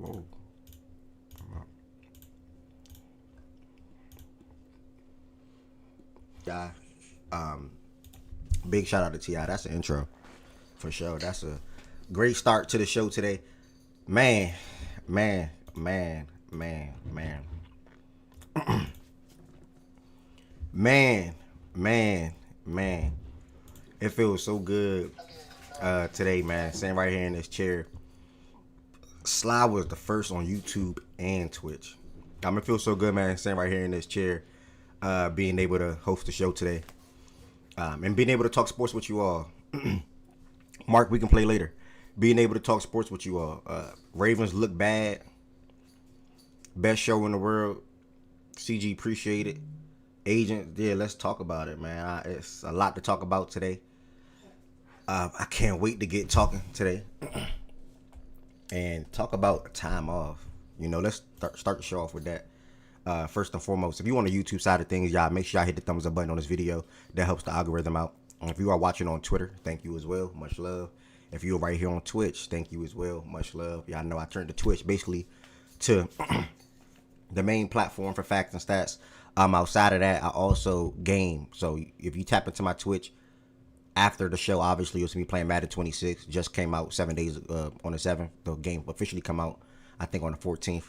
Whoa. Yeah. Big shout out to T.I. That's an intro for sure. That's a great start to the show today. Man. Man. It feels so good today, man. Sitting right here in this chair. Sly was the first on YouTube and Twitch. It feels so good, man, sitting right here in this chair, being able to host the show today, and being able to talk sports with you all. Mark, we can play later. Being able to talk sports with you all. Ravens look bad. Best show in the world. CG, appreciate it. Agent, yeah, let's talk about it, man. It's a lot to talk about today. I can't wait to get talking today and talk about time off. You know, let's start the show off with that. First and foremost, if you on the YouTube side of things, y'all make sure y'all hit the thumbs up button on this video. That helps the algorithm out. If you are watching on Twitter, thank you as well. Much love. If you're right here on Twitch, thank you as well. Much love. Y'all know I turned to Twitch basically to the main platform for facts and stats. Outside of that, I also game. So if you tap into my Twitch after the show, obviously you'll see me playing Madden 26. Just came out 7 days on the 7th. The game officially come out, I think, on the 14th.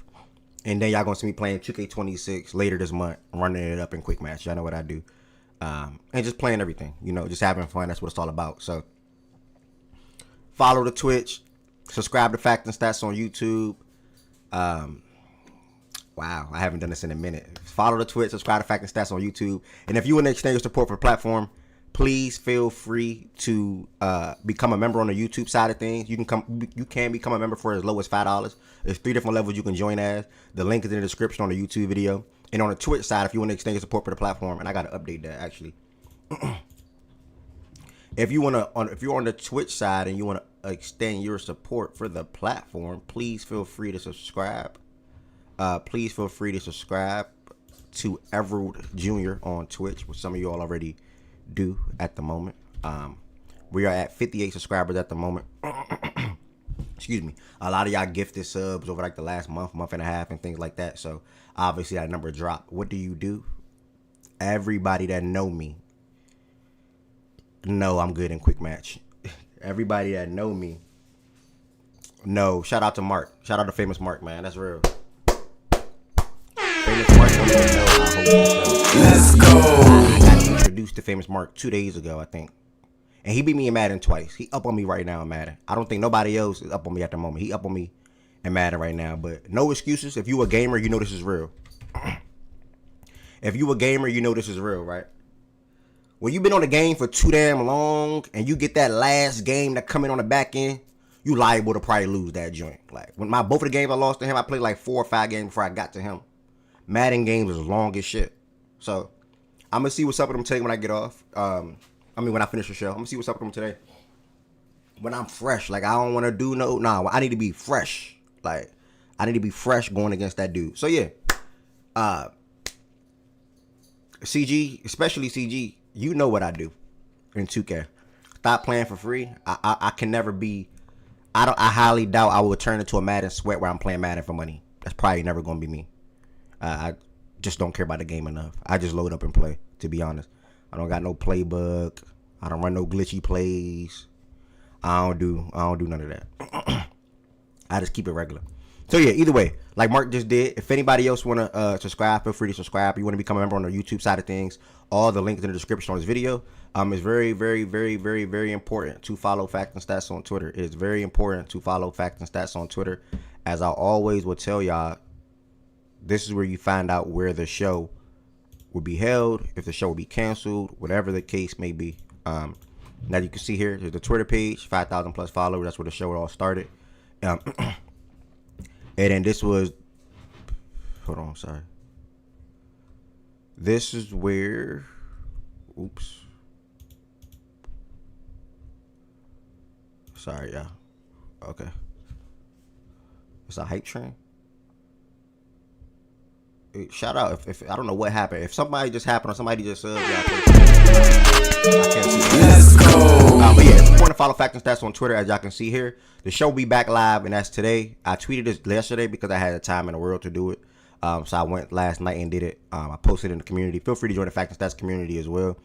And then y'all gonna see me playing 2K26 later this month, running it up in quick match. Y'all know what I do. And just playing everything, you know, just having fun. That's what it's all about. So follow the Twitch, subscribe to Facts and Stats on YouTube. Wow, I haven't done this in a minute. Follow the Twitch, subscribe to Facts and Stats on YouTube. And if you want to extend your support for the platform, please feel free to become a member on the YouTube side of things. You can become a member for as low as $5. There's 3 different levels you can join as. The link is in the description on the YouTube video. And on the Twitch side, if you want to extend your support for the platform, and I got to update that actually. If you're on the Twitch side and you want to extend your support for the platform, please feel free to subscribe. Please feel free to subscribe to Everald Jr. on Twitch, which some of you all already do at the moment. We are at 58 subscribers at the moment. Excuse me. A lot of y'all gifted subs over like the last month and a half and things like that. So obviously that number dropped. What do? Everybody that know me know I'm good in quick match. Everybody that know me know. Shout out to Mark. Shout out to Famous Mark, man. That's real. Famous Mark don't even know I host the show. Let's go. I got introduced to Famous Mark 2 days ago, I think. And he beat me in Madden twice. He up on me right now in Madden. I don't think nobody else is up on me at the moment. He up on me in Madden right now. But no excuses. If you a gamer, you know this is real. If you a gamer, you know this is real, right? When you've been on the game for too damn long and you get that last game that coming on the back end, you liable to probably lose that joint. Like when both of the games I lost to him, I played like 4 or 5 games before I got to him. Madden games is long as shit. So I'm gonna see what's up with them today when I get off. When I finish the show, I'm gonna see what's up with them today. When I'm fresh, like I don't want to do I need to be fresh. Like I need to be fresh going against that dude. So yeah, CG, especially CG, you know what I do in 2K. Stop playing for free. I can never be. I highly doubt I will turn into a Madden sweat where I'm playing Madden for money. That's probably never gonna be me. I just don't care about the game enough. I just load up and play, to be honest. I don't got no playbook. I don't run no glitchy plays. I don't do none of that. I just keep it regular. So yeah, either way, like Mark just did, if anybody else want to subscribe, feel free to subscribe. You want to become a member on the YouTube side of things, all the links in the description on this video. It's very, very, very, very, very important to follow Facts and Stats on Twitter. It is very important to follow Facts and Stats on Twitter. As I always will tell y'all, this is where you find out where the show will be held, if the show will be canceled, whatever the case may be. Now you can see here, there's the Twitter page, 5,000 plus followers. That's where the show all started. And then this was, hold on, sorry. This is where, oops. Sorry, y'all. Okay. It's a hype train. Shout out if I don't know what happened. If somebody just happened or somebody just I can't see. Let's go. But yeah, if you want to follow Facts and Stats on Twitter, as y'all can see here. The show will be back live, and that's today. I tweeted this yesterday because I had the time in the world to do it. So I went last night and did it. I posted in the community. Feel free to join the Facts and Stats community as well.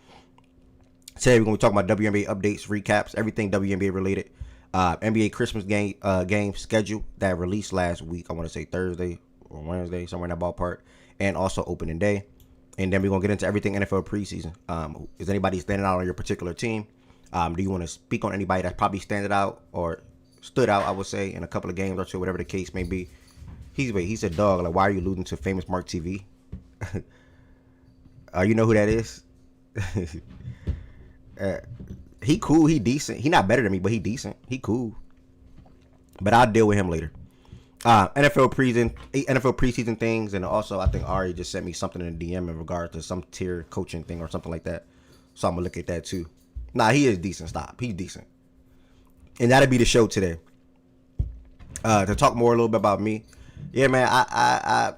Today we're going to be talking about WNBA updates, recaps, everything WNBA related. NBA Christmas game schedule that released last week. I want to say Thursday or Wednesday, somewhere in that ballpark. And also opening day. And then we're going to get into everything NFL preseason. Is anybody standing out on your particular team? Do you want to speak on anybody that's probably standing out or stood out, I would say, in a couple of games or two, whatever the case may be? He's a dog. Like, why are you alluding to famous Mark TV? You know who that is? He cool. He decent. He not better than me, but he decent. He cool. But I'll deal with him later. NFL preseason things, and also I think Ari just sent me something in the DM in regard to some tier coaching thing or something like that. So I'm gonna look at that too. Nah, he is decent. Stop. He's decent. And that'll be the show today. To talk more a little bit about me. Yeah, man. I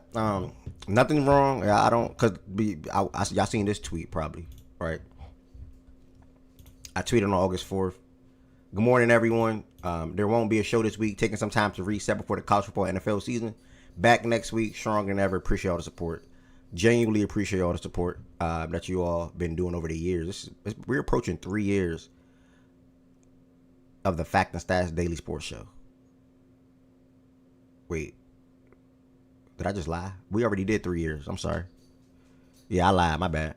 nothing wrong. I don't, cause y'all seen this tweet probably, right? I tweeted on August 4th. Good morning, everyone. There won't be a show this week. Taking some time to reset before the college football NFL season. Back next week, stronger than ever. Appreciate all the support. Genuinely appreciate all the support that you all been doing over the years. We're approaching 3 years of the Fact and Stats Daily Sports Show. Wait, did I just lie? We already did 3 years. I'm sorry. Yeah, I lied. My bad.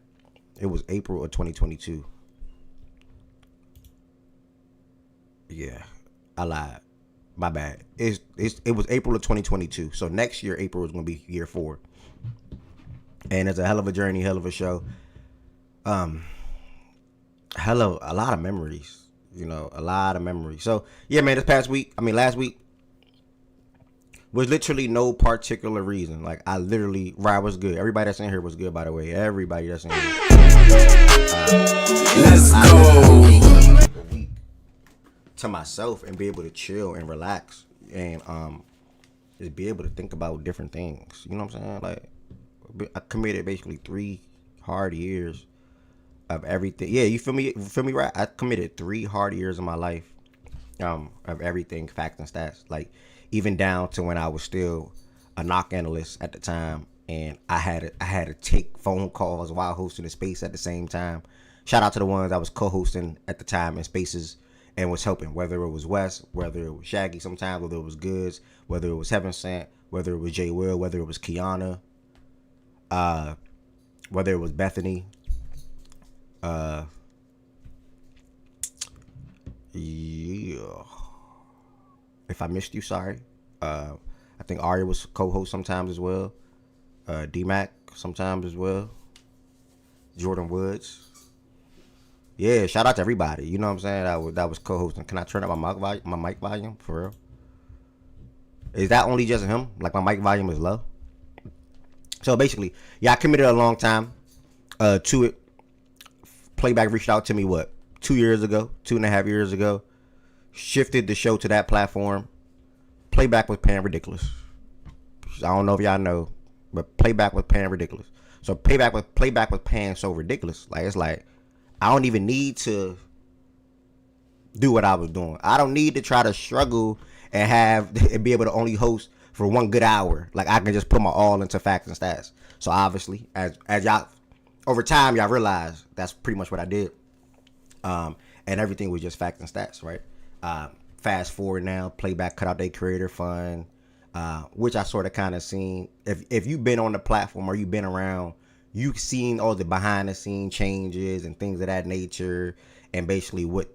It was April of 2022. Yeah, I lied. My bad. It was April of 2022. So next year, April is going to be year 4. And it's a hell of a journey, hell of a show. A lot of memories. You know, a lot of memories. So, yeah, man, last week was literally no particular reason. Like, I literally, Ryan was good. Everybody that's in here was good, by the way. Everybody that's in here. Let's go. To myself and be able to chill and relax and just be able to think about different things. You know what I'm saying? Like, I committed basically 3 hard years of everything. Yeah, you feel me? Right? I committed 3 hard years of my life of everything, Facts and Stats. Like, even down to when I was still a knock analyst at the time, and I had to take phone calls while hosting a space at the same time. Shout out to the ones I was co-hosting at the time in spaces and was helping, whether it was Wes, whether it was Shaggy sometimes, whether it was Goods, whether it was Heaven Sent, whether it was Jay Will, whether it was Kiana, whether it was Bethany. Yeah. If I missed you, sorry. I think Ari was co-host sometimes as well. D-Mac sometimes as well. Jordan Woods. Yeah, shout out to everybody. You know what I'm saying? That was co-hosting. Can I turn up my mic volume for real? Is that only just him? Like, my mic volume is low. So basically, yeah, I committed a long time to it. Playback reached out to me 2 years ago, 2.5 years ago. Shifted the show to that platform. Playback was paying ridiculous. I don't know if y'all know, but Playback was paying ridiculous. So Playback was paying so ridiculous. Like, it's like, I don't even need to do what I was doing. I don't need to try to struggle and be able to only host for 1 good hour. Like, I can just put my all into Facts and Stats. So obviously, as y'all over time, y'all realize that's pretty much what I did. And everything was just Facts and Stats, right? Fast forward now, Playback cut out their creator fund, which I sort of kind of seen. If you've been on the platform or you've been around, you've seen all the behind the scene changes and things of that nature, and basically what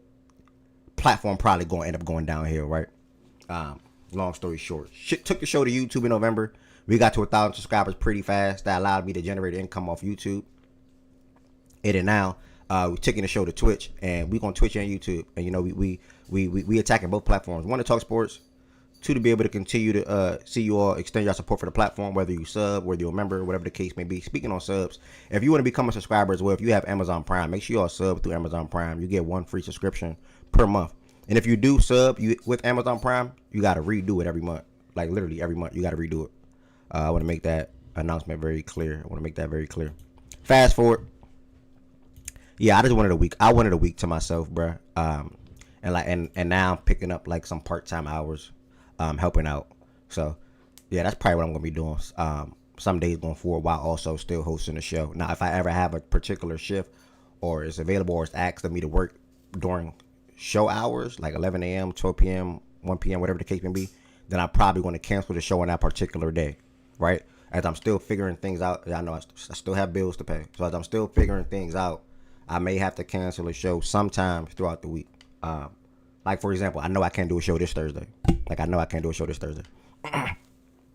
platform probably going to end up going downhill, right? Long story short, took the show to YouTube in November. We got to 1,000 subscribers pretty fast. That allowed me to generate income off YouTube. And now we're taking the show to Twitch, and we on Twitch and YouTube, and you know we attacking both platforms. 1, to talk sports. 2, to be able to continue to see you all extend your support for the platform, whether you sub, whether you're a member, whatever the case may be. Speaking on subs, if you want to become a subscriber as well, if you have Amazon Prime, make sure you all sub through Amazon Prime. You get 1 free subscription per month. And if you do sub with Amazon Prime, you got to redo it every month. Like, literally every month, you got to redo it. I want to make that announcement very clear. Fast forward. Yeah, I just wanted a week. I wanted a week to myself, bruh. and now I'm picking up like some part-time hours, helping out. So yeah, that's probably what I'm gonna be doing. Some days going forward while also still hosting the show. Now, if I ever have a particular shift or it's available or it's asked of me to work during show hours, like 11 a.m., 12 p.m., 1 p.m., whatever the case may be, then I'm probably going to cancel the show on that particular day, right? As I'm still figuring things out, I know I still have bills to pay. So as I'm still figuring things out, I may have to cancel a show sometimes throughout the week. Like, for example, I know I can't do a show this Thursday.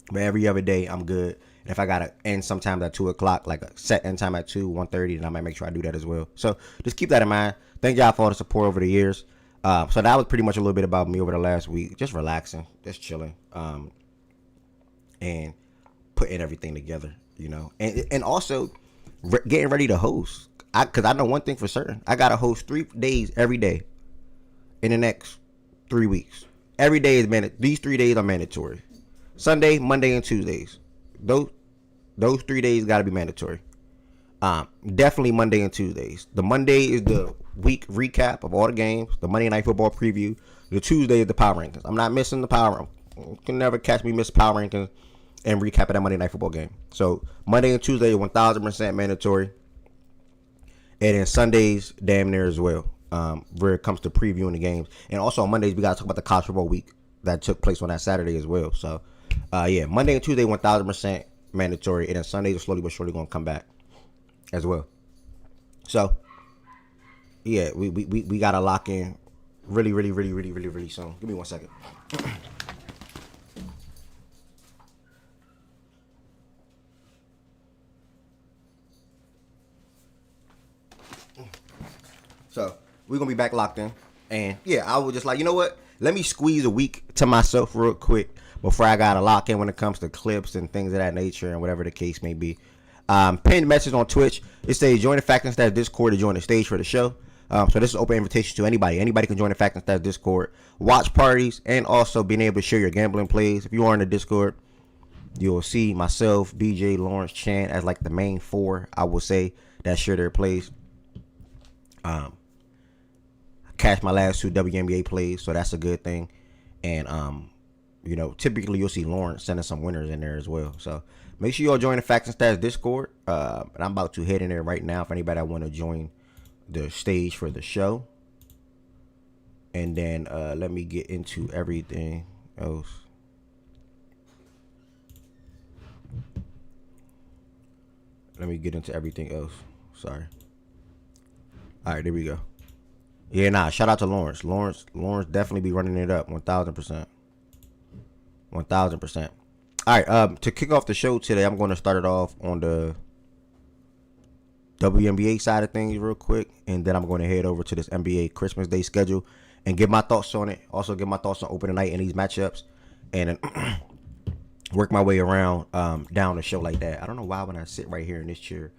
But every other day, I'm good. And if I got to end sometimes at 2 o'clock, like a set end time at 2, 1:30, then I might make sure I do that as well. So just keep that in mind. Thank y'all for all the support over the years. So that was pretty much a little bit about me over the last week. Just relaxing, just chilling, and putting everything together, and also getting ready to host. Because I know one thing for certain. I got to host 3 days every day in the next 3 weeks. Every day is mandatory. These 3 days are mandatory. Sunday, Monday, and Tuesdays. Those 3 days got to be mandatory. Definitely Monday and Tuesdays. The Monday is the week recap of all the games. The Monday Night Football preview. The Tuesday is the power rankings. I'm not missing the power. You can never catch me miss power rankings and recap of that Monday Night Football game. So Monday and Tuesday are 1,000% mandatory. And then Sundays, damn near as well. Where it comes to previewing the games. And also on Mondays, we got to talk about the college football week that took place on that Saturday as well. So, yeah, Monday and Tuesday, 1,000% mandatory. And then Sundays are slowly but surely going to come back as well. So, yeah, we got to lock in really, really, really, really, really, really soon. Give me 1 second. So we're gonna be back locked in, and yeah, I was just like, you know what? Let me squeeze a week to myself real quick before I gotta lock in when it comes to clips and things of that nature and whatever the case may be. Pinned message on Twitch. It says join the Fact and Stats Discord to join the stage for the show. So this is open invitation to anybody. Anybody can join the Fact and Stats Discord, watch parties, and also being able to share your gambling plays. If you are in the Discord, you'll see myself, BJ, Lawrence, Chan as like the main 4. I will say that share their plays. Cashed my last 2 WNBA plays, so that's a good thing. And typically you'll see Lawrence sending some winners in there as well. So make sure y'all join the Facts and Stats Discord. And I'm about to head in there right now for anybody that want to join the stage for the show. And then let me get into everything else. Sorry. All right, there we go. Yeah, shout out to Lawrence. Lawrence definitely be running it up 1,000%. 1,000%. All right, to kick off the show today, I'm going to start it off on the WNBA side of things real quick, and then I'm going to head over to this NBA Christmas Day schedule and give my thoughts on it. Also give my thoughts on opening night and these matchups, and then work my way around down the show like that. I don't know why when I sit right here in this chair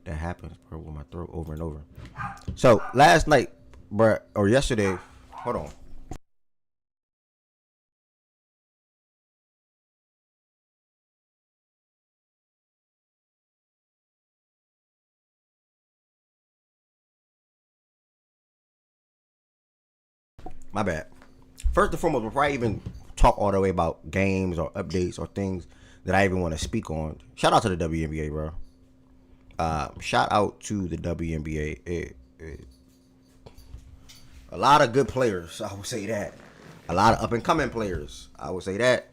that happens, bro, with my throat over and over. So last night, bro, or yesterday, hold on. My bad. First and foremost, before I even talk all the way about games or updates or things that I even want to speak on, shout out to the WNBA, bro. Shout out to the WNBA. A lot of good players, I would say that. A lot of up and coming players, I would say that.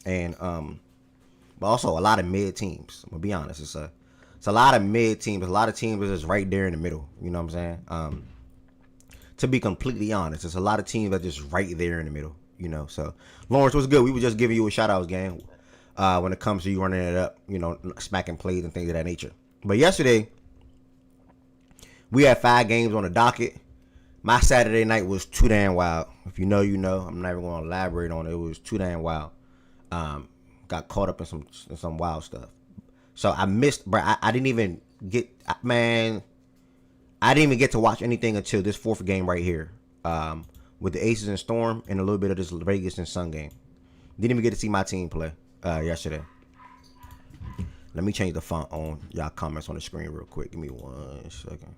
And but also a lot of mid teams. I'm gonna be honest, it's a lot of mid teams. A lot of teams are just right there in the middle. You know what I'm saying? To be completely honest, it's a lot of teams that are just right there in the middle. So Lawrence was good. We were just giving you a shout out, gang. When it comes to you running it up, smacking plays and things of that nature. But yesterday, we had 5 games on the docket. My Saturday night was too damn wild. If you know, you know. I'm not even going to elaborate on it. It was too damn wild. Got caught up in some wild stuff. So I missed, bro. I didn't even get, man. I didn't even get to watch anything until this 4th game right here, with the Aces and Storm and a little bit of this Vegas and Sun game. Didn't even get to see my team play yesterday. Let me change the font on y'all comments on the screen real quick. Give me 1 second.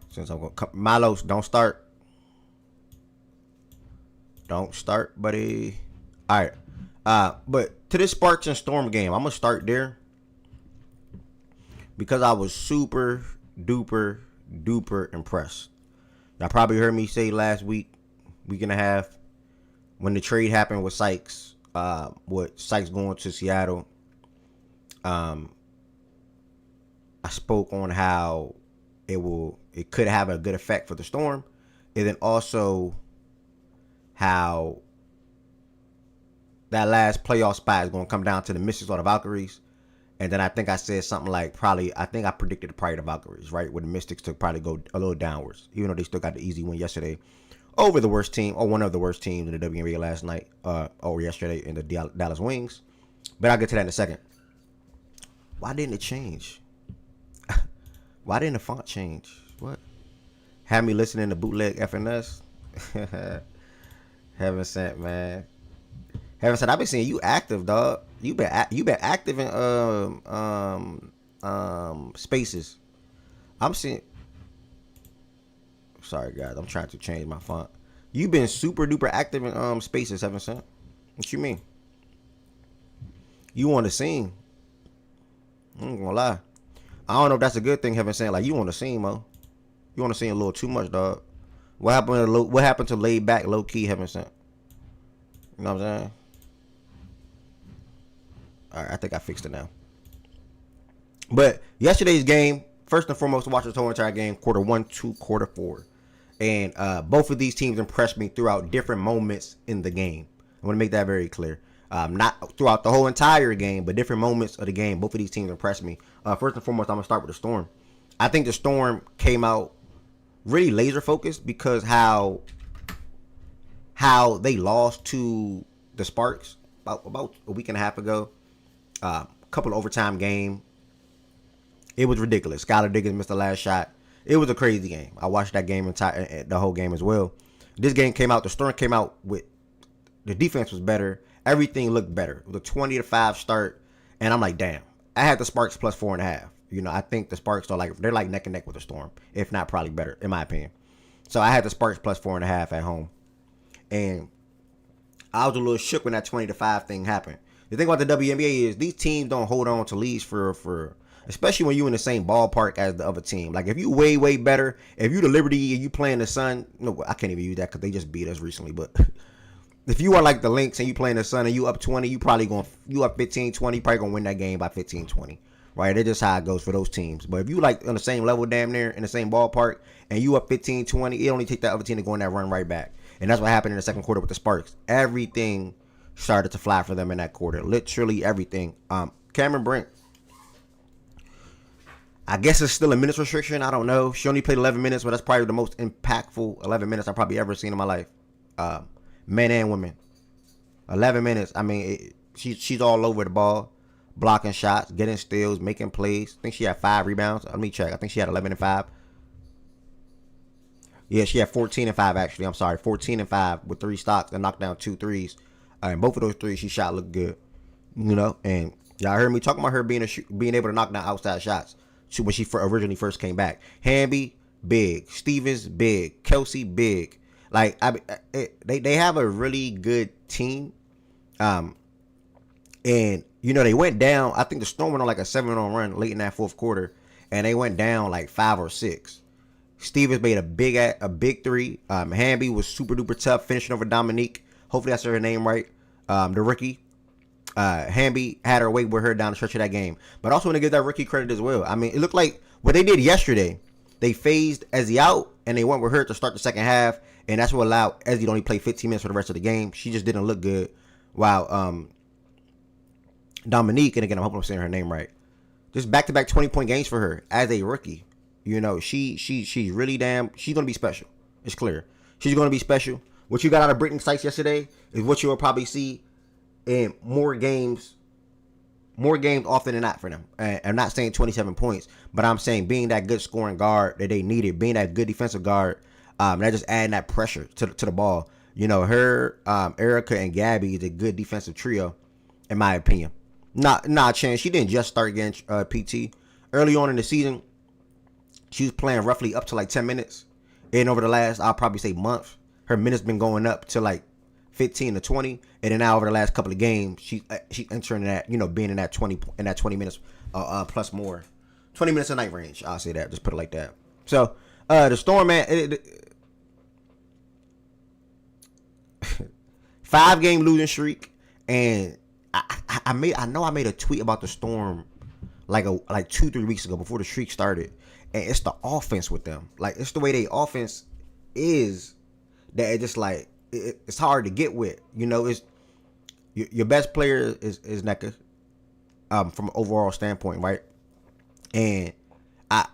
Since I'm going to Milo, don't start. Don't start, buddy. All right. But to this Sparks and Storm game, I'm gonna start there because I was super duper impressed. Y'all probably heard me say last week and a half, when the trade happened with Sykes, with Sykes going to Seattle. I spoke on how it could have a good effect for the Storm, and then also how that last playoff spot is going to come down to the Mystics or the Valkyries. And then I think I said something like I predicted probably the Valkyries, right? Where the Mystics took probably go a little downwards, even though they still got the easy win yesterday over the worst team, or one of the worst teams in the WNBA last night, or yesterday in the Dallas Wings. But I'll get to that in a second. Why didn't it change? Why didn't the font change? What? Had me listening to bootleg FNS? Heaven sent, man. Heaven sent. I've been seeing you active, dog. You been active in spaces. I'm seeing. Sorry, guys. I'm trying to change my font. You've been super duper active in spaces, Heaven sent. What you mean? You on the scene? I ain't gonna lie. I don't know if that's a good thing, Heaven sent. Like, you on the scene, Mo. You on the scene a little too much, dog. What happened to laid back, low key, Heaven sent? You know what I'm saying? All right, I think I fixed it now. But yesterday's game, first and foremost, watch the whole entire game, quarter 1 to quarter 4. And both of these teams impressed me throughout different moments in the game. I want to make that very clear. Not throughout the whole entire game, but different moments of the game. Both of these teams impressed me. First and foremost, I'm going to start with the Storm. I think the Storm came out really laser focused because how they lost to the Sparks about a week and a half ago. Couple of overtime game. It was ridiculous. Skylar Diggins missed the last shot. It was a crazy game. I watched that game the whole game as well. This game came out. The Storm came out with the defense was better. Everything looked better. It was a 20-5 start, and I'm like, damn. I had the Sparks plus 4.5. You know, I think the Sparks they're like neck and neck with the Storm, if not probably better, in my opinion. So I had the Sparks plus 4.5 at home, and I was a little shook when that 20-5 thing happened. The thing about the WNBA is these teams don't hold on to leads for especially when you in the same ballpark as the other team. Like, if you way better, if you the Liberty and you playing the Sun, no, I can't even use that because they just beat us recently. But if you are like the Lynx and you playing the Sun and you up 20, you up 15-20, probably gonna win that game by 15-20. Right? That's just how it goes for those teams. But if you like on the same level, damn near in the same ballpark, and you up 15-20, it only take that other team to go in that run right back. And that's what happened in the second quarter with the Sparks. Everything started to fly for them in that quarter. Literally everything. Cameron Brink, I guess it's still a minutes restriction. I don't know. She only played 11 minutes, but that's probably the most impactful 11 minutes I've probably ever seen in my life. Men and women. 11 minutes. I mean, she's all over the ball. Blocking shots, getting steals, making plays. I think she had 5 rebounds. Let me check. I think she had 11 and 5. Yeah, she had 14 and 5, actually. I'm sorry. 14 and 5 with 3 stocks and knocked down 2 threes. And both of those threes she shot looked good. You know, and y'all heard me talking about her being able to knock down outside shots when she originally first came back. Hamby, big. Stevens, big. Kelsey, big. Like, they have a really good team. And, you know, they went down. I think the Storm went on like a 7-0 run late in that fourth quarter. And they went down like 5 or 6. Stevens made a big 3. Hamby was super duper tough, finishing over Dominique. Hopefully I said her name right. The rookie. Hamby had her way with her down the stretch of that game. But also want to give that rookie credit as well. I mean, it looked like what they did yesterday. They phased Ezzy out, and they went with her to start the second half. And that's what allowed Ezzy to only play 15 minutes for the rest of the game. She just didn't look good. While Dominique, and again, I'm hoping I'm saying her name right, just back-to-back 20-point games for her as a rookie. You know, she's really she's going to be special. It's clear. She's going to be special. What you got out of Brittany Sykes yesterday is what you'll probably see in more games often than not for them. And I'm not saying 27 points, but I'm saying being that good scoring guard that they needed, being that good defensive guard, that just adding that pressure to the ball. You know, her, Erica, and Gabby is a good defensive trio, in my opinion. Not chance. She didn't just start getting PT. Early on in the season, she was playing roughly up to like 10 minutes. And over the last, I'll probably say month, her minutes been going up to like 15 to 20, and then now over the last couple of games, she entering that, being in that 20 minutes plus more, 20 minutes a night range. I'll say that. Just put it like that. So the Storm, man, 5-game losing streak, and I know I made a tweet about the Storm like 2-3 weeks ago before the streak started, and it's the offense with them. Like, it's the way they offense is that it just like it's hard to get with. It's your best player is Nneka, from an overall standpoint, right? And I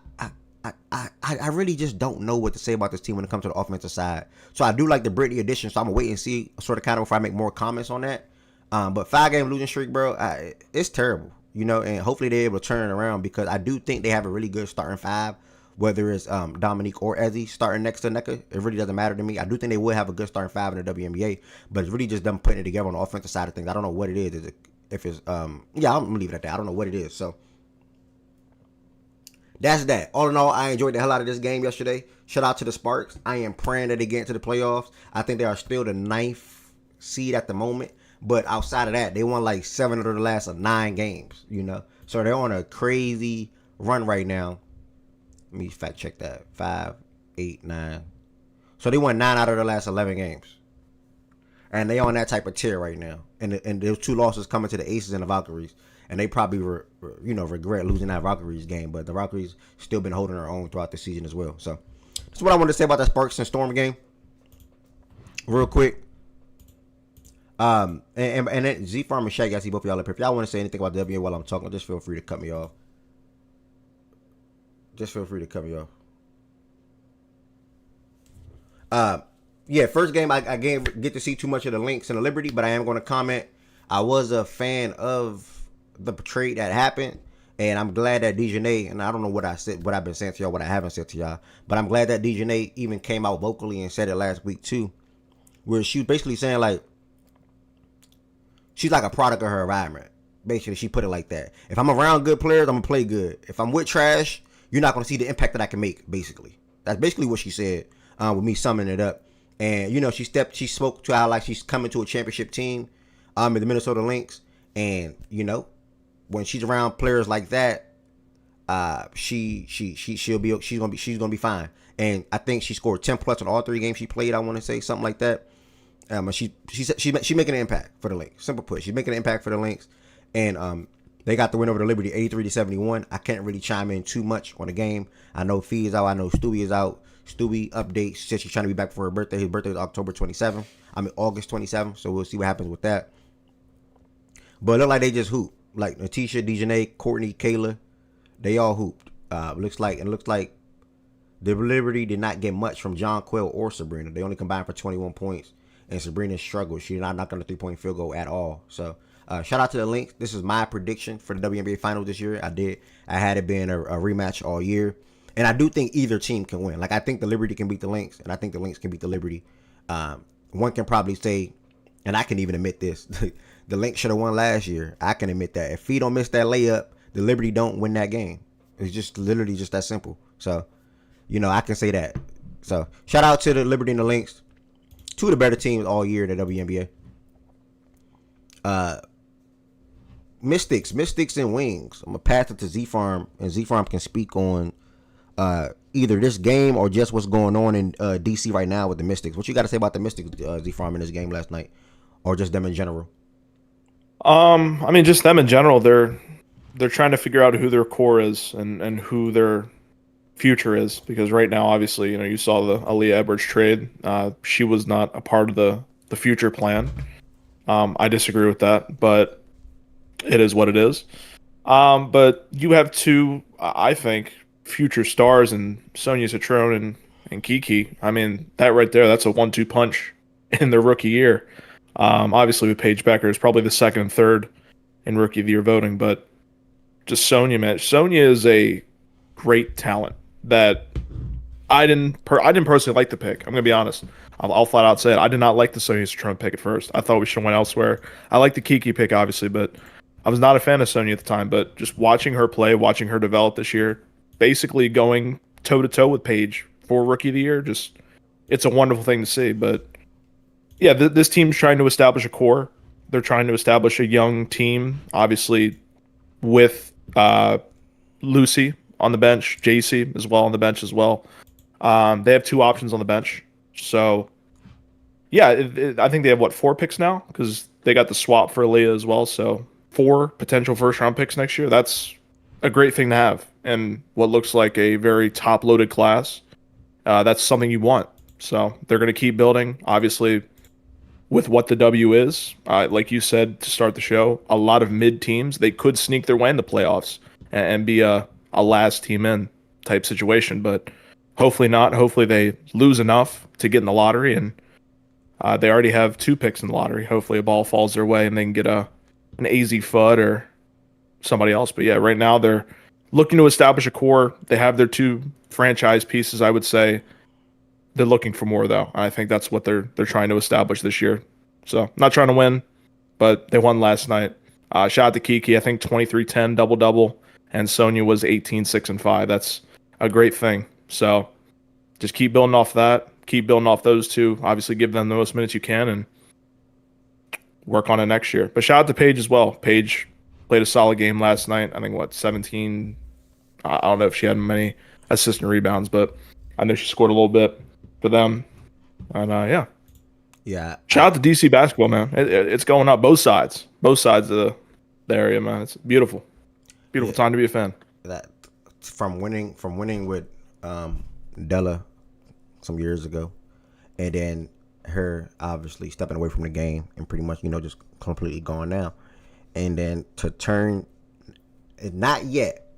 really just don't know what to say about this team when it comes to the offensive side. So I do like the Brittany addition, so I'm gonna wait and see sort of kind of before I make more comments on that. But 5-game losing streak, bro, it's terrible, and hopefully they're able to turn it around, because I do think they have a really good starting 5, whether it's Dominique or Ezzy starting next to Nneka. It really doesn't matter to me. I do think they would have a good starting 5 in the WNBA, but it's really just them putting it together on the offensive side of things. I don't know what it is. If it's I'm gonna leave it at that. I don't know what it is. So that's that. All in all, I enjoyed the hell out of this game yesterday. Shout out to the Sparks. I am praying that they get into the playoffs. I think they are still the 9th seed at the moment. But outside of that, they won like 7 of the last 9 games, So they're on a crazy run right now. Let me fact check that. 5, 8, 9. So they won 9 out of the last 11 games. And they on that type of tier right now. And those 2 losses coming to the Aces and the Valkyries. And they probably, regret losing that Valkyries game. But the Valkyries still been holding their own throughout the season as well. So that's what I wanted to say about that Sparks and Storm game. Real quick. And then Z Farm and Shaggy, I see both of y'all up here. If y'all want to say anything about WNBA while I'm talking, just feel free to cut me off. Yeah, first game I get to see too much of the Lynx and the Liberty, but I am going to comment. I was a fan of the trade that happened, and I'm glad that Dejanay, and I don't know what I said, what I've been saying to y'all, what I haven't said to y'all, but I'm glad that Dejanay even came out vocally and said it last week too, where she was basically saying like she's like a product of her environment. Basically, she put it like that. If I'm around good players, I'm gonna play good. If I'm with trash, you're not gonna see the impact that I can make. Basically, that's basically what she said. With me summing it up, and she spoke to how like she's coming to a championship team, in the Minnesota Lynx, and when she's around players like that, she's gonna be fine. And I think she scored 10 plus in all 3 games she played. I want to say something like that. She's making an impact for the Lynx. Simple put, she's making an impact for the Lynx, and they got the win over the Liberty, 83-71. I can't really chime in too much on the game. I know Fee is out. I know Stewie is out. Stewie update. She said she's trying to be back for her birthday. His birthday is August 27th. So we'll see what happens with that. But it looked like they just hooped. Like Natisha, Dejanay, Courtney, Kayla, they all hooped. Looks like the Liberty did not get much from John Quayle or Sabrina. They only combined for 21 points. And Sabrina struggled. She did not knock on the 3-point field goal at all. So shout out to the Lynx. This is my prediction for the WNBA Finals this year. I had it being a rematch all year. And I do think either team can win. Like, I think the Liberty can beat the Lynx, and I think the Lynx can beat the Liberty. One can probably say, and I can even admit this, the Lynx should have won last year. I can admit that. If Fee don't miss that layup, the Liberty don't win that game. It's just literally just that simple. So, I can say that. So, shout out to the Liberty and the Lynx. 2 of the better teams all year in the WNBA. Mystics and Wings. I'm going to pass it to Z-Farm, and Z-Farm can speak on either this game or just what's going on in DC right now with the Mystics. What you got to say about the Mystics, Z-Farm, in this game last night, or just them in general? I mean, just them in general. They're trying to figure out who their core is and who their future is, because right now, obviously, you saw the Aaliyah Edwards trade. She was not a part of the future plan. I disagree with that, but it is what it is. But you have 2, I think, future stars in Sonia Citron and Kiki. I mean, that right there, that's a 1-2 punch in their rookie year. Obviously, with Paige Becker is probably the 2nd and 3rd in rookie of the year voting, but just Sonia, man. Sonia is a great talent that I didn't personally like the pick. I'm gonna be honest. I'll flat out say it. I did not like the Sonia Citron pick at first. I thought we should have went elsewhere. I like the Kiki pick, obviously, but I was not a fan of Sonia at the time. But just watching her play, watching her develop this year, basically going toe to toe with Paige for rookie of the year, it's a wonderful thing to see. But yeah, this team's trying to establish a core. They're trying to establish a young team, obviously with Lucy on the bench, JC as well on the bench as well. They have two options on the bench, so yeah, I think they have what, 4 picks now because they got the swap for Aaliyah as well. So 4 potential first round picks next year. That's a great thing to have, and what looks like a very top loaded class. That's something you want. So they're going to keep building, obviously, with what the W is. Like you said to start the show, a lot of mid teams, they could sneak their way in the playoffs and be a last team in type situation, but hopefully not. Hopefully they lose enough to get in the lottery, and they already have 2 picks in the lottery. Hopefully a ball falls their way and they can get an AZ Fudd or somebody else. But yeah, right now they're looking to establish a core. They have their 2 franchise pieces, I would say. They're looking for more though. I think that's what they're trying to establish this year. So not trying to win, but they won last night. Shout out to Kiki. I think 23-10 double, and Sonya was 18-6-5. That's a great thing. So just keep building off that. Keep building off those 2. Obviously, give them the most minutes you can and work on it next year. But shout out to Paige as well. Paige played a solid game last night. I think 17. I don't know if she had many assists and rebounds, but I know she scored a little bit for them. And Yeah. Shout out to DC basketball, man. It's going up both sides of the area, man. It's beautiful time to be a fan. That from winning with Della some years ago, and then her obviously stepping away from the game and pretty much just completely gone now, and then to turn, not yet,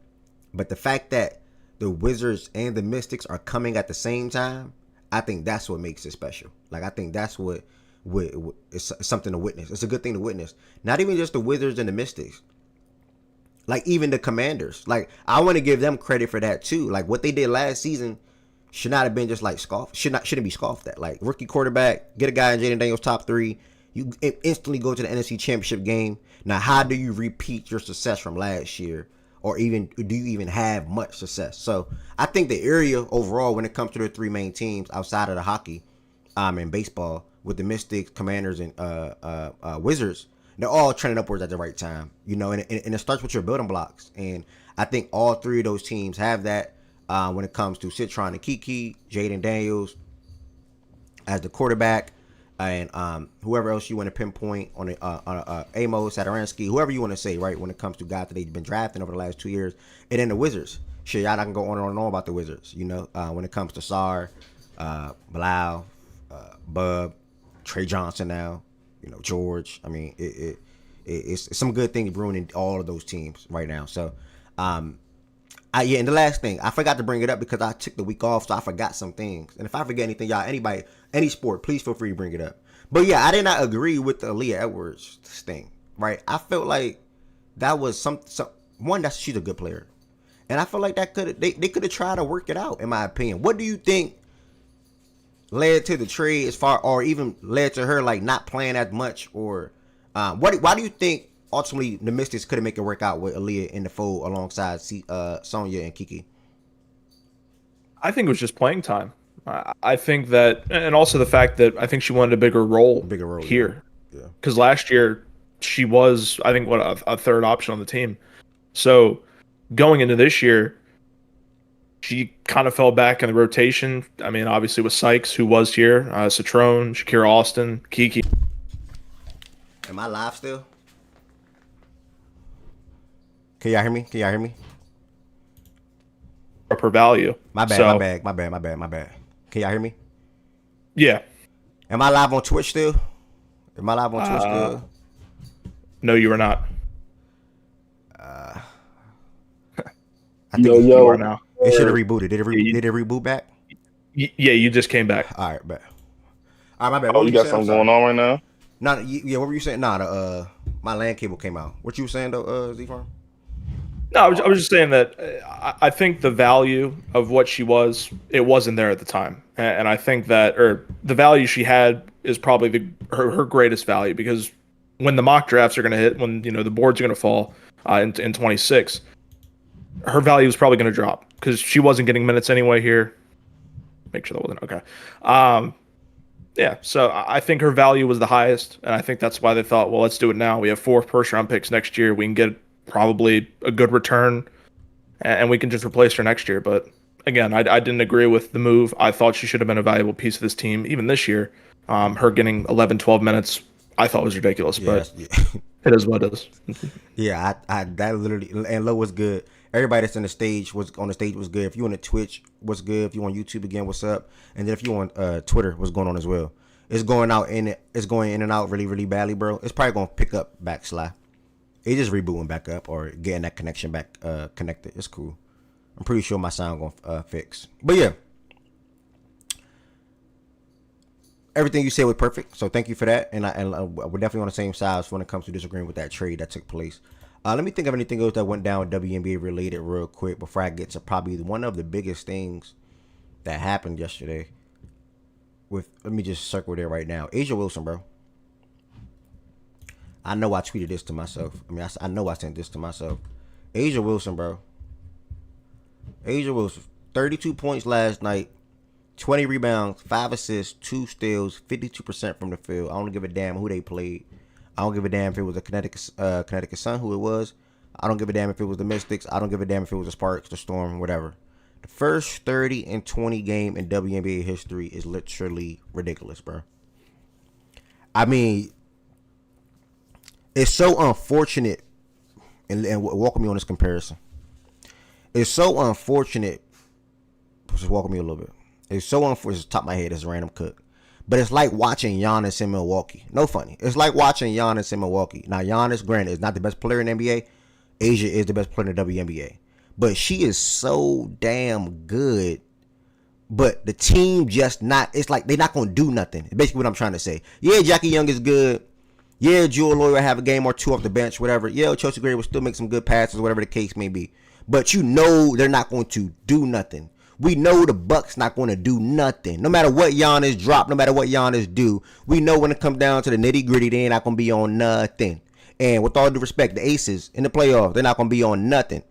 but the fact that the Wizards and the Mystics are coming at the same time, I think that's what makes it special. Like, I think that's what it's something to witness. It's a good thing to witness. Not even just the Wizards and the Mystics. Like, even the Commanders. Like, I want to give them credit for that, too. Like, what they did last season should not have been just, like, scoffed. Shouldn't be scoffed at. Like, rookie quarterback, get a guy in Jaden Daniels' top 3. You instantly go to the NFC Championship game. Now, how do you repeat your success from last year? Or even do you even have much success? So I think the area overall, when it comes to the 3 main teams outside of the hockey, and baseball, with the Mystics, Commanders, and Wizards, they're all trending upwards at the right time. And it starts with your building blocks. And I think all 3 of those teams have that when it comes to Citron and Kiki, Jaden Daniels as the quarterback, and whoever else you want to pinpoint on Amos, Sadaransky, whoever you want to say, right, when it comes to guys that they've been drafting over the last 2 years. And then the Wizards. Shit, y'all can go on and on about the Wizards, when it comes to Sar, Blau, Bub, Trey Johnson now, George. I mean, it's some good things brewing in all of those teams right now. So, and the last thing, I forgot to bring it up because I took the week off, so I forgot some things. And if I forget anything, y'all, anybody, any sport, please feel free to bring it up. But yeah, I did not agree with the Aaliyah Edwards thing, right? I felt like that was some that she's a good player, and I feel like that they could have tried to work it out, in my opinion. What do you think led to the trade, or even led to her like not playing as much, or why do you think ultimately the Mystics couldn't make it work out with Aaliyah in the fold alongside Sonya and Kiki? I think it was just playing time. I think that, and also the fact that I think she wanted a bigger role here. Yeah. Because last year she was, I think, a 3rd option on the team. So going into this year, she kind of fell back in the rotation. I mean, obviously with Sykes, who was here, Citrone, Shakira Austin, Kiki. Am I live still? Can y'all hear me? Per value. My bad. Can y'all hear me? Yeah. Am I live on Twitch still? No, you are not. I think you are now. It should have rebooted. Did it reboot back? Yeah, you just came back. All right, bet. All right, my bad. Oh, you got something going on right now? Nah, yeah. What were you saying? Nah, my LAN cable came out. What you were saying though, Z-Farm? No, I was just saying that I think the value of what she was, it wasn't there at the time, and I think that, or the value she had is probably her greatest value, because when the mock drafts are going to hit, when the boards are going to fall in 26, her value is probably going to drop because she wasn't getting minutes anyway here. Make sure that wasn't okay. Yeah, so I think her value was the highest, and I think that's why they thought, well, let's do it now. We have 4 first-round picks next year. We can get probably a good return, and we can just replace her next year. But again, I didn't agree with the move. I thought she should have been a valuable piece of this team, even this year. Her getting 11, 12 minutes, I thought was ridiculous, but it is what it is. Yeah, I that literally, and Lo was good. Everybody that's on the stage was good. If you on the Twitch, what's good? If you on YouTube again, what's up? And then if you on Twitter, what's going on as well? It's going in and out really, really badly, bro. It's probably gonna pick up back Sly. It's just rebooting back up or getting that connection back connected. It's cool. I'm pretty sure my sound gonna fix. But yeah, everything you said was perfect. So thank you for that. And we're definitely on the same side when it comes to disagreeing with that trade that took place. Let me think of anything else that went down WNBA related real quick before I get to probably one of the biggest things that happened yesterday. Let me just circle there right now. Asia Wilson, bro. I know I tweeted this to myself. I know I sent this to myself. Asia Wilson, bro. Asia Wilson, 32 points last night, 20 rebounds, 5 assists, 2 steals, 52% from the field. I don't give a damn who they played. I don't give a damn if it was a Connecticut Sun, who it was. I don't give a damn if it was the Mystics. I don't give a damn if it was the Sparks, the Storm, whatever. The first 30 and 20 game in WNBA history is literally ridiculous, bro. I mean, it's so unfortunate, and walk with me on this comparison. It's so unfortunate. Just walk with me a little bit. It's so unfortunate. Top of my head is a random cook. But it's like watching Giannis in Milwaukee. No funny. It's like watching Giannis in Milwaukee. Now, Giannis, granted, is not the best player in the NBA. Asia is the best player in the WNBA. But she is so damn good. But the team just not, it's like they're not going to do nothing. It's basically what I'm trying to say. Yeah, Jackie Young is good. Yeah, Jewel Loy will have a game or two off the bench, whatever. Yeah, Chelsea Gray will still make some good passes, whatever the case may be. But you know they're not going to do nothing. We know the Bucks not going to do nothing. No matter what Giannis drop, no matter what Giannis do, we know when it comes down to the nitty gritty, they ain't not going to be on nothing. And with all due respect, the Aces in the playoffs, they're not going to be on nothing.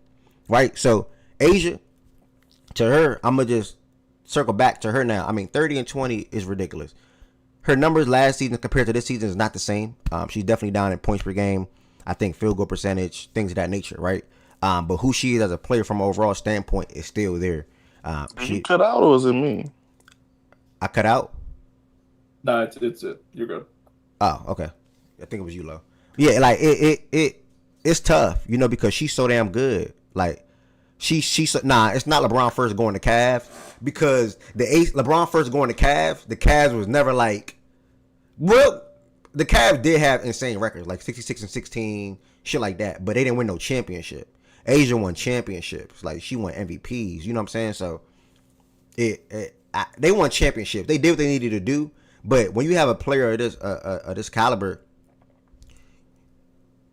Right? So, Asia, to her, I'm going to just circle back to her now. I mean, 30 and 20 is ridiculous. Her numbers last season compared to this season is not the same. She's definitely down in points per game. I think field goal percentage, things of that nature, right? But who she is as a player from an overall standpoint is still there. You cut out, or was it me? I cut out? No, it's it. You're good. Oh, okay. I think it was you, Lo. Yeah, like it's tough, you know, because she's so damn good. Like it's not LeBron first going to Cavs, because LeBron first going to Cavs, the Cavs was never like, well, the Cavs did have insane records like 66 and 16, shit like that, but they didn't win no championship. Asia won championships, like she won MVPs. You know what I'm saying? So they won championships. They did what they needed to do. But when you have a player of this caliber,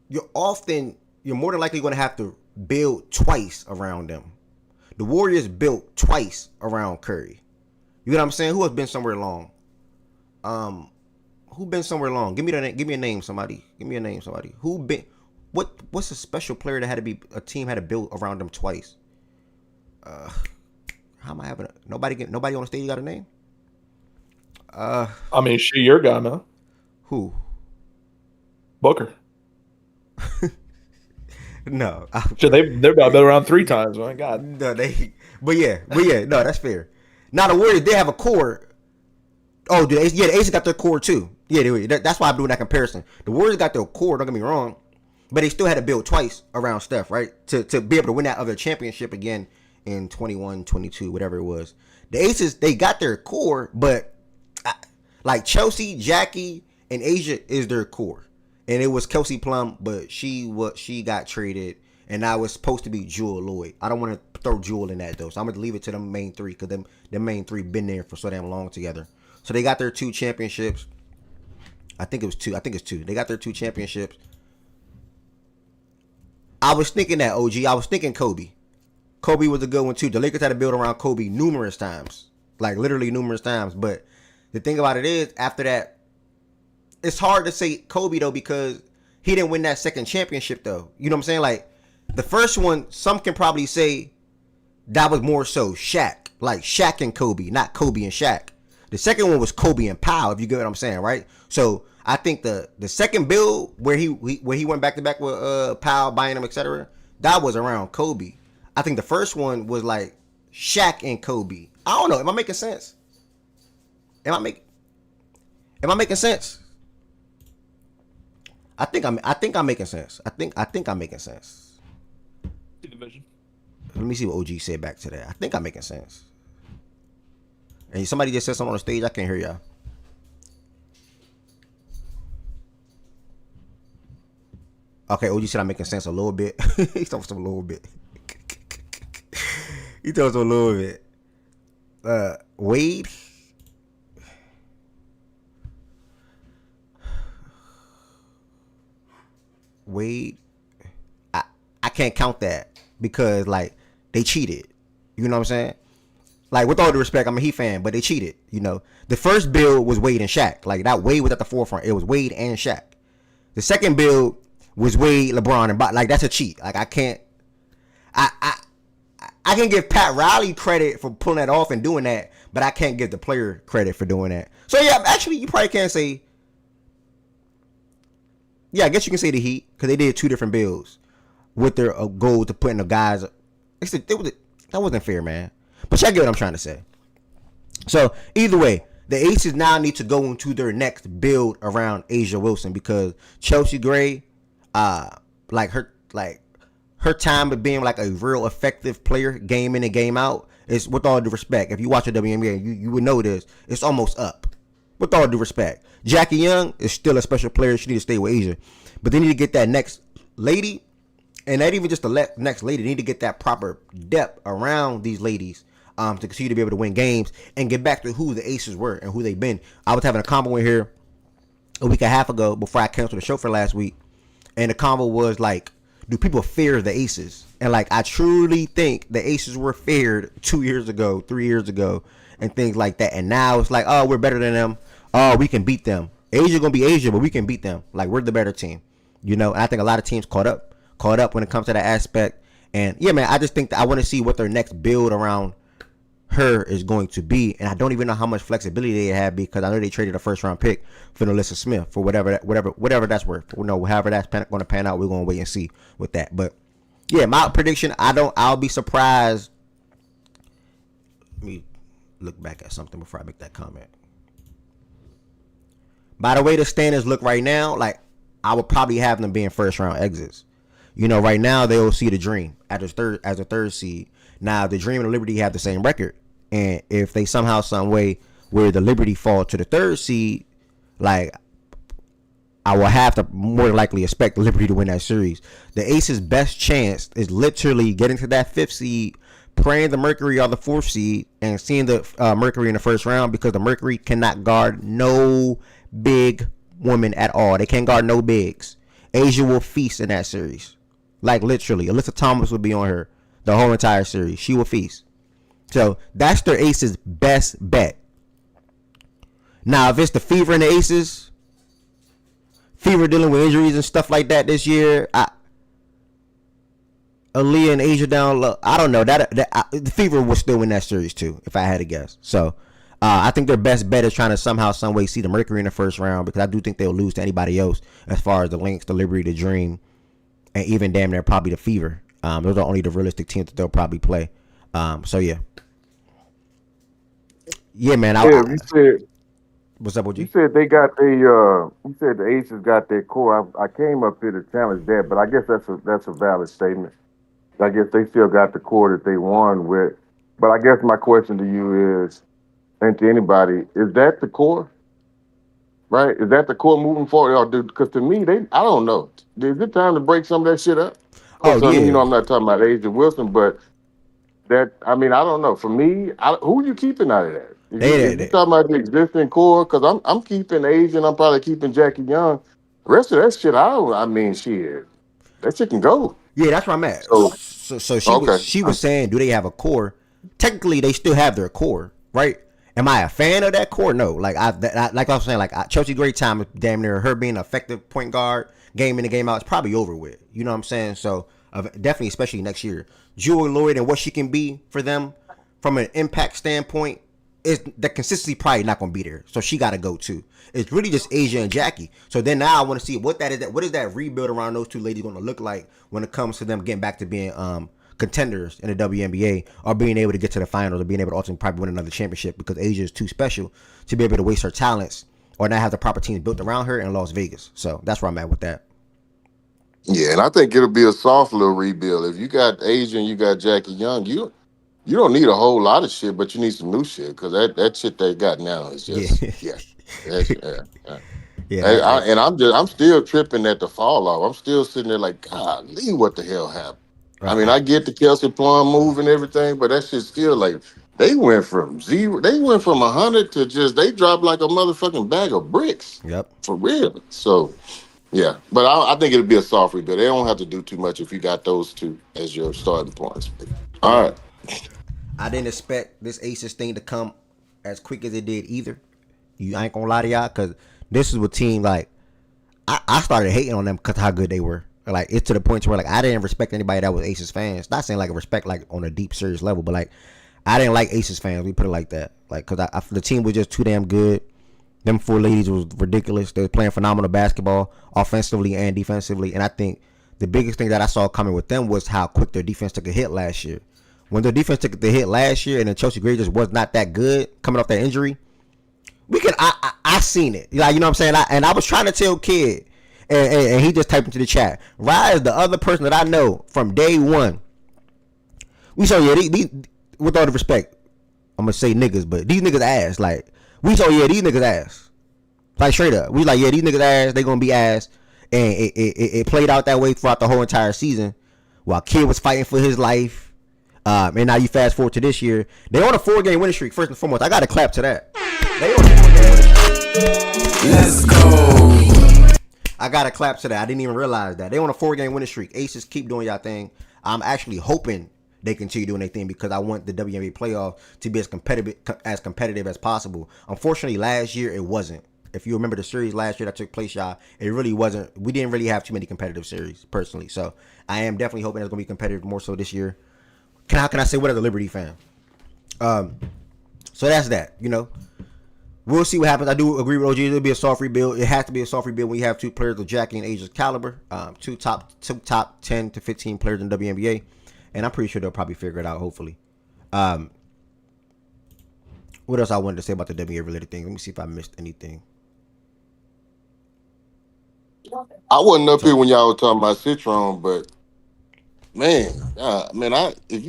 you're more than likely going to have to build twice around them. The Warriors built twice around Curry. You know what I'm saying? Who has been somewhere long? Who been somewhere long? Give me a name, somebody. Give me a name, somebody. Who been? What's a special player that had to be a team had to build around them twice? How am I having nobody on the stage got a name? I mean, she your guy, man. Who? Booker. No. They've been around 3 times, man. God. No, but yeah, no, that's fair. Now the Warriors, they have a core. Oh, dude, the Aces got their core too. Yeah, that's why I'm doing that comparison. The Warriors got their core, don't get me wrong. But they still had to build twice around Steph, right? To be able to win that other championship again in 21, 22, whatever it was. The Aces, they got their core, but like Chelsea, Jackie, and Asia is their core. And it was Kelsey Plum, but she got traded, and now it's supposed to be Jewel Lloyd. I don't want to throw Jewel in that, though. So I'm going to leave it to the main 3, because the main 3 been there for so damn long together. So they got their 2 championships. I think it's 2. They got their 2 championships. I was thinking that, OG. I was thinking Kobe. Kobe was a good one, too. The Lakers had to build around Kobe numerous times. Like, literally numerous times. But the thing about it is, after that, it's hard to say Kobe, though, because he didn't win that second championship, though. You know what I'm saying? Like, the first one, some can probably say that was more so Shaq. Like, Shaq and Kobe, not Kobe and Shaq. The second one was Kobe and Powell, if you get what I'm saying, right? So I think the second build where he went back to back with Powell, buying him, etc. That was around Kobe. I think the first one was like Shaq and Kobe. I don't know. Am I making sense? Am I making sense? I think I'm making sense. I think I'm making sense. Let me see what OG said back to that. I think I'm making sense. And somebody just said something on the stage. I can't hear y'all. Okay, OG said I'm making sense a little bit. He told us a little bit. He told us a little bit. Wade. I can't count that because like they cheated. You know what I'm saying? Like with all due respect, I'm a Heat fan, but they cheated. You know, the first build was Wade and Shaq. Like that Wade was at the forefront. It was Wade and Shaq. The second build was Wade, LeBron, and like that's a cheat. Like I can't. I can give Pat Riley credit for pulling that off and doing that, but I can't give the player credit for doing that. So yeah, actually, you probably can't say. Yeah, I guess you can say the Heat because they did two different builds with their goal to putting the guys. That wasn't fair, man. But y'all get what I'm trying to say. So either way, the Aces now need to go into their next build around Asia Wilson because Chelsea Gray, like her time of being like a real effective player, game in and game out, is with all due respect. If you watch the WNBA, you would know this. It's almost up. With all due respect, Jackie Young is still a special player. She need to stay with Asia, but they need to get that next lady, and not even just the next lady. They need to get that proper depth around these ladies to continue to be able to win games and get back to who the Aces were and who they've been. I was having a convo in here a week and a half ago before I canceled the show for last week, and the convo was like, do people fear the Aces? And like, I truly think the Aces were feared 2 years ago, 3 years ago, and things like that. And now it's like, oh, we're better than them. Oh, we can beat them. Asia gonna be Asia, but we can beat them. Like, we're the better team, you know. And I think a lot of teams caught up when it comes to that aspect. And yeah, man, I just think that I want to see what their next build around her is going to be. And I don't even know how much flexibility they have because I know they traded a first round pick for Alyssa Smith for whatever that's worth. You know, however that's going to pan out, we're going to wait and see with that. But yeah, my prediction, I'll be surprised. Let me look back at something before I make that comment. By the way the standings look right now, like I would probably have them being first round exits. You know, right now they will see the Dream as a third seed. Now the Dream and the Liberty have the same record, and if they somehow, some way, where the Liberty fall to the third seed, like I will have to more likely expect the Liberty to win that series. The Aces' best chance is literally getting to that fifth seed, praying the Mercury are the fourth seed, and seeing the Mercury in the first round because the Mercury cannot guard no big woman at all. They can't guard no bigs. Asia will feast in that series. Like literally, Alyssa Thomas will be on her the whole entire series. She will feast. So that's their Aces' best bet. Now, if it's the Fever and the Aces, Fever dealing with injuries and stuff like that this year, Aaliyah and Asia down low, I don't know. The Fever will still win that series too, if I had to guess. So I think their best bet is trying to somehow, some way see the Mercury in the first round because I do think they'll lose to anybody else as far as the Lynx, the Liberty, the Dream, and even damn near probably the Fever. Those are only the realistic teams that they'll probably play. So yeah. Yeah, man. You said, what's up, OG? You said they got you said the Aces got their core. I came up here to challenge that, but I guess that's a valid statement. I guess they still got the core that they won with. But I guess my question to you is, and to anybody, is that the core? Right? Is that the core moving forward? Or because to me, I don't know. Is it time to break some of that shit up? Oh, yeah. You know, I'm not talking about Asia Wilson, but I don't know. For me, who are you keeping out of that? If you talking about the existing core, because I'm keeping Asia and I'm probably keeping Jackie Young. The rest of that shit, shit. That shit can go. Yeah, that's where I'm at. So she was saying, do they have a core? Technically, they still have their core, right? Am I a fan of that core? No. Like I was saying, like Chelsea Gray time is damn near her being an effective point guard, game in and game out. It's probably over with. You know what I'm saying? So definitely, especially next year, Jewel Lloyd and what she can be for them from an impact standpoint the consistency probably not gonna be there. So she got to go too. It's really just Asia and Jackie. So then now I want to see what that is. What is that rebuild around those two ladies going to look like when it comes to them getting back to being contenders in the WNBA or being able to get to the finals or being able to ultimately probably win another championship because Asia is too special to be able to waste her talents or not have the proper teams built around her in Las Vegas. So that's where I'm at with that. Yeah, and I think it'll be a soft little rebuild. If you got Asia and you got Jackie Young, you don't need a whole lot of shit, but you need some new shit because that shit they got now is just And I'm still tripping at the fall off. I'm still sitting there like, God, what the hell happened? I mean, I get the Kelsey Plum move and everything, but that shit still like they went from 100 to they dropped like a motherfucking bag of bricks. Yep, for real. So. Yeah, but I think it'll be a soft rebuild. They don't have to do too much if you got those two as your starting points. All right. I didn't expect this Aces thing to come as quick as it did either. I ain't gonna lie to y'all, because this is a team like I started hating on them because how good they were. Like it's to the point where like I didn't respect anybody that was Aces fans. Not saying like respect like on a deep serious level, but like I didn't like Aces fans. We put it like that. Like because the team was just too damn good. Them four ladies was ridiculous. They were playing phenomenal basketball, offensively and defensively. And I think the biggest thing that I saw coming with them was how quick their defense took a hit last year. When their defense took the hit last year, and then Chelsea Gray just was not that good coming off that injury, I seen it. Like you know what I'm saying. I was trying to tell Kid, and he just typed into the chat. Rye is the other person that I know from day one. We saw these with all the respect, I'm gonna say niggas, but these niggas ass like. We told these niggas ass. Like straight up. We like, these niggas ass, they gonna be ass. And it played out that way throughout the whole entire season. While Kid was fighting for his life. And now you fast forward to this year. They on a 4-game winning streak, first and foremost. I gotta clap to that. They on a 4-game winning streak. Let's go. I gotta clap to that. I didn't even realize that. They on a 4-game winning streak. Aces, keep doing y'all thing. I'm actually hoping they continue doing their thing because I want the WNBA playoff to be as competitive as possible. Unfortunately, last year it wasn't. If you remember the series last year that took place, y'all, it really wasn't. We didn't really have too many competitive series, personally. So I am definitely hoping it's going to be competitive more so this year. How can I say what as a Liberty fan? So that's that, you know. We'll see what happens. I do agree with OG. It'll be a soft rebuild. It has to be a soft rebuild when you have two players of Jackie and Asia's caliber. Two top 10 to 15 players in WNBA. And I'm pretty sure they'll probably figure it out, hopefully. What else I wanted to say about the WNBA related thing? Let me see if I missed anything. I wasn't up here when y'all were talking about Citron, but man, if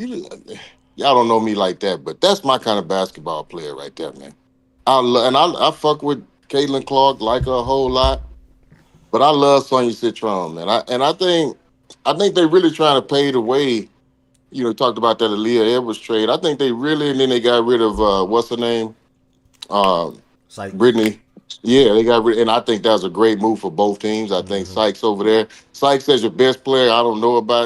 y'all don't know me like that, but that's my kind of basketball player right there, man. I fuck with Caitlin Clark like her a whole lot, but I love Sonya Citron, man. I think they're really trying to pave the way. You know, talked about that Aaliyah Edwards trade. I think they really, and then they got rid of what's her name, Brittany. Yeah, they got rid, and I think that was a great move for both teams. I think Sykes over there. Sykes as your best player. I don't know about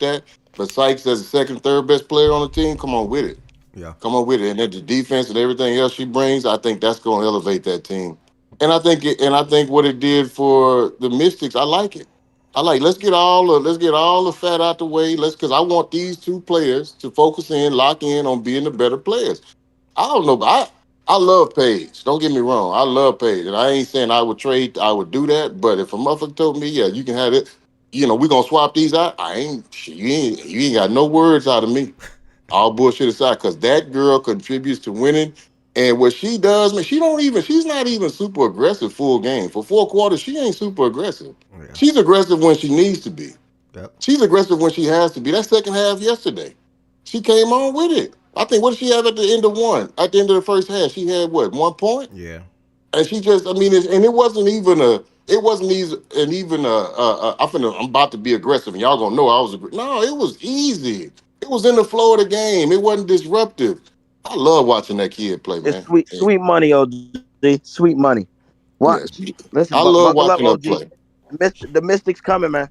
that. But Sykes as the second, third best player on the team. Come on with it. Yeah, come on with it. And then the defense and everything else she brings, I think that's going to elevate that team. And I think what it did for the Mystics, I like it. Let's get all the fat out the way. Because I want these two players to lock in on being the better players. I don't know, but I love Paige. Don't get me wrong. I love Paige. And I ain't saying I would do that. But if a motherfucker told me, yeah, you can have it, we're gonna swap these out, you ain't got no words out of me. All bullshit aside, because that girl contributes to winning. And what she does, man, she's not even super aggressive full game. For 4 quarters, she ain't super aggressive. Yeah. She's aggressive when she needs to be. Yep. She's aggressive when she has to be. That second half yesterday, she came on with it. I think, what did she have at the end of one? At the end of the first half, she had, 1 point? Yeah. And she just, I'm about to be aggressive, and y'all gonna know I was aggressive. No, it was easy. It was in the flow of the game. It wasn't disruptive. I love watching that kid play, man. It's sweet money, OG. Sweet money. Watch. Yes. Listen, I love watching watching her play. The Mystics coming, man.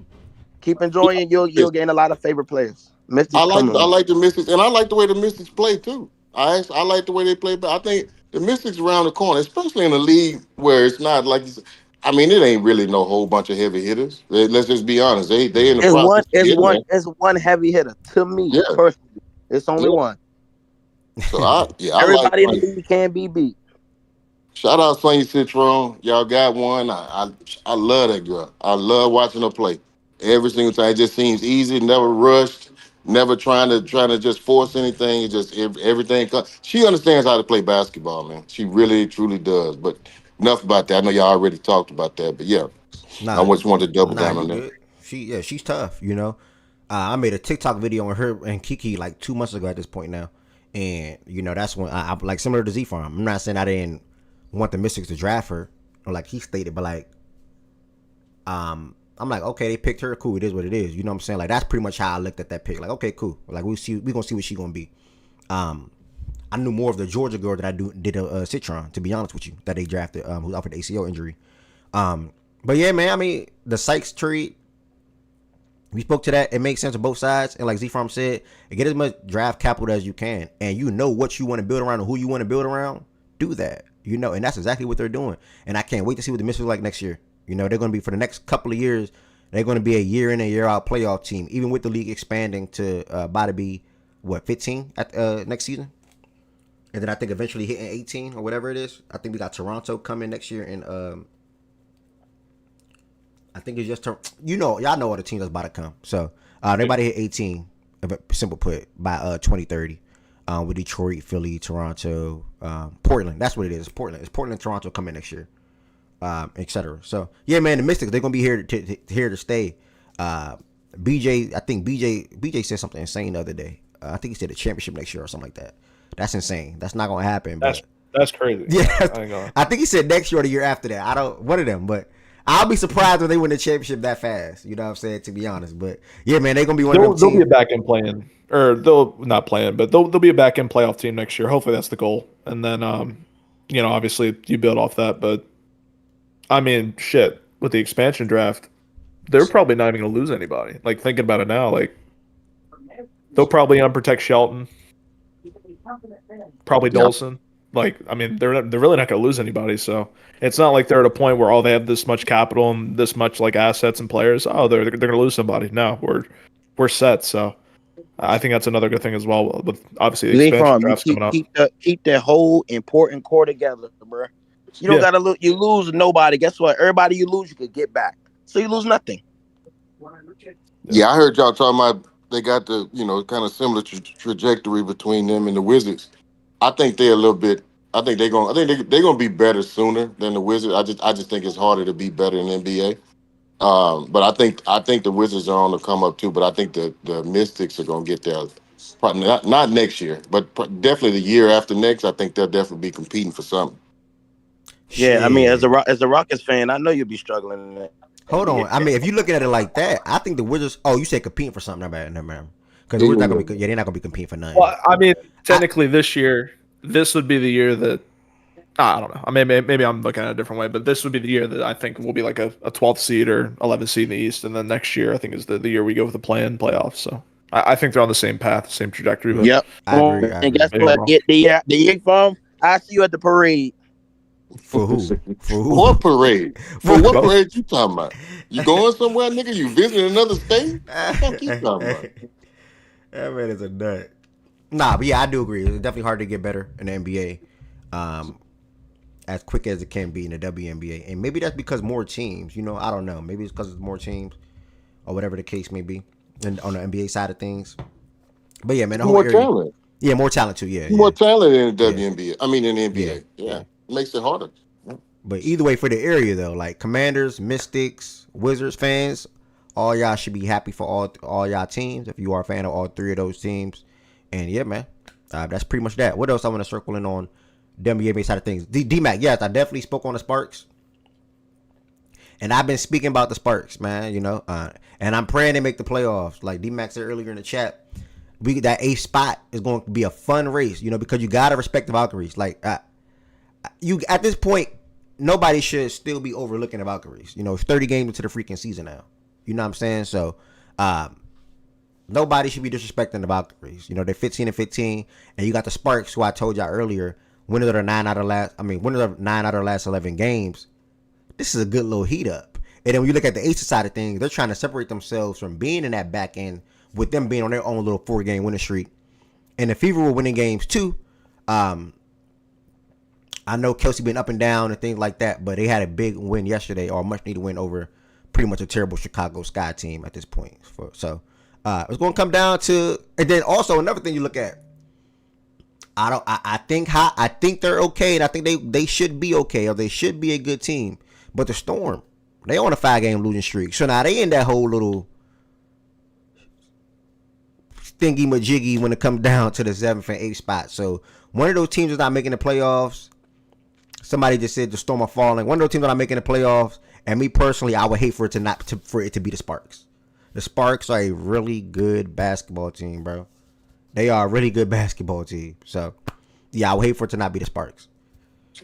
Keep enjoying. You'll gain a lot of favorite players. Mystics I coming. like the Mystics, and I like the way the Mystics play too. I like the way they play, but I think the Mystics around the corner, especially in a league where it's not like, it ain't really no whole bunch of heavy hitters. Let's just be honest. They in the process. It's one heavy hitter to me personally. It's only one. So I like Everybody in the Frank. league can be beat. Shout out Sonya Citron. Y'all got one. I love that girl. I love watching her play. Every single time. It just seems easy, never rushed, never trying to just force anything. It just everything she understands how to play basketball, man. She really, truly does. But enough about that. I know y'all already talked about that. But yeah, I Nah, just wanted to double nah, down you on that. good. She's tough. I made a TikTok video on her and Kiki like 2 months ago at this point now, and that's when I like similar to Z Farm. I'm not saying I didn't want the Mystics to draft her, or like he stated, but like I'm like, okay, they picked her, cool. It is what it is. You know what I'm saying? Like that's pretty much how I looked at that pick. Like, okay, cool. Like we gonna see what she gonna be. I knew more of the Georgia girl that I did Citron, to be honest with you, that they drafted, who's out for the ACL injury. But yeah, man, I mean, the Sykes trade, we spoke to that. It makes sense on both sides. And like Z Farm said, get as much draft capital as you can. And you know what you want to build around and who you want to build around, do that. And that's exactly what they're doing. And I can't wait to see what the Mystics are like next year. They're going to be, for the next couple of years, they're going to be a year in and year out playoff team, even with the league expanding to about to be, 15 at next season? And then I think eventually hitting 18 or whatever it is. I think we got Toronto coming next year, and I think it's just y'all know all the teams that's about to come. So everybody hit 18, simple put, by 2030. With Detroit, Philly, Toronto, Portland. That's what it is. It's Portland. It's Portland, Toronto coming next year, etc. So yeah, man, the Mystics, they're gonna be here to stay. BJ, I think BJ said something insane the other day. I think he said a championship next year or something like that. That's insane. That's not gonna happen. That's crazy. Yeah, I think he said next year or the year after that. I don't one of them, but I'll be surprised when they win the championship that fast. You know what I'm saying? To be honest, but yeah, man, they're gonna be one of them They'll teams. be a back end playing, or they'll not playing, but they'll be a back end playoff team next year. Hopefully, that's the goal. And then, obviously you build off that. But I mean, shit, with the expansion draft, they're probably not even gonna lose anybody. Like thinking about it now, like they'll probably unprotect Shelton, probably Yep. Dolson. Like, I mean, they're really not going to lose anybody. So it's not like they're at a point where they have this much capital and this much like assets and players. Oh, they're going to lose somebody. No, we're set. So I think that's another good thing as well. With obviously the Z expansion Farm, you drafts coming up. keep that whole important core together, bro. You don't gotta look. You lose nobody. Guess what? Everybody you lose, you could get back. So you lose nothing. Yeah, I heard y'all talking about they got the kind of similar trajectory between them and the Wizards. I think they're a little bit. I think they're gonna be better sooner than the Wizards. I just think it's harder to be better in NBA. But I think the Wizards are on the come up too. But I think the Mystics are gonna get there. Probably not next year, but definitely the year after next. I think they'll definitely be competing for something. Yeah, I mean, as Shit. a Rockets fan, I know you'll be struggling in that. Hold on. I mean, if you're looking at it like that, I think the Wizards. Oh, you said competing for something. Never mind. Because the Wizards not gonna be. Yeah, they're not gonna be competing for nothing. Well, I mean, technically this year, this would be the year that I don't know. I mean, maybe I'm looking at it a different way, but this would be the year that I think will be like a 12th seed or 11th seed in the East, and then next year I think is the year we go with the play-in playoffs. So I think they're on the same path, same trajectory. But Yep. I agree. And guess Maybe I'm what? wrong. Get the Yank Farm. I see you at the parade. For who? For who? What parade? For For what both. parade you talking about? You going somewhere, nigga? You visiting another state? What the fuck you talking about? That man is a nut. Nah, but yeah, I do agree. It's definitely hard to get better in the NBA, as quick as it can be in the WNBA, and maybe that's because more teams. I don't know. Maybe it's because it's more teams, or whatever the case may be, and on the NBA side of things. But yeah, man, the whole More area. talent. Yeah, more talent too. Yeah, More yeah. talent in the WNBA. I mean, in the NBA. Yeah. Yeah. It makes it harder. But either way, for the area though, like Commanders, Mystics, Wizards fans, all y'all should be happy for all y'all teams if you are a fan of all three of those teams. And yeah, man, that's pretty much that. What else I want to circle in on WNBA side of things? D-Mac, yes, I definitely spoke on the Sparks. And I've been speaking about the Sparks, man, and I'm praying they make the playoffs. Like D-Mac said earlier in the chat, that 8th spot is going to be a fun race, because you got to respect the Valkyries. Like, you at this point, nobody should still be overlooking the Valkyries. It's 30 games into the freaking season now. You know what I'm saying? So, nobody should be disrespecting the Valkyries. They're 15-15, and you got the Sparks, who I told y'all earlier, winners of 9 out of the last 11 games. This is a good little heat up. And then when you look at the Aces side of things, they're trying to separate themselves from being in that back end with them being on their own little 4-game winning streak. And the Fever were winning games too. I know Kelsey been up and down and things like that, but they had a big win yesterday, or a much needed win over pretty much a terrible Chicago Sky team at this point. So it's going to come down to, and then also another thing you look at. I think they're okay, and I think they should be okay, or they should be a good team. But the Storm, they on a 5-game losing streak, so now they in that whole little thingy majiggy when it comes down to the 7th and 8th spot. So one of those teams is not making the playoffs. Somebody just said the Storm are falling. One of those teams are not making the playoffs, and me personally, I would hate for it to be the Sparks. The Sparks are a really good basketball team, bro. They are a really good basketball team. So, yeah, I would hate for it to not be the Sparks.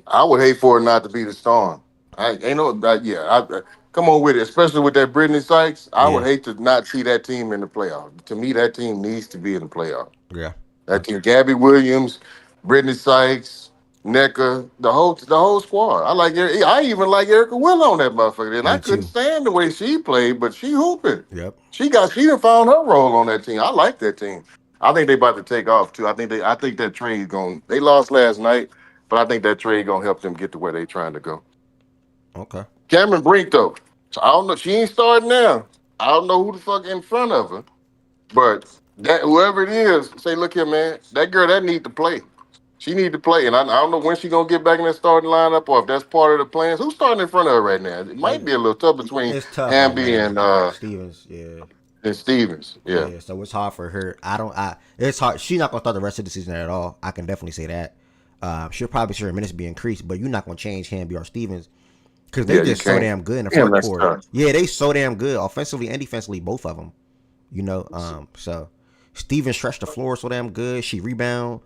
I would hate for it not to be the Storm. Come on with it, especially with that Brittany Sykes. I would hate to not see that team in the playoff. To me, that team needs to be in the playoff. Yeah. That team, Gabby Williams, Brittany Sykes, NECA, the whole squad. I even like Erica Will on that motherfucker. And I couldn't stand the way she played, but she hooping. Yep. She done found her role on that team. I like that team. I think they about to take off too. I think that trade they lost last night, but I think that trade gonna help them get to where they trying to go. Okay. Cameron Brink though. So I don't know. She ain't starting now. I don't know who the fuck in front of her, but that whoever it is, say, look here, man, that girl that need to play. She need to play, and I don't know when she gonna get back in that starting lineup, or if that's part of the plans. Who's starting in front of her right now? It might be a little tough between Amby and Stevens. Yeah. And Stevens. Yeah. So it's hard for her. It's hard. She's not gonna start the rest of the season at all. I can definitely say that. She'll probably see her minutes be increased, but you're not gonna change Hamby or Stevens because they just so damn good in the front court. Yeah, they so damn good offensively and defensively, both of them. You know, so Stevens stretched the floor so damn good. She rebound.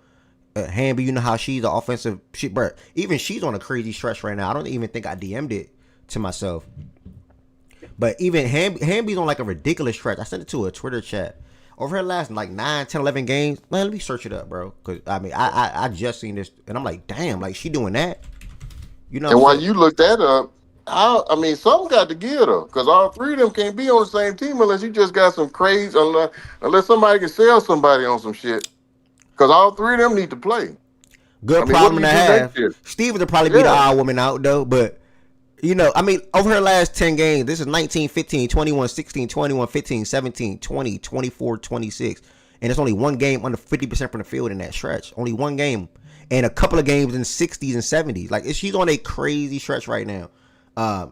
Hamby, you know how she's the offensive shit, but even she's on a crazy stretch right now. I don't even think I DM'd it to myself. But even Hamby's on like a ridiculous stretch. I sent it to a Twitter chat. Over her last like 9, 10, 11 games. Man, let me search it up, bro. Because, I mean, I just seen this. And I'm like, damn, like she doing that? You know. And while you look that up, I mean, something got to give though. Because all three of them can't be on the same team unless you just got some crazy, unless somebody can sell somebody on some shit. Because all three of them need to play. Good problem to have. Stevens will probably be the odd woman out, though. But, you know, I mean, over her last 10 games, this is 19, 15, 21, 16, 21, 15, 17, 20, 24, 26. And it's only one game under 50% from the field in that stretch. Only one game. And a couple of games in 60s and 70s. Like, she's on a crazy stretch right now.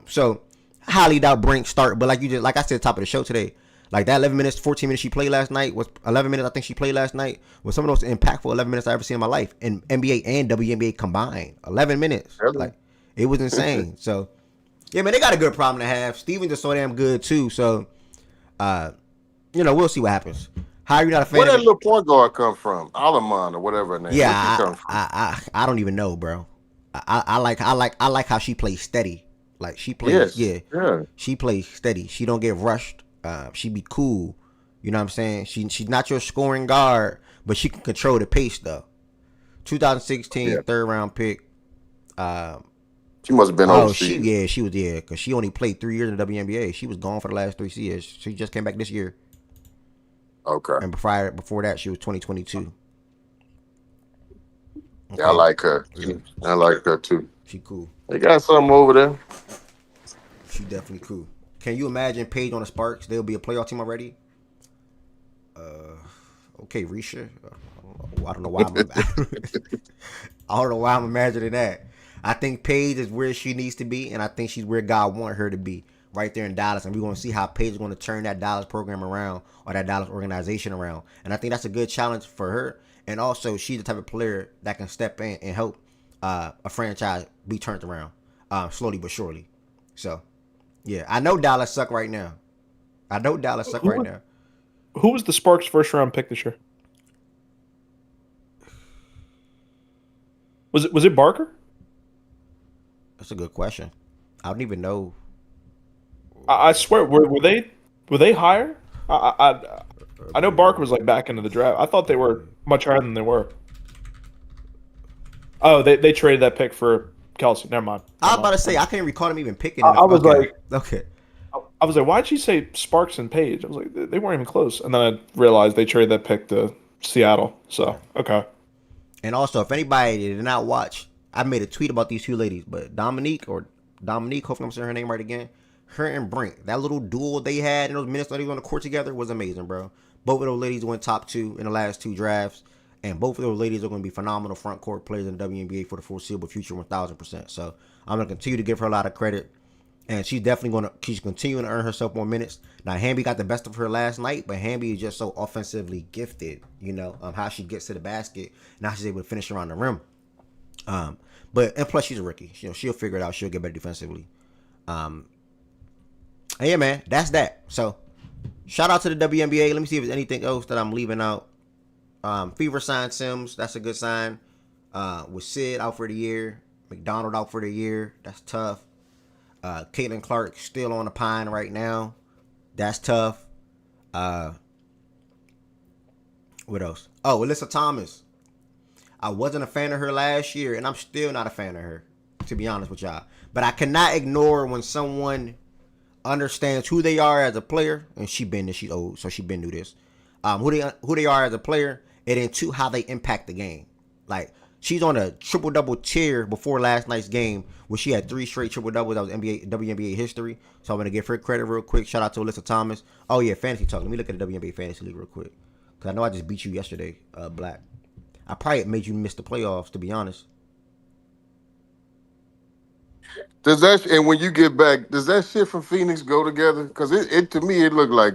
So, highly doubt Brink start. But like I said at the top of the show today, like that 11 minutes, 14 minutes she played last night was 11 minutes I think she played last night was some of those impactful 11 minutes I ever seen in my life in NBA and WNBA combined. 11 minutes. Really? Like it was insane. So yeah, man, they got a good problem to have. Stevens is so damn good too. So you know, we'll see what happens. How are you not a fan? Where that little point guard come from? Alamon or whatever her name. Yeah, I don't even know, bro. I like how she plays steady. Like she plays she plays steady. She don't get rushed. She be cool, you know what I'm saying? She's not your scoring guard, but she can control the pace though. 2016 third round pick. She must have been overseas. She was because she only played 3 years in the WNBA. She was gone for the last 3 years. She just came back this year. Okay. And before that, she was 2022. Okay. Yeah, I like her. I like her too. She cool. They got something over there. She definitely cool. Can you imagine Paige on the Sparks? They'll be a playoff team already. Okay, Risha. I don't know why. I don't know why I'm imagining that. I think Paige is where she needs to be, and I think she's where God wanted her to be, right there in Dallas. And we're going to see how Paige is going to turn that Dallas program around or that Dallas organization around. And I think that's a good challenge for her. And also, she's the type of player that can step in and help a franchise be turned around slowly but surely. So. Yeah, I know Dallas suck right now. Who was the Sparks' first round pick this year? Was it Barker? That's a good question. I don't even know. I swear, were they higher? I know Barker was like back into the draft. I thought they were much higher than they were. Oh, they traded that pick for Kelsey. Never mind. I was about to say I can't recall them even picking. I was like, okay. I was like, why'd she say Sparks and Paige? I was like, they weren't even close. And then I realized they traded that pick to Seattle. So okay. And also, if anybody did not watch, I made a tweet about these two ladies, but Dominique, hopefully I'm saying her name right again. Her and Brink, that little duel they had in those minutes that they was on the court together was amazing, bro. Both of those ladies went top 2 in the last 2 drafts, and both of those ladies are going to be phenomenal front court players in the WNBA for the foreseeable future, 1,000%. So I'm going to continue to give her a lot of credit, and she's continuing to earn herself more minutes. Now, Hamby got the best of her last night, but Hamby is just so offensively gifted, how she gets to the basket. Now she's able to finish around the rim. And plus she's a rookie. She'll figure it out. She'll get better defensively. And yeah, man, that's that. So shout out to the WNBA. Let me see if there's anything else that I'm leaving out. Fever signed Sims. That's a good sign. With Sid out for the year. McDonald out for the year. That's tough. Caitlin Clark still on the pine right now. That's tough. What else? Oh, Alyssa Thomas. I wasn't a fan of her last year, and I'm still not a fan of her, to be honest with y'all. But I cannot ignore when someone understands who they are as a player, and she's old, so she been through this. Who they are as a player, and then 2, how they impact the game. Like, she's on a triple-double tier before last night's game, where she had 3 straight triple-doubles. That was WNBA history. So I'm going to give her credit real quick. Shout out to Alyssa Thomas. Oh, yeah, fantasy talk. Let me look at the WNBA Fantasy League real quick. Because I know I just beat you yesterday, Black. I probably made you miss the playoffs, to be honest. And when you get back, does that shit from Phoenix go together? Because it to me it looked like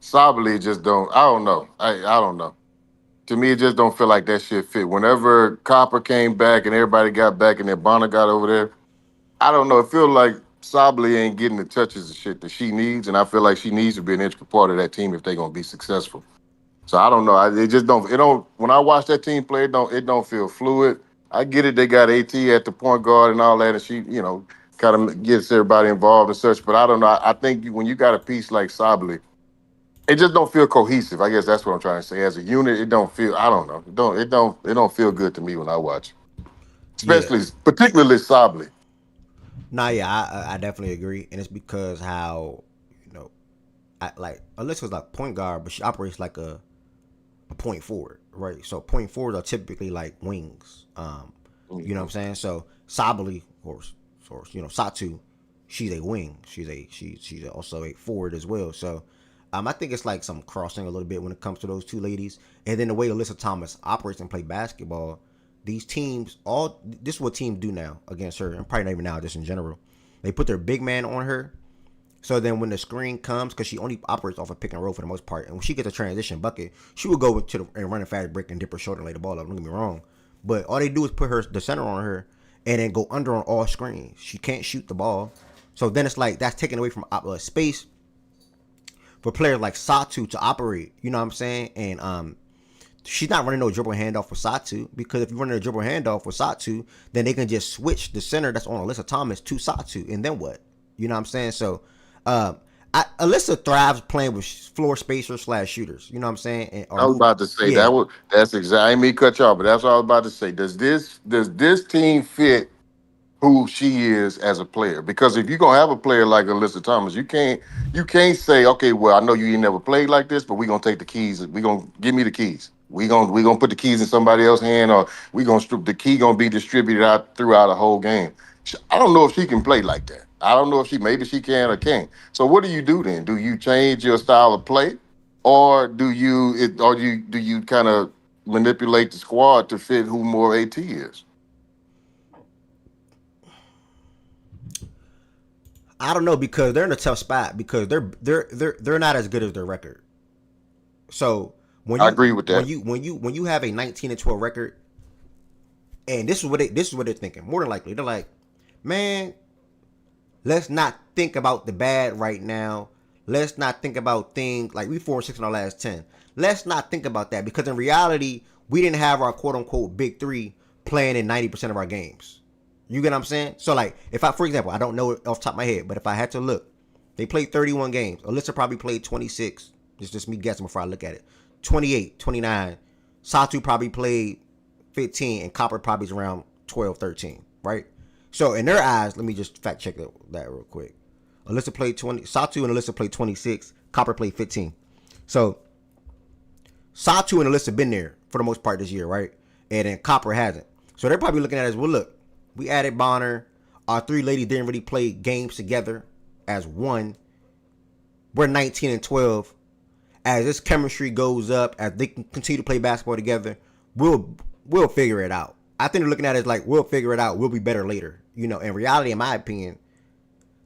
Sabali just don't. I don't know. I don't know. To me, it just don't feel like that shit fit. Whenever Copper came back and everybody got back and then Bonner got over there, I don't know. It feels like Sabali ain't getting the touches and shit that she needs, and I feel like she needs to be an integral part of that team if they're gonna be successful. So I don't know. It just don't. It don't. When I watch that team play, it don't feel fluid. I get it. They got AT at the point guard and all that, and she, kind of gets everybody involved and such. But I don't know. I think when you got a piece like Sabali, it just don't feel cohesive. I guess that's what I'm trying to say. As a unit, it don't feel. I don't know. It don't feel good to me when I watch, Yeah. particularly Sabali. Nah, yeah, I definitely agree. And it's because how, Alyssa's like point guard, but she operates like a point forward, right? So point forwards are typically like wings. You know what I'm saying? So Sabali, or Satu, she's a wing. She's also a forward as well. So I think it's like some crossing a little bit when it comes to those two ladies. And then the way Alyssa Thomas operates and play basketball, these teams, this is what teams do now against her, and probably not even now, just in general. They put their big man on her. So then when the screen comes, because she only operates off a pick and roll for the most part, and when she gets a transition bucket, she will go and run a fast break and dip her shoulder and lay the ball up. Don't get me wrong. But all they do is put the center on her and then go under on all screens. She can't shoot the ball. So then it's like that's taken away from space for players like Satu to operate. You know what I'm saying? And she's not running no dribble handoff for Satu, because if you're running a dribble handoff for Satu, then they can just switch the center that's on Alyssa Thomas to Satu, and then what? You know what I'm saying? So Alyssa thrives playing with floor spacers / shooters. You know what I'm saying? I was about to say yeah. that's exactly me cut you off, but that's what I was about to say. Does this team fit who she is as a player? Because if you're gonna have a player like Alyssa Thomas, you can't say, okay, well, I know you ain't never played like this, but we're gonna take the keys. We're gonna give me the keys. We gonna put the keys in somebody else's hand, or the key gonna be distributed out throughout the whole game. I don't know if she can play like that. I don't know if maybe she can or can't. So what do you do then? Do you change your style of play, or do you kind of manipulate the squad to fit who more AT is? I don't know, because they're in a tough spot, because they're not as good as their record. So I agree with that. When you have a 19-12 record, and this is what they're thinking. More than likely, they're like, man, let's not think about the bad right now. Let's not think about things like we 4-6 in our last 10. Let's not think about that, because in reality, we didn't have our quote unquote big three playing in 90% of our games. You get what I'm saying? So like, for example, I don't know it off the top of my head, but if I had to look, they played 31 games. Alyssa probably played 26. It's just me guessing before I look at it. 28, 29. Satu probably played 15, and Copper probably is around 12, 13, right? So in their eyes, let me just fact check that real quick. Alyssa played 20. Satu and Alyssa played 26. Copper played 15. So Satu and Alyssa been there for the most part this year, right? And then Copper hasn't. So they're probably looking at it as, well, look, we added Bonner. Our 3 ladies didn't really play games together as one. We're 19 and 12. As this chemistry goes up, as they can continue to play basketball together, we'll figure it out. I think they're looking at it as like, we'll figure it out. We'll be better later. In reality, in my opinion,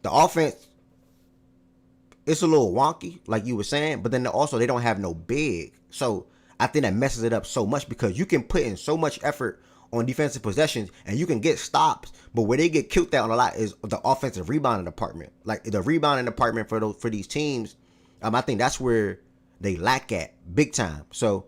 the offense, it's a little wonky, like you were saying, but then also they don't have no big. So I think that messes it up so much because you can put in so much effort on defensive possessions and you can get stops, but where they get killed out a lot is the offensive rebounding department. Like the rebounding department for these teams, I think that's where they lack at big time. So,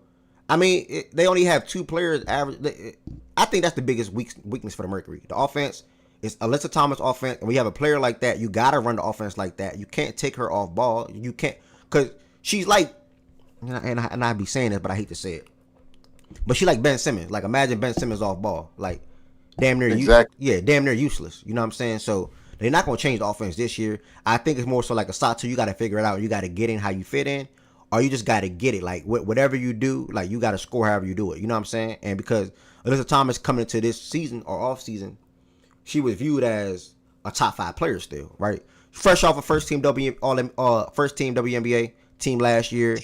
I mean, they only have 2 players average. I think that's the biggest weakness for the Mercury. The offense is Alyssa Thomas offense, and we have a player like that. You got to run the offense like that. You can't take her off ball. You can't, because she's like, and I be saying this, but I hate to say it, but she like Ben Simmons. Like, imagine Ben Simmons off ball. Like, damn near damn near useless. You know what I'm saying? So they're not going to change the offense this year. I think it's more so like a Satu. You got to figure it out. You got to get in how you fit in, or you just got to get it. Like, whatever you do, like, you got to score however you do it. You know what I'm saying? And because Alyssa Thomas coming into this season or off season, she was viewed as a top 5 player still, right? Fresh off a first team WNBA team last year,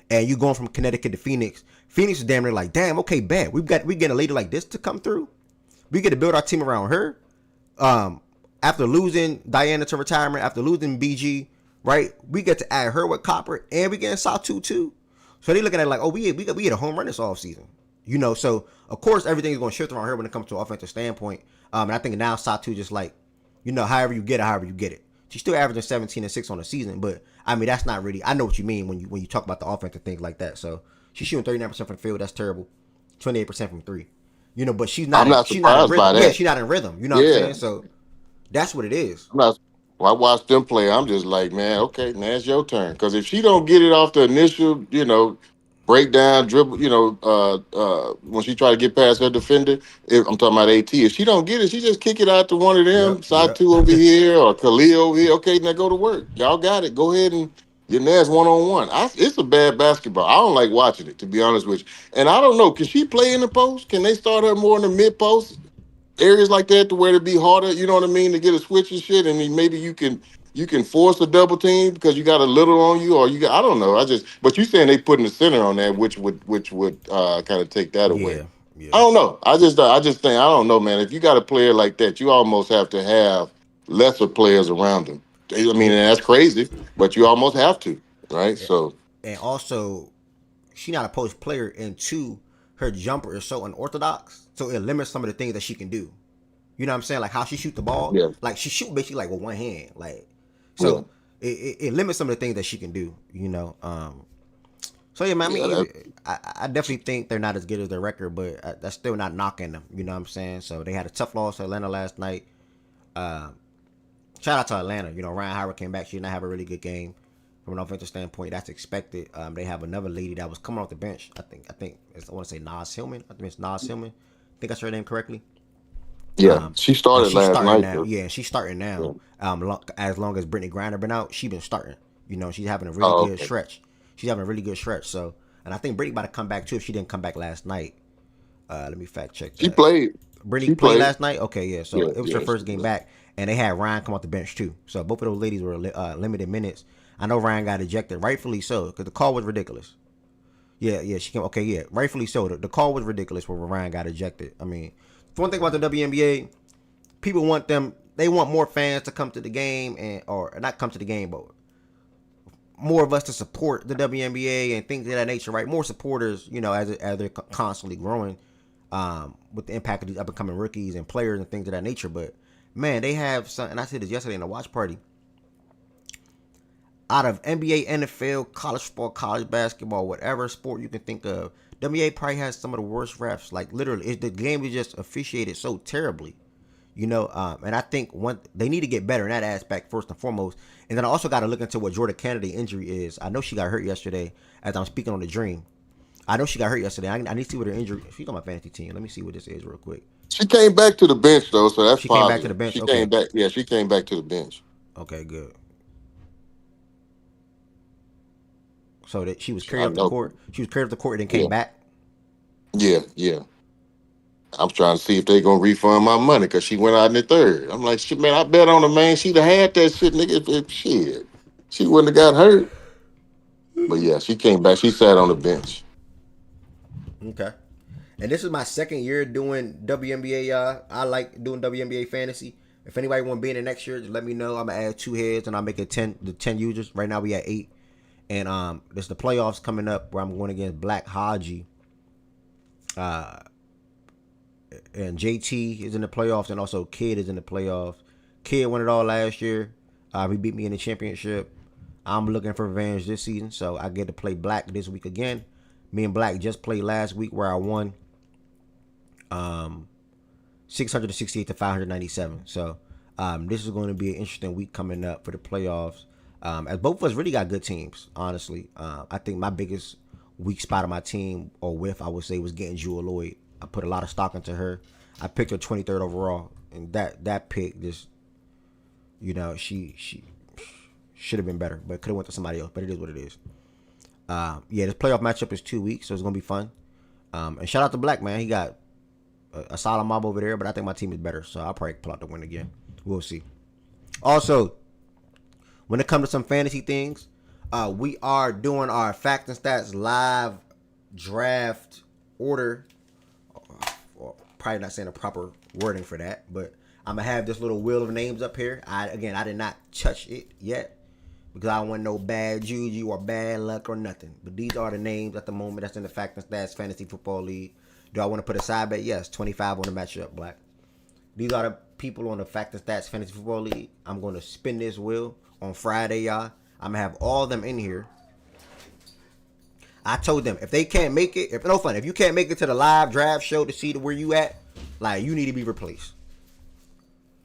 and you going from Connecticut to Phoenix. Phoenix is damn near like, damn, okay, bad. We get a lady like this to come through. We get to build our team around her. After losing Diana to retirement, after losing BG, right? We get to add her with Copper, and we getting Satu too. So they looking at it like, oh, we had a home run this offseason. So of course everything is going to shift around her when it comes to an offensive standpoint. And I think now Satu just like, however you get it. She's still averaging 17 and 6 on the season, but I mean that's not really. I know what you mean when you talk about the offense and things like that. So she's shooting 39% from the field. That's terrible. 28% from 3. But she's not. I'm not surprised by that. Yeah, she's not in rhythm. You know what I'm saying? So that's what it is. When I watch them play, I'm just like, man, okay, now it's your turn. Because if she don't get it off the initial, breakdown, dribble, when she try to get past her defender, I'm talking about AT. If she don't get it, she just kick it out to one of them, Satu over here or Khalil over here. Okay, now go to work. Y'all got it. Go ahead and get Naz one-on-one. It's a bad basketball. I don't like watching it, to be honest with you. And I don't know, can she play in the post? Can they start her more in the mid-post? Areas like that to where it'd be harder, you know what I mean, to get a switch and shit, and then maybe you can force a double team because you got a little on you, or I don't know. But you saying they putting the center on that, which would kind of take that away. Yeah. I don't know. I just think I don't know, man. If you got a player like that, you almost have to have lesser players around them. I mean, and that's crazy, but you almost have to, right? Yeah. So, and also, she's not a post player, and 2, her jumper is so unorthodox, so it limits some of the things that she can do. You know what I'm saying? Like how she shoot the ball. Yeah. Like she shoot basically like with one hand. Like so it limits some of the things that she can do. So yeah, man. I definitely think they're not as good as their record, but that's still not knocking them. You know what I'm saying? So they had a tough loss to Atlanta last night. Shout out to Atlanta. Ryan Howard came back. She did not have a really good game from an offensive standpoint. That's expected. They have another lady that was coming off the bench. I think I want to say Naz Hillman. I think it's Naz Hillman. I think I said her name correctly. Yeah, she started last night. Now. Yeah, she's starting now. Yeah. As long as Brittany Griner been out, she's been starting. She's having a really good stretch. She's having a really good stretch. So, and I think Brittany about to come back too if she didn't come back last night. Let me fact check that. She played. Brittany played last night? Okay, yeah. So it was her first game back. And they had Ryan come off the bench too. So both of those ladies were limited minutes. I know Ryan got ejected, rightfully so, because the call was ridiculous. Yeah, she came. Okay, yeah, rightfully so. The call was ridiculous when Ryan got ejected. I mean, one thing about the WNBA, people want them. They want more fans to come to the game or not come to the game, but more of us to support the WNBA and things of that nature, right? More supporters, as they're constantly growing, with the impact of these up and coming rookies and players and things of that nature. But man, they have some, and I said this yesterday in the watch party. Out of NBA, NFL, college football, college basketball, whatever sport you can think of, WNBA probably has some of the worst refs. Like literally, the game is just officiated so terribly, and I think they need to get better in that aspect first and foremost. And then I also got to look into what Jordan Kennedy injury is. I know she got hurt yesterday. As I'm speaking on the Dream, I know she got hurt yesterday. I need to see what her injury. She's on my fantasy team. Let me see what this is real quick. She came back to the bench though, so that's positive. Came back to the bench. She came back. Yeah, she came back to the bench. Okay, good. So that she was carried I up the know. court. She was carried up the court and then Yeah, came back. yeah. I'm trying to see if they gonna refund my money because she went out in the third. I'm like, shit, man, I bet on her, man. She'd have had that shit, nigga. Shit, she wouldn't have got hurt. But yeah, she came back. She sat on the bench. Okay. And this is my second year doing WNBA, y'all. I like doing WNBA fantasy. If anybody want to be in it next year, just let me know. I'm gonna add 2 heads and I'll make it 10 users. Right now we at 8. And there's the playoffs coming up where I'm going against Black Haji. And JT is in the playoffs and also Kid is in the playoffs. Kid won it all last year. He beat me in the championship. I'm looking for revenge this season, so I get to play Black this week again. Me and Black just played last week where I won 668 to 597. So this is going to be an interesting week coming up for the playoffs. As both of us really got good teams, honestly. I think my biggest weak spot of my team, or whiff, I would say, was getting Jewel Lloyd. I put a lot of stock into her. I picked her 23rd overall, and that pick just, she should have been better, but could have went to somebody else. But it is what it is. This playoff matchup is 2 weeks, so it's gonna be fun. And shout out to Black, man. He got a solid mob over there, but I think my team is better, so I'll probably pull out the win again. We'll see. Also, when it comes to some fantasy things, we are doing our Fact and Stats live draft order. Or probably not saying the proper wording for that, but I'm gonna have this little wheel of names up here. I did not touch it yet because I don't want no bad juju or bad luck or nothing. But these are the names at the moment that's in the Fact and Stats Fantasy Football League. Do I want to put a side bet? Yes, 25 on the matchup, Black. These are the people on the Fact and Stats Fantasy Football League. I'm going to spin this wheel on Friday, y'all. I'm going to have all of them in here. I told them, if they can't make it, if you can't make it to the live draft show to see where you at, like, you need to be replaced.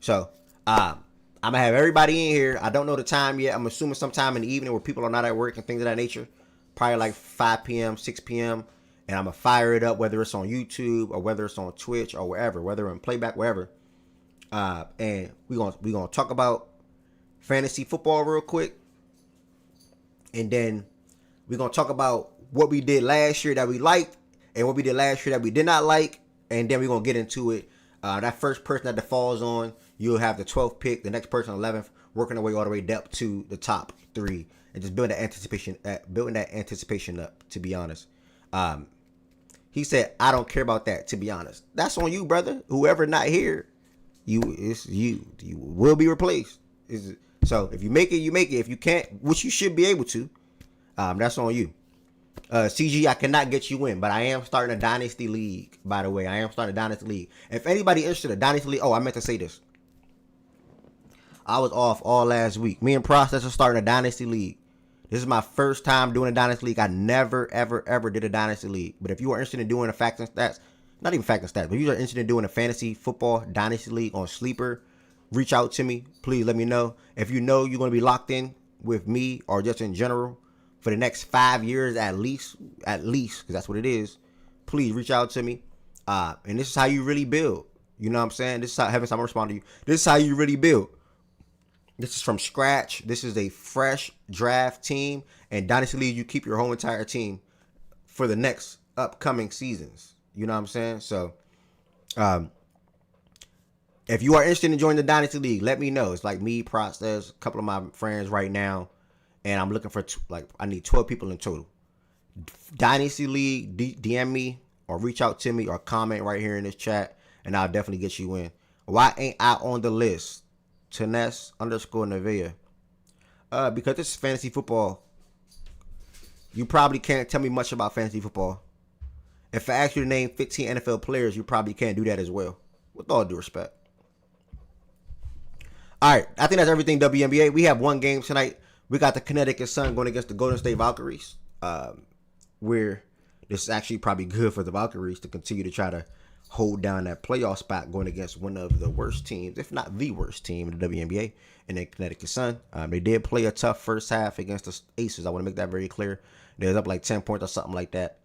So, I'm going to have everybody in here. I don't know the time yet. I'm assuming sometime in the evening where people are not at work and things of that nature. Probably like 5 p.m., 6 p.m. And I'm going to fire it up, whether it's on YouTube or whether it's on Twitch or wherever, whether in playback, wherever. And we're gonna talk about fantasy football real quick. And then we're going to talk about what we did last year that we liked and what we did last year that we did not like. And then we're going to get into it. That first person that falls on, you'll have the 12th pick. The next person, 11th, working their way all the way up to the top 3. And just building that anticipation up, to be honest. He said, I don't care about that, to be honest. That's on you, brother. Whoever not here, you will be replaced. So if you make it, you make it. If you can't, which you should be able to, that's on you. CG, I cannot get you in, but I am starting a Dynasty League, by the way. I am starting a Dynasty League. If anybody interested in a Dynasty League, I meant to say this. I was off all last week. Me and Process are starting a Dynasty League. This is my first time doing a Dynasty League. I never, ever, ever did a Dynasty League. But if you are interested in doing a Fact and Stats, not even Fact and Stats, but if you are interested in doing a fantasy football Dynasty League on Sleeper, reach out to me. Please let me know. If you know you're going to be locked in with me or just in general for the next 5 years at least, because that's what it is, please reach out to me. And this is how you really build. You know what I'm saying? This is how, Heaven, I'm going to respond to you. This is how you really build. This is from scratch. This is a fresh draft team. And Dynasty League, you keep your whole entire team for the next upcoming seasons. You know what I'm saying? So, if you are interested in joining the Dynasty League, let me know. It's like me, Process, a couple of my friends right now. And I'm looking for, I need 12 people in total. Dynasty League, DM me or reach out to me or comment right here in this chat. And I'll definitely get you in. Why ain't I on the list? Teness_Nevea. Because this is fantasy football. You probably can't tell me much about fantasy football. If I ask you to name 15 NFL players, you probably can't do that as well. With all due respect. Alright, I think that's everything WNBA. We have one game tonight. We got the Connecticut Sun going against the Golden State Valkyries. Where this is actually probably good for the Valkyries to continue to try to hold down that playoff spot going against one of the worst teams, if not the worst team in the WNBA, in the Connecticut Sun. They did play a tough first half against the Aces. I want to make that very clear. They was up like 10 points or something like that.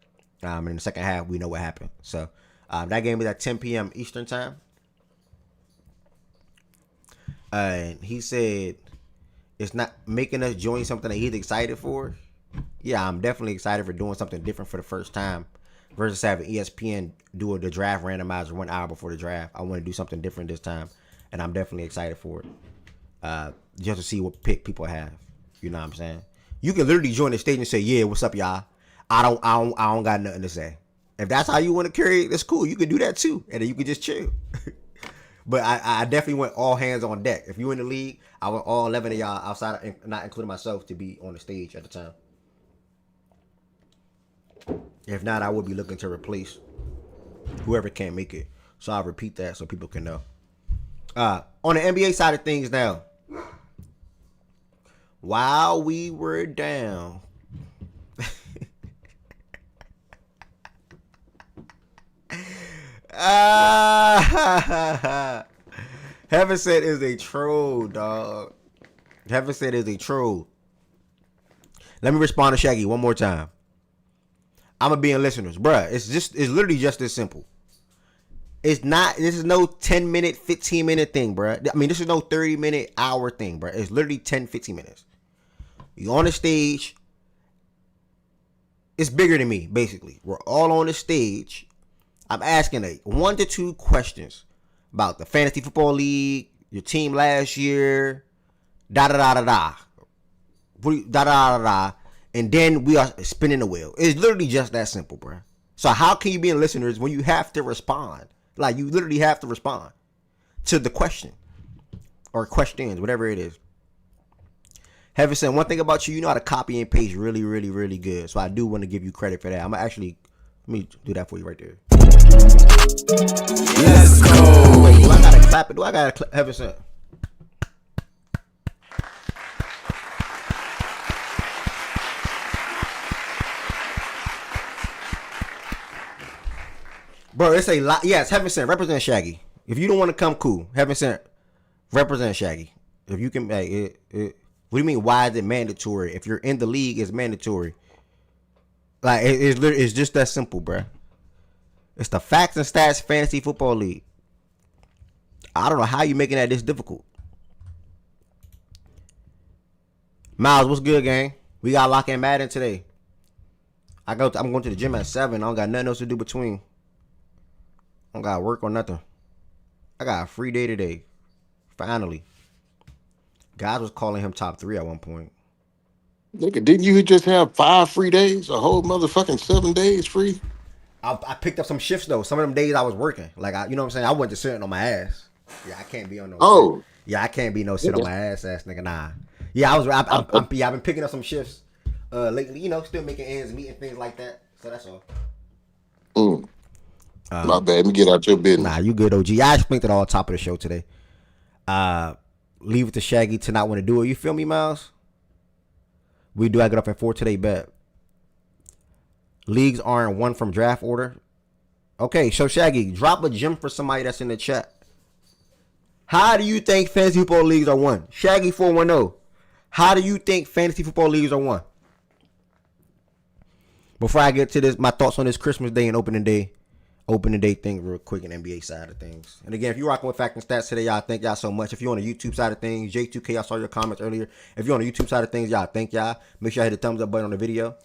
In the second half, we know what happened. So that game is at 10 p.m. Eastern time. And he said it's not making us join something that he's excited for. yeah, I'm definitely excited for doing something different for the first time versus having ESPN do the draft randomizer 1 hour before the draft. I want to do something different this time, and I'm definitely excited for it. Just to see what pick people have. You know what I'm saying? You can literally join the stage and say, "Yeah, what's up, y'all? I don't got nothing to say." If that's how you want to carry it, that's cool. You can do that too, and then you can just chill. But I definitely want all hands on deck. If you in the league, I want all 11 of y'all outside, of, not including myself, to be on the stage at the time. If not, I will be looking to replace whoever can't make it. So I'll repeat that so people can know. On the NBA side of things now, while we were down, Heaven said is a troll, dog. Heaven said is a troll. Let me respond to Shaggy one more time. I'ma be in listeners, bruh. It's literally just this simple. It's not. This is no 10-minute, 15-minute thing, bruh. I mean, this is no 30-minute, hour thing, bruh. It's literally 10, 15 minutes. You on the stage. It's bigger than me, basically. We're all on the stage. I'm asking 1 to 2 questions about the fantasy football league, your team last year, da da da da da, da da da da, and then we are spinning the wheel. It's literally just that simple, bruh. So how can you be in listeners when you have to respond? Like, you literally have to respond to the question or questions, whatever it is. Heaven said, one thing about you, you know how to copy and paste really, really, really good. So I do want to give you credit for that. I'm actually, let me do that for you right there. Let's go. Wait, do I gotta clap it? Do I gotta clap? Heaven said. Bro, it's a lot. Yes, Heaven sent. Represent Shaggy. If you don't want to come, cool. Heaven sent. Represent Shaggy. If you can, what do you mean? Why is it mandatory? If you're in the league, it's mandatory. Like it's just that simple, bro. It's the Facts and Stats Fantasy Football League. I don't know how you making that this difficult. Miles, what's good, gang? We got lock in Madden today. I'm going to the gym at 7. I don't got nothing else to do between. I don't got to work or nothing. I got a free day today. Finally. Guys was calling him top 3 at one point. Nigga, didn't you just have 5 free days? A whole motherfucking 7 days free? I picked up some shifts though. Some of them days I was working. Like, you know what I'm saying? I wasn't just sitting on my ass. Yeah, I can't be on no. Oh. Yeah, I can't be no sit on my ass nigga. Nah. Yeah, I've been picking up some shifts lately. You know, still making ends meet and things like that. So that's all. My bad. Let me get out your business. Nah, you good, OG. I explained it all top of the show today. Leave it to Shaggy to not want to do it. You feel me, Miles? We do. I get up at 4 today, bet. Leagues aren't one from draft order. Okay, so Shaggy, drop a gem for somebody that's in the chat. How do you think fantasy football leagues are won? Shaggy 410. How do you think fantasy football leagues are won? Before I get to this, my thoughts on this Christmas Day and opening day thing real quick in NBA side of things. And again, if you're rocking with Fact and Stats today, y'all, thank y'all so much. If you're on the YouTube side of things, J2K, I saw your comments earlier. If you're on the YouTube side of things, y'all, thank y'all. Make sure y'all hit the thumbs up button on the video.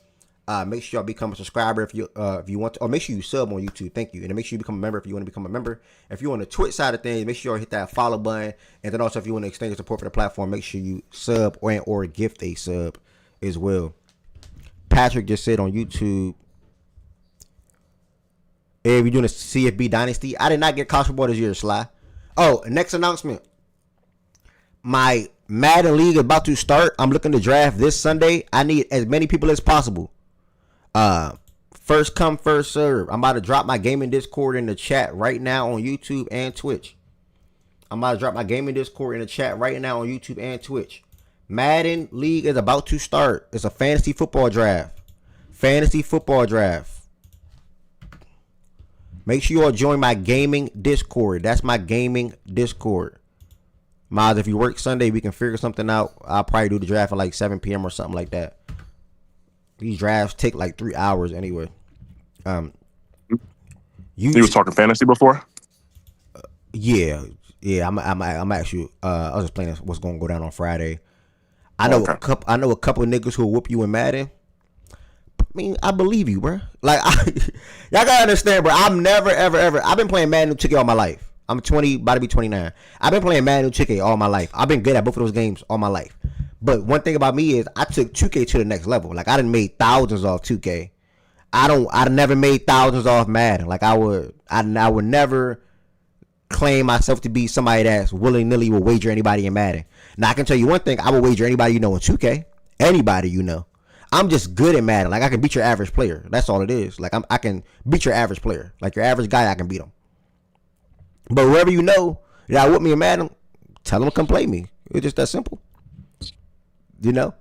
Make sure y'all become a subscriber if you want to, or make sure you sub on YouTube. Thank you. And then make sure you become a member if you want to become a member. If you're on the Twitch side of things, make sure you hit that follow button. And then also, if you want to extend your support for the platform, make sure you sub or gift a sub as well. Patrick just said on YouTube, hey, we doing a CFB Dynasty. I did not get college football this year, Sly. Oh, next announcement. My Madden League is about to start. I'm looking to draft this Sunday. I need as many people as possible. First come, first serve. I'm about to drop my gaming Discord in the chat right now on YouTube and Twitch. Madden League is about to start. It's a fantasy football draft. Make sure you all join my gaming Discord. That's my gaming Discord. Miles, if you work Sunday, we can figure something out. I'll probably do the draft at like 7 p.m. or something like that. These drafts take like 3 hours anyway. You was talking fantasy before? Yeah. I'm actually. I was just playing what's going to go down on Friday. I know a couple of niggas who will whoop you in Madden. mean, I believe you, bro. Like, y'all gotta understand, bro. I'm never, ever, ever. I've been playing Madden 2K all my life. I'm 20, about to be 29. I've been playing Madden 2K all my life. I've been good at both of those games all my life. But one thing about me is I took 2K to the next level. Like, I done made thousands off 2K. I never made thousands off Madden. Like, I would never claim myself to be somebody that's willy-nilly will wager anybody in Madden. Now, I can tell you one thing. I will wager anybody you know in 2K. Anybody you know. I'm just good at Madden. Like, I can beat your average player. That's all it is. Like, I can beat your average player. Like, your average guy, I can beat him. But whoever you know that with me in Madden, tell them to come play me. It's just that simple. You know?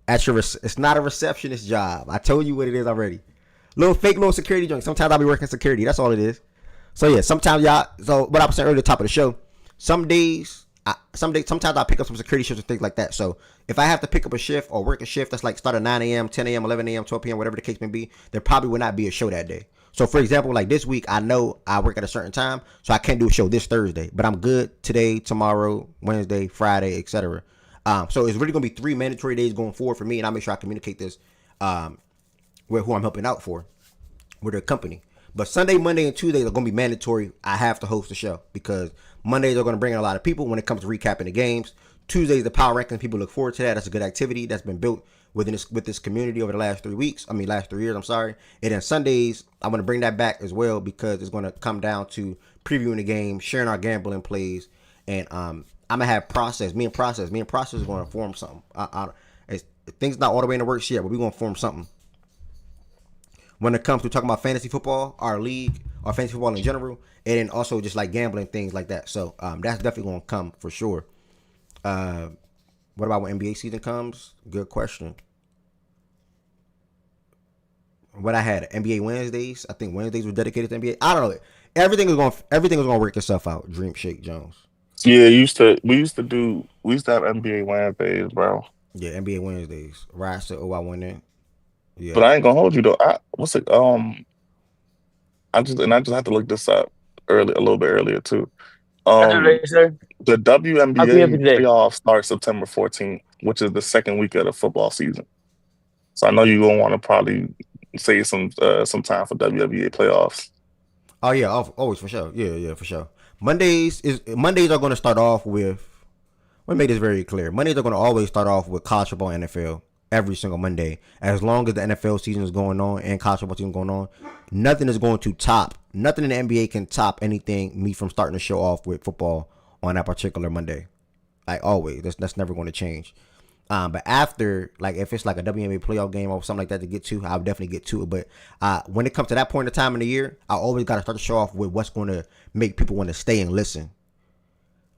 It's not a receptionist job. I told you what it is already. Little security joint. Sometimes I'll be working security. That's all it is. So, yeah, sometimes y'all, so what I was saying earlier at the top of the show, sometimes I pick up some security shifts and things like that. So if I have to pick up a shift or work a shift that's like start at 9 a.m., 10 a.m., 11 a.m., 12 p.m., whatever the case may be, there probably will not be a show that day. So for example, like this week, I know I work at a certain time, so I can't do a show this Thursday, but I'm good today, tomorrow, Wednesday, Friday, etc. So it's really going to be 3 mandatory days going forward for me, and I'll make sure I communicate this with who I'm helping out for, with their company. But Sunday, Monday, and Tuesday are going to be mandatory. I have to host the show because Mondays are going to bring in a lot of people when it comes to recapping the games. Tuesdays, the power rankings, people look forward to that. That's a good activity that's been built with this community over the last 3 years. I'm sorry. And then Sundays, I'm going to bring that back as well because it's going to come down to previewing the game, sharing our gambling plays, and I'm going to have process. Me and process is going to form something. Things not all the way in the works yet, but we're going to form something. When it comes to talking about fantasy football, our league, or fantasy football in general, and then also just like gambling, things like that. So that's definitely going to come for sure. What about when NBA season comes? Good question. What I had, NBA Wednesdays. I think Wednesdays were dedicated to NBA. I don't know. Everything is going to work itself out. Dream Shake Jones. Yeah, we used to have NBA Wednesdays, bro. Yeah, NBA Wednesdays. Rise to I went in. Yeah. But I ain't gonna hold you though. I just have to look this up a little bit earlier too. The WNBA playoffs start September 14th, which is the second week of the football season. So I know you're gonna want to probably save some time for WNBA playoffs. Oh yeah, always for sure. Yeah, for sure. Mondays are going to start off with. Let me make this very clear. Mondays are going to always start off with college football and NFL every single Monday. As long as the NFL season is going on and college football season is going on, nothing in the NBA can top anything me from starting the show off with football on that particular Monday. Like always, that's never going to change. But after, like, if it's like a WNBA playoff game or something like that to get to, I'll definitely get to it. But when it comes to that point in time in the year, I always got to start the show off with what's going to make people want to stay and listen.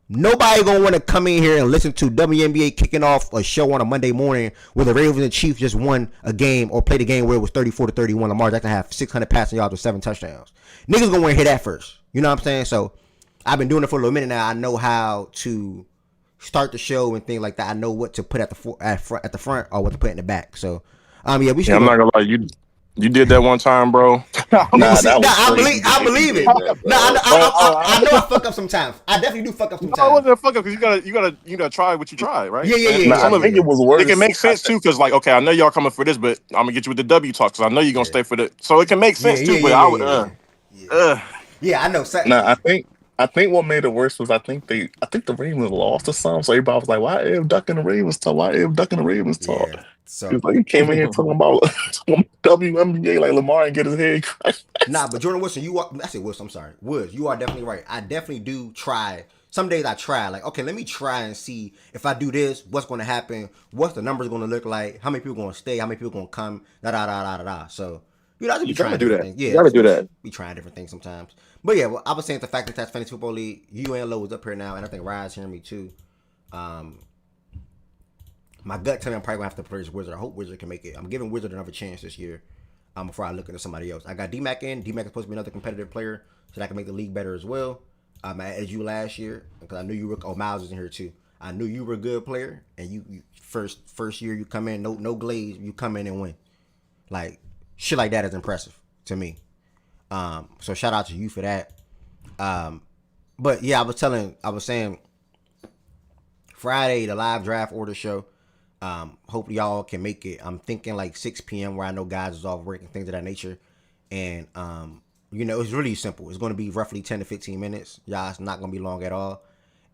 Nobody going to want to come in here and listen to WNBA kicking off a show on a Monday morning where the Ravens and Chiefs just won a game or played a game where it was 34-31. Lamar Jackson have 600 passing yards with 7 touchdowns. Niggas going to want to hear that first. You know what I'm saying? So I've been doing it for a little minute now. I know how to start the show and things like that. I know what to put at the front or what to put in the back. So, I'm not gonna lie, you did that one time, bro. I believe it. I know I fuck up sometimes. I definitely do fuck up sometimes. No, it wasn't a fuck up because you gotta try what you try, right? Yeah. I think it was worse. It can make sense too, because like, okay, I know y'all coming for this, but I'm gonna get you with the W talk because I know you're gonna stay for the. So it can make sense too. But I would. Yeah, I know. Nah, I think what made it worse was I think the Ravens lost or something. So everybody was like, "Why Ev ducking the Ravens talk? Why Ev ducking the Ravens talk?" Yeah, so he was like, he came in here talking about WNBA like Lamar and get his head crushed. Nah, but Jordan Wilson, Woods, you are definitely right. I definitely do try. Some days I try, like, okay, let me try and see if I do this, what's going to happen, what's the numbers going to look like, how many people going to stay, how many people going to come, da. So, you know, I just be trying do that. Things. Yeah, you gotta do that. Be trying different things sometimes. But yeah, well, I was saying the fact that that's Fantasy Football League, you and Low is up here now, and I think Ryan's hearing me too. My gut telling me I'm probably gonna have to play this Wizard. I hope Wizard can make it. I'm giving Wizard another chance this year. Before I look into somebody else. I got D-Mac in. D-Mac is supposed to be another competitive player so that I can make the league better as well. I added you last year because I knew you were. Oh, Miles is in here too. I knew you were a good player, and you first year you come in, no glaze, you come in and win. Like shit like that is impressive to me. So shout out to you for that. But yeah, I was saying Friday the live draft order show. Hopefully y'all can make it. I'm thinking like 6 p.m. where I know guys is off work and things of that nature. And it's really simple. It's going to be roughly 10 to 15 minutes. Y'all, it's not going to be long at all.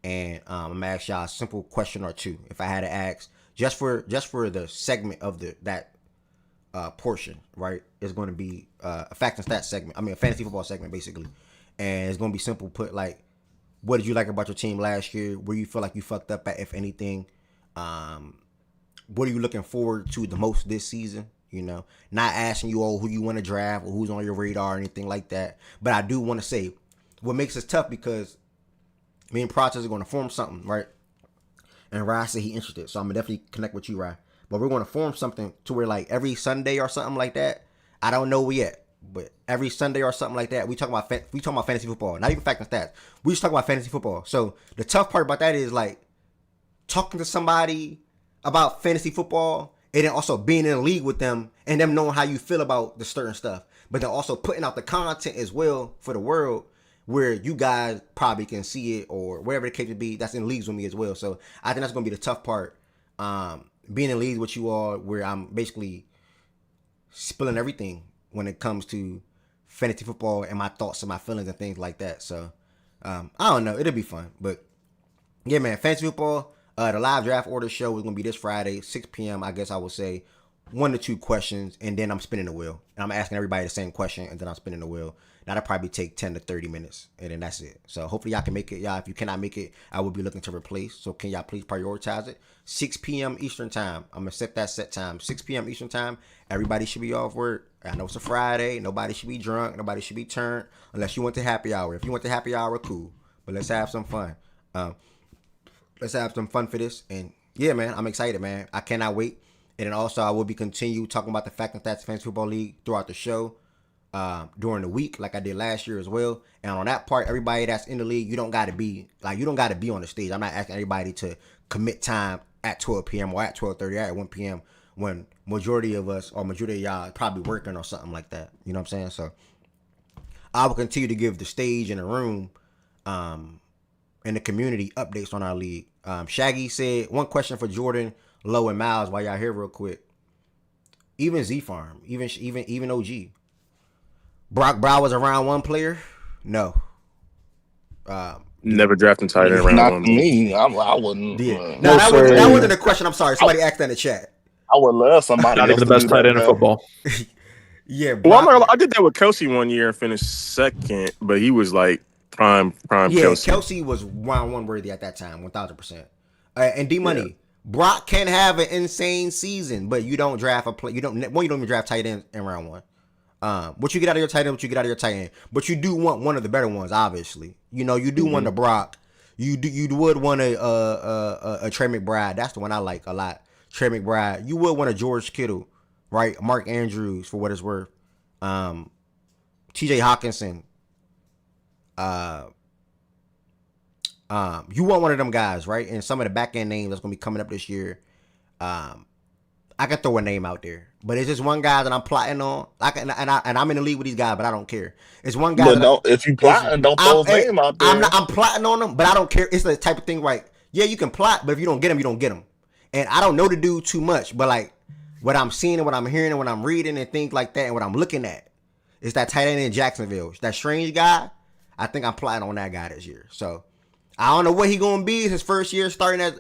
And I'm gonna ask y'all a simple question or two. If I had to ask, just for the segment of that portion, right? It's going to be a fact and stats segment. I mean, a fantasy football segment, basically. And it's going to be simple. Put like, what did you like about your team last year? Where you feel like you fucked up at, if anything? What are you looking forward to the most this season? Not asking you who you want to draft or who's on your radar or anything like that. But I do want to say, what makes this tough, because me and Process are going to form something, right? And Rye said he interested, so I'm gonna definitely connect with you, Rye. But we're going to form something to where like every Sunday or something like that. I don't know yet, but every Sunday or something like that, we talk about fantasy football, not even fact and stats. We just talk about fantasy football. So the tough part about that is like talking to somebody about fantasy football, and then also being in a league with them and them knowing how you feel about the certain stuff, but then also putting out the content as well for the world, where you guys probably can see it or whatever the case would be. That's in leagues with me as well. So I think that's going to be the tough part. Being in leagues with you all, where I'm basically spilling everything when it comes to fantasy football and my thoughts and my feelings and things like that. So I don't know. It'll be fun. But yeah, man, fantasy football, the live draft order show is going to be this Friday, 6 p.m. I guess I would say 1 to 2 questions, and then I'm spinning the wheel. And I'm asking everybody the same question, and then I'm spinning the wheel. That'll probably take 10 to 30 minutes, and then that's it. So hopefully y'all can make it. Y'all, if you cannot make it, I will be looking to replace. So can y'all please prioritize it? 6 p.m. Eastern time. I'm going to set that set time. 6 p.m. Eastern time. Everybody should be off work. I know it's a Friday. Nobody should be drunk. Nobody should be turned, unless you want the happy hour. If you want the happy hour, cool. But let's have some fun. Let's have some fun for this. And yeah, man, I'm excited, man. I cannot wait. And then also I will be continue talking about the Fact and Stats Fantasy Football League throughout the show. During the week, like I did last year as well. And on that part, everybody that's in the league, you don't gotta be on the stage. I'm not asking anybody to commit time at 12 p.m. or at 12:30 or at 1 p.m. when majority of us or majority of y'all are probably working or something like that. You know what I'm saying? So I will continue to give the stage and the room and the community updates on our league. Shaggy said, one question for Jordan, Low, and Miles while y'all here real quick. Even Z Farm, even OG. Brock Brow was a round 1 player? No. Never drafting tight end round Not 1. me. I wouldn't. Yeah. No, that wasn't a question. I'm sorry. Somebody asked that in the chat. I would love somebody Not else even the to best do tight that, end in man. football. Yeah, Well, I did that with Kelsey one year and finished second, but he was like prime yeah, Kelsey. Kelsey was round 1 worthy at that time, 1,000%. And D Money, yeah. Brock can have an insane season, but you don't draft a play. You don't even draft tight end in round 1. What you get out of your tight end, but you do want one of the better ones, obviously. You do want a Brock. You would want a Trey McBride. That's the one I like a lot. Trey McBride. You would want a George Kittle, right? Mark Andrews, for what it's worth. T.J. Hawkinson. You want one of them guys, right? And some of the back end names that's gonna be coming up this year. I can throw a name out there, but it's just one guy that I'm plotting on. And I'm in the league with these guys, but I don't care. It's one guy. But if you plotting, don't throw his name out there. I'm plotting on them, but I don't care. It's the type of thing like, yeah, you can plot, but if you don't get them, you don't get them. And I don't know the dude too much, but like what I'm seeing and what I'm hearing and what I'm reading and things like that and what I'm looking at is that tight end in Jacksonville, that strange guy. I think I'm plotting on that guy this year. So I don't know what he gonna be. It's his first year starting at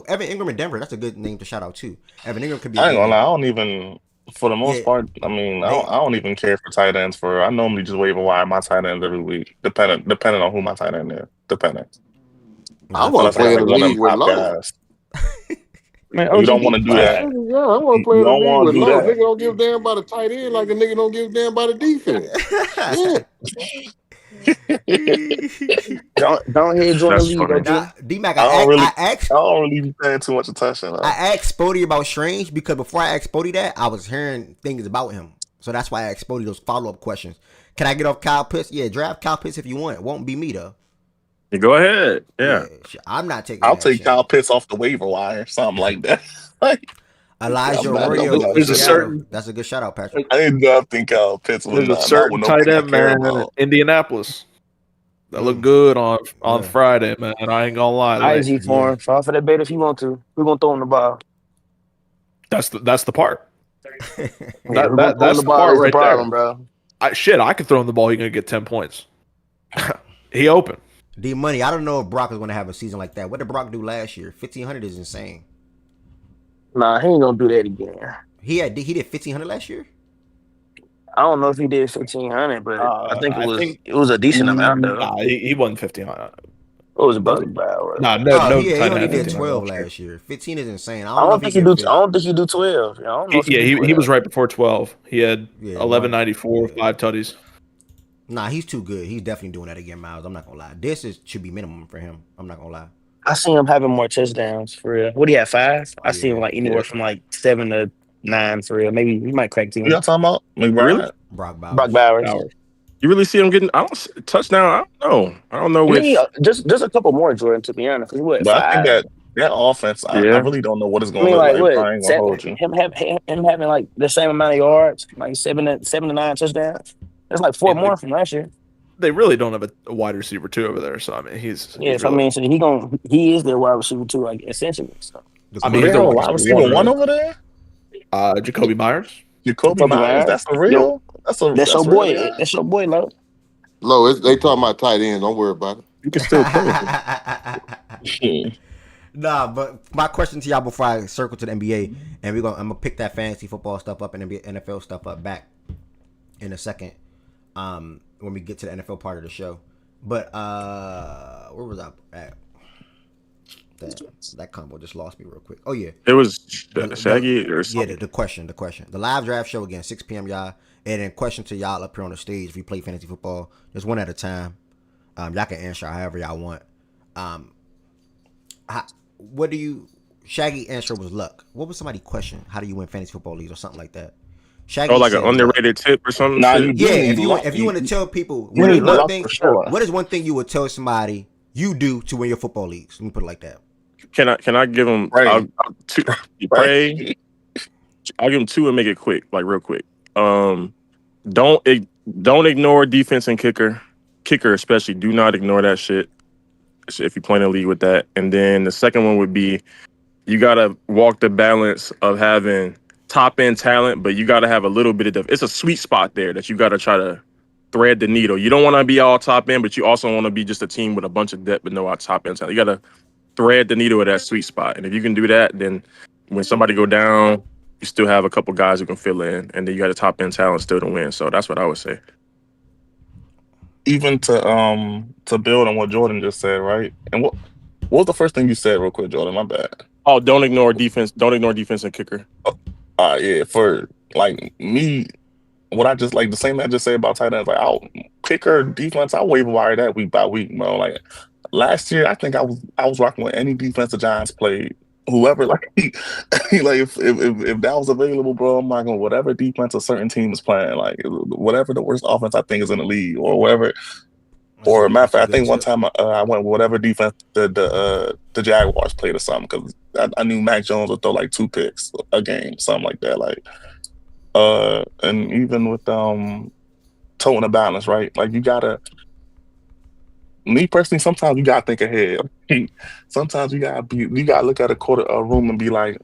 Evan Ingram in Denver. That's a good name to shout out too. Evan Ingram could be. I ain't gonna lie. I don't even, for the most part. I mean, I don't even care for tight ends. I normally just waive and wire my tight ends every week, depending on who my tight end is. Depending. I want to play in the league with Low. Man, you don't want to do that. Yeah, I want to play in the league with Low. Nigga don't give a damn about a tight end like a nigga don't give a damn about a defense. Yeah. don't hear join the league. D-Mac, I don't really be paying too much attention. I asked Spody about Strange because before I asked Spody that, I was hearing things about him. So that's why I asked Spody those follow-up questions. Can I get off Kyle Pitts? Yeah, draft Kyle Pitts if you want. It won't be me, though. You go ahead. Yeah. I'm not taking I'll take Kyle Pitts off the waiver wire, something like that. Elijah Arroyo. That's a good shout out, Patrick. I didn't think Kyle Pitts was a certain tight end, man, in Indianapolis. That looked good on Friday, man. I ain't gonna lie. IG for him. Fall for that bait if you want to. We're gonna throw him the ball. That's the part. Yeah, That's the the ball part is the right problem, there. bro. I could throw him the ball. He's gonna get 10 points. He open. D Money. I don't know if Brock is going to have a season like that. What did Brock do last year? 1,500 is insane. Nah, he ain't gonna do that again. He did 1,500 last year. I don't know if he did 1,500, but I think I think it was a decent amount though. nah, he wasn't 1,500. It was about hours. Nah, Oh, no he tight only end did 1,500 12 last year. last year. 15 is insane. I I don't know don't if he think he did do. I don't think he do 12. I don't know if he do 12. He was right before 12. He had Yeah, 1194, yeah. 5 tutties. Nah, he's too good. He's definitely doing that again, Miles. I'm not gonna lie. Should be minimum for him. I'm not gonna lie. I see him having more touchdowns for real. What do you have 5? I see him Yeah. like anywhere from like 7 to 9 for real. Maybe he might crack 10. Y'all talking about McBride? Really? Brock Bowers. Brock Bowers. You really see him getting? I don't touchdown. I don't know. I don't know I which. mean, just a couple more, Jordan. To be honest, what But I think 5? that offense, I Yeah. really don't know what it's I going mean, to look like like. what? I ain't gonna hold you. Him having like the same amount of yards, like 7 to 9 touchdowns. That's like 4 more from last year. They really don't have a wide receiver 2 over there. So I mean, he's Yes, really, so he is their wide receiver too, like essentially. So. I mean, They he's have the a wide receiver 1 over there. Jacoby Myers. Jacoby Myers. That's a real. That's That's your a real boy. guy. That's your boy, Lo. Low, they talking about tight ends. Don't worry about it. You can still play. Nah, but my question to y'all before I circle to the NBA, and I'm gonna pick that fantasy football stuff up and NFL stuff up back in a second. When we get to the NFL part of the show. But where was I at? That combo just lost me real quick. Oh yeah, It was Shaggy or something. yeah. The question. The live draft show again, 6 p.m. y'all, and then question to y'all up here on the stage. If you play fantasy football, just one at a time. Y'all can answer however y'all want. What do you? Shaggy answer was luck. What was somebody question? How do you win fantasy football leagues or something like that? Shaggy Like an said underrated tip or something. Nah, shit? you Yeah, need luck. if you want to tell people, You what is need one luck thing? for sure. What is one thing you would tell somebody you do to win your football leagues? Let me put it like that. Can I give him? Pray. I'll two, pray. I'll give him 2 and make it quick, like real quick. Don't ignore defense and kicker especially. Do not ignore that shit if you play in a league with that. And then the second one would be you gotta walk the balance of having top end talent, but you gotta have a little bit of it's a sweet spot there that you gotta try to thread the needle. You don't want to be all top end, but you also want to be just a team with a bunch of depth but no top end talent. You gotta thread the needle of that sweet spot, and if you can do that, then when somebody go down, you still have a couple guys who can fill in, and then you got a top end talent still to win. So that's what I would say. Even to build on what Jordan just said, right? And what was the first thing you said, real quick, Jordan? My bad. Oh, don't ignore defense. Don't ignore defense and kicker. Yeah, for like me, what I just like the same thing I just said about tight ends, like I'll kicker defense, I'll waiver wire that week by week, bro. Like last year, I think I was rocking with any defense the Giants played. Whoever like if that was available, bro, I'm like whatever defense a certain team is playing, like whatever the worst offense I think is in the league, or whatever. Or matter of fact, I think one time I went with whatever defense the Jaguars played or something, because I knew Mac Jones would throw like 2 picks a game, something like that. Like, and even with toeing the balance, right? Like you gotta. Me personally, sometimes you gotta think ahead. Sometimes you gotta look at a room and be like,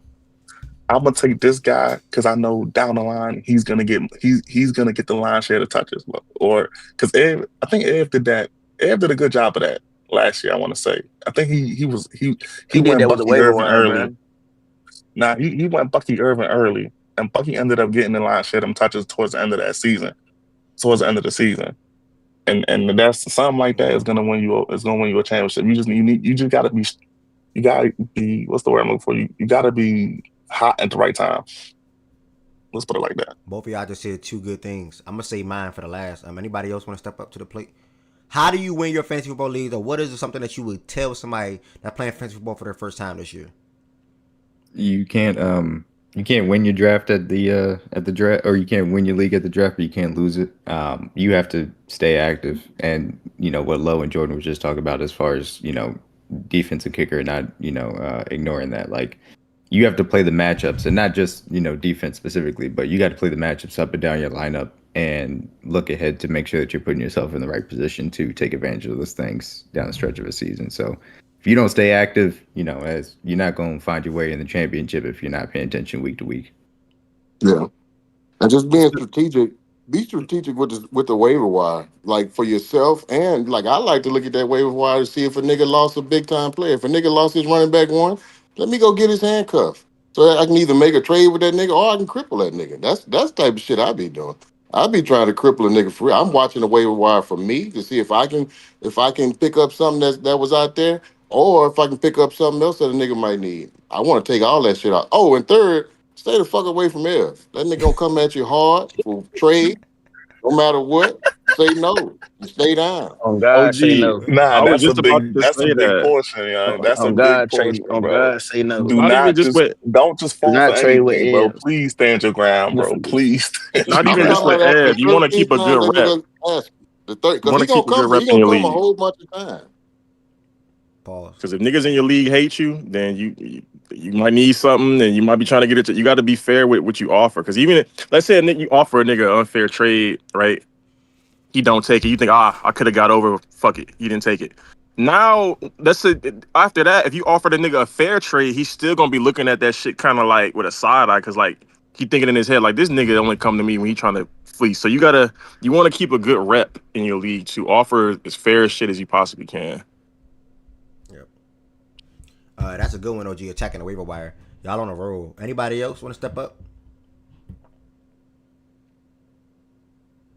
I'm gonna take this guy because I know down the line he's gonna get the line share of touches, or because I think Ev did that. Ev did a good job of that last year. I want to say. I think he went that with the Bucky waiver Irvin wire, early. man. Nah, he went Bucky Irvin early, and Bucky ended up getting the line share them touches towards the end of that season, towards the end of the season. And that's something like that is gonna win you a championship. You just gotta be what's the word I'm looking for? You gotta be hot at the right time. Let's put it like that. Both of y'all just said 2 good things. I'm gonna say mine for the last. Anybody else want to step up to the plate? How do you win your fantasy football leagues, or what is something that you would tell somebody that playing fantasy football for their first time this year? You can't win your draft at the draft, or you can't win your league at the draft, but you can't lose it. You have to stay active, and what Lowe and Jordan was just talking about as far as defensive kicker, not ignoring that. Like you have to play the matchups, and not just defense specifically, but you got to play the matchups up and down your lineup and look ahead to make sure that you're putting yourself in the right position to take advantage of those things down the stretch of a season. So if you don't stay active, as you're not going to find your way in the championship if you're not paying attention week to week. Yeah. And just being strategic, be strategic with the waiver wire, like for yourself. And like I like to look at that waiver wire to see if a nigga lost a big time player. If a nigga lost his running back one, let me go get his handcuff. So that I can either make a trade with that nigga or I can cripple that nigga. That's the type of shit I be doing. I be trying to cripple a nigga for real. I'm watching the waiver wire for me to see if I can pick up something that was out there, or if I can pick up something else that a nigga might need. I want to take all that shit out. Oh, and third, stay the fuck away from F. That nigga gonna come at you hard for trade, no matter what. Say no. You stay down. On God, say OG, no. Nah, I was just about to that's a say big that. portion, yeah. That's a On big God, trade. portion, On bro. God, say no. Do Not even not just with don't just Do fall for not trade with anything, bro. Ed. Please stand your ground, bro. Listen, Please stand not your I'm even just talking ground. with about after Ed. the You want to 13th keep a time good that rep. nigga ask you. The third, You because want to keep a good he rep in gonna your come a league. whole bunch of time. Pause. Because if niggas in your league hate you, then you might need something, and you might be trying to get it. You got to be fair with what you offer. Because even let's say you offer a nigga an unfair trade, right? He don't take it. You think, I could have got over. Fuck it, he didn't take it. Now, after that, if you offer the nigga a fair trade, he's still gonna be looking at that shit kind of like with a side eye, because like he thinking in his head like this nigga only come to me when he trying to fleece. So you want to keep a good rep in your league to offer as fair as shit as you possibly can. Yep. That's a good one, OG. Attacking the waiver wire. Y'all on a roll. Anybody else want to step up?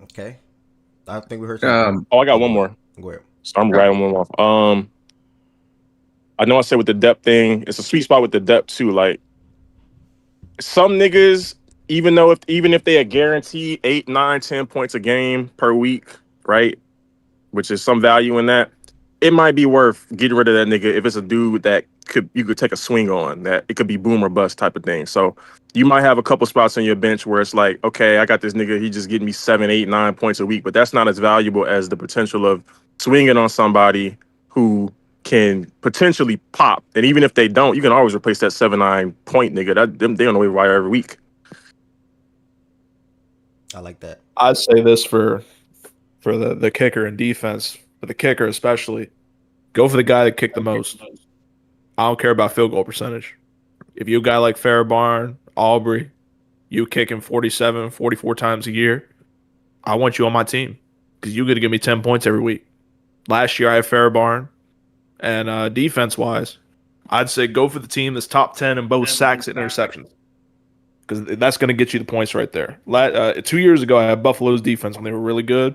Okay. I think we heard something. I got one more. Go ahead. So I'm rattling one off. I know I said with the depth thing, it's a sweet spot with the depth too. Like some niggas, even if they are guaranteed 8, 9, 10 points a game per week, right? Which is some value in that. It might be worth getting rid of that nigga if it's a dude that you could take a swing on. That it could be boom or bust type of thing. So you might have a couple spots on your bench where it's like, okay, I got this nigga, he just getting me 7, 8, 9 points a week, but that's not as valuable as the potential of swinging on somebody who can potentially pop. And even if they don't, you can always replace that 7, 9 point nigga. They on the waiver wire every week. I like that. I'd say this for the kicker and defense, for the kicker especially, go for the guy that kicked the most. I don't care about field goal percentage. If you a guy like Fairbarn, Aubrey, you kicking 47, 44 times a year, I want you on my team because you're going to give me 10 points every week. Last year I had Fairbarn, and defense-wise, I'd say go for the team that's top 10 in both sacks and interceptions because that's going to get you the points right there. 2 years ago, I had Buffalo's defense when they were really good.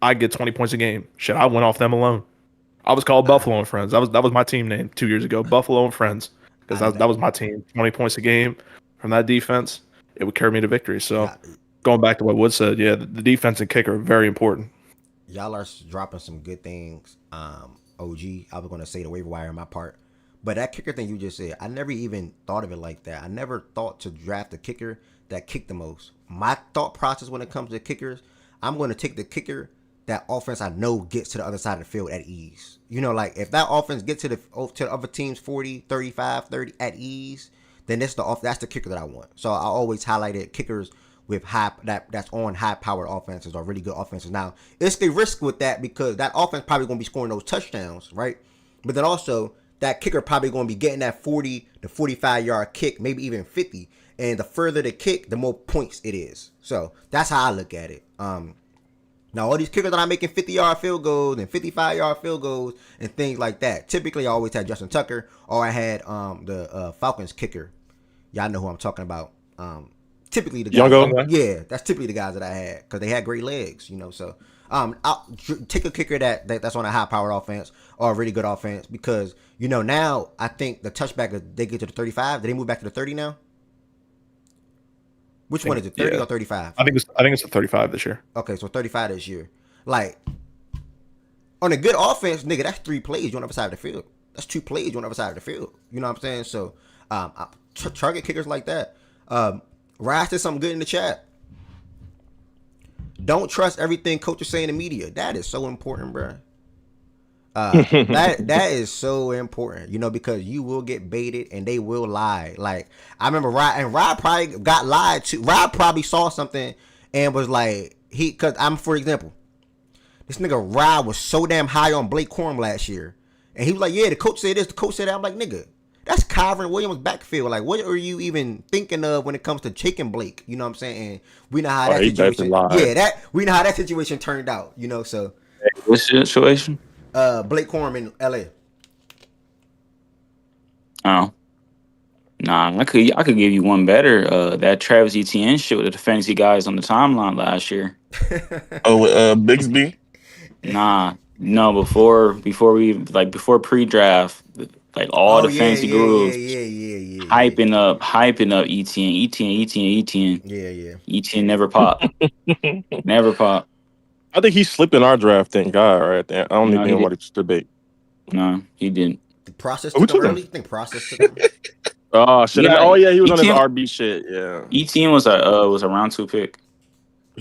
I'd get 20 points a game. Shit, I went off them alone. I was called Buffalo and Friends. That was my team name 2 years ago, Buffalo and Friends, because that was my team. 20 points a game from that defense, it would carry me to victory. So going back to what Wood said, yeah, the defense and kicker are very important. Y'all are dropping some good things. OG, I was going to say the waiver wire on my part. But that kicker thing you just said, I never even thought of it like that. I never thought to draft a kicker that kicked the most. My thought process when it comes to kickers, I'm going to take the kicker that offense I know gets to the other side of the field at ease. You know, like if that offense gets to the other team's 40, 35, 30 at ease, then that's the kicker that I want. So I always highlighted kickers with that's on high powered offenses or really good offenses. Now, it's the risk with that because that offense probably going to be scoring those touchdowns, right? But then also that kicker probably going to be getting that 40 to 45 yard kick, maybe even 50. And the further the kick, the more points it is. So that's how I look at it. Now, all these kickers that are making 50-yard field goals and 55-yard field goals and things like that. Typically, I always had Justin Tucker or I had the Falcons kicker. Y'all know who I'm talking about. Typically, the guys. Yeah, that's typically the guys that I had because they had great legs, you know. So, I'll take a kicker that's on a high-powered offense or a really good offense because, you know, now I think the touchback, they get to the 35. Did they move back to the 30 now? Which one is it, 30 or 35? I think it's a 35 this year. Okay, so 35 this year. Like, on a good offense, nigga, that's 3 plays on the other side of the field. That's 2 plays on the other side of the field. You know what I'm saying? So, target kickers like that. Rise did something good in the chat. Don't trust everything coach is saying in the media. That is so important, bro. That is so important, you know, because you will get baited and they will lie. Like I remember Rob probably got lied to. Rob probably saw something and was like for example, this nigga Rob was so damn high on Blake Corum last year, And he was like, yeah, the coach said this, the coach said that. I'm like, nigga, that's Kyron Williams backfield. Like, what are you even thinking of when it comes to Chaikin Blake? You know what I'm saying? And we know how that situation. We know how that situation turned out. You know, so. What's the situation? Blake Corum in LA. Oh. Nah, I could give you one better. That Travis Etienne shit with the fantasy guys on the timeline last year. Bigsby? Nah. No, before pre-draft, like all the fantasy gurus hyping up Etienne. Yeah. Etienne never popped. Never popped. I think he slipped in our draft, thank God, right there. I don't even know what it's debate. No, he didn't. The process took him early? I think process took him. Oh, shit. Yeah, he was on his RB shit, yeah. Etienne was a round 2 pick.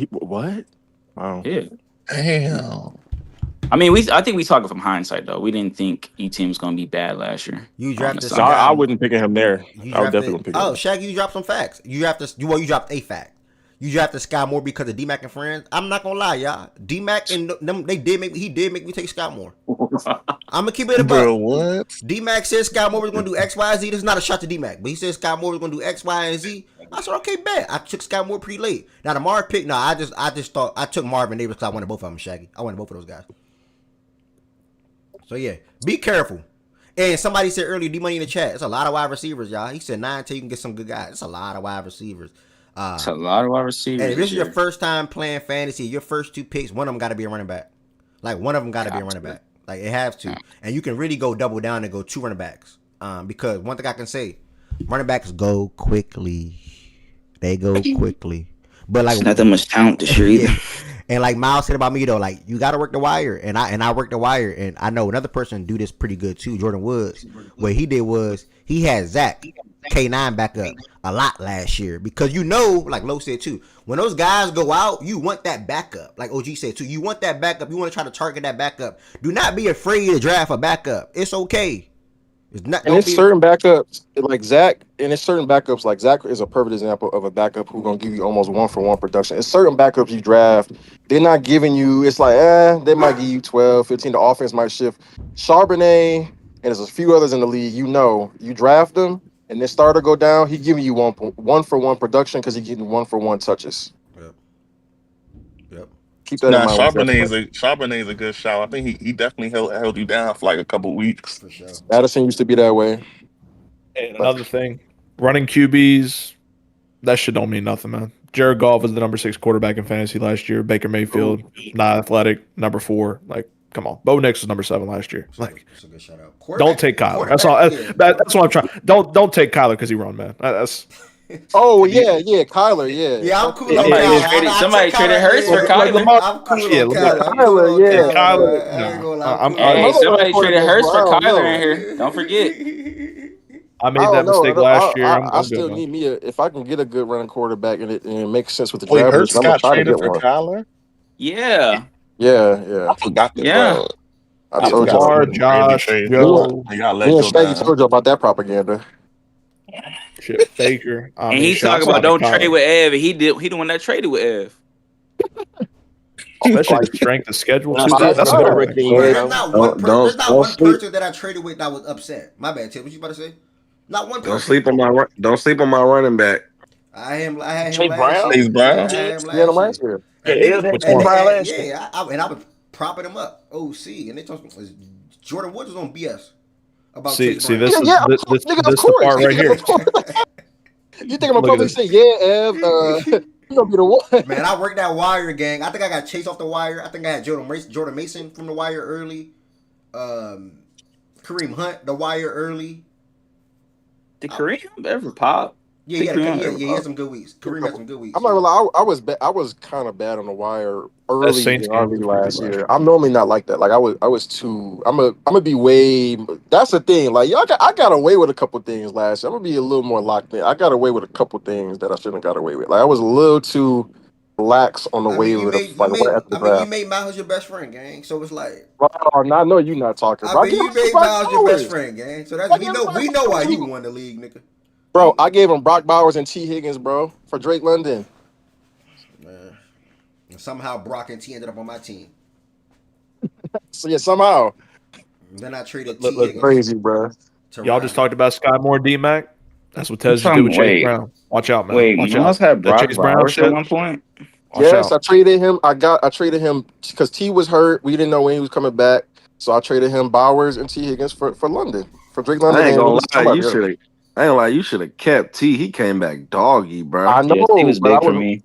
What? Wow. Yeah. Damn. I mean, I think we talking from hindsight though. We didn't think Etienne was gonna be bad last year. You drafted. I wouldn't pick him there. I would definitely pick him. Oh, Shaggy, you dropped some facts. You dropped a fact. You drafted Sky Moore because of D-Mac and friends. I'm not gonna lie, y'all. D-Mac and them, he did make me take Sky Moore. I'm gonna keep it about. Bro, what? D-Mac said Sky Moore was gonna do X, Y, Z. This is not a shot to D-Mac, but he said Sky Moore was gonna do X, Y, and Z. I said, okay, bet. I took Sky Moore pretty late. Now the Marv pick, I just thought I took Marvin Davis because I wanted both of them, Shaggy. I wanted both of those guys. So yeah, be careful. And somebody said earlier, D-Money in the chat, it's a lot of wide receivers, y'all. He said 9 until you can get some good guys. It's a lot of wide receivers. It's a lot of wide receivers. And if this is your first time playing fantasy, your first 2 picks, one of them got to be a running back. Like one of them got to be a running back. Like it has to. And you can really go double down and go 2 running backs. Because one thing I can say, running backs go quickly. They go quickly. But like, it's not that much talent this year either. And like Miles said about me though, like you got to work the wire, and I work the wire, and I know another person do this pretty good too. Jordan Woods, what he did was he had Zach K9 back up a lot last year because like Lo said too, when those guys go out, you want that backup. Like OG said too, you want that backup. You want to try to target that backup. Do not be afraid to draft a backup. It's okay. It's not. And it's certain backups like Zach, and it's certain backups like Zach is a perfect example of a backup who's gonna give you almost 1-for-1 production. It's certain backups you draft, they're not giving you. It's like they might give you 12, 15. The offense might shift. Charbonnet and there's a few others in the league. You draft them and the starter go down. He giving you 1-for-1 production because he getting 1-for-1 touches. Yep. Keep that in mind. Charbonnet is a good shout. I think he definitely held you down for like a couple weeks. For sure. Addison used to be that way. And another thing, running QBs, that shit don't mean nothing, man. Jared Goff was the number 6 quarterback in fantasy last year. Baker Mayfield, not athletic, number 4. Like, come on. Bo Nix was number 7 last year. Like, that's a good shout out. Don't take Kyler. That's all. That's what I'm trying. Don't take Kyler because he run, man. That's. Oh yeah, Kyler, yeah. Yeah, I'm cool on Kyler. Somebody traded Hurts for Kyler. I'm cool on Kyler. Yeah, Kyler. Somebody traded Hurts for Kyler in here. Don't forget. I made that mistake last year. I still need me if I can get a good running quarterback and it makes sense with the draft. Hurts got traded for Kyler? Yeah. I forgot that. Yeah. I told you. Josh, Joe. Shaggy told you about that propaganda. Shit, Faker. And he's talking about don't trade with Ev. He the one that traded with Ev. Especially the strength of schedule. That's there's not one person that I traded with that was upset. My bad, Tim. What you about to say? Not one person. Don't sleep on my running back. I had him last Chase Brown. Last year. Yeah, I was propping him up. OC, and they told me Jordan Woods was on BS. About see, this is the part right here. You think I'm gonna probably say, Ev, you gonna be the one? Man, I worked that wire, gang. I think I got Chase off the wire. I think I had Jordan Mason from the wire early. Kareem Hunt, the wire early. Did Kareem ever pop? He had some good weeks. Kareem had some good weeks. I'm not gonna lie, I was kind of bad on the wire early last year. I'm normally not like that. Like I was too. I'm gonna be way. That's the thing. Like I got away with a couple things last year. I'm gonna be a little more locked in. I got away with a couple things that I shouldn't have got away with. Like I was a little too lax on the waiver. You made Miles your best friend, gang. So it's like. Oh, no, I know you're not talking. I mean, you made Miles your best friend, gang. So that's we know why you won the league, nigga. Bro, I gave him Brock Bowers and T. Higgins, bro, for Drake London. Man. And somehow Brock and T ended up on my team. So yeah, somehow. Then I traded Look, T look, Higgins Crazy, bro. to y'all just Ryan. talked about Sky Moore, D-Mac. That's what You Tez just did with talking? Chase Wait, Brown. Watch out, man. wait. Watch Miles out. had That Brock Chase Brown Bowers at shit. one point. Watch Yes, out. I traded him. I traded him because T was hurt. We didn't know when he was coming back, so I traded him Bowers and T Higgins for London, for Drake London I ain't and gonna really lie. somebody else. I ain't gonna lie. You should have kept T. He came back doggy, bro. I Yeah, he know, was but big for me.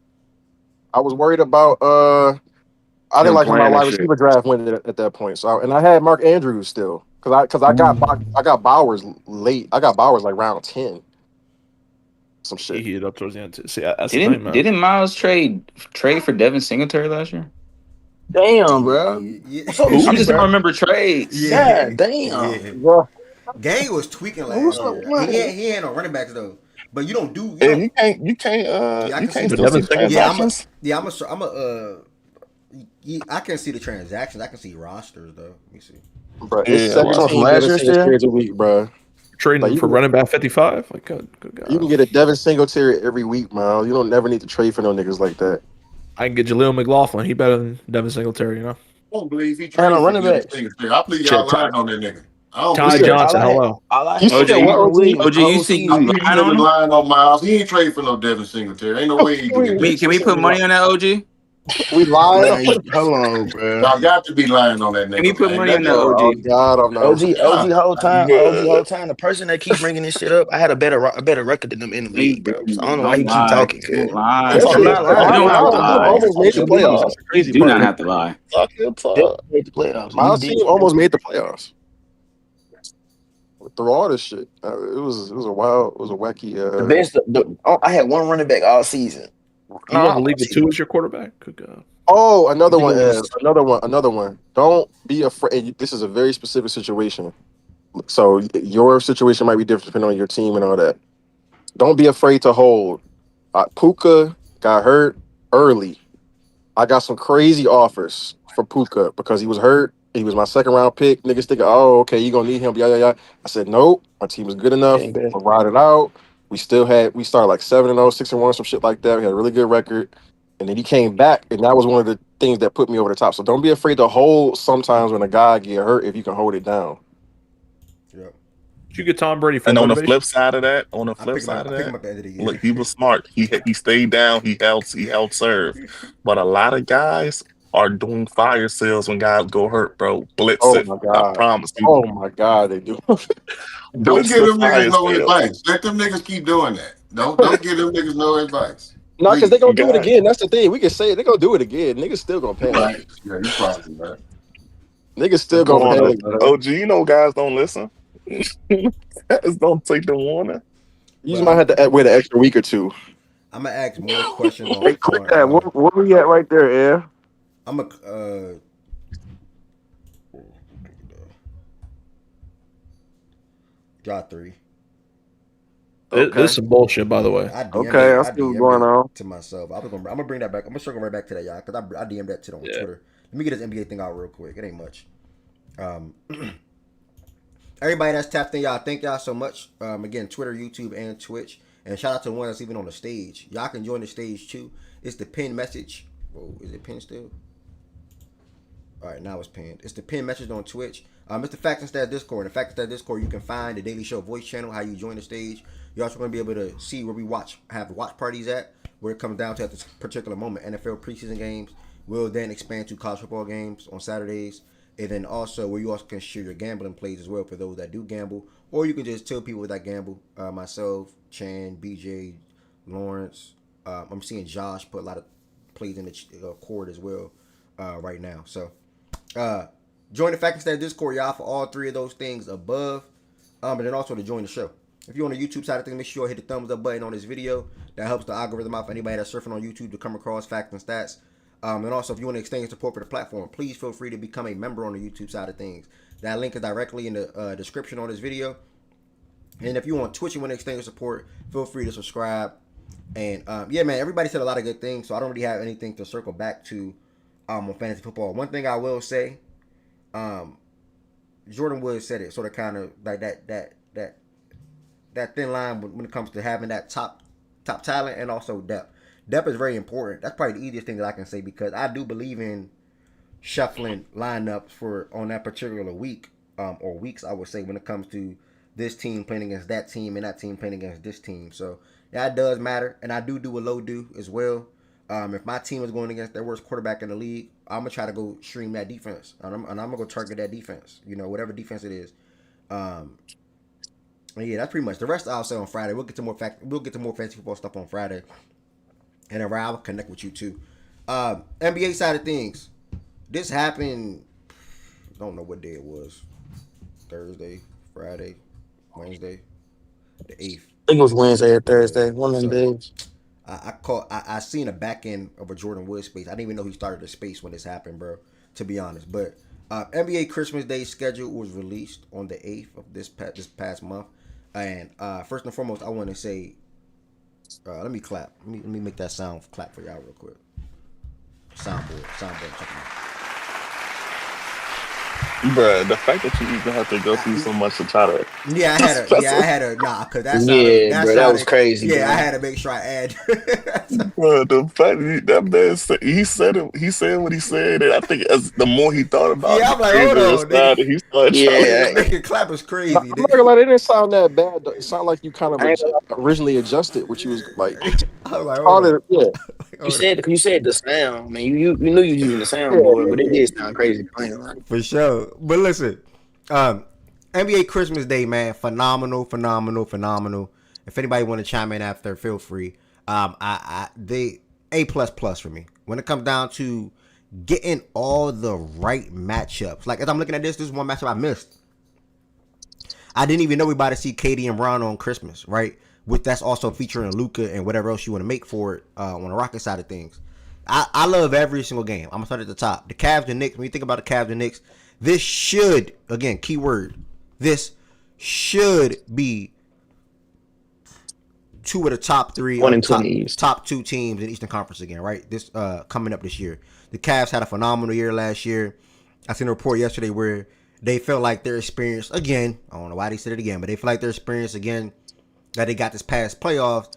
I was worried about I didn't Him like how my playing and wide shit. receiver draft went at that point. So and I had Mark Andrews still because I got Bowers late. I got Bowers like round 10, some He shit. heated up towards the end. See, that's the thing, Didn't man. didn't Miles trade for Devin Singletary last year? Damn, bro. Yeah. What's up with Who? I'm you, just don't bro? remember trades. Yeah. God damn. Yeah. Yeah, Gang was tweaking What's last up, year. He man? had no running backs though. But you And don't. Yeah, I you can see can't But the. still see Devin the Singletary. Yeah, transactions. I can see the transactions. I can see rosters though. Let me see. bro. It's Yeah, You talking from 17 last Devin year still? Singletaries a week, bro. Like Trading for running back 55? Like, good you can God. get a Devin Singletary every week, man. You don't never need to trade for no niggas like that. I can get Jaleel McLaughlin. He better than Devin Singletary, you know? I don't believe he And traded on for running Devin backs. Singletary. I believe Shit, y'all lying on that nigga. I don't You Ty believe said that. Johnson, hello. All I you had said was OJ, what, Marvin OG? Williams OJ, the you whole see I you season. believe you lying on niggas him? lying on Miles. He ain't traded for no Devin Singletary. Ain't no way he did that. Can we put money on that, OG? We lying Man, on. hold on, bro. Y'all got to be lying on that Can we nigga, put man. money on That that, nigga, Oh OG? God, I'm not. God, OG whole time. The person that keep bringing this shit up, I had a better record than them in the He league, bro. So I don't didn't. know why Don't he keep lie. talking. Don't Cause lie. That I'm shit. not lying. You don't have My to team lie. almost made the playoffs. That's the You crazy do not part. have to lie. Talk your they talk. made the playoffs. So My you did. team almost made the playoffs through all this shit. It was a wild, it was a wacky. The best. I had one running back all season. You No, led the all league with season. two as your quarterback? Good God. Oh, I think it was. another one. Don't be afraid. This is a very specific situation. So your situation might be different depending on your team and all that. Don't be afraid to hold. Puka got hurt early. I got some crazy offers for Puka because he was hurt. He was my second round pick. Niggas thinking, oh, okay, you gonna need him. Yeah, yeah, yeah. I said, nope. Our team is good enough. Getting better. We'll ride it out. We started like 7-0, 6-1, some shit like that. We had a really good record. And then he came back, and that was one of the things that put me over the top. So don't be afraid to hold sometimes when a guy get hurt if you can hold it down. Yep. Did you get Tom Brady for And on the motivation? flip side of that, I pick him up at the end of the look, year. he was smart. He stayed down. He held serve. But a lot of guys are doing fire sales when guys go hurt, bro. Blitz Oh it. my I God. promise you. Oh my God, they do. don't Blitz give the them niggas fire no sales. advice. Let them niggas keep doing that. Don't give them niggas no advice. No, because they Please. gonna do it God. again. That's the thing. We can say it. They gonna do it again. Niggas still gonna You panic. right. Yeah, you probably right. Niggas So still who you gonna Come on, got? panic, bro. OG. You know guys don't listen. Guys don't take the warning. You just But might have to wait an extra week or two. I'm gonna ask more questions Hey, on. click that. What we at right there, Air? I'm a draw 3. This is some bullshit, by the way. I DM'd Okay, it. I I see what's DM'd going it on. to myself. I'm gonna bring that back. I'm gonna circle right back to that, y'all, because I DM'd that shit on Yeah. Twitter. Let me get this NBA thing out real quick. It ain't much. Everybody that's tapped in, y'all, thank y'all so much. Again, Twitter, YouTube, and Twitch. And shout out to the one that's even on the stage. Y'all can join the stage too. It's the pinned message. Whoa, is it pinned still? All right, now it's pinned. It's the pinned message on Twitch. It's the Facts and Stats Discord. In the Facts and Stats Discord, you can find the Daily Show voice channel, how you join the stage. You're also going to be able to see where we have watch parties at, where it comes down to at this particular moment. NFL preseason games will then expand to college football games on Saturdays. And then also where you also can share your gambling plays as well for those that do gamble. Or you can just tell people that gamble. Myself, Chan, BJ, Lawrence. I'm seeing Josh put a lot of plays in the court as well right now. So join the Fact and Stat Discord, y'all, for all three of those things above. And then also to join the show. If you're on the YouTube side of things, make sure you hit the thumbs up button on this video. That helps the algorithm out for anybody that's surfing on YouTube to come across Facts and Stats. And also, if you want to extend your support for the platform, please feel free to become a member on the YouTube side of things. That link is directly in the description on this video. And if you're on Twitch and want to extend your support, feel free to subscribe. And yeah, man, everybody said a lot of good things, so I don't really have anything to circle back to on fantasy football. One thing I will say, Jordan Woods said it, sort of kind of like that thin line when it comes to having that top talent and also depth. Depth is very important. That's probably the easiest thing that I can say, because I do believe in shuffling lineups for on that particular week or weeks, I would say, when it comes to this team playing against that team and that team playing against this team. So that does matter, and I do a low do as well. If my team is going against their worst quarterback in the league, I'm gonna try to go stream that defense, and I'm gonna go target that defense. Whatever defense it is. Yeah, that's pretty much the rest. I'll say on Friday. We'll get to more fantasy football stuff on Friday, and then I'll connect with you too. NBA side of things. This happened. Don't know what day it was. Thursday, Friday, Wednesday, the 8th. I think it was Wednesday or Thursday. One of them days. I seen a back end of a Jordan Wood space. I didn't even know he started a space when this happened, bro. To be honest, but NBA Christmas Day schedule was released on the 8th of this past month, and first and foremost, I want to say, let me clap. Let me make that sound clap for y'all real quick. Soundboard, check it out. Bruh, the fact that you even have to go through so much to try to. Cause that was crazy. Yeah, bro. I had to make sure I add. Bro, the fact that man said he said what he said, and I think as the more he thought about Yeah, I'm like, hold on, he started trying to making clap is crazy. I'm not gonna lie, it didn't sound that bad. Though. It sounded like you kind of originally adjusted, which you was like. I was like, hold on. Yeah. You said the sound, man. You knew you was using the soundboard, but it did sound crazy playing. For sure. But listen, NBA Christmas Day, man, phenomenal. If anybody want to chime in after, feel free. They A++ for me. When it comes down to getting all the right matchups. Like as I'm looking at this is one matchup I missed. I didn't even know we about to see Katie and Bron on Christmas, right? That's also featuring Luka and whatever else you want to make for it on the Rocket side of things. I love every single game. I'm going to start at the top. The Cavs and Knicks, when you think about the Cavs and Knicks, this should, again, keyword, this should be two of the top three or top two teams in Eastern Conference again, right? This coming up this year. The Cavs had a phenomenal year last year. I seen a report yesterday where they felt like their experience, again, I don't know why they said it again, but they feel like their experience, again, that they got this past playoffs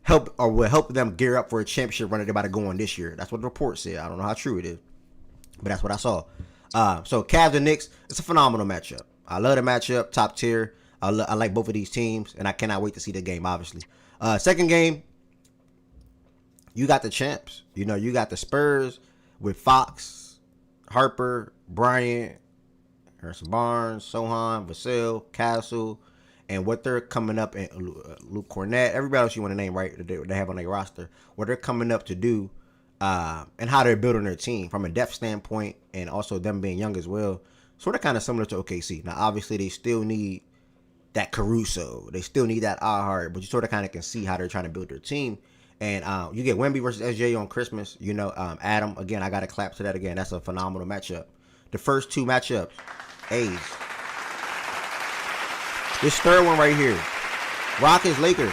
will help them gear up for a championship run that they're about to go on this year. That's what the report said. I don't know how true it is, but that's what I saw. So Cavs and Knicks, it's a phenomenal matchup. I love the matchup, top tier. I like both of these teams, and I cannot wait to see the game, obviously. Second game, you got the champs. You got the Spurs with Fox, Harper, Bryant, Harrison Barnes, Sohan, Vassell, Castle, and what they're coming up, and Luke Cornett, everybody else you want to name, right, that they have on their roster, what they're coming up to do, and how they're building their team from a depth standpoint, and also them being young as well. Sort of kind of similar to OKC. Now, obviously, they still need that Caruso. They still need that Ahart, but you sort of kind of can see how they're trying to build their team. And you get Wemby versus SJ on Christmas. Adam, again, I got to clap to that again. That's a phenomenal matchup. The first two matchups, A's. This third one right here, Rockets, Lakers.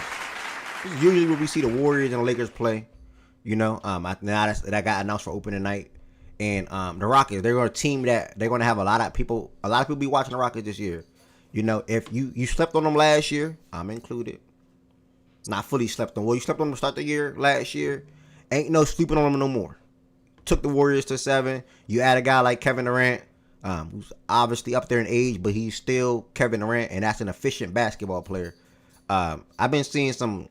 This is usually where we see the Warriors and the Lakers play. Now that got announced for opening night. And the Rockets, they're going to team that they're going to have a lot of people be watching the Rockets this year. If you slept on them last year, I'm included. Not fully slept on. Well, you slept on them to start the year last year. Ain't no sleeping on them no more. Took the Warriors to 7. You add a guy like Kevin Durant, who's obviously up there in age, but he's still Kevin Durant, and that's an efficient basketball player. I've been seeing some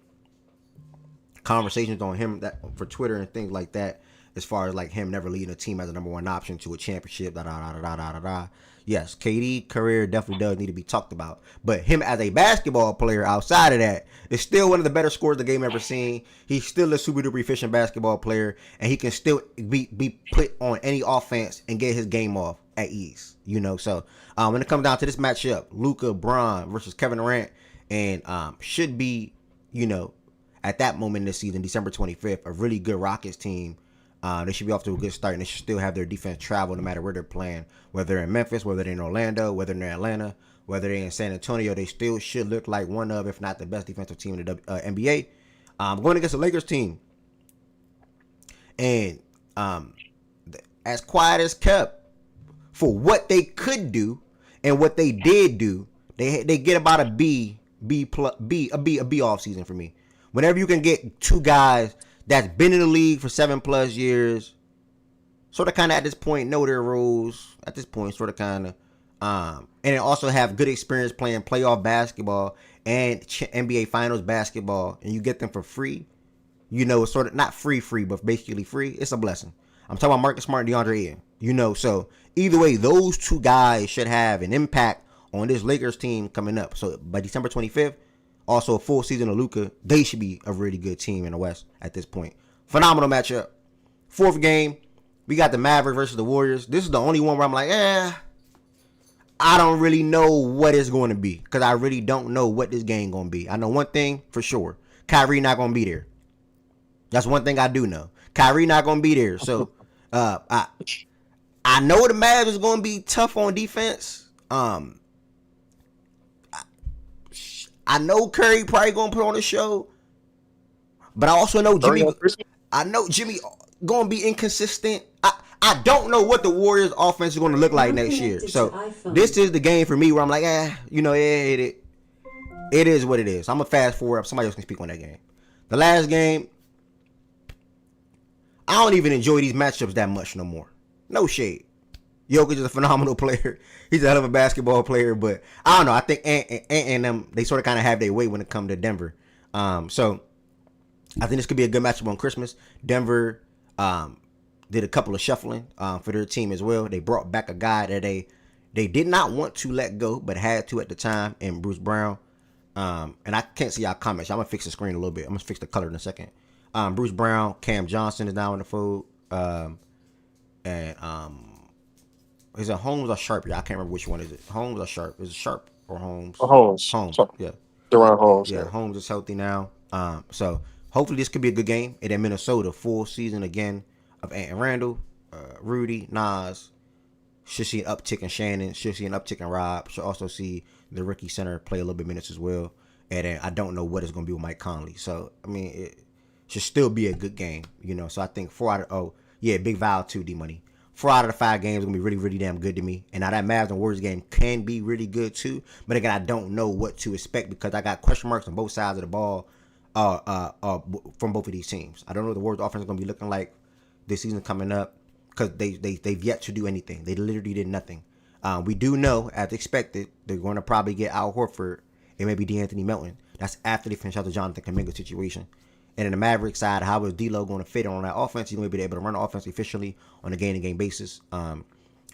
conversations on him for Twitter and things like that, as far as like him never leading a team as a number one option to a championship. Yes, KD career definitely does need to be talked about, but him as a basketball player outside of that is still one of the better scorers the game ever seen. He's still a super duper efficient basketball player, and he can still be put on any offense and get his game off at ease. So when it comes down to this matchup, Luka, Bron versus Kevin Durant, and should be, at that moment in the season, December 25th, a really good Rockets team. They should be off to a good start, and they should still have their defense travel no matter where they're playing, whether they're in Memphis, whether they're in Orlando, whether they're in Atlanta, whether they're in San Antonio. They still should look like one of, if not the best defensive team in the NBA. Going against the Lakers team, and as quiet as kept for what they could do and what they did do, they get about a B off season for me. Whenever you can get two guys that's been in the league for 7+ years, sort of kind of at this point know their roles, at this point sort of kind of And also have good experience playing playoff basketball and NBA Finals basketball, and you get them for free. It's sort of not free, but basically free. It's a blessing. I'm talking about Marcus Smart and DeAndre Ayton. So either way, those two guys should have an impact on this Lakers team coming up. So by December 25th, also a full season of Luka, they should be a really good team in the West at this point. Phenomenal matchup. Fourth game, we got the Mavericks versus the Warriors. This is the only one where I'm like, I don't really know what it's going to be because I really don't know what this game going to be. I know one thing for sure. Kyrie not going to be there. That's one thing I do know. Kyrie not going to be there. So I know the Mavs is going to be tough on defense. I know Curry probably going to put on a show. But I also know Jimmy going to be inconsistent. I don't know what the Warriors offense is going to look like next year. So this is the game for me where I'm like, it is what it is. I'm going to fast forward. Somebody else can speak on that game. The last game, I don't even enjoy these matchups that much no more. No shade. Jokic is a phenomenal player. He's a hell of a basketball player, but I don't know. I think Ant and them, they sort of kind of have their way when it comes to Denver. So I think this could be a good matchup on Christmas. Denver did a couple of shuffling for their team as well. They brought back a guy that they did not want to let go, but had to at the time, in Bruce Brown. And I can't see y'all comments. I'm going to fix the screen a little bit. I'm going to fix the color in a second. Bruce Brown, Cam Johnson is now in the fold. Is it Holmes or Sharp? Yeah, I can't remember which one is it. Holmes or Sharp? Is it Sharp or Holmes? Holmes. Yeah. Deron Holmes. Yeah, Holmes is healthy now. So hopefully this could be a good game. And then Minnesota, full season again of Ant and Randall, Rudy, Nas. Should see an uptick in Shannon. Should see an uptick in Rob. Should also see the rookie center play a little bit minutes as well. And then I don't know what it's going to be with Mike Conley. So, I mean, it should still be a good game, So I think big Val too, D-Money. 4 out of the 5 games are going to be really, really damn good to me. And now that Mavs and Warriors game can be really good too. But again, I don't know what to expect because I got question marks on both sides of the ball from both of these teams. I don't know what the Warriors offense is going to be looking like this season coming up because they've yet to do anything. They literally did nothing. We do know, as expected, they're going to probably get Al Horford and maybe DeAnthony Melton. That's after they finish out the Jonathan Kuminga situation. And in the Maverick side, how is D'Lo going to fit on that offense? He's going to be able to run the offense efficiently on a game-to-game basis. And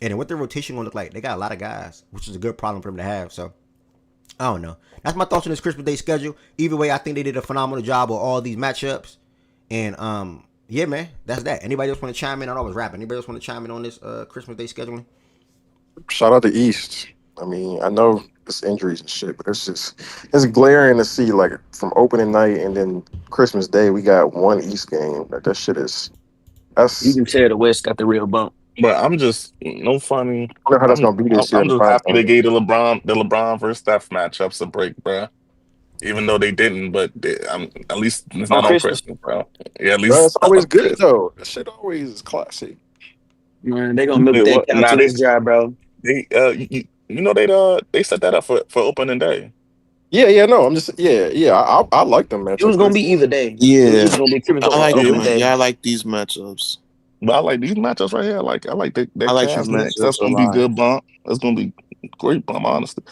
then what their rotation going to look like? They got a lot of guys, which is a good problem for them to have. So, I don't know. That's my thoughts on this Christmas Day schedule. Either way, I think they did a phenomenal job with all these matchups. And, yeah, man, that's that. Anybody else want to chime in? I know I was rapping. Anybody else want to chime in on this Christmas Day scheduling? Shout out to East. I mean, I know it's injuries and shit, but it's glaring to see, like, from opening night and then Christmas Day, we got one East game. Like, that shit is. You can tell the West got the real bump. But I'm just no funny. I don't know how that's gonna be this year. I'm just happy they gave the LeBron versus Steph matchups a break, bro. Even though they didn't, but at least it's not on Christmas, bro. Yeah, at least it's always good though. That shit always is classic. Man, they gonna milk that couch to this dry, bro. They they set that up for opening day. Yeah, no, I'm just I like them matchups. It was gonna be either day. Yeah, it was gonna be I like these matchups. But I like these matchups right here. I like the Cavs next. That's gonna be good bump. That's gonna be great bump, honestly.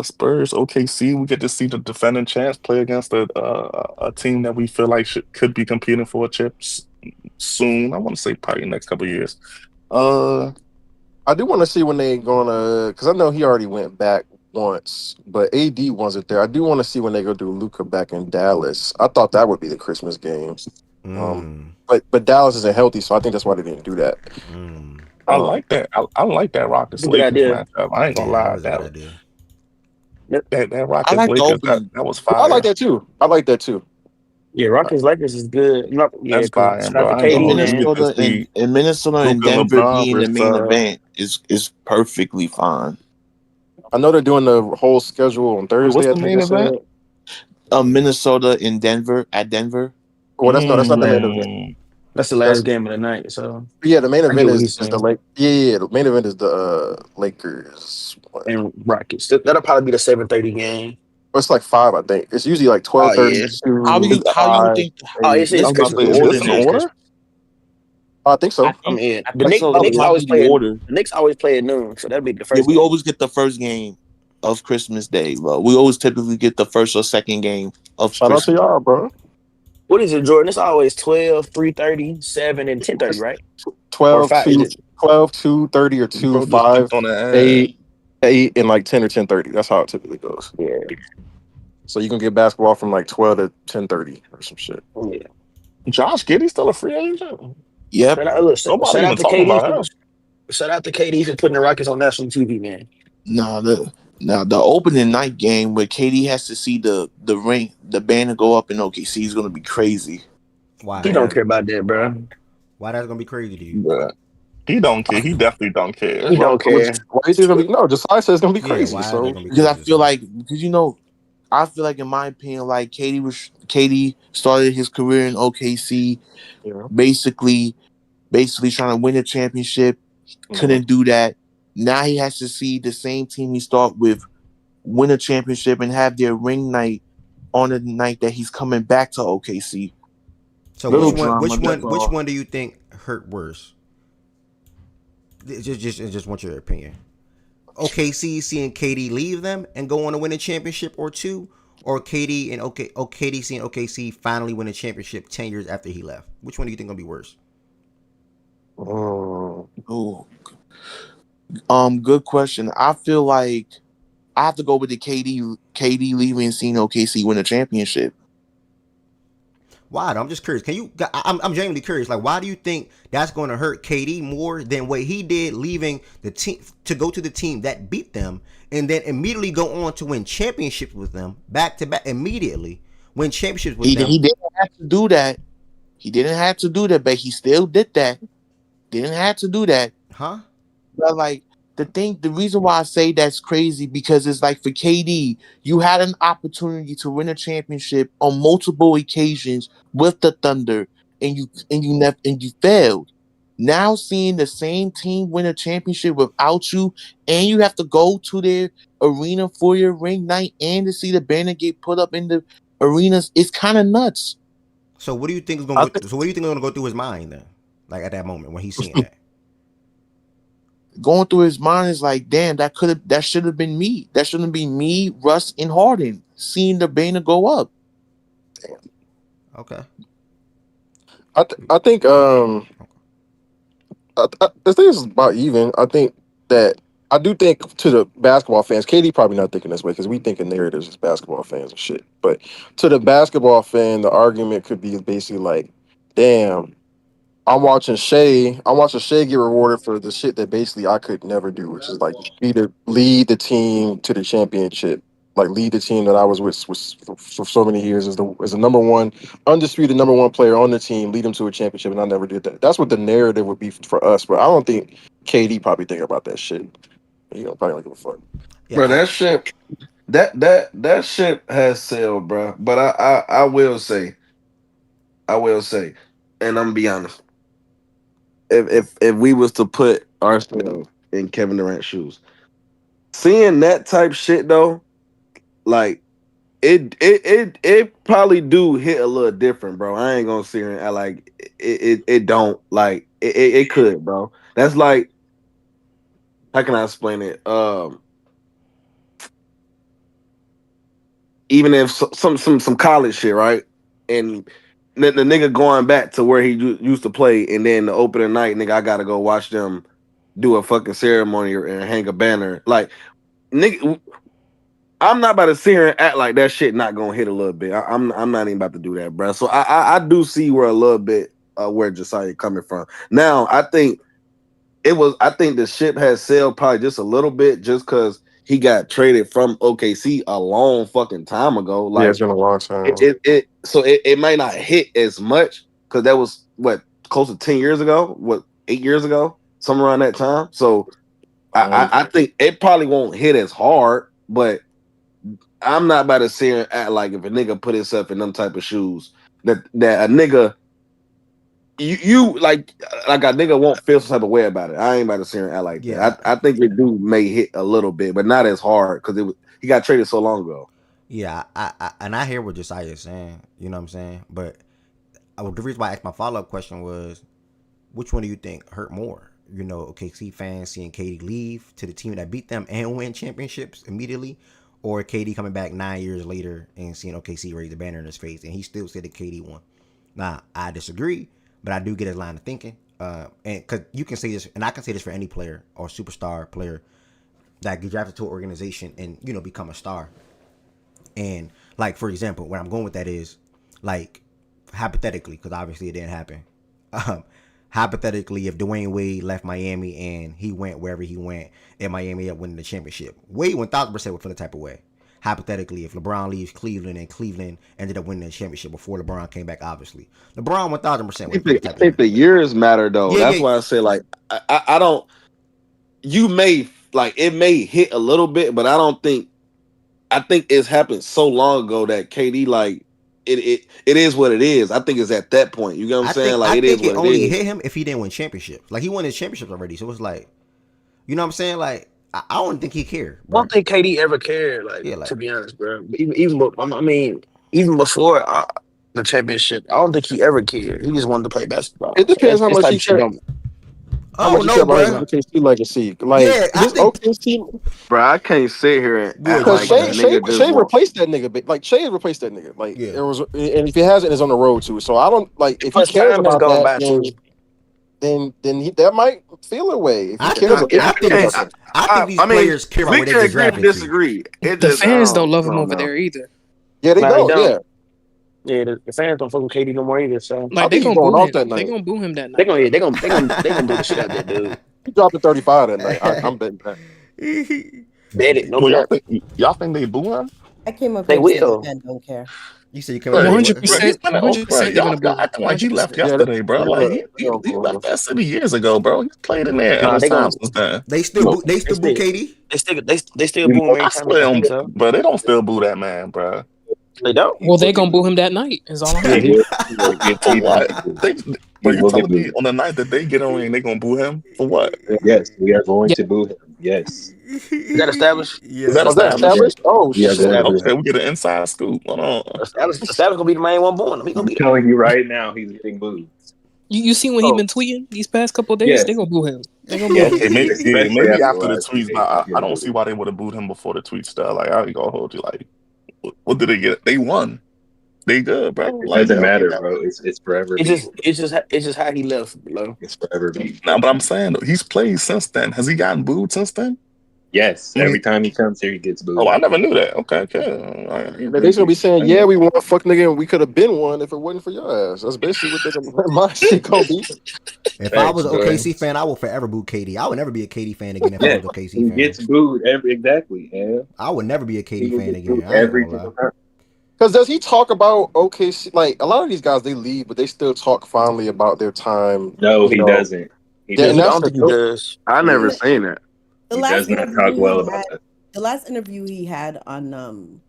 Spurs, OKC. We get to see the defending champs play against a team that we feel like could be competing for a chip soon. I want to say probably next couple of years. I do want to see when they gonna, because I know he already went back once, but AD wasn't there. I do want to see when they go do Luka back in Dallas. I thought that would be the Christmas games. But Dallas isn't healthy, so I think that's why they didn't do that. I like that. I like that Rockets Lakers matchup. I ain't gonna lie. That Rockets Lakers that was fire. I like that too. Yeah, Rockets Lakers is good. That's fire, bro. Minnesota and Denver being the main event is perfectly fine. I know they're doing the whole schedule on Thursday. What's the main event? Minnesota in Denver at Denver. Well, that's not the main event. That's the last game of the night. So yeah, the main event is the the main event is the Lakers and Rockets. That'll probably be the 7:30 game. It's like 5, I think. It's usually like 12:30. How do you think? It's in order? Is this in order? I think so. I mean, I the think Knicks, so. the The Knicks top always of the play. order. The Knicks always play at noon, so that'd be the Yeah, first we game. always get the first game of Christmas Day, bro. We always typically get the first or second game of Shout out to Christmas. y'all, bro. What is it, Jordan? It's always 12, 3:30, 7, and 10:30, It's right? Or 12, 5? Is 2, it? 12, 2:30 or 2, Bro just 5, clicked on the ad. 8, 8, and like 10 or 10:30. That's how it typically goes. Yeah. So you can get basketball from like 12 to 10:30 or some shit. Yeah. Josh Giddey's still a free agent. Yep. Nobody Shout even out to talking KD about for him. shout out to KD for putting the Rockets on national TV, man. Now the opening night game where KD has to see the ring, the banner go up in OKC is gonna be crazy. Why? He don't care about that, bro. Why that's gonna be crazy to you? Bruh. He don't care. He definitely don't care. He don't care. Why you think it's gonna be? No, Josiah says it's gonna be Yeah, crazy. why is that So gonna be Because I crazy? feel like I feel like in my opinion, like KD started his career in OKC, yeah. basically trying to win a championship. Couldn't do that. Now he has to see the same team he started with win a championship and have their ring night on the night that he's coming back to OKC. So Little drama, that's which all. one do you think hurt worse? Just want your opinion. OKC seeing KD leave them and go on to win a championship or two, or KD seeing OKC finally win a championship 10 years after he left. Which one do you think gonna be worse? Oh, good question. I feel like I have to go with the KD leaving and seeing OKC win a championship. Why? I'm just curious. I'm genuinely curious. Like, why do you think that's going to hurt KD more than what he did leaving the team to go to the team that beat them and then immediately go on to win championships with them back to back immediately win championships with them? He didn't have to do that. He didn't have to do that, but he still did that. Didn't have to do that. Huh? But like the reason why I say that's crazy because it's like for KD, you had an opportunity to win a championship on multiple occasions with the Thunder, and you failed. Now seeing the same team win a championship without you, and you have to go to their arena for your ring night and to see the banner get put up in the arenas, it's kind of nuts. So what do you think is going to So what do you think is going to go through his mind then? Like at that moment when he's seeing that. Going through his mind is like, damn, that should have been me. That shouldn't be me, Russ, and Harden seeing the banner go up. Damn. Okay. I think the thing is about even. I think that I do think to the basketball fans, KD probably not thinking this way because we think in narratives as basketball fans and shit. But to the basketball fan, the argument could be basically like, damn, I'm watching Shea get rewarded for the shit that basically I could never do, which is like lead the team to the championship. Like lead the team that I was with for so many years as the number one undisputed number one player on the team, lead them to a championship, and I never did that. That's what the narrative would be for us, but I don't think KD probably think about that shit. Probably don't give a fuck. Yeah, Bro, that shit that shit has sailed, bro. But I will say, and I'm gonna be honest. If we was to put ourselves in Kevin Durant's shoes, seeing that type shit though, like it probably do hit a little different, bro. I ain't gonna sit here and act like it don't like it could, bro. That's like, how can I explain it? Even if some college shit, right? And the nigga going back to where he used to play, and then the opening night, nigga, I gotta go watch them do a fucking ceremony and hang a banner. Like, nigga, I'm not about to sit here and act like that shit not gonna hit a little bit. I'm not even about to do that, bro. So I do see where a little bit where Josiah coming from. Now I think the ship has sailed probably just a little bit just because he got traded from OKC a long fucking time ago. Yeah, Like, it's been a long time. it might not hit as much because that was what, close to 10 years ago, 8 years ago, somewhere around that time. So I think it probably won't hit as hard, but I'm not about to sit here and act like if a nigga put himself in them type of shoes that a nigga you like a nigga won't feel some type of way about it. I ain't about to sit here and act like that. I think it do may hit a little bit, but not as hard because he got traded so long ago. Yeah, and I hear what Josiah is saying. You know what I'm saying? But the reason why I asked my follow-up question was which one do you think hurt more? OKC fans seeing KD leave to the team that beat them and win championships immediately, or KD coming back 9 years later and seeing OKC raise the banner in his face, and he still said that KD won. Now, I disagree, but I do get his line of thinking. And because you can say this, and I can say this for any player or superstar player that get drafted to an organization and become a star. And like, for example, where I'm going with that is like hypothetically, because obviously it didn't happen. Hypothetically, if Dwayne Wade left Miami and he went wherever he went, and Miami up winning the championship, Wade 1000% would feel the type of way. Hypothetically, if LeBron leaves Cleveland and Cleveland ended up winning the championship before LeBron came back, obviously LeBron 1000%. I think the years matter though. That's why I say like I don't. You may like it may hit a little bit, but I don't think. I think it's happened so long ago that KD like it is what it is. I think it's at that point. You get what I'm saying? Like it is what it is. I think it only hit him if he didn't win championships. Like he won his championships already, so it's like, you know what I'm saying? Like I don't think he cared. I don't think KD ever cared. To be honest, bro. Even before the championship, I don't think he ever cared. He just wanted to play basketball. It depends how much he cared. How much you care about his OKC legacy? Like his OKC, bro. I can't sit here and because Shea replaced that nigga. Like Shea replaced that nigga. Like it was, and if he hasn't, it's on the road too. So I don't like if he cares about that. Then that might feel a way. If he cares, I think these players care about where they get drafted. Disagree. The fans don't love him over there either. Yeah, they don't. Yeah, the fans don't fuck with KD no more either. So like they gonna boo him. They gonna boo him that night. They gonna boo the shit out that dude. He dropped a 35 that night. I'm betting that. Bet it. No, y'all think they boo him? I came up. They will. Don't care. You said you came up. 100%. Y'all acting like he left yesterday, bro. Like he left that city years ago, bro. He played in there. They still boo KD. They still boo him. But they don't still boo that man, bro. They don't. Well, they gonna boo him that night. Is all I'm saying. For what? But you telling me on the night that they get on and they gonna boo him for what? Yes, we are going to boo him. Yes. Is that established? Yeah. Is that established? Oh shit! Okay, we get an inside scoop. Hold on. Established gonna be the main one booing him. He gonna be telling you right now, he's getting booed. You see when he been tweeting these past couple of days? They gonna boo him. They gonna boo him. Maybe after the tweets, but I don't see why they would have booed him before the tweet stuff. Like I ain't gonna hold you. Like, what did they get? They won. They good, bro. It doesn't matter, bro. It's forever. It's just how he left, bro. It's forever. Now, but I'm saying he's played since then. Has he gotten booed since then? Yes. Every time he comes here, he gets booed. Oh, I never knew that. Okay. They're gonna be saying, "Yeah, we won, fuck nigga, and we could have been one if it wasn't for your ass." That's basically what my shit gonna be. If I was an OKC fan, I will forever boo KD. I would never be a KD fan again if I was an OKC fan. He gets booed exactly. Yeah. I would never be a KD fan again. Every time. Because does he talk about OKC? Like a lot of these guys, they leave, but they still talk fondly about their time. No, he doesn't. I don't think he does. I never seen that. He does not talk well about that. The last interview he had on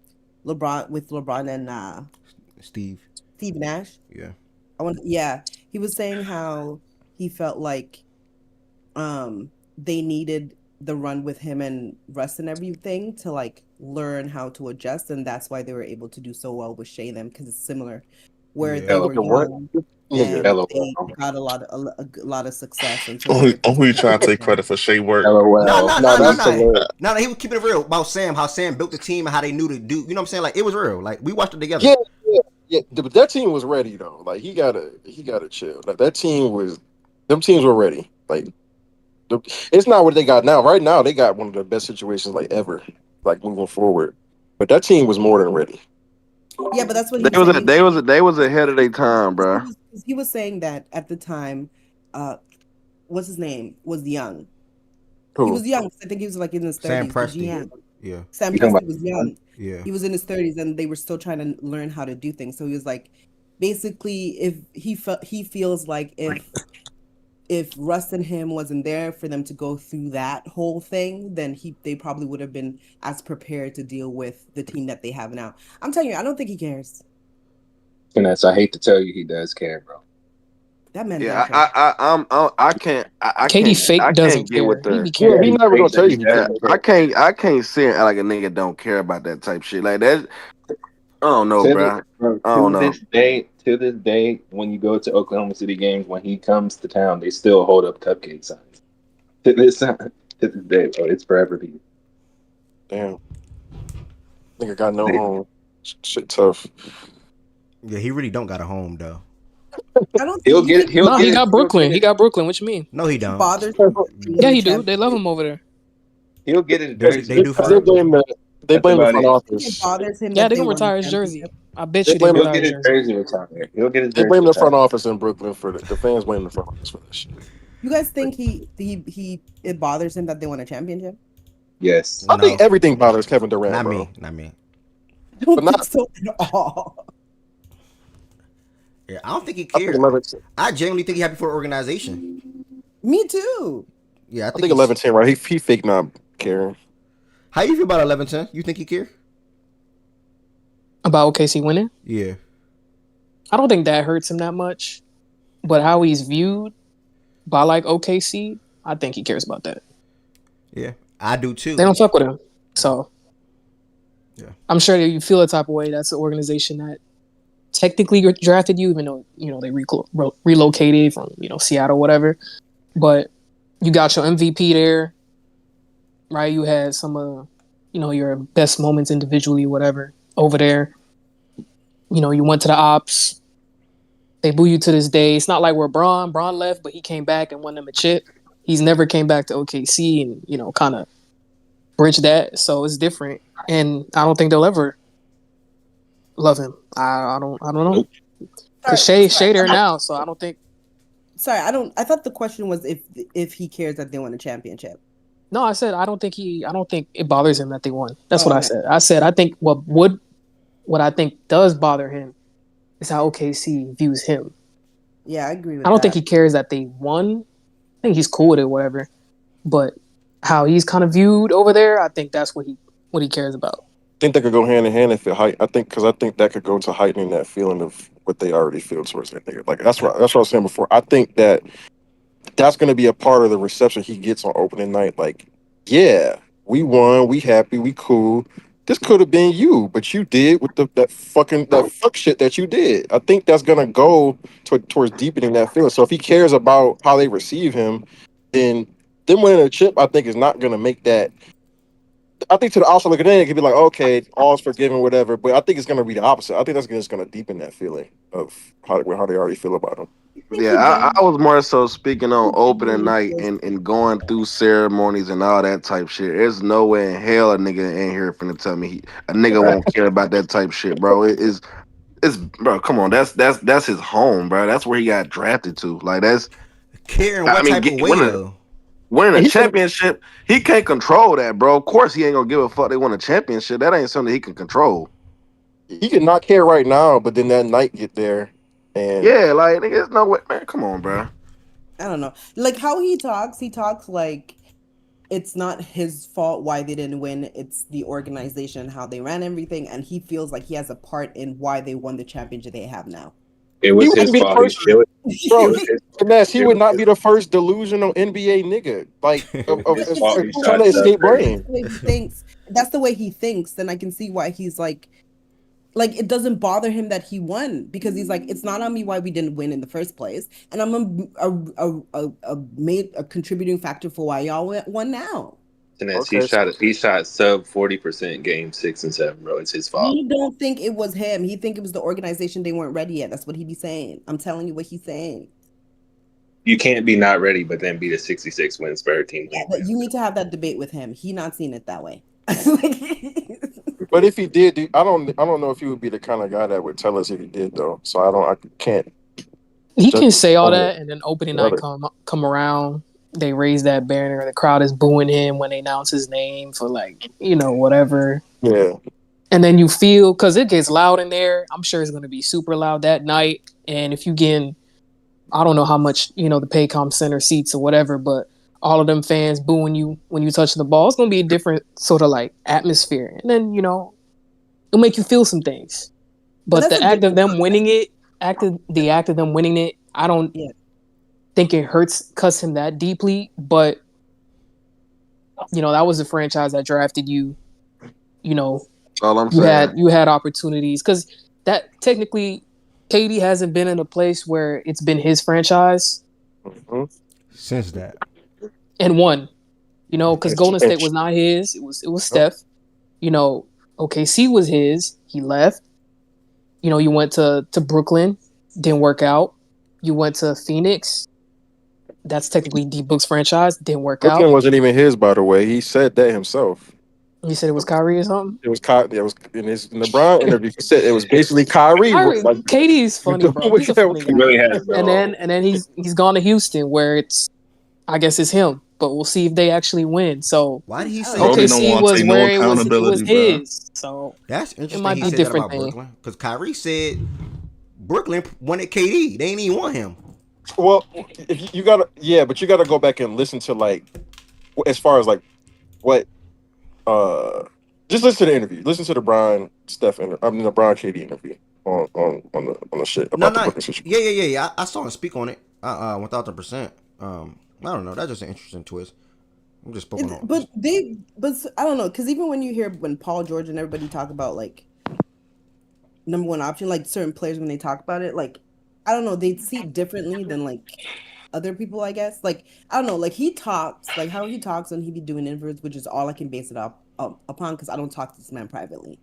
LeBron with LeBron and Steve Nash. Yeah. He was saying how he felt like they needed the run with him and Russ and everything to like learn how to adjust, and that's why they were able to do so well with Shea them, because it's similar where they were young and they got a lot of success. Who you trying to take credit for Shea work? No, he was keeping it real about Sam, how Sam built the team and how they knew to do. You know what I'm saying? Like it was real. Like we watched it together. Yeah. But that team was ready though. Like he gotta chill. Like them teams were ready. Like it's not what they got now. Right now, they got one of the best situations like ever, like moving forward. But that team was more than ready. Yeah, but that's what they was ahead of their time, bro. He was saying that at the time, what's his name was young. Who? He was young. I think he was like in his 30s. Sam Presti. Yeah. Sam Presti was young. Yeah. He was in his 30s, and they were still trying to learn how to do things. So he was like, basically, if he feels like if Russ and him wasn't there for them to go through that whole thing, then they probably would have been as prepared to deal with the team that they have now. I'm telling you, I don't think he cares. Finesse, I hate to tell you, he does care, bro. That man. Yeah, I can't. KD fake doesn't get with the. He's never gonna tell you. I can't say it like a nigga don't care about that type shit like that. I don't know, bro. I don't know. To to this day, when you go to Oklahoma City games, when he comes to town, they still hold up cupcake signs. To this day, bro, it's forever people. Damn. Nigga got no home. Shit tough. Yeah, he really don't got a home though. I don't He'll think get it. He'll No, get he it. got He'll get Brooklyn. He it. got Brooklyn. What you mean? No, he don't. bothers him being Yeah, the he do. They love champion. him over there. He'll get it. They do Because for they real. blame That's the about front it. It office. bothers him Yeah, that they they gonna won the retire his championship. jersey. I bet They you they blame He'll retire get his his jersey. jersey retired. He'll get his they jersey blame the front retired. office in Brooklyn for the fans blame the front office for that shit. You guys think it bothers him that they won a championship? Yes. I think No, everything bothers Kevin Durant, not bro. me. Not me. I don't But think not so at all. Yeah, I don't think he I think cares. 11 I genuinely think he happy for the organization. Me too. Yeah, I I think think he's. 11-10, right? He fake not caring. How you feel about 11-10? You think he care? About OKC winning? Yeah. I don't think that hurts him that much. But how he's viewed by like OKC, I think he cares about that. Yeah, I do too. They don't fuck with him. So Yeah. I'm sure that you feel a type of way. That's the organization that technically drafted you, even though, they relocated from, Seattle, whatever. But you got your MVP there, right? You had some of, your best moments individually, whatever, over there. You went to the ops. They boo you to this day. It's not like where Braun left, but he came back and won them a chip. He's never came back to OKC and, kind of bridge that. So it's different. And I don't think they'll ever love him. I don't know. Because Shea there now, so I don't think. Sorry, I thought the question was if he cares that they won a championship. No, I said I don't think it bothers him that they won. That's what I Okay. said. I said I think what I think does bother him is how OKC views him. Yeah, I agree with I don't that. think he cares that they won. I think he's cool with it, whatever. But how he's kind of viewed over there, I think that's what he cares about. I think that could go hand in hand if it height. I think that could go to heightening that feeling of what they already feel towards that nigga. Like that's what I was saying before. I think that's going to be a part of the reception he gets on opening night. Like, yeah, we won, we happy, we cool. This could have been you, but you did with that fuck shit that you did. I think that's gonna go towards deepening that feeling. So if he cares about how they receive him, then them winning a chip, I think is not gonna make that. I think to the outside looking in, it could be like, okay, all's forgiven, whatever. But I think it's gonna be the opposite. I think that's just gonna deepen that feeling of how they already feel about him. Yeah, I was more so speaking on opening night and going through ceremonies and all that type shit. There's no way in hell a nigga ain't here finna tell me a nigga won't care about that type shit, bro. It's bro, come on, that's his home, bro. That's where he got drafted to. Like that's Caring I what mean, type of way though? winning a championship, he can't control that, bro. Of course, he ain't gonna give a fuck. They won a championship. That ain't something he can control. He could not care right now, but then that night get there, and Yeah, like nigga, there's no way, man. Come on, bro. I don't know. Like how he talks like it's not his fault why they didn't win. It's the organization, how they ran everything, and he feels like he has a part in why they won the championship they have now. It was his fault. He would not be the first delusional NBA nigga, like of trying to escape blame. That's the way he thinks. Then I can see why he's like it doesn't bother him that he won because he's like, it's not on me why we didn't win in the first place, and I'm a contributing factor for why y'all won now. Okay. He shot sub 40% game 6 and 7, bro. It's his fault. He don't think it was him. He think it was the organization. They weren't ready yet. That's what he be saying. I'm telling you what he's saying. You can't be not ready, but then beat a 66 win Spurs team. Yeah, but you need to have that debate with him. He not seen it that way. But if he did, I don't know if he would be the kind of guy that would tell us if he did though. So I can't. He can say all that, and then opening night come around. They raise that banner. The crowd is booing him when they announce his name for whatever. Yeah. And then you feel, because it gets loud in there. I'm sure it's going to be super loud that night. And if you get, I don't know how much, the Paycom Center seats or whatever, but all of them fans booing you when you touch the ball, it's going to be a different sort of atmosphere. And then, it'll make you feel some things. But the act of them winning it, I don't think it cuts him that deeply, but that was the franchise that drafted you. All I'm saying. You had opportunities because that technically KD hasn't been in a place where it's been his franchise since that and won. You know, because Golden State was not his. It was Steph. You know, OKC was his. He left. You know, you went to Brooklyn, didn't work out. You went to Phoenix. That's technically D Book's franchise. Didn't work Brooklyn out. wasn't even his, by the way. He said that himself. You said it was Kyrie or something? It was in his LeBron interview. He said it was basically Kyrie. Like, KD is funny, bro. He's a funny guy. He really has. And then he's gone to Houston, where I guess it's him. But we'll see if they actually win. So why did he say OKC was where it was his? So that's interesting. It might He be said different that about Brooklyn because Kyrie said Brooklyn wanted KD. They ain't even want him. well, you gotta but you gotta go back and listen to like as far as like what just listen to the interview. Listen to the Brian Steph the Brian KD interview on the shit about the Brooklyn situation. Yeah. I saw him speak on it. 1000%. I don't know. That's just an interesting twist. I'm just spoken on. But I don't know, because even when Paul George and everybody talk about like number one option, like certain players when they talk about it, like I don't know, they see it differently than like other people, I guess. Like I don't know, like he talks like how he talks when he be doing interviews, which is all I can base it upon because I don't talk to this man privately.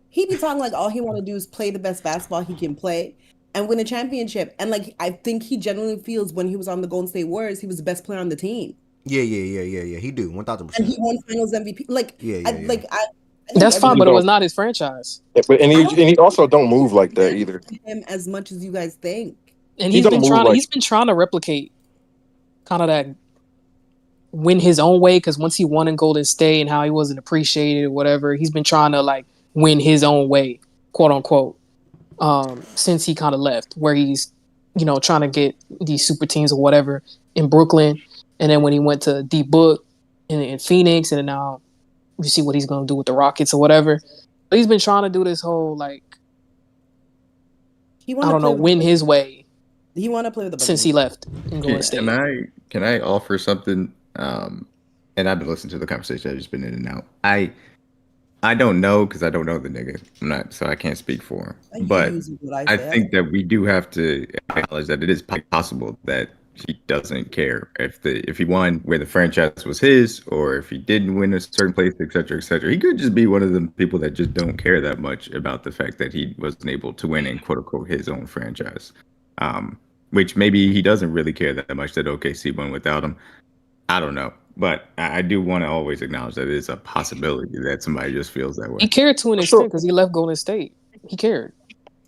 He be talking like all he want to do is play the best basketball he can play and win a championship. And like I think he genuinely feels when he was on the Golden State Warriors, he was the best player on the team. Yeah. He do 1000%. And he won Finals MVP. Like that's fine, but it was not his franchise. And he also don't move like that either. Him as much as you guys think. And he's been trying to replicate kind of that win his own way, because once he won in Golden State and how he wasn't appreciated or whatever, he's been trying to like win his own way, quote unquote, since he kind of left, where he's, you know, trying to get these super teams or whatever in Brooklyn. And then when he went to D Book in Phoenix, and then now you see what he's going to do with the Rockets or whatever. But he's been trying to do this whole, like, win his way. He want to play with the since he left in Golden State. Can I offer something? And I've been listening to the conversation. I've just been in and out. I don't know because I don't know the nigga. So I can't speak for him. But I think that we do have to acknowledge that it is possible that he doesn't care if he won where the franchise was his, or if he didn't win a certain place, et cetera, et cetera. He could just be one of the people that just don't care that much about the fact that he wasn't able to win in quote unquote his own franchise. Which maybe he doesn't really care that much that OKC won without him. I don't know. But I do want to always acknowledge that it's a possibility that somebody just feels that way. He cared to an extent because he left Golden State. He cared.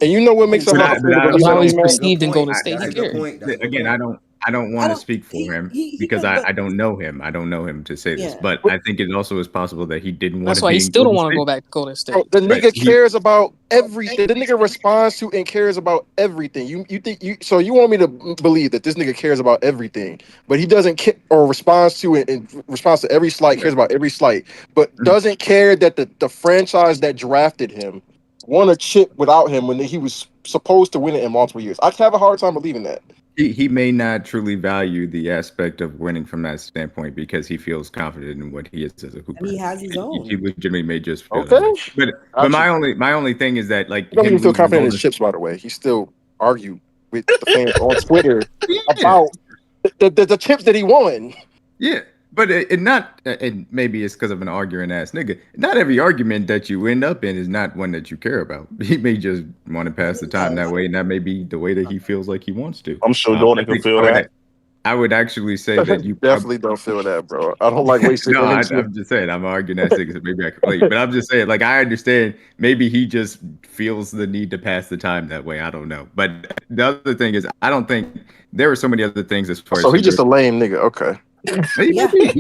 And you know what makes him how he's perceived in Golden State. He cared. Again, I don't want to speak for him because I don't know him. I don't know him to say this, but I think it also is possible that he didn't want to. That's why he still don't want to go back to Golden State. Bro, the nigga cares about everything. The nigga responds to and cares about everything. You want me to believe that this nigga cares about everything, but he doesn't care or responds to it and responds to every slight, cares about every slight, but doesn't care that the franchise that drafted him won a chip without him when he was supposed to win it in multiple years. I have a hard time believing that. He may not truly value the aspect of winning from that standpoint because he feels confident in what he is as a hooper. And he has his own. He legitimately may just feel that. But my only thing is that like he don't even feel confident in his chips. By the way, he still argue with the fans on Twitter about the chips that he won. Yeah. But and maybe it's because of an arguing ass nigga. Not every argument that you end up in is not one that you care about. He may just want to pass the time that way, and that may be the way that he feels like he wants to. I'm sure Jordan can feel that. I would actually say that you definitely don't feel that, bro. I don't like wasting. No, I'm just saying. I'm arguing that nigga, so maybe I can play. But I'm just saying, like, I understand. Maybe he just feels the need to pass the time that way. I don't know. But the other thing is, I don't think there are so many other things as far as. So he's just a lame nigga. Okay. He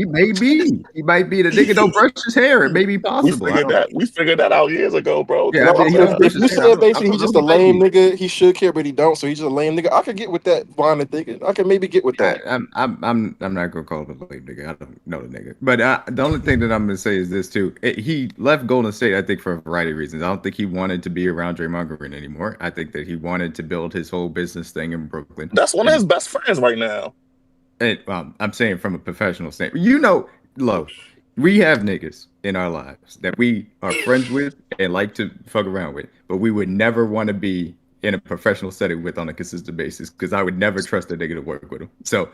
may be. He might be. The nigga don't brush his hair. It may be possible. We figured that out years ago, bro. Yeah, if you said basically he's just a lame nigga, he should care, but he don't. So he's just a lame nigga. I could get with that line of thinking. I can maybe get with that. I'm not gonna call him a lame nigga. I don't know the nigga. But the only thing that I'm gonna say is this too. He left Golden State, I think, for a variety of reasons. I don't think he wanted to be around Draymond Green anymore. I think that he wanted to build his whole business thing in Brooklyn. That's one of his best friends right now. And, I'm saying from a professional standpoint, Lo, we have niggas in our lives that we are friends with and like to fuck around with, but we would never want to be in a professional setting with on a consistent basis because I would never trust a nigga to work with him. So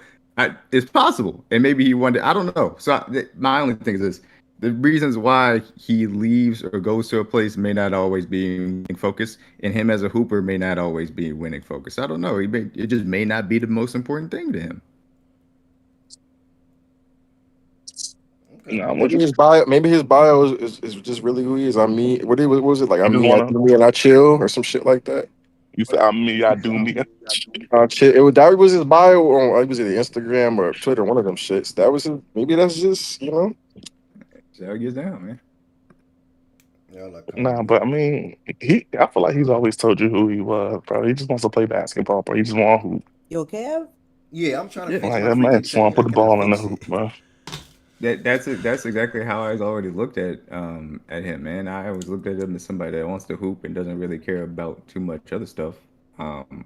it's possible, and maybe he wanted. I don't know. So my only thing is this: the reasons why he leaves or goes to a place may not always be in focus, and him as a hooper may not always be winning focus. I don't know. It just may not be the most important thing to him. No, Maybe his bio is just really who he is. What was it like? I just I wanna. do me and I chill or some shit like that. You said I'm me, I do me. That was his bio on was it Instagram or Twitter, one of them shits. That was his, maybe that's just So how it gets down, man. Nah, but I mean, I feel like he's always told you who he was, bro. He just wants to play basketball, bro. He just want hoop. You okay, Ev? Yeah, I'm trying to fix Like my that man freaking just want to chain. I put the cannot ball in the fix hoop, it. bro. That's exactly how I already looked at him, man. I always looked at him as somebody that wants to hoop and doesn't really care about too much other stuff.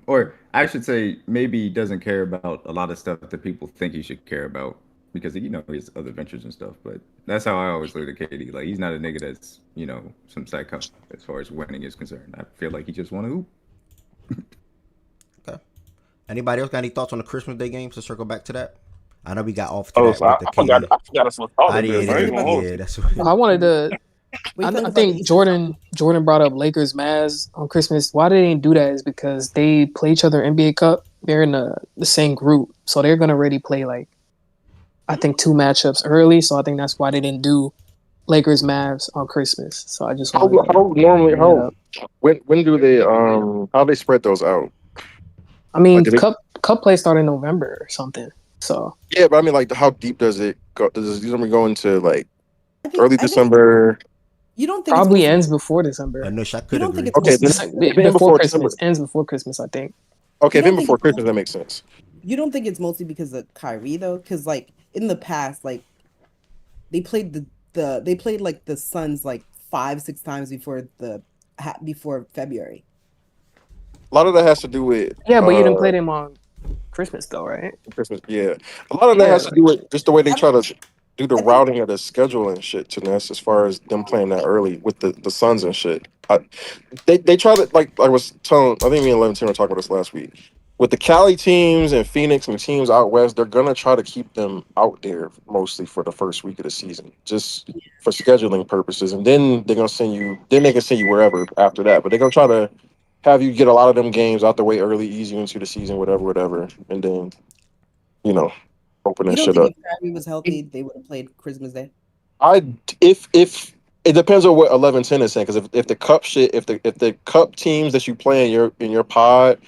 Or I should say maybe he doesn't care about a lot of stuff that people think he should care about because he has other ventures and stuff. But that's how I always look at KD. Like he's not a nigga that's some psycho as far as winning is concerned. I feel like he just want to hoop. Okay. Anybody else got any thoughts on the Christmas Day games to circle back to that? I know we got off to Oh, that so with the I forgot. KD. I forgot us what thought I of this. did. I ain't gonna hold Yeah, you. that's what. I wanted to. What do you I think about the think Eastern? Jordan brought up Lakers Mavs on Christmas. Why they didn't do that is because they play each other NBA Cup. They're in the same group, so they're gonna already play like I think 2 matchups early. So I think that's why they didn't do Lakers Mavs on Christmas. So I just how wanted to normally bring that how up. when do they how they spread those out? I mean, Like do they, Cup play start in November or something. So yeah, but I mean like how deep does it go? Does it usually go into like early I think December? you don't think it's probably mostly ends before December. Anush, I you could don't think agree. it's Okay, mostly then because if it Before before December. Christmas ends before Christmas. I think. Okay, you if it don't think before it's Christmas, mostly that makes sense. you don't think it's mostly because of Kyrie though, because like in the past, like they played they played like the Suns like 5-6 times before February. A lot of that has to do with Yeah, but you didn't play them on Christmas though, right? Christmas. Yeah, a lot of that Yeah. has to do with just the way they I try don't. to do the I think routing of the schedule and shit. To Ness, as far as them playing that early with the Suns and shit. They try to like I was telling. I think me and Levin were talking about this last week. With the Cali teams and Phoenix and teams out west, they're gonna try to keep them out there mostly for the first week of the season, just for scheduling purposes, and then they're gonna send you. Then they can send you wherever after that. But they're gonna try to have you get a lot of them games out the way early, easy into the season, whatever, and then you know open you that don't shit think up. if Kyrie was healthy, they would have played Christmas Day. I if it depends on what 11-10 is saying because if the cup shit if the cup teams that you play in your pod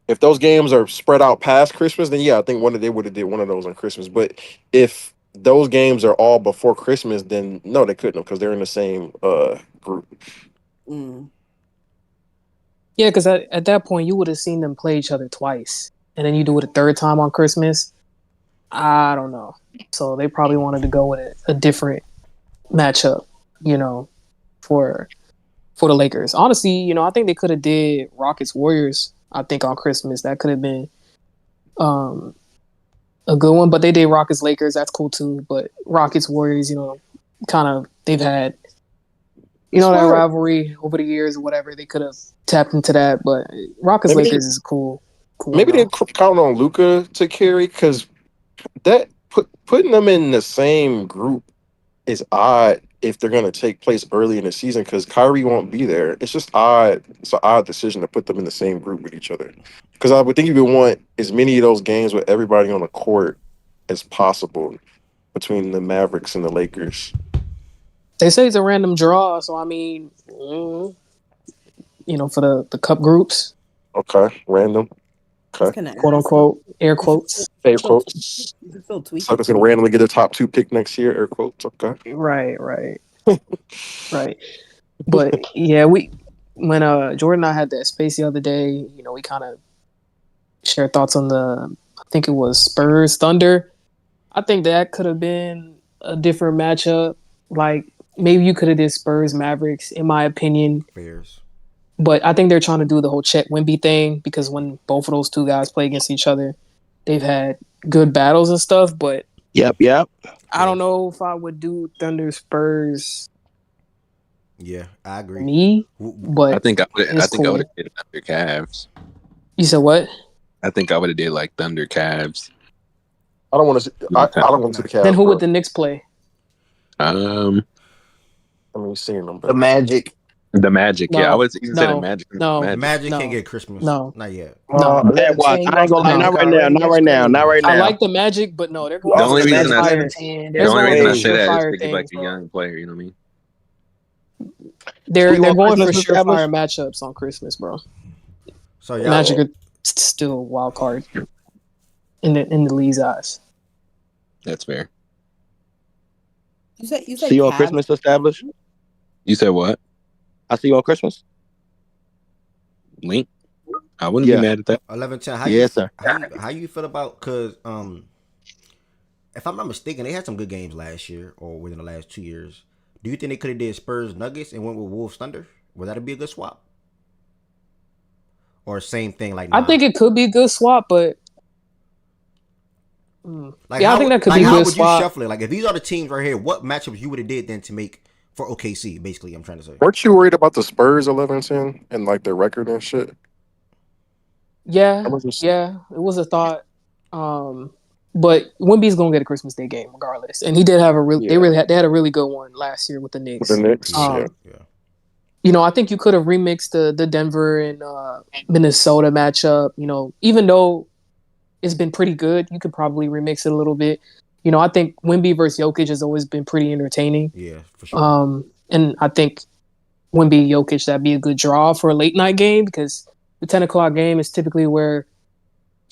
if those games are spread out past Christmas then yeah I think they would have did one of those on Christmas but if those games are all before Christmas then no they couldn't because they're in the same group. Mm. Yeah, because at that point you would have seen them play each other twice, and then you do it a third time on Christmas. I don't know. So they probably wanted to go with a different matchup, for the Lakers. Honestly, I think they could have did Rockets Warriors. I think on Christmas that could have been a good one, but they did Rockets Lakers. That's cool too. But Rockets Warriors, kind of they've had that rivalry over the years or whatever. They could have tapped into that, but Rockets maybe they, Lakers is cool one maybe they though. count on Luka to carry because that putting them in the same group is odd if they're going to take place early in the season because Kyrie won't be there. It's just odd. It's an odd decision to put them in the same group with each other. Because I would think you would want as many of those games with everybody on the court as possible between the Mavericks and the Lakers. They say it's a random draw, so I mean, for the cup groups. Okay, random. Okay. Quote unquote, air quotes. Air quotes. So it's going to randomly get a top 2 pick next year, air quotes. Okay. Right. Right. But yeah, when Jordan and I had that space the other day, we kind of shared thoughts on I think it was Spurs Thunder. I think that could have been a different matchup. Like maybe you could have did Spurs Mavericks, in my opinion. Bears. But I think they're trying to do the whole Chet Wemby thing because when both of those two guys play against each other, they've had good battles and stuff. But Yep. I don't know if I would do Thunder Spurs Yeah, I agree. Me, I but think I would. I it's think I would cool. have did Thunder Cavs. You said what? I think I would have did like Thunder Cavs. I don't want to. I don't want to see the Then Cavs, who bro. would the Knicks play? Um, I mean, seeing them, The but Magic. the Magic. Yeah, I No, was even say the no, Magic. no, Magic. Magic can't no, get Christmas. no, Not yet. no, Man, watch. I ain't gonna lie. no. Not right now. Not right now. Not right I now. like the Magic, but no, they're You going The for only offer the reason Magic I 11-10. the They're That's only going reason for I say crazy. that is surefire to get like things, a bro. young player. You know what I mean? They're So you want going for Christmas established? surefire matchups on Christmas, bro. So y'all, Magic are still a wild card in the league's eyes. That's fair. You said See you on Cavs. Christmas established? You said what? I see you on Christmas. Link? I wouldn't be Yeah. mad at that. 11-10. Yes, sir. How you feel about? Cause if I'm not mistaken, they had some good games last year or within the last 2 years. Do you think they could have did Spurs Nuggets and went with Wolves Thunder? Would that be a good swap? Or same thing like I think it could be a good swap, but yeah, I think that could be a how good would you swap. shuffle it? Like if these are the teams right here, what matchups you would have did then to make for OKC? Basically, I'm trying to say. weren't you worried about the Spurs 11-10 and like their record and shit? Yeah, I was just yeah, it was a thought. But Wemby's gonna get a Christmas Day game regardless, and he did have a really yeah they had a really good one last year with the with the Knicks. Knicks. Yeah, You know, I think you could have remixed the Denver and Minnesota matchup. You know, even though it's been pretty good, you could probably remix it a little bit. You know, I think Wemby versus Jokic has always been pretty entertaining. Yeah, for sure. And I think Wemby Jokic, that'd be a good draw for a late night game because the 10 o'clock game is typically where,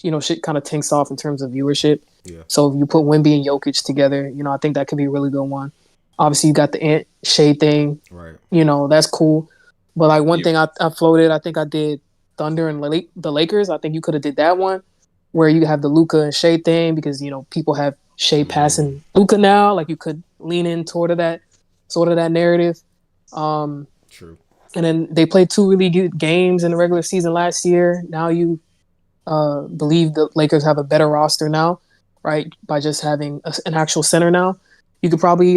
you know, shit kind of tanks off in terms of viewership. Yeah. So if you put Wemby and Jokic together, you know, I think that could be a really good one. Obviously, you got the Ant Shea thing. Right. You know, that's cool. But like one thing I floated, I think I did Thunder and the Lakers. I think you could have did that one where you have the Luka and Shea thing because, you know, people have Shea passing Luka now. Like you could lean in toward that sort of that narrative. True. And then they played 2 really good games in the regular season last year. Now you believe the Lakers have a better roster now, right? By just having an actual center now. You could probably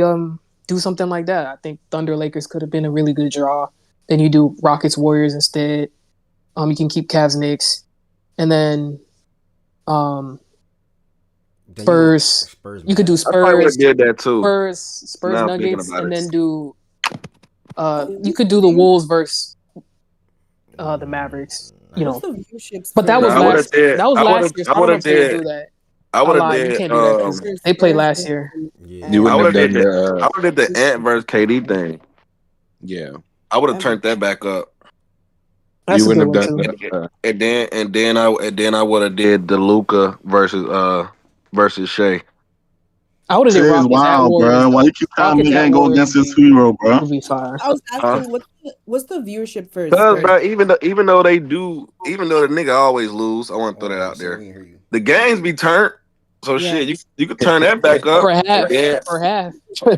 do something like that. I think Thunder Lakers could have been a really good draw. Then you do Rockets Warriors instead. You can keep Cavs Knicks. And then Spurs. You could do I probably would Spurs. have did that too. Spurs Now I'm thinking Nuggets, about and it. then do you could do the Wolves versus the Mavericks. You know, but that was last. That was last year. So I don't know if they would do that. I would have You did. can't do that because they played last year. You I wouldn't would have have done did. the. I would have did the Ant versus KD thing. Yeah. I would have turned that back up. That's you a wouldn't good have one done too. the. And then I would have did the Luca versus Shea. I would have did Shit is Rockets at wild, Warriors bro. Why though. you keep telling Rockets me at ain't going Warriors against his hero, bro? would be fire. I was asking, what's the viewership for Cause, Spurs? bro, even though they do, even though the nigga always lose, I want to throw that out there. The games be turned, so Yeah. shit, you could turn that back up. For half. Yeah. For half. So,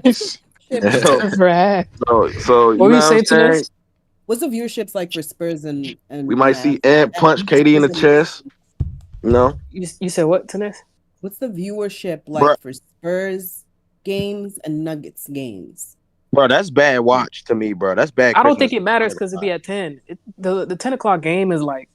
For half. so you What were know you what I'm saying, saying? Tanis? What's the viewerships like for Spurs and We might see Mavs? Ant punch KD in the chest. You know? You said what, Tanis? What's the viewership like for Spurs games and Nuggets games? Bro, that's bad watch to me, bro. That's bad. I don't think Christmas. it matters because it'd be at 10. The 10 o'clock game is like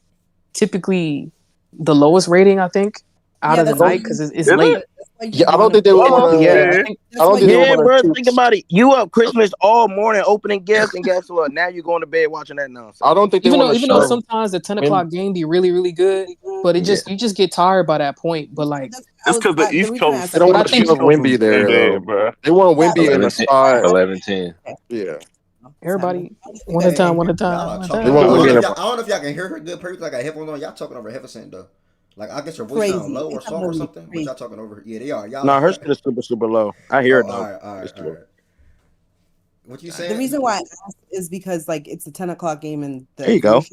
typically the lowest rating, I think, out of the night because it's late. Yeah, I don't think they would want to. Yeah, I don't think they would Yeah, want bro. to. Think about it. You up Christmas all morning opening gifts, and guess what? Now you're going to bed watching that nonsense. I don't think they even want to though show. sometimes the 10 o'clock game be really, really good, but you just get tired by that point. But like It's because the East Coast. They don't want I to think shove Wemby there, though. bro. They want Wemby in the spot. 11-10. Yeah. everybody one at a time, one at a time. Y'all one at a talking. time. I don't know if y'all can hear her good. Perfect. Like I got headphones on. Y'all talking over headphones though. Like I guess her voice sound Crazy. low or It's soft or absolutely something. But y'all talking over her. Yeah, they are. Y'all. No, her shit is super, super low. I hear it though. All right. What you saying? The reason why I asked is because like it's a 10 o'clock game and There you go.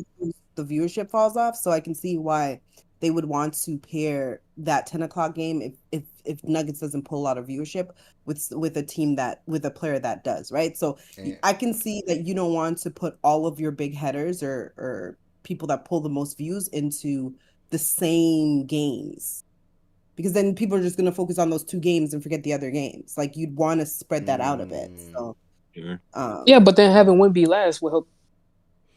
the viewership falls off, so I can see why they would want to pair that 10 o'clock game if Nuggets doesn't pull a lot of viewership with a team with a player that does, right? So I can see that you don't want to put all of your big headers or people that pull the most views into the same games, because then people are just going to focus on those 2 games and forget the other games. Like you'd want to spread that out a bit. So Yeah, but then having Wemby last will help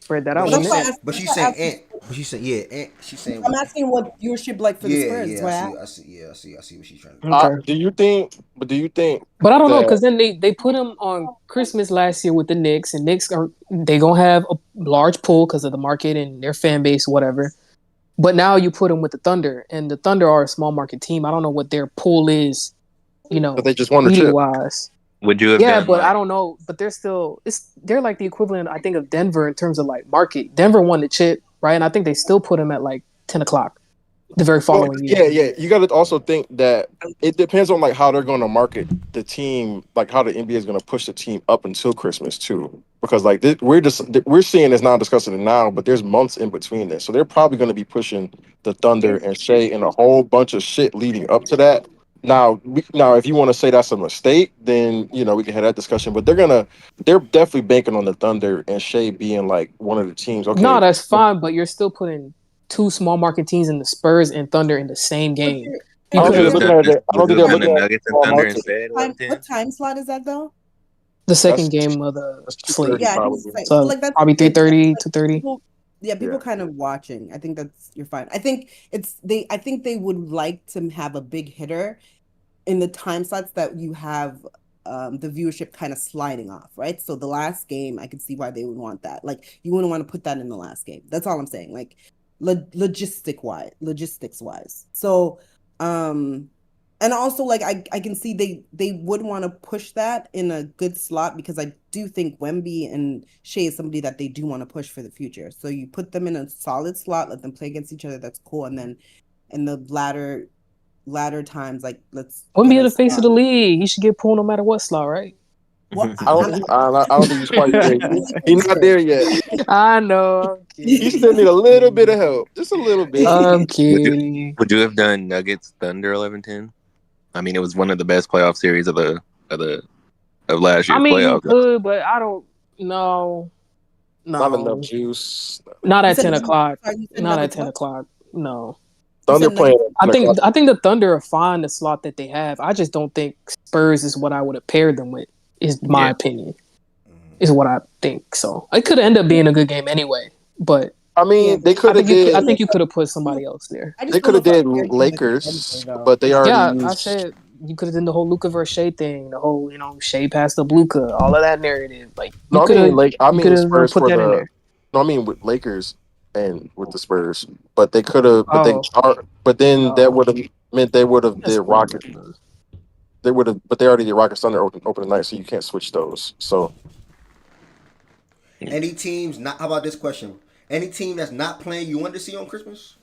spread that out. But Wouldn't it? she's saying Ant. But she's saying Ant. She's saying I'm asking what viewership like for the yeah, Spurs. yeah. That's I why I see. Yeah, I see what she's trying to do. Okay. Do you think? But do you think But I don't know that? because then they put him on Christmas last year with the Knicks, and Knicks are they gonna have a large pull because of the market and their fan base, whatever. But now you put him with the Thunder, and the Thunder are a small market team. I don't know what their pull is, But they just won the media chip. wise. Would you have Yeah, done but like? I don't know. But they're like the equivalent, I think, of Denver in terms of like market. Denver won the chip, right? And I think they still put him at like 10 o'clock the very following year. Yeah. You got to also think that it depends on like how they're going to market the team, like how the NBA is going to push the team up until Christmas too. Because like we're seeing this now, discussing it now, but there's months in between this, so they're probably going to be pushing the Thunder and Shea and a whole bunch of shit leading up to that. Now, if you want to say that's a mistake, then we can have that discussion. But they're definitely banking on the Thunder and Shea being like one of the teams. Okay, No, that's fine, but you're still putting two small market teams in the Spurs and Thunder in the same game. You Would could you have have done? I don't Would think you they're have done the looking at Nuggets and small Thunder market. instead? what time slot is that though? the second game of the slate. Yeah, I think it's like, So like that's probably good. 3:30, Like, 2:30. people kind of watching. I think you're fine. I think they would like to have a big hitter in the time slots that you have the viewership kind of sliding off, right? So the last game, I could see why they would want that. Like you wouldn't want to put that in the last game. That's all I'm saying. Like logistics wise. So and also like I can see they would want to push that in a good slot because I do think Wemby and Shea is somebody that they do want to push for the future. So you put them in a solid slot, let them play against each other. That's cool. And then in the latter times, like let's Wouldn't get be the us face of the league. He should get pulled no matter what slot, right? Well, I don't think he's quite there. He's not there yet. I know. He still need a little bit of help, just a little bit. I'm kidding. Would you have done Nuggets Thunder 11-10? I mean, it was one of the best playoff series of last year's I mean, you playoffs. could, but I don't know. Not enough juice. Not You at said 10 Nuggets- o'clock. sorry, you said Not at Nuggets 10 what? o'clock. No. Thunder said playing. Nuggets- I think the Thunder are fine the slot that they have. I just don't think Spurs is what I would have paired them with. Is my opinion. Is what I think. So it could end up being a good game anyway. But I mean, they could have did. I think you could have put somebody else there. I just They don't could know have if did I'm pairing him with Lakers, Denver, though. but they already. Yeah, I used, said you could have done the whole Luka versus Shea thing, the whole Shea passed the Luka, all of that narrative. Like you No, could have, I mean Spurs put for that in the. there. No, I mean with Lakers and with the Spurs, but they could have. But Oh. But then that would have meant they would have That's did Rocket. They would have, but they already did Rocket Thunder open night, so you can't switch those. So Any teams not? How about this question? Any team that's not playing you want to see on Christmas?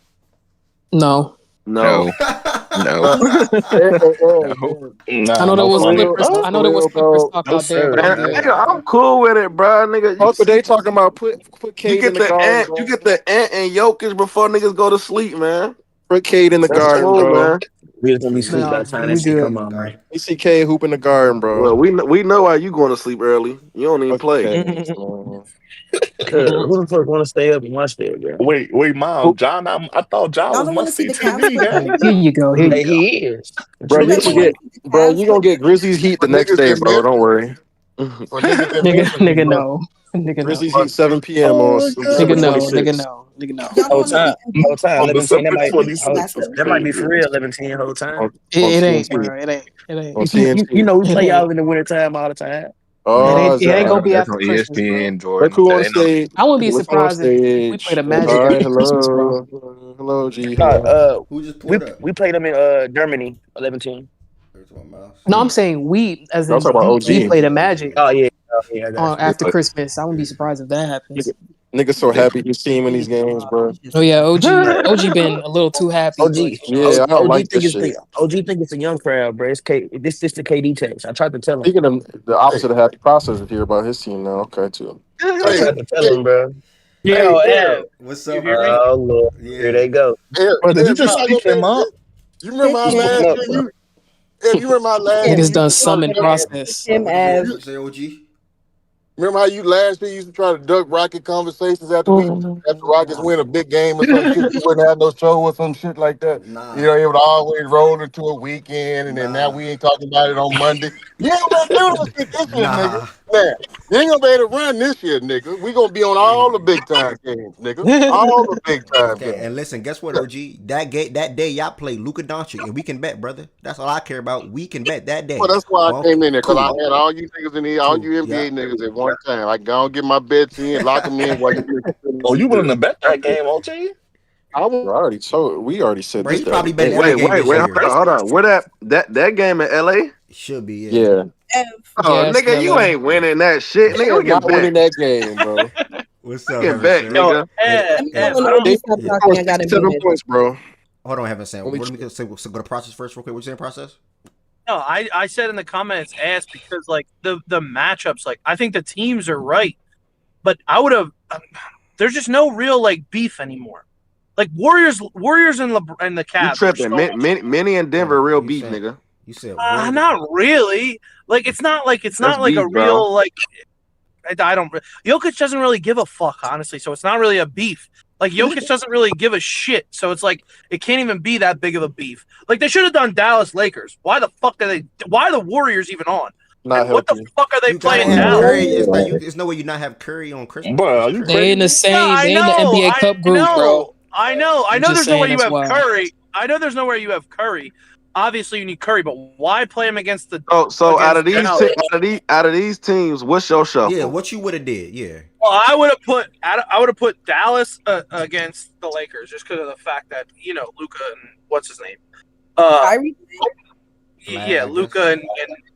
No. No. No. I know there was Clippers. I know there was Clippers talk No, out there, sir. but I'm Man, good. nigga, I'm cool with it, bro. Nigga, But they talking about put you Cade get in the the guard, ant, bro. you get the ant and Jokic before niggas go to sleep, man. Put Cade in the That's garden, cool, bro. man. We was gonna be Yeah, sleep by No, the time we that shit good. come on, man. You see Cade hoop in the garden, bro. Well, we know why you going to sleep early. You don't even play. Okay, man. Who the fuck want to stay up and watch that, bro? Wait, Mom, John. I thought John Y'all was don't want to must see see the Cavs TV. play? Huh? Here you go. Here you Hey, go. he is. Bro, You you guys gonna don't want get, to see the bro, Cavs you gonna play? get Grizzlies Heat the But next niggas day, in bro. Don't worry. But niggas in Nigga, no. Nigga, no. Grizzlies Heat 7 p.m. Oh on my December Nigga, no. 26th. Nigga, no. Nigga, no. Y'all don't Whole want to see time, whole time, On 11-10. That December might, 26th. that might be for real. 11-10 whole time. It ain't, TNT. bro. It ain't. It ain't. On You TNT. know we It play ain't. y'all in the wintertime all the time. Oh, It ain't gonna Zach. be That's after on Christmas, bro. ESPN, Look Jordan. who That on ain't on. stage. I wouldn't be Look who on surprised if we played stage. a All Magic right, after Christmas, bro. hello, G. No, Hello. Who just we pulled up? we played them in Germany 11-10. Where's my mouse? No, I'm saying we, as I'm in talking about we OG. played a Magic Oh yeah, I got you. after Christmas. I wouldn't be surprised if that happens. Niggas so happy he's seeing in these games, bro. Oh yeah, OG been a little too happy, OG, but Yeah, I don't OG like think this it's shit. a young crowd, bro. It's this is the KD text. I tried to tell him. Speaking of the opposite of happy process is here about his team now. Okay, too. I tried to tell him, bro. Hey, Yo, Eric, What's you up, hear bro? me? Oh Lord, Yeah. here they go. Eric, Bro, did you Eric, just speak him up? you remember how He spoke last up, year bro. Eric, you remember how last year niggas you done used to try to summon duck, process. Him What as you say, OG? remember how you last year used to try to duck Rocket conversations after Rockets win a big game or some shit, you wouldn't have no show or some shit like that. Nah. You know, it would always roll into a weekend, and then now Nah. we ain't talking about it on Monday. You ain't gonna do this shit this year, Nah. nigga. Man, you ain't gonna be able to run this year, nigga. We gonna be on all the big time games, nigga. All the big time Okay, games. and listen, guess what, OG? That day y'all play Luka Doncic, and we can bet, brother. That's all I care about. We can bet that day. Well, that's why I came in there, because cool. I had all you niggas in here, all you NBA niggas at one time. I go and get my bets in, lock them in while you. Oh, you willing to bet that game, OG? We already said Bro, this. he probably bet Wait, every game this year. Hold on. Where that game in LA? Should be, Yeah. Oh, Yes, nigga, you LA. ain't winning that shit. Nigga, we can not winning bet. that game, bro. What's up, We can Heaven bet, Sam? nigga. Stop talking. I got it 7 muted. points, bro. Hold on, Heaven Sam. What do we say? Go to process first, real quick. What you saying, process? No, I said in the comments ass because like the matchups, like I think the teams are right, but I would have. There's just no real like beef anymore. Like Warriors and the You Cavs. tripping. Many in Denver real beef, nigga. You said Not really. Like it's not like That's a beef, real bro. like. I don't. Jokic doesn't really give a fuck, honestly. So it's not really a beef. Like Jokic doesn't really give a shit. So it's like it can't even be that big of a beef. Like they should have done Dallas Lakers. Why the fuck are they? Why are the Warriors even on? Not What the healthy. fuck are they playing have now? Curry. It's no way you not have Curry on Christmas. Bro, you They in the same. They in the NBA Cup group, bro. I know. I'm There's just no way saying you that's have why. Curry. I know there's nowhere you have Curry. Obviously, you need Curry, but why play him against the? So out against of Dallas? out of these teams, what's your shuffle? Yeah, what you would have did? Yeah. Well, I would have put Dallas against the Lakers just because of the fact that Luka and what's his name, yeah, Luka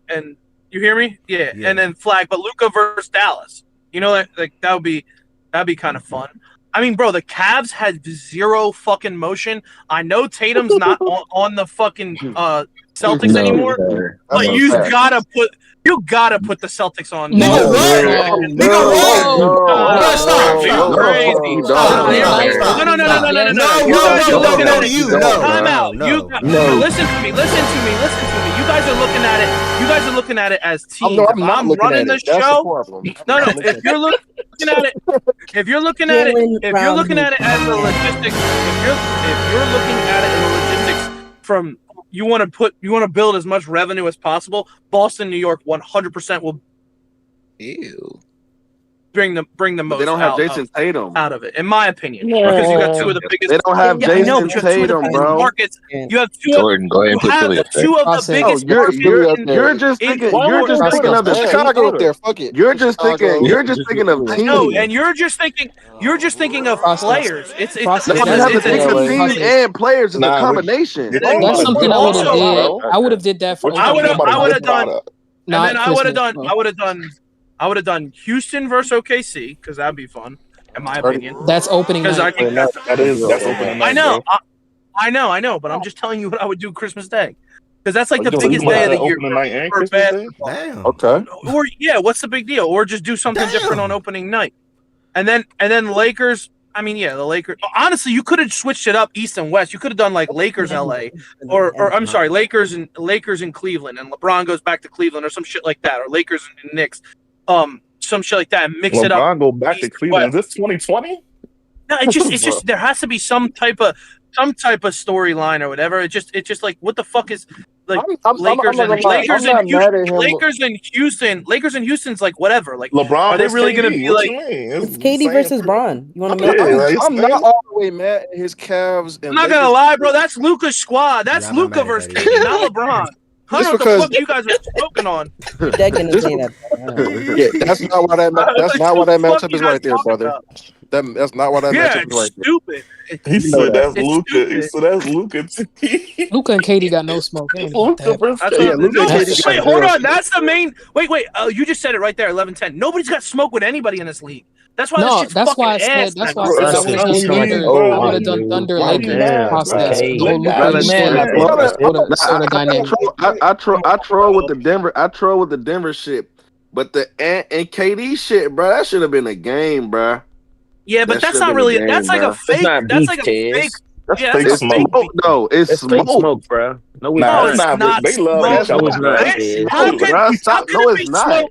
and you hear me? Yeah, and then flag, but Luka versus Dallas. That'd be kind of fun. I mean, bro, the Cavs had zero fucking motion. I know Tatum's not on the fucking Celtics anymore, but you gotta put the Celtics on. Nigga, what? Nigga, what? Stop. No. Time out. Listen to me. You guys are looking at it. You guys are looking at it as teams. I'm not looking running at the it. That's the show. problem. No. If you're looking at it, as the logistics, if you're looking at it in the logistics from you want to build as much revenue as possible, Boston, New York, 100% will. Ew. Bring the most. They don't have Jason Tatum out of it, in my opinion, because you got two of the biggest. They don't have Jason Tatum, bro. Markets. You have two. Jordan, go ahead and put Philly up there. Two of the biggest. You're just thinking of the Chicago up there. Fuck it. You're just thinking of teams. No, and you're just thinking of players. It's you have to think of teams and players as a combination. That's something I would have did. I would have did that for. I would have done. And then I would have done Houston versus OKC because that'd be fun, in my opinion. That's opening night. That's opening night. I know, but I'm just telling you what I would do Christmas Day, because that's like the biggest day of the year for basketball. Damn. Okay. Or what's the big deal? Or just do something different on opening night, and then Lakers. I mean, the Lakers. Honestly, you could have switched it up East and West. You could have done like Lakers LA, or I'm sorry, Lakers in Cleveland, and LeBron goes back to Cleveland or some shit like that, or Lakers and Knicks. Some shit like that, and mix it up. LeBron go back to Cleveland. Is this 2020? No, it's just there has to be some type of storyline or whatever. It's just like, what the fuck is like Lakers and Houston. Lakers and Houston's like whatever. Like LeBron, are they really going to be like? It's KD versus Bron. You want to make? I'm not all the way mad at his Cavs. I'm not gonna lie, bro. That's Luka's squad. That's Luka versus KD, not LeBron. I don't know what the fuck you guys are smoking on. Yeah, that's not why that matchup is right there, brother. That's not why that matchup is right there. Stupid. He said that's Luka. He said that's Luka. Luka and KD got no smoke. Wait, hold on. That's the main. Wait. You just said it right there. 11-10. Nobody's got smoke with anybody in this league. That's why. No, this shit's why I fucking said. ass. That's why I said I would have done Thunder Lakers process. I troll with the Denver. I troll with the Denver shit, but the and KD shit, bro. That should have been a game, bro. Yeah, but that's not really. That's like a fake. That's like a fake. Yeah, fake smoke. No, it's smoke, bro. No, it's not. They love that. How can it be smoke?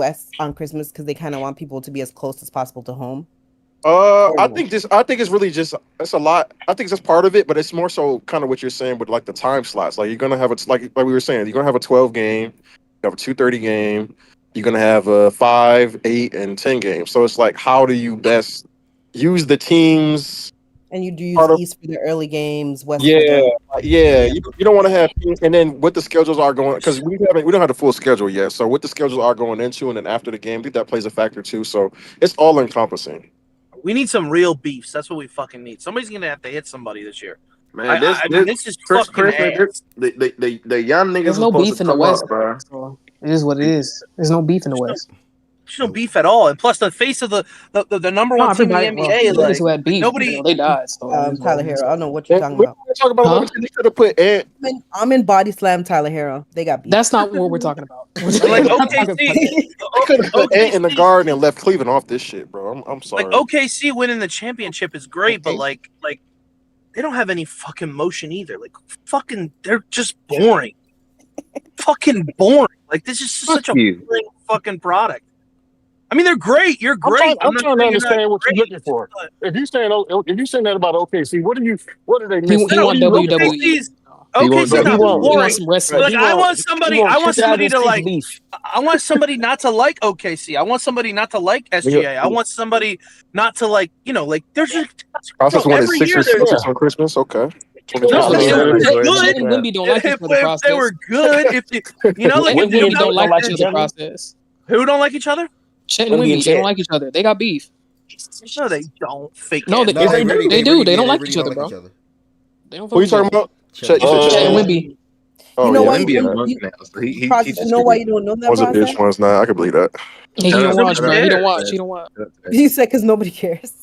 West on Christmas because they kind of want people to be as close as possible to home? I think it's really just it's a lot. I think it's just part of it, but it's more so kind of what you're saying with like the time slots. Like you're gonna have like we were saying, you're gonna have a 12 game, you have a 2:30 game, you're gonna have a 5, 8, and 10 game. So it's like, how do you best use the teams And you do use East for the early games, West for Yeah, the You don't want to have, and then what the schedules are going, because we don't have the full schedule yet. So what the schedules are going into, and then after the game, I think that plays a factor too. So it's all encompassing. We need some real beefs. That's what we fucking need. Somebody's gonna have to hit somebody this year. Man, I mean, this is fucking ass. The young niggas There's are no supposed beef to in the come West, up, bro. so it is what it is. There's no beef in the West. There's no beef at all. And plus, the face of the number No, one team in the everybody. NBA Well, is niggas like who had beef, nobody. they died. So it is what Tyler it is. Hero. I don't know what you're talking We're about. talking about 11. They could have put Ant. I'm in body slam Tyler Hero. They got beat. That's not what we're talking about. Like OKC, They could have put Ant in the guard and left Cleveland off this shit, bro. I'm sorry. like OKC winning the championship is great, but like they don't have any fucking motion either. Like fucking, they're just boring. Fucking boring. Like this is such a boring fucking product. I mean, they're great. You're great. I'm trying to understand what you're looking for. If you saying that about OKC, what do they miss? He want WWE. OKC's not boring. Some wrestling. Like I want somebody to like. I want somebody not to like OKC. I want somebody not to like SGA. I want somebody not to like. Like there's just Process wanted every 6 year or there's 6 on Christmas. Okay. No, Chet and Wemby don't like each other. If they were good, like Wemby don't like each other. Process. Who don't like each other? Chet and Wemby, they don't like each other. They got beef. No, they don't. Fake. No, they do. They do. They don't like each other, bro. They don't. Who are you talking about? Chet and Wemby. You know why? Wemby You know why you don't know that? One's a bitch, one's not. I can believe that. He don't watch, bro. He don't watch. He don't watch. You said because nobody cares.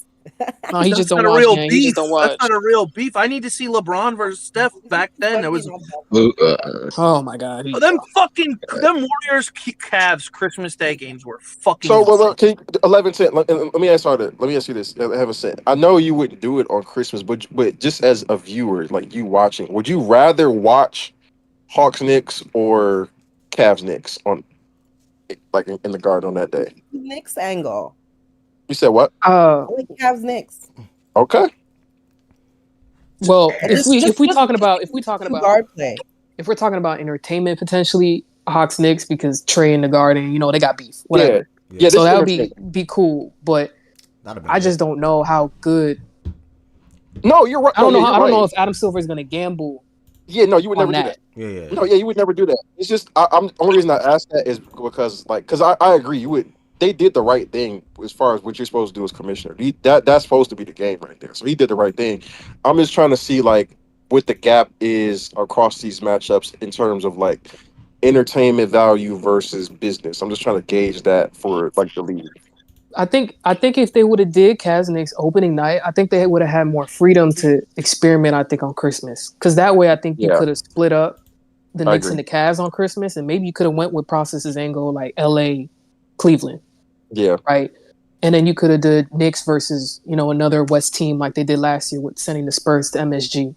No, he just That's don't not watch. a real He beef. just don't watch. That's not a real beef. I need to see LeBron versus Steph. Back then, it was Oh my god. them Warriors Cavs Christmas Day games were fucking. So, well, 11-10. Let me ask you this. Let me ask you this. Have a set. I know you wouldn't do it on Christmas, but just as a viewer, like you watching, would you rather watch Hawks Knicks or Cavs Knicks on, like in the Garden on that day? Knicks angle. You said what? Like Cavs Knicks. Okay. Well, if we're talking about guard play. If we're talking about entertainment, potentially Hawks Knicks, because Trey in the Garden, they got beef. Whatever. Yeah. So that would be cool, but I just don't know how good. No, you're right. I don't know. I don't know if Adam Silver is going to gamble. Yeah, no, you would never do that. Yeah. No, you would never do that. It's just I'm only reason I asked that is because I agree you would. They did the right thing as far as what you're supposed to do as commissioner. That's supposed to be the game right there. So he did the right thing. I'm just trying to see like what the gap is across these matchups in terms of like entertainment value versus business. I'm just trying to gauge that for like the league. I think if they would have did Cavs Knicks opening night, I think they would have had more freedom to experiment. I think on Christmas, because that way I think you could have split up the Knicks and the Cavs on Christmas, and maybe you could have went with Process's angle like L.A., Cleveland. Yeah. Right. And then you could have did Knicks versus, another West team like they did last year with sending the Spurs to MSG.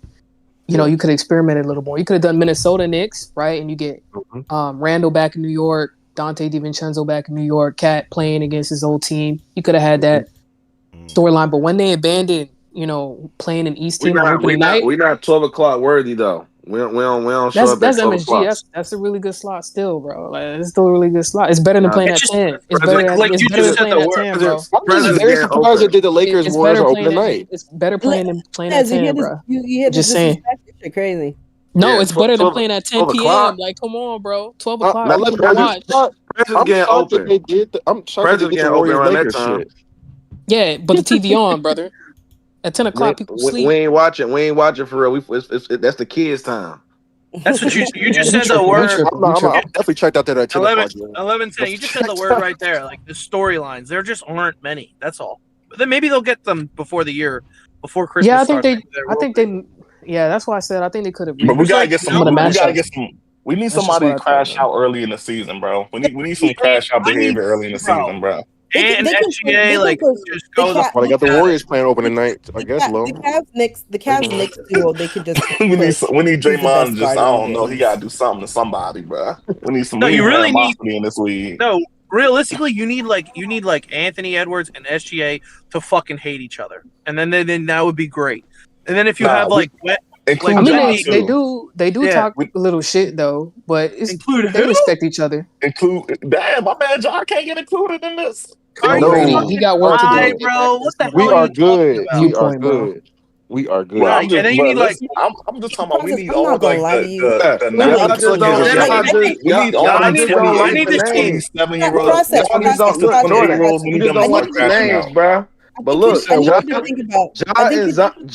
You could have experimented a little more. You could have done Minnesota Knicks, right? And you get Randall back in New York, Dante DiVincenzo back in New York, Cat playing against his old team. You could have had that storyline. But when they abandoned, playing an East team on opening night. We're not 12 o'clock worthy, though. We don't show up that's at 12 MSG. o'clock. That's a really good slot still, bro. Like, it's still a really good slot. It's better than playing at 10. It's better than playing at 10, bro. I'm very surprised they did the Lakers Warriors opening night. It's better playing than playing at 10, bro. Just saying. Shit crazy. No, it's better than playing at 10 p.m. Like, come on, bro. 12 o'clock. President's getting open. I'm shocked they did the Warriors Lakers shit. Yeah, but the TV on, brother. At 10 o'clock, people sleep. We ain't watching for real. That's the kids' time. That's what you just said the word. I'm definitely checked out there at 10 o'clock. 11-10. You just said the word right there. Like the storylines, there just aren't many. That's all. But then maybe they'll get them before Christmas. Yeah, I think they. Yeah, that's why I said I think they could have. But we gotta get some. We need somebody to crash out early in the season, bro. We need some crash out behavior early in the season, bro. And SGA, just go. Well, they got the Warriors playing opening night. I guess, low. The Cavs Knicks duo, they could just. we need Draymond. Just I don't know. He gotta do something to somebody, bro. We need some. No, you really need in this league. No, realistically, you need Anthony Edwards and SGA to fucking hate each other, and then that would be great. And then if you have they do talk a little shit though, but they respect each other. Damn, my man John can't get included in this. No, he got work to do. Bro, what the hell we are good. We are good. We are good. Well, I'm just, I'm just talking about we need all like the Y'all we need all them just don't 28, like the names. 27-year-olds. Y'all just don't look, Jordan. We You need just them to don't start like the crashing names, out. bruh. But look,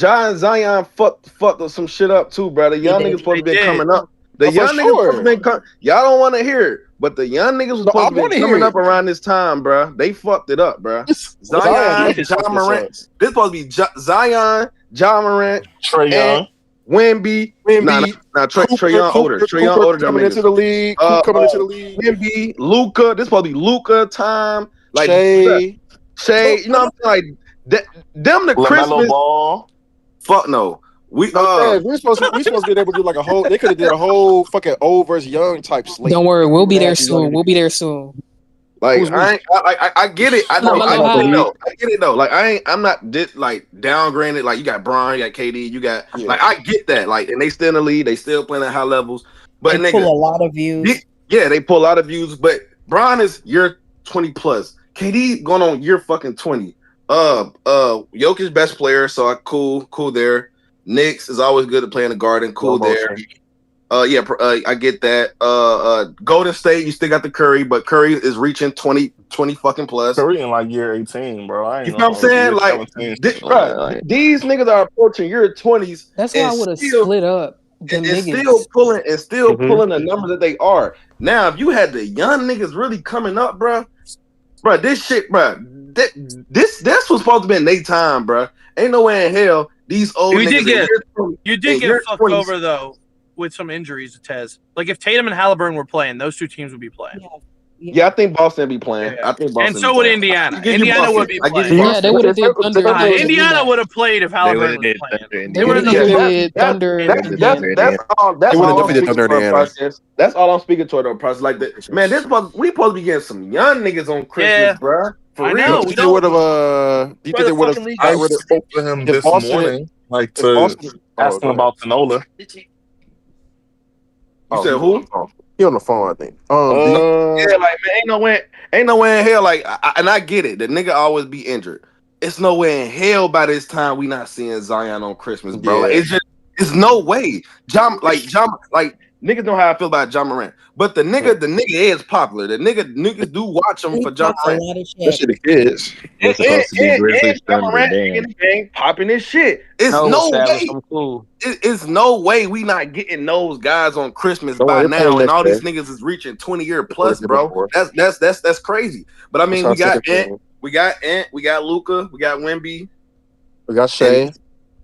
Ja and Zion fucked some shit up too, bro. The young niggas supposed to be coming up. The young niggas supposed to be y'all don't want to hear it, but the young niggas was supposed to be coming up around this time, bro. They fucked it up, bro. Zion, John Morant. This supposed to be Zion, John Morant, Trae Young, Wemby. Nah, Trae Young older. Trae Young older than coming into the league. Coming into the league. Wemby, Luka. This supposed to be Luka time. Like Shea. You know what I'm saying? Like them the LaMelo Christmas. Ball. Fuck no. We supposed to be able to do like a whole. They could have did a whole fucking old versus young type slate. Don't worry, we'll be there soon. We'll be there soon. Like I get it. I know. I get it though. Like I'm not like downgraded. Like you got Bron, you got KD, you got like I get that. Like and they still in the lead. They still playing at high levels. But they pull a lot of views. Yeah, they pull a lot of views. But Bron is year 20 plus. KD going on year fucking 20. Jokic best player, so cool there. Knicks is always good to play in the Garden, cool there. I get that. Golden State, you still got the Curry, but Curry is reaching 20 fucking plus. Curry in like year 18, bro. You know what I'm saying? Like, these niggas are approaching year 20s. That's why I would have split up. And still pulling the numbers that they are. Now, if you had the young niggas really coming up, bro, this shit, bro, this was supposed to be in their time, bro. Ain't no way in hell these old niggas. You did get fucked over though with some injuries, Tez. Like if Tatum and Halliburton were playing, those two teams would be playing. Yeah, I think Boston be playing. I think Boston. And so would Indiana. Indiana would be playing. Yeah, they would have did Thunder. Indiana would have played if Halliburton was playing. They would have did Thunder. That's all. That's all I'm speaking toward the process. That's all I'm speaking toward the process. Like that, man. We supposed to be getting some young niggas on Christmas, bro. For real. Do you think they would have? Do you think they would have? I spoke to him this morning, like to ask him about Tanola. You said who? He on the phone, I think. Yeah, like man, ain't no way in hell. Like, and I get it. The nigga always be injured. It's no way in hell by this time we not seeing Zion on Christmas, bro. Like, it's no way. Like niggas know how I feel about John Morant, but the nigga is popular. The niggas do watch him for John Morant. That shit is. And John Morant in the game popping his shit. It's no way. It's no way we not getting those guys on Christmas by now, and all these niggas is reaching 20-year plus, bro. That's crazy. But I mean, we got Ant, we got Luka, we got Wemby, we got Shea,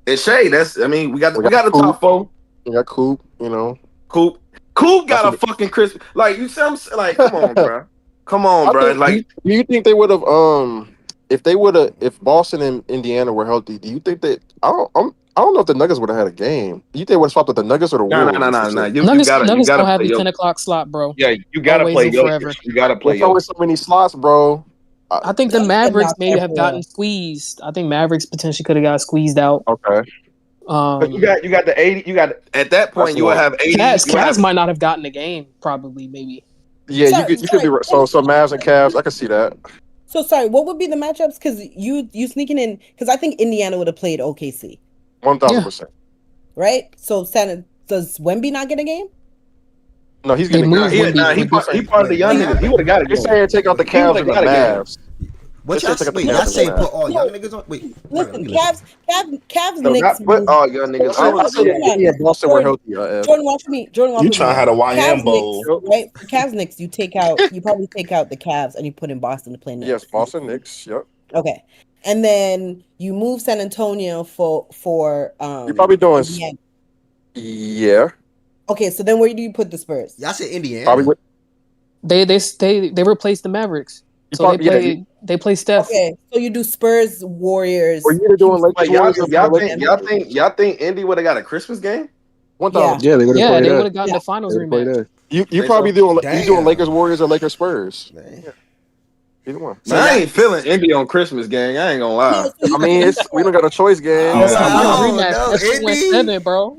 and Shea. We got the top four. We got Coop, you know. Coop got a fucking Christmas. Like you see, like, come on, bro. Come on, bro. Like, do you think they would have if Boston and Indiana were healthy? Do you think that I don't know if the Nuggets would have had a game. Do you think they would have swapped with the Nuggets or the Wolves? No. Nuggets gonna have the 10 o'clock slot, bro. Yeah, you gotta play forever. You gotta play. There's always so many slots, bro. I think the Mavericks maybe have gotten squeezed. I think Mavericks potentially could have got squeezed out. Okay. But you got the 80. You got at that point you will have 80. Cavs might not have gotten a game. Probably, maybe. Yeah, you could be right. So Mavs and Cavs, I can see that. So sorry, what would be the matchups? Because you sneaking in because I think Indiana would have played OKC. 1,000%. Right. So does Wemby not get a game? No, he's getting a game. He part of the young niggas. He would have got a game. They're saying take out the Cavs and the Mavs. What y'all say? Put all young niggas on. Wait, listen, Cavs, no, Knicks. Not put all young niggas. Yeah, Boston were healthy. Jordan, watch me. You trying to have a YM bowl, right? For Cavs Knicks, you probably take out the Cavs and you put in Boston to play Knicks. Yes, Boston Knicks. Yep. Okay, and then you move San Antonio for. You're probably doing. Indiana. Yeah. Okay, so then where do you put the Spurs? Y'all said Indiana. Probably. They replaced the Mavericks. So they play Steph. Okay, so you do Spurs, Warriors. Or you're doing like y'all think Indy would have got a Christmas game? 1,000. Yeah, they would have gotten the finals rematch. You probably doing Lakers, Warriors, or Lakers, Spurs. Either one. So I ain't feeling Indy on Christmas, gang. I ain't gonna lie. I mean, we don't got a choice, gang. That's 7, bro.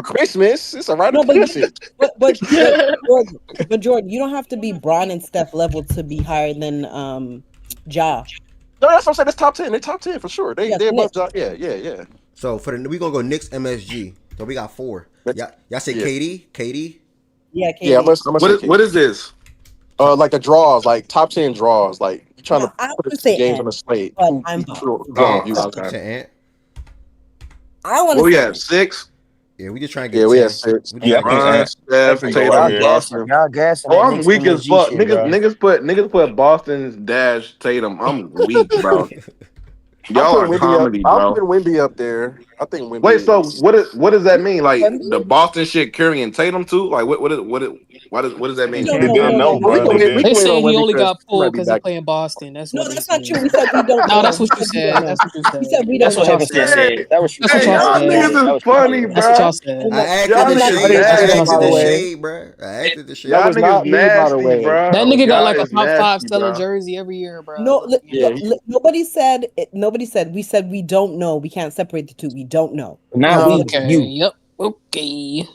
about Christmas. It's a rite No, of but passage. but Jordan, you don't have to be Bron and Steph level to be higher than Ja. No, that's what I'm saying. It's top 10. They top 10 for sure. They Yes, above Knicks. Ja. Yeah. So we gonna go Knicks MSG. So we got 4. Y'all say Yeah. KD. Yeah, KD. Yeah, I'm gonna say KD. What is this? Like the draws, like top 10 draws, like you trying No, I to put would the say games N, on the slate. but Who I'm gonna view? Okay. I want What to we say at 6? Yeah, we just trying to get Yeah, 10. we at 6. We just Yeah, I trying to think get 10. Bron, Steph, go right Tatum, here. Boston. Y'all gassing Oh, that I'm Knicks weak as MSG fuck. shit, bro. Niggas put Boston's dash Tatum. I'm weak, bro. Y'all are comedy, I'm bro. putting Wemby up there. I think Wemby. Wait, so what does that mean? Like the Boston shit, Curry and Tatum too? Like what does that mean? No, no, no, no, We no. can wait. We They can wait on said he Wemby only because got he might pulled be because he back. playing Boston. That's No, what they that's not said. true. We said we don't know. No, that's what We you said we don't said. know. That's what you We said. said we That's don't what know. Evanston said. That was That's what Hey, y'all y'all said. niggas that is was funny, Shakira. That's what bro. y'all said. And I look, acted Y'all the I'm not niggas gonna shade. lie. I nasty, acted by the the way. shade, bro. I acted the shade. That Y'all was not niggas me, by the nasty, way. bro. That nigga got Y'all like a is top 5 nasty, selling bro. jersey every year, bro. No, Like, Yeah. nobody said. Nobody said. We said we don't know. We can't separate the two. We don't know. Now No, okay, yep, okay.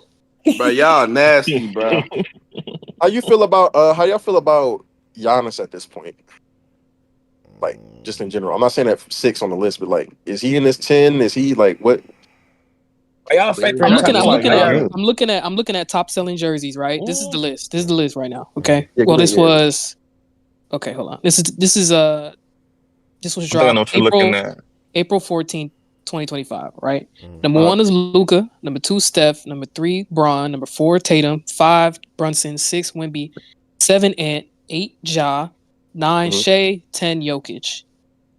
Bro, y'all nasty, bro. how y'all feel about Giannis at this point? Like just in general. I'm not saying that 6 on the list, but like, is he in this 10? Is he like what? Are y'all favorite I'm top looking 20? I'm looking at top selling jerseys, right? This is the list. This is the list right now. Okay. Yeah, Well, go ahead, okay, hold on. This was I think I know dropped what you're looking at. April 14th, 2025, right? Mm. Number 1 is Luca, number 2 Steph, number 3 Bron, number 4 Tatum, 5 Brunson, 6 Wemby, 7 Ant, 8 Ja, 9 Mhm. Shea, 10 Jokic.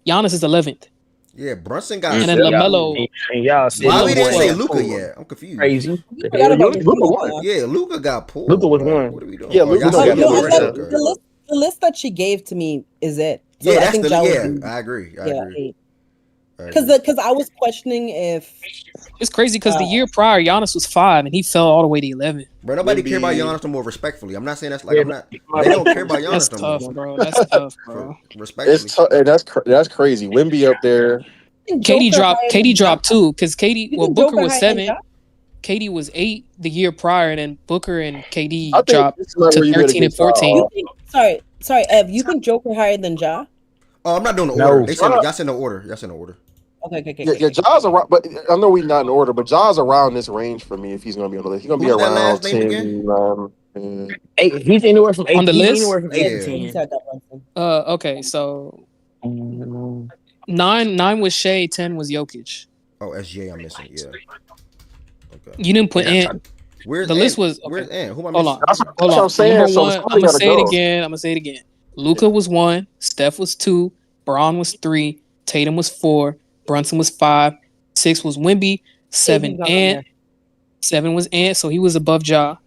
Giannis is 11th. Yeah, Brunson got And then Yep. LaMelo. And y'all said Why my we boy didn't say got Luca pulled. yet? I'm confused. Crazy. We The forgot hell? about Luka won. Luka. Yeah, Luca got pulled. Luka was Like, one. what are we doing? Yeah, Oh, y'all Luka said got No, pulled. Luka. I Okay, love okay. the list that she gave to me is it. So Yeah, I that's think the Ja would yeah. be I agree. I agree. 8. I agree. Because I was questioning if It's crazy because the year prior, Giannis was 5 and he fell all the way to 11. Bro, nobody care about Wemby. Giannis no more. Respectfully, I'm not saying that's like Yeah, I'm not. They don't care about That's Giannis no more. tough, bro. That's tough, bro. Respectfully. That's crazy. Wemby up there. I think Joker higher KD than Ja. dropped too because KD. You Well, think Booker Joker was higher than 7. Ja? KD was 8 the year prior, and then Booker and I KD think dropped this is not to where you made a 13 good and 14. You think sorry, Ev, you think Joker higher than Ja? Oh, I'm not doing the order. No. They said y'all send the order. Y'all send the order. Yeah, Jaws around, but I know we not in order, but Jaws around this range for me if he's going to be on the list. He's going to be Who's that around last name again? 10. 8. He's anywhere from 8. On the He's list? anywhere from 8 to Yeah. 10. Okay, so 9 was Shea, 10 was Jokic. Oh, SJ, I'm missing. Yeah. Okay. You didn't put Ant. Where's The list Ant? was Where's Ant? Who am I hold missing? on. That's Hold what on. I'm saying. Number So 1, I'm somebody gonna got to say it go. again. I'm gonna say it again. Luca was 1, Steph was 2, Braun was 3, Tatum was 4, Brunson was 5, 6 was Wemby, 7 Ant, 7 was Ant, so he was above Ja.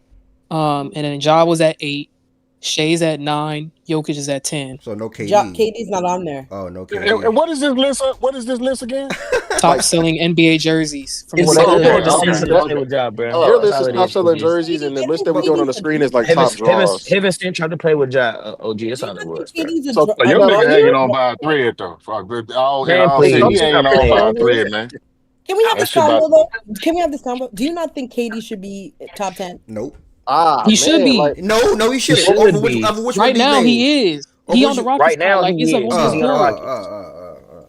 And then Ja was at 8, Shea's at 9, Jokic is at 10. So no KD. KD's not on there. Oh, no And KD. what is this list? What is this list again? Top selling NBA jerseys from the It's Well, same they're good. doing year. All the you Okay. have to that, play with Ja, bro. their That's list all is it top is. selling OG. jerseys, and the list that we're doing on the screen is like top draws. Heaven tried to play with Ja. OG. That's all it was, bro. KD's a So So your now, nigga hanging on by a thread though. In Man, all please. city, he stop hanging on by a thread, man. Can we have That this shit about combo though? Can we have this combo? Do you not think KD should be top 10? Nope. He should be. like No, he He shouldn't. should Over be. which one Right of these now names? he is. Over He which on the one- Rockets Right now like it's he a is. rumor He on the still. Rockets.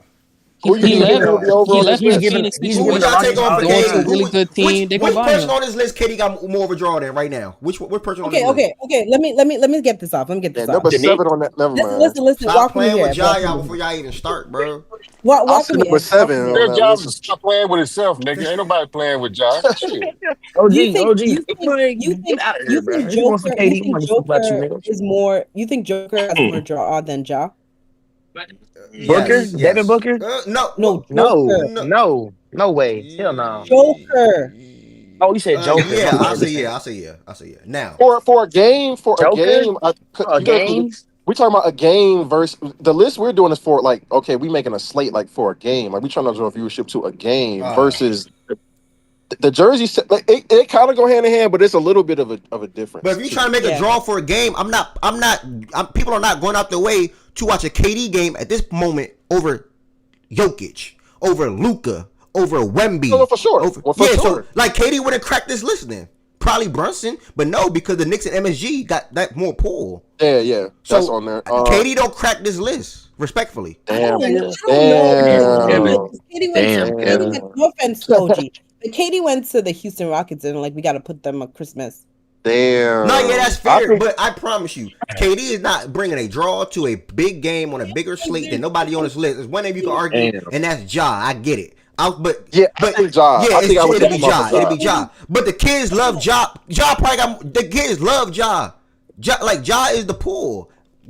who you He think left. will be over He on this left the list? Phoenix He's Who would giving the y'all take Rockets on all for the going to a KD? time. really good team. They gonna Which buy person him. on this list KD got more of a draw than right now? Which person on this Okay. list? Let me get this off. Let me get Yeah, this off. number 7 on that. Never mind. Listen. Stop Walk with me playing here. with Walk with y'all me before here. y'all even start, bro. I Walk see with me. number 7 on their that job is to list. stop playing with itself, nigga. Ain't nobody playing with Ja. Shit. OG. You think Get out of here, bro. If you want some Joker? You KD, I'm think gonna talk about you, Joker nigga. is more? You think Joker has more draw than Ja? Booker? Yes, Devin yes. Booker? No, No, No, Joker. no way. Hell no. Joker. Oh, you said Joker. yeah. My I'll bad. say yeah. I'll say yeah. Now, For a game, Joker? you A gotta, game? we talking about a game versus the list we're doing is for like okay, we making a slate like for a game, like we trying to draw viewership to a game versus the jersey. Like, it kind of go hand in hand, but it's a little bit of a difference. but if you're trying to make a draw for a game, people are not going out their way to watch a KD game at this moment over Jokic, over Luka, over Wemby. No, for sure. For sure. So like KD would have cracked this list then. Probably Brunson, but no, because the Knicks and MSG got that more pull. Yeah, So that's on there. KD don't crack this list, respectfully. Damn. Damn. No offense, OG. But KD went to the Houston Rockets and like we got to put them on Christmas. Damn. No, yeah, that's fair. But I promise you, KD is not bringing a draw to a big game on a bigger slate than nobody on this list. There's one name you can argue, and that's Ja. I get it. I think Ja. Yeah, I think I would it'll take be him off Ja. of It'll be Ja. But the kids love Ja. Ja probably got the kids love Ja. Ja is the pool.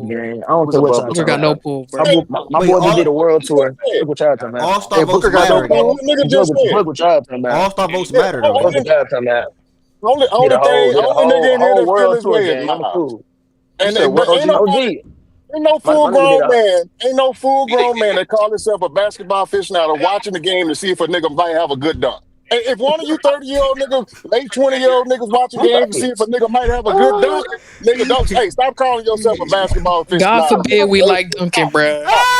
playoff game. I don't was care what above y'all the Booker talking got no about. pool, bro. My Wait, boy just did a world tour. Look what y'all talking about. all star Hey, votes Booker got no matter What though. pool. the nigga just Look said. what y'all talking about. All star votes Yeah, matter though. Look what y'all talking about. only nigga Whole that feel world his tour way is game on the Miles. pool. You And said what, but OG? OG, ain't no my full nigga did grown a man. Ain't no full grown man that call himself a basketball aficionado watching the game to see if a nigga might have a good dunk. And if one of you 30-year-old niggas, late 20-year-old niggas watching games to see if a nigga might have a good dunk, nigga, don't stop calling yourself a basketball God aficionado, forbid we bro. like Duncan, bruh.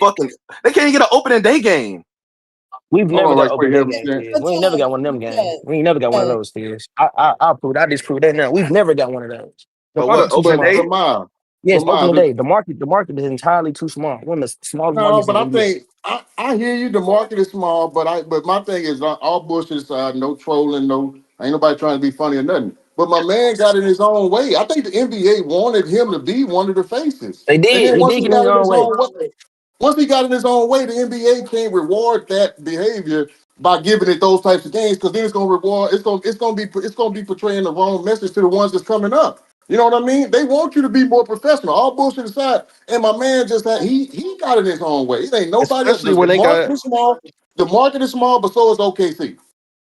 fucking. They can't even get an opening day game. We've Hold never on got right quick, opening day games, Harrison. Fizz. We ain't never got one of them games. We ain't never got one of those, Fizz. I disprove that now. We've never got one of those. The But market what? too But small. Lamar, Yes, Lamar. opening day. The market is entirely too small. One of the smallest No, markets in but the I NBA. think I hear you. The market is small, but my thing is all bullshit aside, no trolling, no ain't nobody trying to be funny or nothing. But my man got it his own way. I think the NBA wanted him to be one of the faces, They and did. then He once did he get in his got it own his way. own way, once he got it his own way, the NBA can't reward that behavior by giving it those types of games because then it's gonna reward. It's gonna be portraying the wrong message to the ones that's coming up. You know what I mean? They want you to be more professional. All bullshit aside, and my man just had he got it his own way. It ain't nobody else. Especially The when they market got is small. The market is small, but so is OKC.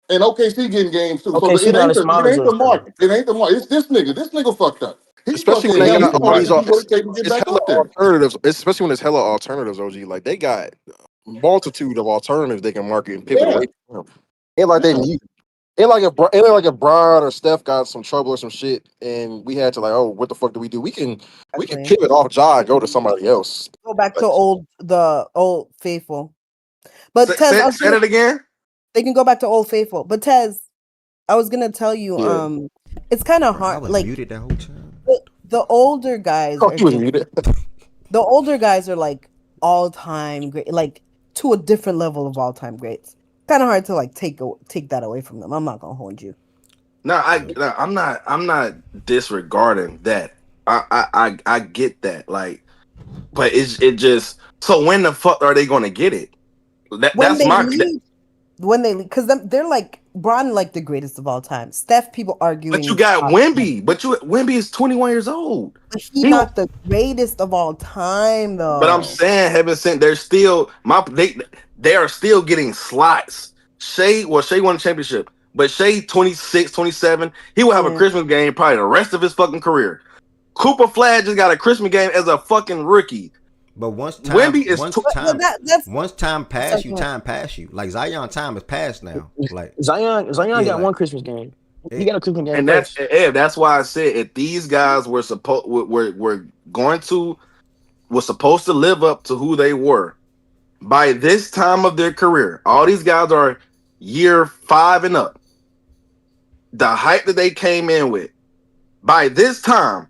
And OKC getting games too. So Okay, see, it not ain't as small as the us though. market. It ain't the market. It's this nigga. This nigga fucked up. He especially fucking when they hell. Yeah, He got the all gonna these have market. to do what it takes to get it's back hella up there. alternatives, especially when there's hella alternatives, OG. Like they got multitude of alternatives they can market and pivot Yeah, away from them. Ain't like they yeah. need ain't like if Brian or Steph got some trouble or some shit and we had to like, oh, what the fuck do? We can Exactly. pivot off Ja and go to somebody else. Go back Like, to the old faithful. But Tez, I was Say gonna, that again. they can go back to old faithful. But Tez, I was gonna tell you, Yeah. it's kind of Bro, I hard. was Like muted that whole time. the older guys oh, are he was just muted. the older guys are like all time great, like to a different level of all time greats. Kind of hard to like take that away from them. I'm not gonna hold you. No, I'm not disregarding that. I get that. Like, but it just so when the fuck are they gonna get it? When That's they my. leave, because they're like Bron, like the greatest of all time. Steph, people But you arguing got top 10. Wemby. Wemby is 21 years old. But he He. not the greatest of all time But I'm though. saying, heaven sent, they're still they are still getting slots. Shea won a championship, but Shea 26, 27, he will have a Yeah. Christmas game probably the rest of his fucking career. Cooper Flag just got a Christmas game as a fucking rookie. But Wemby is But that's once time pass you, okay. time pass you. Like Zion time is past now. Like Zion yeah, got like one Christmas game. He it, got a Christmas game and first. that's why I said if these guys were supposed to live up to who they were by this time of their career, all these guys are year 5 and up. The hype that they came in with, by this time,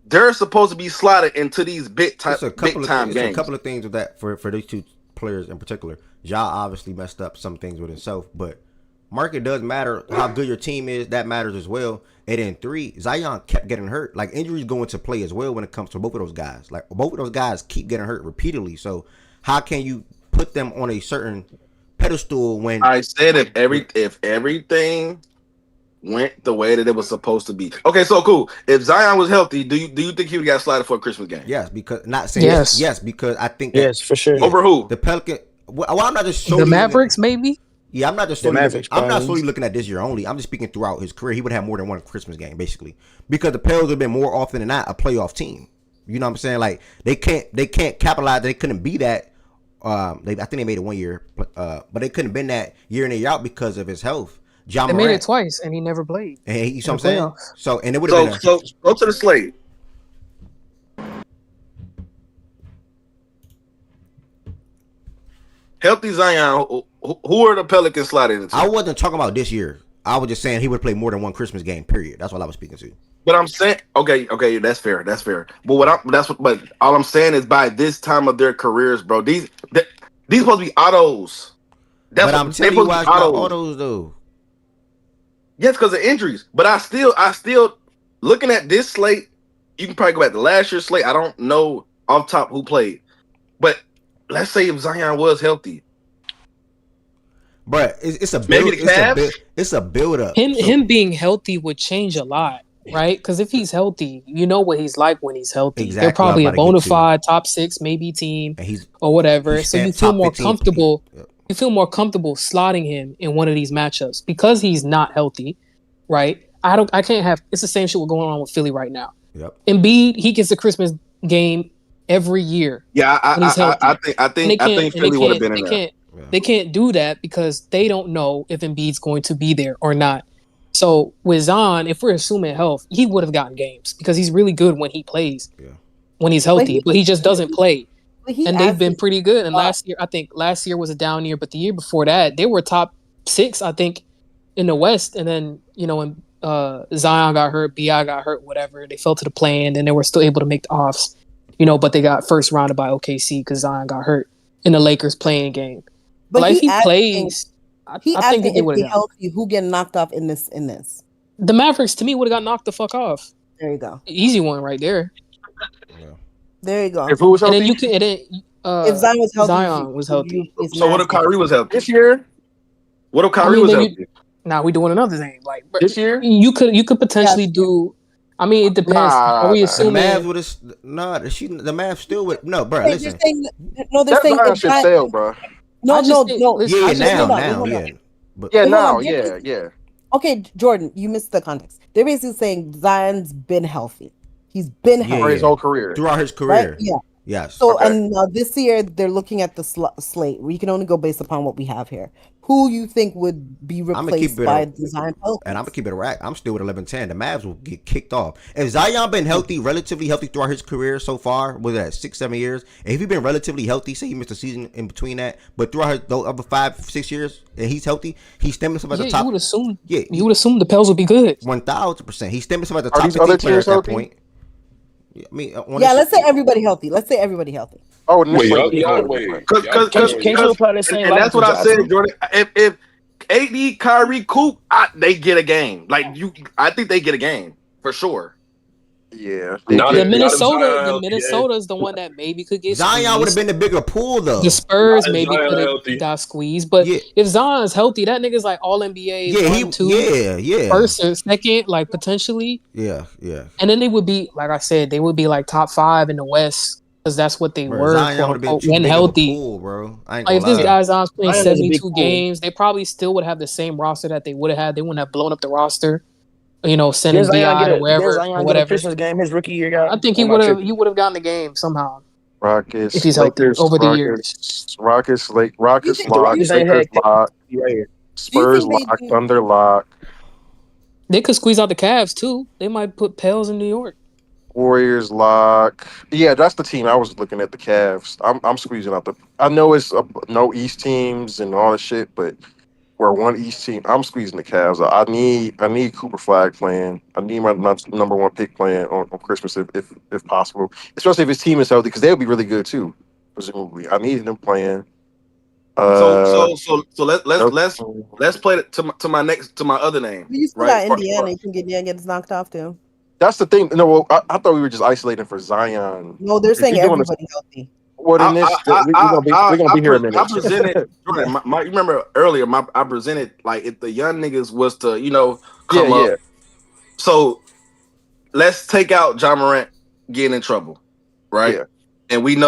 they're supposed to be slotted into these big time games. things with that for these two players in particular. Ja obviously messed up some things with himself, but market does matter. How good your team is, that matters as well. And then 3, Zion kept getting hurt. Like injuries go into play as well when it comes to both of those guys. Like both of those guys keep getting hurt repeatedly. So how can you put them on a certain pedestal when I said if everything went the way that it was supposed to be. Okay, so cool. If Zion was healthy, do you think he would got slotted for a Christmas game? Yes, because not saying yes because I think that Yes, for sure. yeah, over who? The Pelican. Well, I'm not just The Mavericks, maybe. Yeah, I'm not just The solely Mavericks, I'm not probably. solely looking at this year only. I'm just speaking throughout his career. He would have more than one Christmas game, basically, because the Pels have been more often than not a playoff team. You know what I'm saying? Like they can't capitalize. They couldn't be that. I think they made it one year, but they couldn't have been that year in and year out because of his health. Ja They Morant, made it twice, and he never played. and you know in what the I'm saying? playoffs. So and it would have been So go to the slate. Healthy Zion. Who are the Pelicans slotted into? I wasn't talking about this year. I was just saying he would play more than one Christmas game. Period. That's what I was speaking to. But I'm saying, okay, that's fair. But all I'm saying is by this time of their careers, bro, these supposed to be autos. But I'm telling you why it's not autos though. Yes, because of injuries. But I still looking at this slate. You can probably go back to last year's slate. I don't know off top who played, but let's say if Zion was healthy, but it's a maybe build. the Cavs. It's a build up. Him being healthy would change a lot, right? Because if he's healthy, you know what he's like when he's healthy. Exactly. They're probably a bona fide top 6 maybe team or whatever. So you feel more comfortable. You feel more comfortable slotting him in one of these matchups because he's not healthy, right? I can't have. It's the same shit going on with Philly right now. Yep. Embiid, he gets a Christmas game every year. Yeah, I think Philly would have been in there. They can't do that because they don't know if Embiid's going to be there or not. So with Zion, if we're assuming health, he would have gotten games because he's really good when he plays, when he's healthy, but he just doesn't play. and they've been pretty good. And last year was a down year, but the year before that, they were top 6, I think, in the West. And then when Zion got hurt, Bi got hurt, whatever, they fell to the play, and then they were still able to make the offs. But they got first rounded by OKC because Zion got hurt in the Lakers playing game. But like, if he plays, I think that they would have healthy. Who get knocked off in this? The Mavericks, to me, would have got knocked the fuck off. There you go. Easy one right there. Yeah. There you go. If who was healthy? And then if Zion was healthy, Zion was healthy. So what if Kyrie was healthy this year? What if Kyrie was healthy? Now we doing another thing. Like this year, you could potentially do. I mean, it depends. Are we assuming the Mavs would have? The Mavs still would. No, bro. Listen. They're saying that should fail, bro. No. Yeah, now. But yeah. Okay, Jordan, you missed the context. They're basically saying Zion's been healthy. He's been healthy for his whole career. Throughout his career. Right? Yeah. Yes. So, and this year they're looking at the slate. We can only go based upon what we have here. Who you think would be replaced by Zion? And I'm gonna keep it a rack. I'm still with 11-10. The Mavs will get kicked off. If Zion been healthy, relatively healthy throughout his career so far, was that 6-7 years? If he been relatively healthy, say he missed a season in between that, but throughout the other 5-6 years, and he's healthy, he's stemming himself at the top. You would assume the Pels would be good. 1000%. He's stemming himself at the top 15 player at that point. Yeah, I mean, let's say everybody healthy. Oh, wait. Because that's what I said, Jordan. If AD, Kyrie, Coop, they get a game. I think they get a game for sure. Yeah, the Minnesota is the one that maybe could get Zion would have been the bigger pool though. The Spurs maybe could have got squeezed, but if Zion's healthy, that nigga's like all NBA. First or second, like potentially. Yeah. And then they would be, like I said, they would be like top 5 in the West because that's what they were when healthy. Pool, bro. Like if this guy's playing 72 games, they probably still would have the same roster that they would have had. They wouldn't have blown up the roster. Sending Bi to wherever, whatever. Christmas game, his rookie year, guy. I think he would have gotten the game somehow. Rockets, if he's healthy over the years. Rockets lock, Lakers lock, Spurs lock, Thunder lock. They could squeeze out the Cavs too. They might put Pels in New York. Warriors lock. Yeah, that's the team I was looking at. The Cavs. I'm squeezing out the. I know it's no East teams and all the shit, but. Where one East team, I'm squeezing the Cavs. I need Cooper Flag playing. I need my number 1 pick playing on Christmas if possible, especially if his team is healthy because they'll be really good too. Presumably, I need them playing. So let's play it to my other name. You still got Indiana. You can get knocked off too. That's the thing. No, I thought we were just isolating for Zion. No, they're saying everybody healthy. Well, then we're gonna be here a minute. I presented, Jordan. You remember earlier? I presented like if the young niggas was to come up. So let's take out Ja Morant getting in trouble, right? Yeah. And we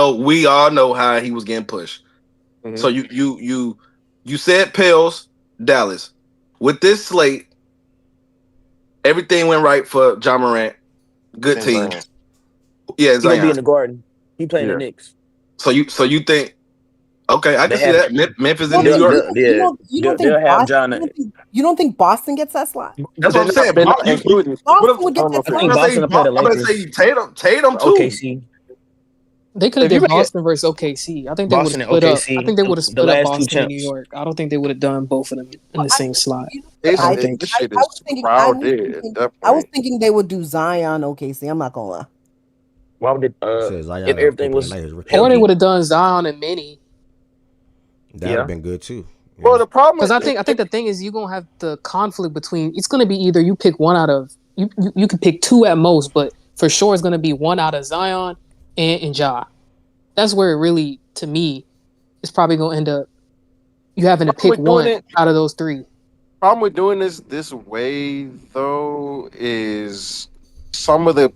all know how he was getting pushed. Mm-hmm. So you said Pels, Dallas. With this slate, everything went right for Ja Morant. Good team. Zion. Yeah, Zion. He's gonna be in the Garden. He playing the Knicks. So you think? Okay, I can see that. Memphis in New York. You don't think Boston gets that slot? That's what I'm saying. Boston would get that slot. I'm gonna say Tatum too. OKC. They could have did Boston versus OKC. I think they would have split up. I think they would have split up Boston and New York. I don't think they would have done both of them in the same slot. I was thinking they would do Zion OKC. I'm not gonna lie. Why would it? If everything was, or they would have done Zion and Minnie. That would have been good too. Yeah. Well, the problem because I think the thing is you're gonna have the conflict between. It's gonna be either you pick one out of you can pick 2 at most, but for sure it's gonna be one out of Zion and Ja. That's where it really, to me, is probably gonna end up you having to pick one out of those 3. Problem with doing this way though is some of the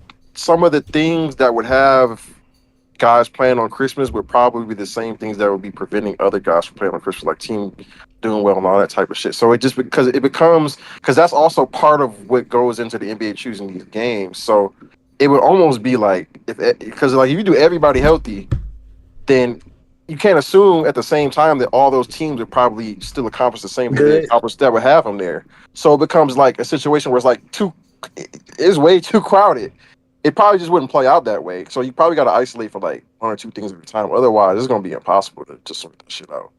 things that would have guys playing on Christmas would probably be the same things that would be preventing other guys from playing on Christmas, like team doing well and all that type of shit. So because that's also part of what goes into the NBA choosing these games. So it would almost be like if you do everybody healthy, then you can't assume at the same time that all those teams would probably still accomplish the same thing that would have them there. So it becomes like a situation where it's like it's way too crowded. it probably just wouldn't play out that way. So you probably got to isolate for like 1 or 2 things at a time. Otherwise, it's gonna be impossible to just sort that shit out.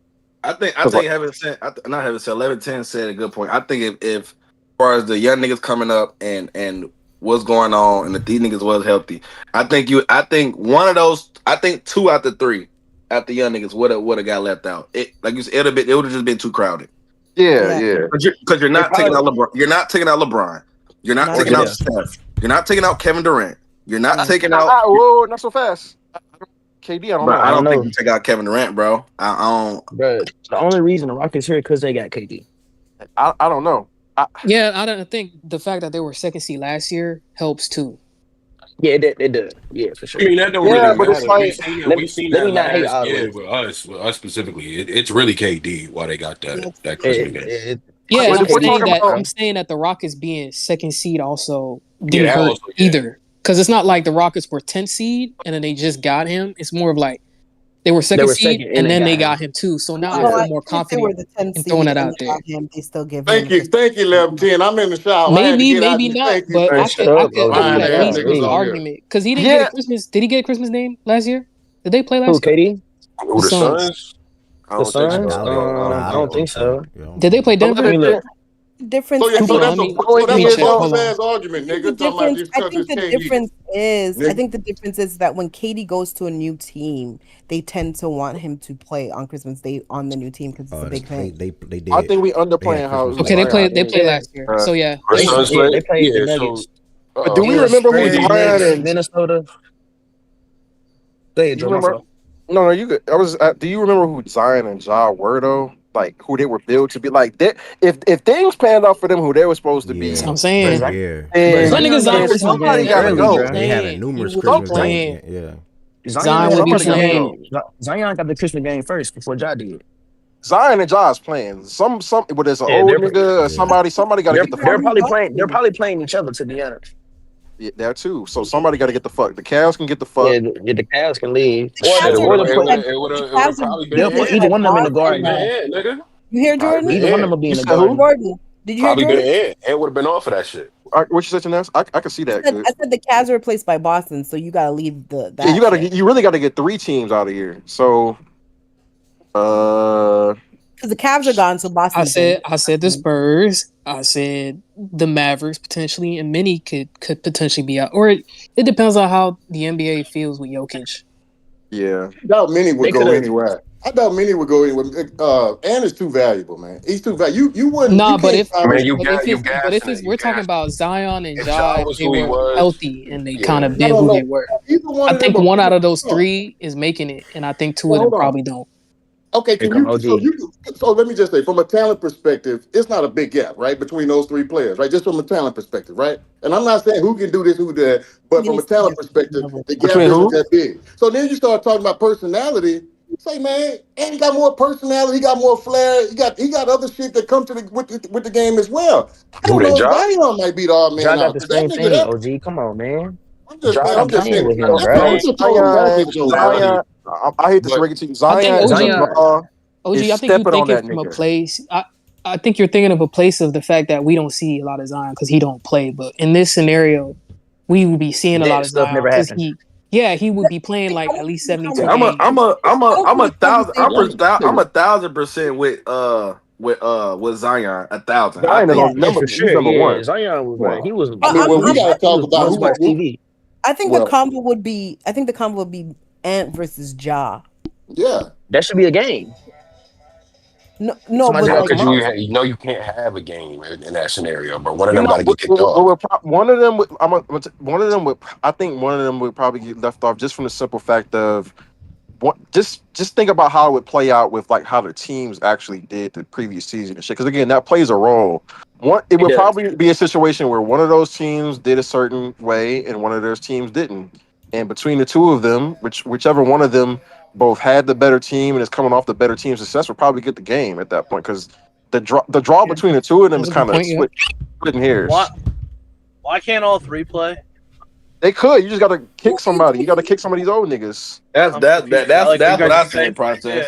I think Like, having said, not having said 11-10 said a good point. I think if as far as the young niggas coming up and what's going on and if these niggas was healthy, I think one of those, I think 2 out of 3 after young niggas would have got left out. It like you said, it would have just been too crowded. Yeah. Because you're not taking out LeBron. You're not taking out LeBron. You're not taking out Steph. You're not taking out Kevin Durant. You're not taking out. Whoa, not so fast. KD, I don't know. I don't think you take out Kevin Durant, bro. I don't. Bro, the only reason the Rockets here because they got KD. I don't know. I don't think the fact that they were second seed last year helps too. Yeah, it does. Yeah, for sure. I mean, that don't Yeah, really but it's matter. like, We've seen let that me not hate last year always. with us specifically. It's really KD why they got that Christmas game. Yeah, What I'm we're saying talking that about- I'm saying that the Rockets being second seed also Yeah, didn't that hurt also, yeah. either. Because it's not like the Rockets were 10th seed and then they just got him. It's more of like they were second seed and then they got him too. So now I feel more confident in throwing that out there. They still give Thank you, 11-10. I'm in the shower. I had to Maybe, get out maybe and not, thank you. but I could Fine at ass least niggas make the on here. argument because he didn't get a Christmas. Did he get a Christmas game last year? Did they play last Who, year? KD? Who, the Suns? The Suns? I don't think so. Did they play Denver? Let me look. Difference. So, Hold on, that's let a me bogus check. Hold on. ass argument, nigga. Talking about these I because think it's the KD. difference is Nigga. I think the difference is that when Katie goes to a new team, they tend to want him to play on Christmas Day on the new team because it's a big thing. They did. I think we underplaying how. Okay, they played last year. So yeah. The Suns played. They played the Yeah, Nuggets. But do we remember who Spurs, Zion Knicks, and Minnesota? Go ahead, you Joe. My remember? fault. No, you good. Do you remember who Zion and Ja were though? Like who they were built to be? Like that. If things panned out for them, who they were supposed to be. That's what I'm saying. Yeah. And That nigga Zion was somebody playing gotta early, go. bro. They had numerous He was Christmas playing. games. Yeah. Zion would be playing. Zion got the Christmas game first before Ja did. Zion and Ja's playing. Some whether it's an Yeah, old they're- nigga or somebody got to get the They're fuck. probably playing. They're probably playing each other. To be honest. Yeah, there too. So somebody got to get the fuck. The Cavs can get the fuck. Yeah, the Cavs can leave. It Or would the have probably been they'll put either one of them in the guard. nigga. You hear Jordan? Either one of them will be You in the said who? guard. Jordan, did you hear Probably Jordan? been Ed would have been off of that shit. What you said, Ness? I can see that. Good. I said the Cavs are replaced by Boston, so you gotta leave that. Yeah, you really got to get 3 teams out of here. So, because the Cavs are gone, so Boston. I said the Spurs. I said the Mavericks potentially, and many could potentially be out. Or it depends on how the NBA feels with Jokic. Yeah, I doubt many would They go could've- anywhere. I doubt many would go anywhere. And is too valuable, man. He's too valuable. You wouldn't. Nah, you but can't if find- Man, you but got- if you it's gassing but if it, it's you we're talking gassing about Zion and If Ja, Ja was they who he were was, healthy and they yeah. kind of I been don't who know. they were. Either one I of think them one are- out of those 3 is making it, and I think 2 of them Hold on. probably don't. Okay, Here can come you, OG. so let me just say, from a talent perspective, it's not a big gap, right, between those 3 players, right? Just from a talent perspective, right? And I'm not saying who can do this, who that, but from a talent perspective, the gap Between who? isn't that big. So then you start talking about personality. Say, man, and he got more personality, he got more flair, he got other shit that come to with the game as well. I don't Who, know that if Ja? Zion might be the odd man Ja got out. the 'Cause that same nigga, thing. that, OG, come on, man. I'm just Ja saying, stop I'm just playing saying. with him, That's bro. what I'm just told him. That nigga go Zion. Zion. I hate to But- break it to you. I think Zion, OG, Ja OG, is I think you stepping on thinking that from a nigga. place. I think you're thinking of a place of the fact that we don't see a lot of Zion because he don't play. But in this scenario, we will be seeing a lot That of stuff Zion never because happened. he would be playing like at least 72 I'm games. a thousand percent with Zion. 1,000. Zion is on Yeah, for he's sure. number Yeah, 1. Zion was like he was. I mean, well, we gotta talk about He was watch TV. I think Well- the combo would be. I think the combo would be Ant versus Ja. Yeah. That should be a game. No, Somebody but No, like, because you know you can't have a game in that scenario, but one of You them know, got to get kicked off. one of them would. I think one of them would probably get left off just from the simple fact of just think about how it would play out with like how the teams actually did the previous season and shit. Because again, that plays a role. It would does. probably be a situation where one of those teams did a certain way and one of those teams didn't. And between the two of them, whichever one of them both had the better team and is coming off the better team success, would probably get the game at that point. Because the draw between the two of them is kind of splitting hairs. Why can't all 3 play? They could. You just got to kick somebody. You got to kick some of these old niggas. That's what I say. Process.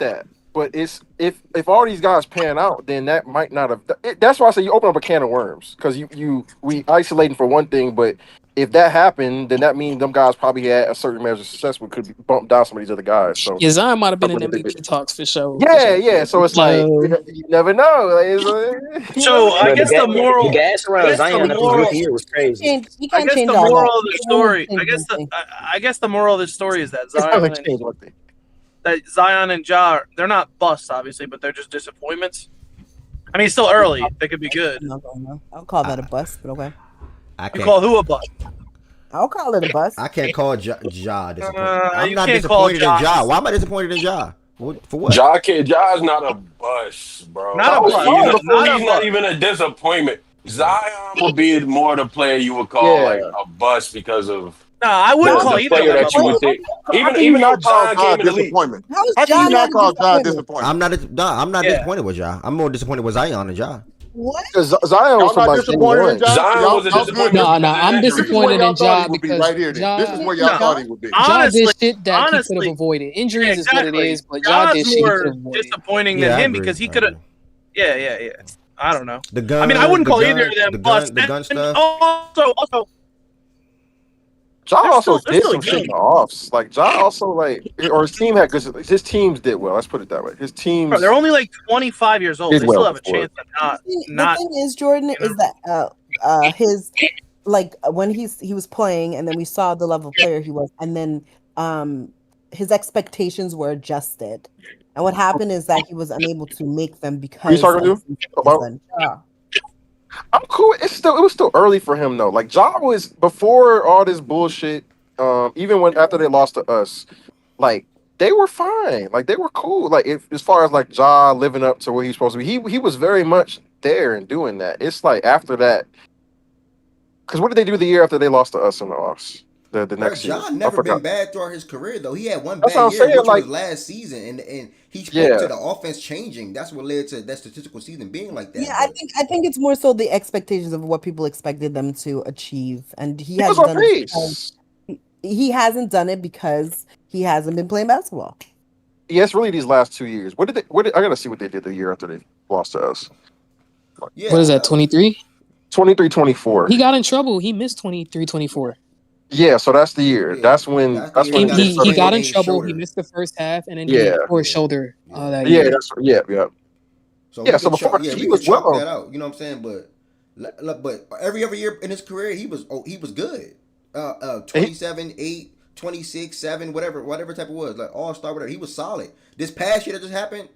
that. But it's if all these guys pan out, then that might not have. That's why I say you open up a can of worms because we isolating for one thing, but if that happened, then that means them guys probably had a certain measure of success, which could bump down some of these other guys. So Yeah, Zion might have been in MVP talks for sure. yeah. So it's like you never know. So I Bro, guess the moral, the gas I around guess the Zion after his moral, rookie year was crazy. You I can't guess change the all moral that. of the You can't story, change anything. I guess the moral of the story is that It's not like change one thing. that Zion and Ja, they're not busts, obviously, but they're just disappointments. I mean, it's still early. They could be good. I'll call that a bust, but okay. You call who a bust? I'll call it a bust. I can't call Ja disappointed. I'm you not can't call disappointed in Ja Ja. Why am I disappointed in Ja? For what? Ja's not a bust, bro. Not a bust. He's Not not even a disappointment. Zion would be more the player you would call like a bust because of No, I wouldn't the call either player of them that you a would bust. think. How can Even you though not call Zion Ja came in the league. disappointment? How is How can Ja you not not call Ja disappointed? disappointed? I'm not disappointed with Ja. I'm more disappointed with Zion than Ja. What? Because Zion was Y'all from not like disappointed in '81. Ja? Zion was a Y'all good. disappointment. No, because of I'm injuries. This is where disappointed y'all in thought Ja he would be because right here. Then this is Ja where y'all thought he would be. Ja did Honestly, shit that he could have avoided. Injuries is what it exactly. is, but Ja did Ja's shit he could more have avoided. disappointing Yeah, than I him agree. because he could have. Yeah. I don't know. The gun. I mean, I wouldn't call either of them the bust. gun stuff. Also, Ja also they're did still some shit young. in the offs. Like Ja also or his team had good. His teams did well. Let's put it that way. His Bro, teams they're only like 25 years old. did They well still have a before. chance of The not. thing is, Jordan, is that his like when he was playing, and then we saw the level of player he was, and then his expectations were adjusted. And what happened is that he was unable to make them What are you because talking of to about? Ja. I'm cool. It was still early for him though. Like Ja was before all this bullshit. Even when after they lost to us, like they were fine. Like they were cool. Like as far as like Ja living up to where he's supposed to be, he was very much there and doing that. It's like after that, because what did they do the year after they lost to us in the offs? The Bro, next year, Ja I never been forgot. bad throughout his career though. He had one That's what bad I'm year, saying. which Like was last season, and he spoke yeah, to the offense changing. That's what led to that statistical season being like that. Yeah, I But think it's more so the expectations of what people expected them to achieve, and he he was hasn't on done it pace. because he hasn't done it because he hasn't been playing basketball. Yeah, it's really these last 2 years. What did I gotta see what they did the year after they lost to us. yeah, What is that, 23? 23-24. He got in trouble. He missed 23-24. Yeah, so that's the year. yeah, That's when that's the year he he got just He started got going. in his trouble. He shoulder. missed the first half, and then Yeah, he tore his Yeah, shoulder yeah. that yeah, year. yeah. So Yeah, we so could before chalk, yeah, he we could was chalk well. that out. You know what I'm saying? But every other year in his career, he was good. 27, 8, 26, 7, whatever type it was, like all-star, whatever. He was solid. This past year that just happened,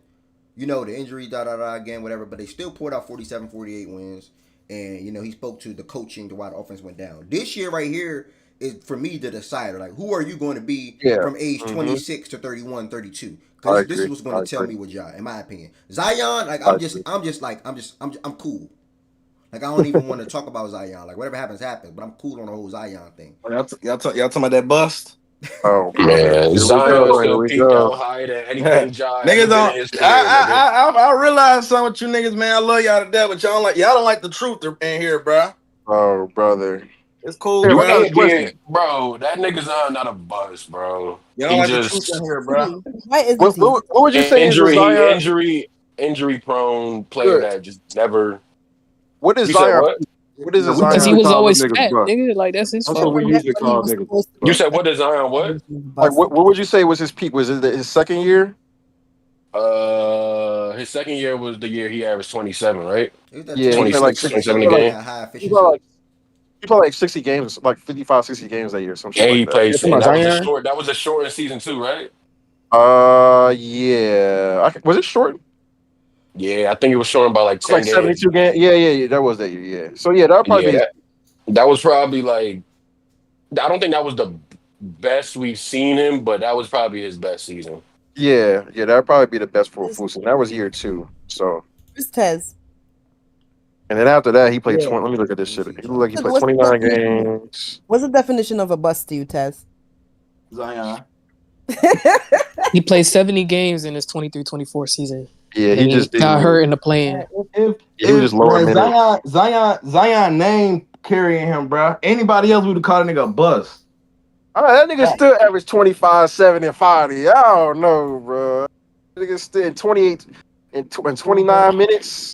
the injury, again, whatever, but they still poured out 47, 48 wins. And, he spoke to the coaching to why the offense went down. This year right here is, for me, the decider. Like, who are you going to be Yeah. from age Mhm. 26 to 31, 32? I Because this is agree. what's going I to tell agree. me with Ja, in my opinion. Zion, like, I I'm agree. cool. Like, I don't even want to talk about Zion. Like, whatever happens, happens. But I'm cool on the whole Zion thing. Y'all talking about that bust? Oh, brother. Man, Here we Zion go. Here still we peaked go. out higher than anything Ja ever Niggas been in don't. his career, nigga. I realize some of you niggas, man. I love y'all to death, but y'all don't like the truth in here, bro. Oh, brother. It's cool, Here, You I got bro. a can't question. get, bro. That nigga Zion not a bust, bro. Y'all don't He like the truth just in here, bro. Why isn't What, he? what, what would you say is a Zion? injury prone player Good. that just never. What is You said Zion? what? What is a We Zion? Because he usually was call them always niggas fat, bust. nigga. Like, that's his That's fault. what we Forget usually what he call was niggas supposed to You bust. said what is Zion? What? Like, bust. what would you say was his peak? Was it his second year? His second year was the year he averaged 27, right? It was that Yeah, he played like 26, 60. 27 He a played like, game. had high he played efficiency. like he played like 60 games, like 55, 60 games that year, some shit And like he that. played, You talking and about that was a Zion? short. That was a shortened season too, right? Yeah. Was it short? It Yeah, I think it was shortened by like was like 10 games. 72 games. Yeah. That was that year. Yeah. So yeah, that'll probably Yeah, be his, that was probably like. I don't think that was the best we've seen him, but that was probably his best season. yeah. That'll probably be the best for a full season. That was year 2. So Where's Tez? and then after that, he played Yeah. 20. Let me look at this shit. He looked like he played What's the 29 definition? games. What's the definition of a bust to you, Tez? Zion. He played 70 games in his 23-24 season. Yeah, And he just got didn't. hurt in the play-in. He was just lower minutes. Zion name carrying him, bro. Anybody else would have called a nigga a bust. That nigga still averaged 25, 7, and 50. I don't know, bro. That nigga still in 28 and 29 minutes.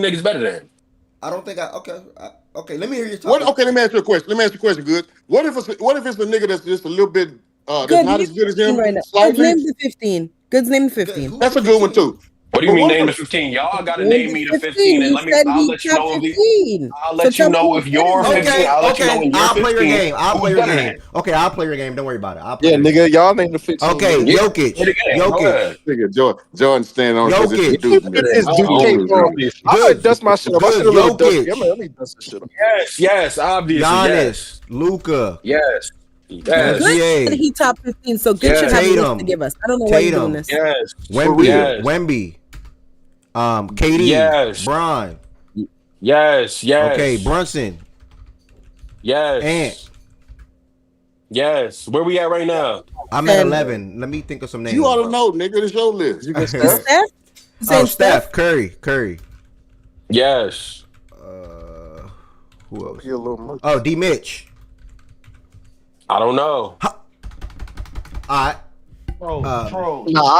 15 niggas better than him. I don't think okay. Let me hear your What? topic. Okay, let me ask you a question. Good. What if it's a nigga that's just a little bit that's not as good as him? Right now. Goods Slightly. name the 15. Goods name the 15. That's a good one too. What do you mean name the 15? Y'all gotta name me the 15 and I'll let you know if 15. I'll let you know if you're 15. I'll let you know when you're 15. I'll play your game. I'll play your better game. than? Okay, I'll play your game. Don't worry about it. I'll play Yeah, your game. nigga, y'all named the 15. Okay, nigga. Jokic. Nigga, Jordan standing on because it's Jokic. the dude. This dude came on. I might dust my shit up. My shit a little dusty. Let me dust this shit up. Yes, obviously. Giannis, Luka. Yes. Good said he top 15, so good should have a list to give us. I don't know why you're doing this. Yes. Wemby. KD. Yes. Bron. Yes. Okay, Brunson. Yes. Ant. Yes. Where we at right now? I'm at 11. Let me think of some names. You ought to know, nigga. It's your list. You get Steph? Steph? Oh, Steph Curry. Yes. Who else? He a little much. Oh, D Mitch. I don't know. All right. Nah, I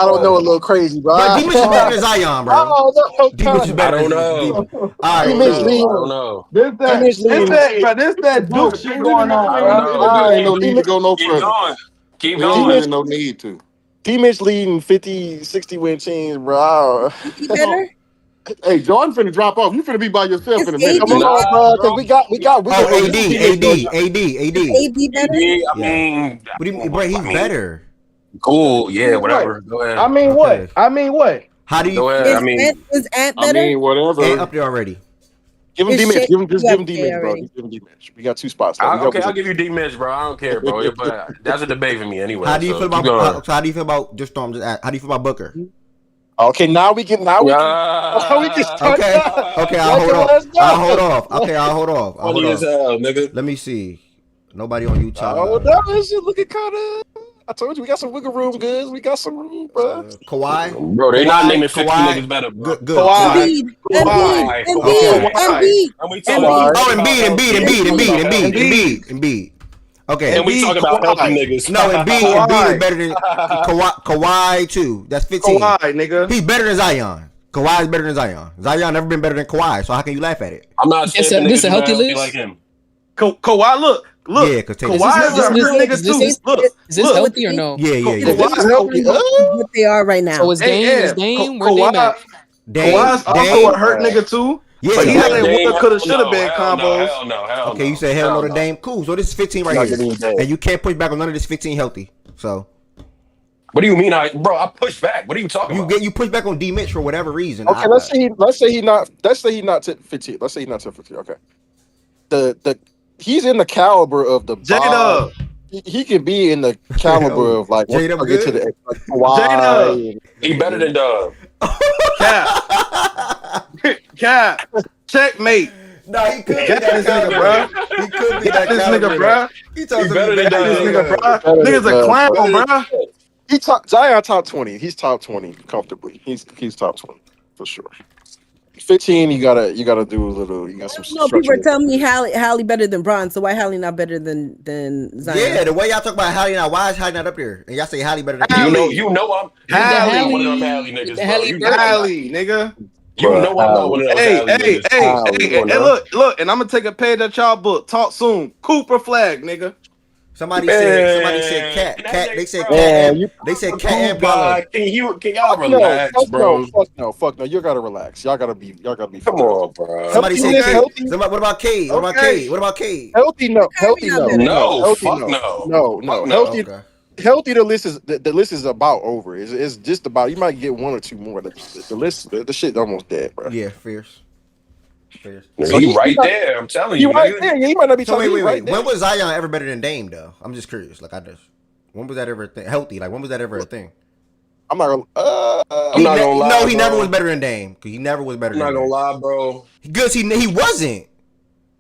don't know. A little crazy, bro. But D Mitch is better than Zion, bro. Oh, D Mitch is I better don't than know. All right. I don't know. This that Duke shit going on, I don't bro. know. There But ain't no need to go no keep further. going. Keep There ain't going. really no need to. D-Mitch leading 50, 60 win teams, bro. He better? Hey, Jordan finna drop off. You finna be by yourself in a minute. Come on, bro, because we got. Oh, AD. AD better? I mean, What do you mean, bro? He's better. Cool. Yeah, whatever. Go ahead. I mean, what? How do you? Go ahead. I mean, Is Ant better? Whatever. Ant up there already. Give him It's D-Mitch. shit Give him D-Mitch, bro. already. Just give him D-Mitch. We got 2 spots left. okay, I'll give you D Mitch, bro. I don't care, bro. But that's a debate for me anyway. How do you so feel keep about? going. How do you feel about just Storm? How do you feel about Booker? Okay, now we can start. Okay. I'll hold off. I'll hold off. Funny as hell, nigga. Let me see. Nobody on Utah. Oh, no, this shit looking kind of. I told you we got some wiggle room, goods. We got some room, bro. Kawhi. Bro, they not naming 50 niggas better, bro. Good. Kawhi. Embiid. And we talking about Embiid. Okay. And we talking about healthy niggas. No, Embiid is better than Kawhi too. That's 15. Kawhi, nigga. He's better than Zion. Kawhi is better than Zion. Zion never been better than Kawhi, so how can you laugh at it? I'm not saying This a healthy list? like him. Kawhi, look. Yeah, because Kawhi is a hurt nigga too. Is this healthy or no? Yeah. Kawhi is healthy. What they are right now. So is Dame? Where Dame at? Kawhi's also a hurt nigga too. Yeah, but he had a Dame, woulda, coulda, shoulda been hell combos. Hell okay, you said hell no to Dame. Cool. So this is 15 right here, and you can't push back on none of this 15 healthy. So. What do you mean, I pushed back? What are you talking about? You push back on D Mitch for whatever reason. Okay, let's say he not 15. Let's say he's not 15. Okay. The he's in the caliber of the Jada. He can be in the caliber of like Jada get to the like, Kawhi. He better than Dub. Cap. Checkmate. No, he could get this nigga, bro. He could be that nigga, bro. He talks better about than this nigga, bro. Nigga's a clown, bro. Zion top 20. He's top 20 comfortably. He's top 20 for sure. 15, you gotta do a little. You got some. No, people are telling me Hallie better than Bron. So why Hallie not better than Zion? Yeah, the way y'all talk about Hallie now, why is Hallie not up there? And y'all say Hallie better than You know I'm Hallie. one of them Hallie niggas, bro. Hallie, nigga. You know I'm not one of those Hallie niggas. Hey, look, and I'm gonna take a page at y'all book. Talk soon. Cooper flag, nigga. Somebody said cat. They said cat. They said cat and Paolo. Can y'all relax, bro? Fuck no. You gotta relax. Y'all gotta be. Come on, bro. Somebody said Cade. What about Cade? What about Cade? Healthy, no. No, fuck no. Healthy. Healthy. The list is about over. It's just about. You might get one or two more. The list. The shit almost dead, bro. Yeah, fierce. So you right there. I'm telling you. You right there. Yeah, you might not be talking. Wait. Right when was Zion ever better than Dame though? I'm just curious. When was that ever a thing? Healthy. Like when was that ever a thing? I'm not gonna lie. No, he never was better than Dame. Because he never was better than Dame. I'm not gonna lie, bro. Because he wasn't.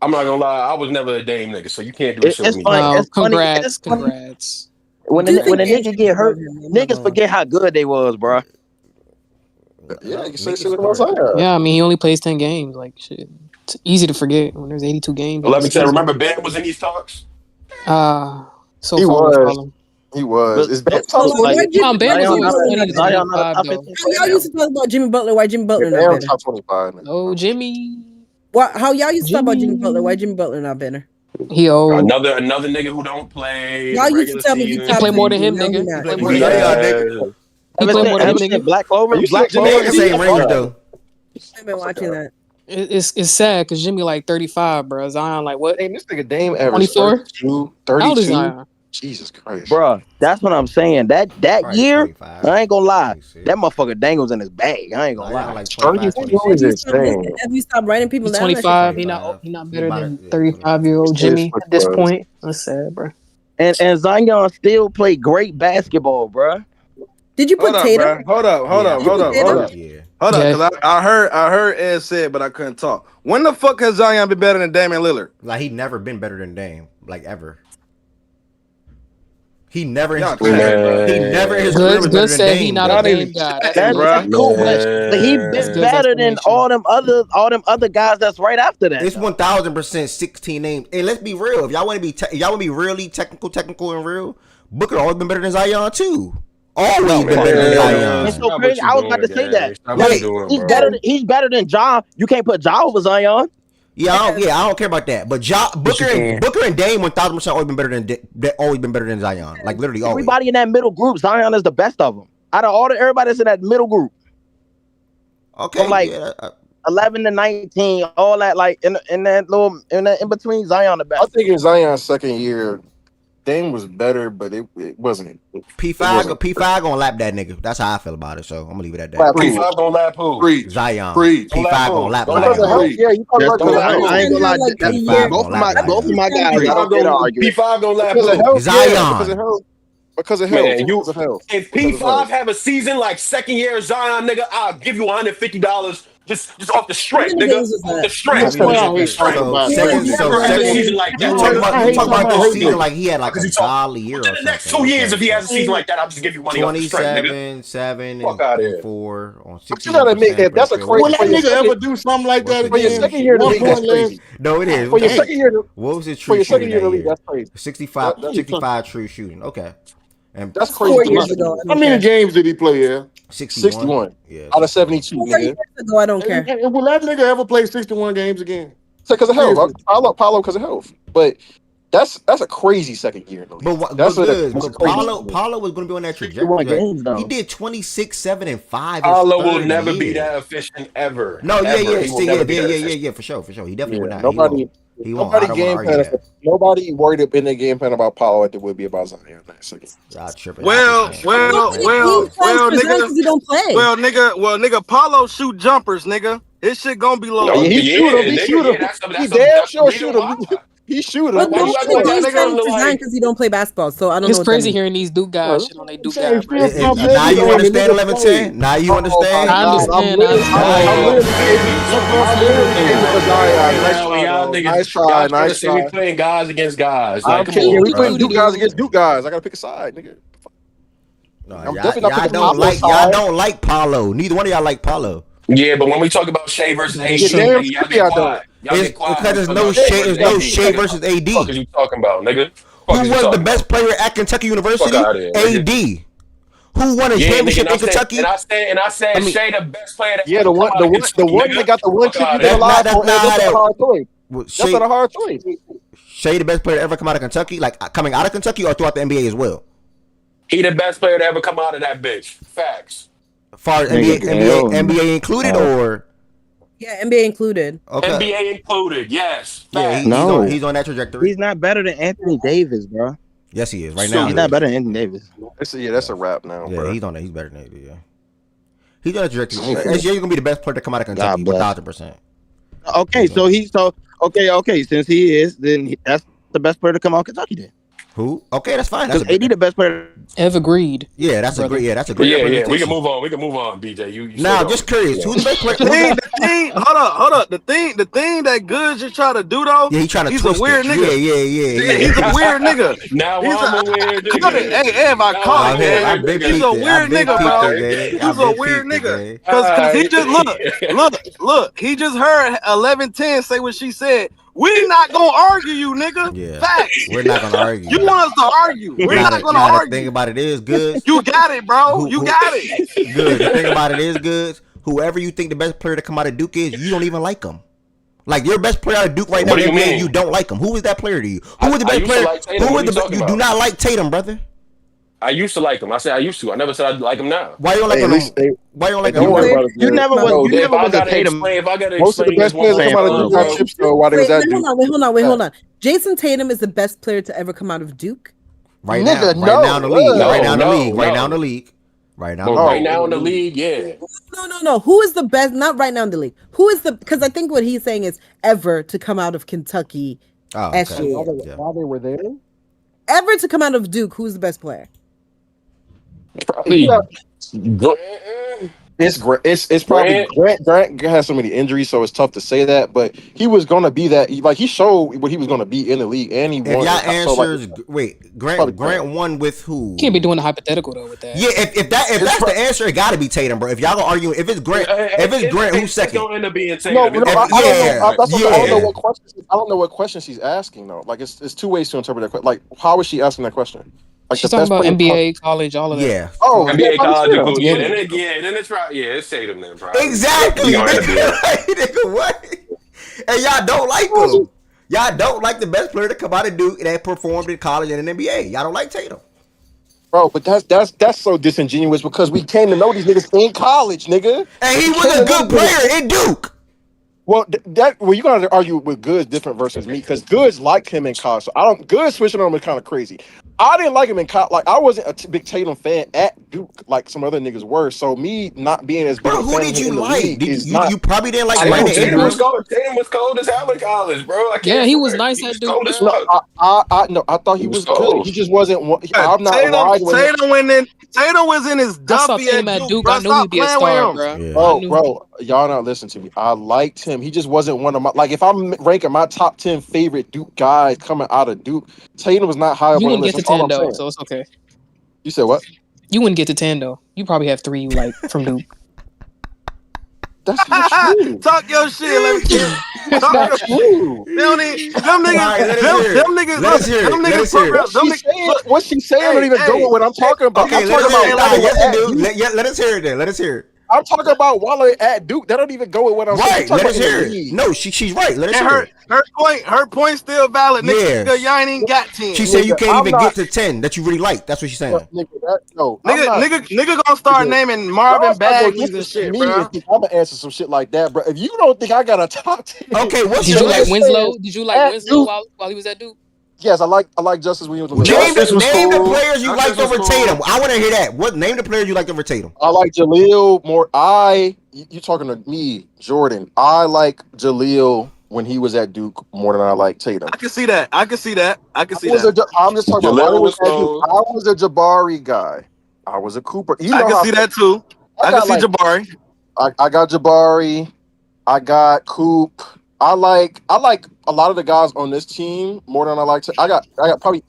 I'm not gonna lie. I was never a Dame nigga, so you can't do shit with me. Congrats. When a nigga get hurt, niggas forget how good they was, bro. Yeah, you say shit with Zion. Yeah, I mean he only plays 10 games. Like shit, it's easy to forget when there's 82 games. Let me tell you. Remember, Ben was in these talks. So he far was. He was. It's Ben Ben was always 20 to 25 though. Y'all used to talk about Jimmy Butler. Why Jimmy Butler not better? Top 25. Oh, Jimmy. How y'all used to talk about Jimmy Butler? Why Jimmy Butler not better? He old. Another nigga who don't play. Y'all used to tell me he play more than him, nigga. He play more than him, nigga. Black Clover. Black Clover. Same range though. I've been watching that. It's sad because Jimmy like 35, bro. Zion like what? Hey, this nigga Dame averaged 24? 32. How old is Zion? Jesus Christ, bro. That's what I'm saying. That year, 25. I ain't gonna lie. That motherfucker dangles in his bag. I ain't gonna lie. Like 25, Have you stopped writing people down? 25. He not better than 35-year-old Jimmy at this point. That's sad, bro. And Zion still play great basketball, bro. Did you put Tatum? Hold up. Yeah. Hold up, because I heard Ed said, but I couldn't talk. When the fuck has Zion been better than Damian Lillard? Like he never been better than Dame, like ever. He never in his Y'all career. capping, bro. He never in his Good, career was good better than said he Dame. not though. a game guy. That's Hey, good. bro. That's cool, but he been That's good better than explanation. all them other guys that's right after that. It's 1000% 16 names. And let's be real. If y'all want to be really technical and real, Booker always been better than Zion too. Always been better than Zion. It's so crazy. I was about to say that. Like, he's better than Ja. You can't put Ja over Zion. I don't care about that. But Booker and Dame 1000% always been better than Zion. Like literally always. Everybody in that middle group, Zion is the best of them. Out of all everybody that's in that middle group. Okay. From like 11 to 19, all that like in between, Zion the best. I think in Zion's second year, Dame was better, but it wasn't. P5 gonna lap that nigga. That's how I feel about it. So I'm gonna leave it at that. P5 gonna lap who? Zion. Don't P5 gonna lap Because of health, yeah, you probably right. Because of health. I ain't gonna lie. P5 Both gonna lap of my guys, I don't get arguing. P5 gonna lap Because of who? health, Zion. yeah, because of health. Because of health. Man, Because of health. if P5 have a season like second year Zion, nigga, I'll give you $150 just off the strength, nigga. Off the strength. Second season like that. You talking about this season like he had like a solid year or the next 2 years, if he has a season like that, I'll just give you money off the strength, nigga. 27, Fuck out here. 4 on 16%. But you gotta admit that that's a crazy. Will that nigga ever do something like that For your again? second year in the league, that's crazy. No, it is. For your second year, what was his for true your second shooting year in the that league, year? that's crazy. 65 true shooting. Okay. And That's crazy. 4 years ago. How many games did he play here? 61. Yeah, out of 72, 4 nigga. years ago, I don't care. And will that nigga ever play 61 games again? So because of health, I love Paulo because of health. But that's a crazy second year in the league. But Paulo was going to be on that trajectory. He did 26, 7, and 5. Paulo will never be that efficient ever. No, yeah, for sure. He definitely would not. Nobody game plan. Nobody worried up in their game plan about Paulo like they would be about Zion. Y'all tripping. Well, nigga, Paulo shoot jumpers, nigga. His shit gonna be low. He shoot him. He damn sure shoot him. He shoot him. But nobody games plan for Zion because he don't play basketball. So I don't know. It's crazy hearing these Duke guys shit on they Duke guys. Now you understand 11-10? Now you understand? I understand. Nice try. We playing guys against guys. Like, come on, we playing Duke guys against Duke guys. I gotta pick a side, nigga. No, y'all don't like Paulo. Neither one of y'all like Paulo. Yeah, but when we talk about Shea versus AD, y'all get quiet. Because there's no Shea versus AD. What are you talking about, nigga? Who was the best player at Kentucky University? AD. Who won a championship in Kentucky? And I said Shea the best player. The one that got the one chip you alive for. That's a hard choice. That's not a hard choice. Shea the best player to ever come out of Kentucky, like coming out of Kentucky or throughout the NBA as well. He the best player to ever come out of that bitch. Facts. Far as NBA included or? Yeah, NBA included. Okay. NBA included, yes. Yeah, he's on that trajectory. He's not better than Anthony Davis, bro. Yes, he is. Right now, he's not better than Anthony Davis. That's a wrap now. Yeah, bro. he's better than AD. Yeah, he's on that trajectory. He's gonna be the best player to come out of Kentucky, 1,000%. Okay, okay. Since he is, then that's the best player to come out of Kentucky. Then who? Okay, that's fine. Because AD the best player. Ev agreed. Yeah, that's a great. Yeah, that's a great. Yeah. We can move on, BJ. You now, just curious, who's the best player? Hold up. The thing that Goods just try to do though. Yeah, he's a weird nigga. Yeah. He's a weird nigga. Now I'm a weird nigga. Hey, Ev, I caught it. He's a weird nigga, bro. He's a weird nigga. Because he just look. He just heard 11-10 say what she said. We not gonna argue you, nigga. Yeah. Facts. We're not gonna argue. You want us to argue. We're not gonna argue. The thing about it is, good. You got it, bro. You got it. Good. The thing about it is, good. Whoever you think the best player to come out of Duke is, you don't even like him. Like your best player out of Duke right now, you don't like him. Who is that player to you? Who is the best player? Who is the? You do not like Tatum, brother. I used to like him. I said I used to. I never said I like him now. Why you don't like him? Why you don't like him? You never was a Tatum. If I gotta Most of the best players come out of Duke got chips though. While they was at Duke. Hold on. Jason Tatum is the best player to ever come out of Duke. Right now in the league. Right now in the league, yeah. No. Who is the best? Not right now in the league. Who is the? Because I think what he's saying is ever to come out of Kentucky. While they were there. Ever to come out of Duke, who's the best player? Probably. It's probably Grant has so many injuries, so it's tough to say that. But he was gonna be that. Like he showed what he was gonna be in the league, and he If won. y'all So like, answers, wait, Grant won with who? Can't be doing a hypothetical though with that. Yeah, if that's the answer, it got to be Tatum, bro. If y'all gonna argue, if it's Grant, who's second? It's gonna end up being Tatum. No, I don't know. I don't know what questions. I don't know what question she's asking though. Like it's two ways to interpret that question. Like how is she asking that question? Like She's talking about NBA, college, all of that. Yeah. Oh, NBA, college, and cool. Yeah. Then it's probably it's Tatum then, probably. Exactly. Nigga, what? And y'all don't like him. Y'all don't like the best player to come out of Duke that performed in college and in NBA. Y'all don't like Tatum. Bro, but that's so disingenuous because we came to know these niggas in college, nigga. And he was a good player in Duke. Well, you gotta argue with Goods different versus me because Goods liked him in college. So Goods switching on him is kind of crazy. I didn't like him in college. Like I wasn't a big Tatum fan at Duke, like some other niggas were. So me not being as big a fan who did you like? You probably didn't like Tatum was cold as hell in college, bro. Yeah, he was nice at Duke. I thought he was good. He just wasn't. I'm not Tatum was in his dumpy at Duke. I knew he'd be a star, bro. Bro, y'all not listening to me. I liked him. He just wasn't one of my if I'm ranking my top 10 favorite Duke guys coming out of Duke, Tatum was not high up on the list. You wouldn't get to 10 though, so it's okay. You said what? You wouldn't get to 10 though. You probably have 3 you like from Duke. That's not true. Talk your shit. Let me hear. That's not true. Them niggas. What she's saying don't even go with what I'm talking about. Okay, let us hear it then. Let us hear it. I'm talking about Wale at Duke. That don't even go with what I'm saying. Right, let us hear it. No, she's right. Let us hear it. Her point still valid. Yeah. Nigga, y'all ain't even got 10. She said you can't even get to 10 that you really like. That's what she's saying. Nigga gonna start naming Marvin Bagley's and shit, bro. I'm gonna answer some shit like that, bro. If you don't think I got a top 10, okay, what's Did you like Winslow? Did you like Winslow while he was at Duke? Yes, I like Justice Williams. Name the players you liked over Tatum. I want to hear that. Name the players you liked over Tatum. I like Jaleel more. You talking to me, Jordan? I like Jaleel when he was at Duke more than I like Tatum. I can see that. I'm just talking about. I was a Jabari guy. I was a Cooper. I can see that too. I can see Jabari. I got Jabari. I got Coop. I like a lot of the guys on this team more than I like to. I got probably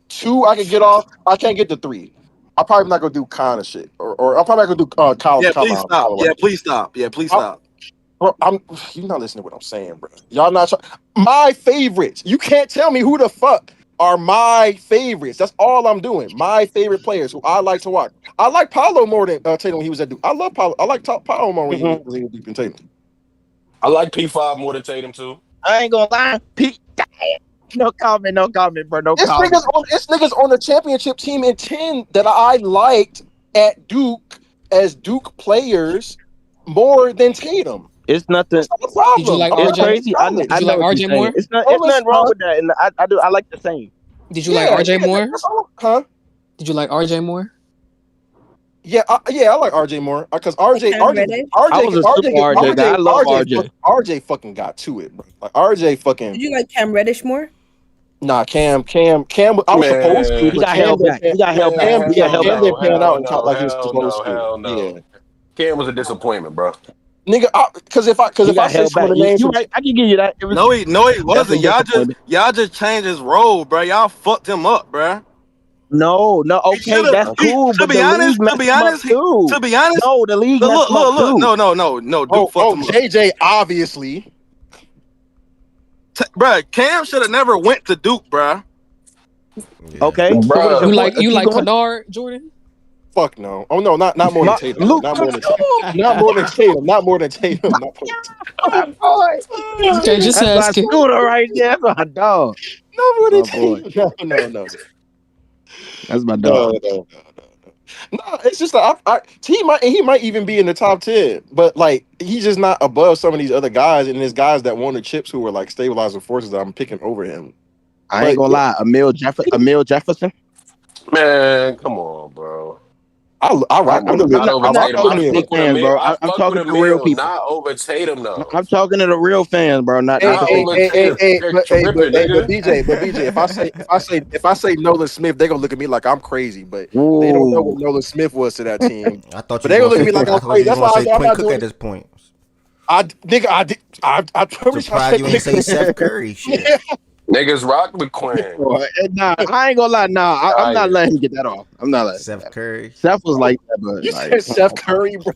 2 I could get off. I can't get to 3. I'm probably not gonna do kind of shit, or I'm probably not gonna do college. Yeah, please stop. Yeah, please stop. Yeah, please stop. Bro, you're not listening to what I'm saying, bro. Y'all not my favorites. You can't tell me who the fuck are my favorites. That's all I'm doing. My favorite players who I like to watch. I like Paolo more than Tatum when he was at Duke. I love Paolo. I like Paolo more when he was at Duke and Tatum. I like P5 more than Tatum too. I ain't gonna lie. No comment, bro. No comment. It's niggas on the championship team in 10 that I liked at Duke as Duke players more than Tatum. It's nothing. That's not a problem. Did you like RJ? Crazy. I Did you know like RJ more? It's nothing wrong with that. And I like the same. Did you like RJ more? Huh? Did you like RJ more? Yeah, I like RJ more because RJ I was a super RJ guy. I love RJ. RJ fucking got to it, bro. Like RJ fucking. Did you like Cam Reddish more? Nah, Cam. I was supposed to. He got held back. He got held back. Cam didn't pan out and talk like he was supposed to. Yeah. Cam was a disappointment, bro. Nigga, because if I say some of the names, right, I can give you that. No, he wasn't. Y'all just changed his role, bro. Y'all fucked him up, bro. No, okay, that's cool. To be honest, no, the league. Look, no, Duke fucked him up. JJ, obviously. Bro, Cam should have never went to Duke, bro. Okay, bro. You like Kennard, Jordan? Fuck no. Oh no, not more than Tatum. Not more than Tatum. Not more than Tatum. Okay, just asking. Scooter right there. That's my dog. Not more than Tatum. No. That's my dog. No, it's just he might even be in the top 10, but like he's just not above some of these other guys, and there's guys that won the chips who were like stabilizing forces that I'm picking over him. I ain't gonna lie, Emil Jefferson. Man, come on, bro. I rock I'm with him. not over I rock Tatum. with I him. fuck with fans, bro. I I'm fuck with talking to the real Emil, people. not over Tatum though. I'm talking to the real fans, bro. Not Not the over haters. Tatum. You're tripping, nigga. BJ, if I say Nolan Smith, they gonna look at me like I'm crazy, but they don't know what Ooh. Nolan Smith was to that team. I thought But you they were gonna look at gonna me say like I I'm thought crazy. you were That's gonna why I say say I'm Quinn not Cook doing at it. this point. I'm pretty sure I Surprised said you ain't say Seth Curry. Shit. Niggas rock with Quinn. Nah, I ain't gonna lie. Nah, I'm not letting him get that off. I'm not letting him get Seth that off. Curry. Seth was like that, but You like, said Seth Curry, bro.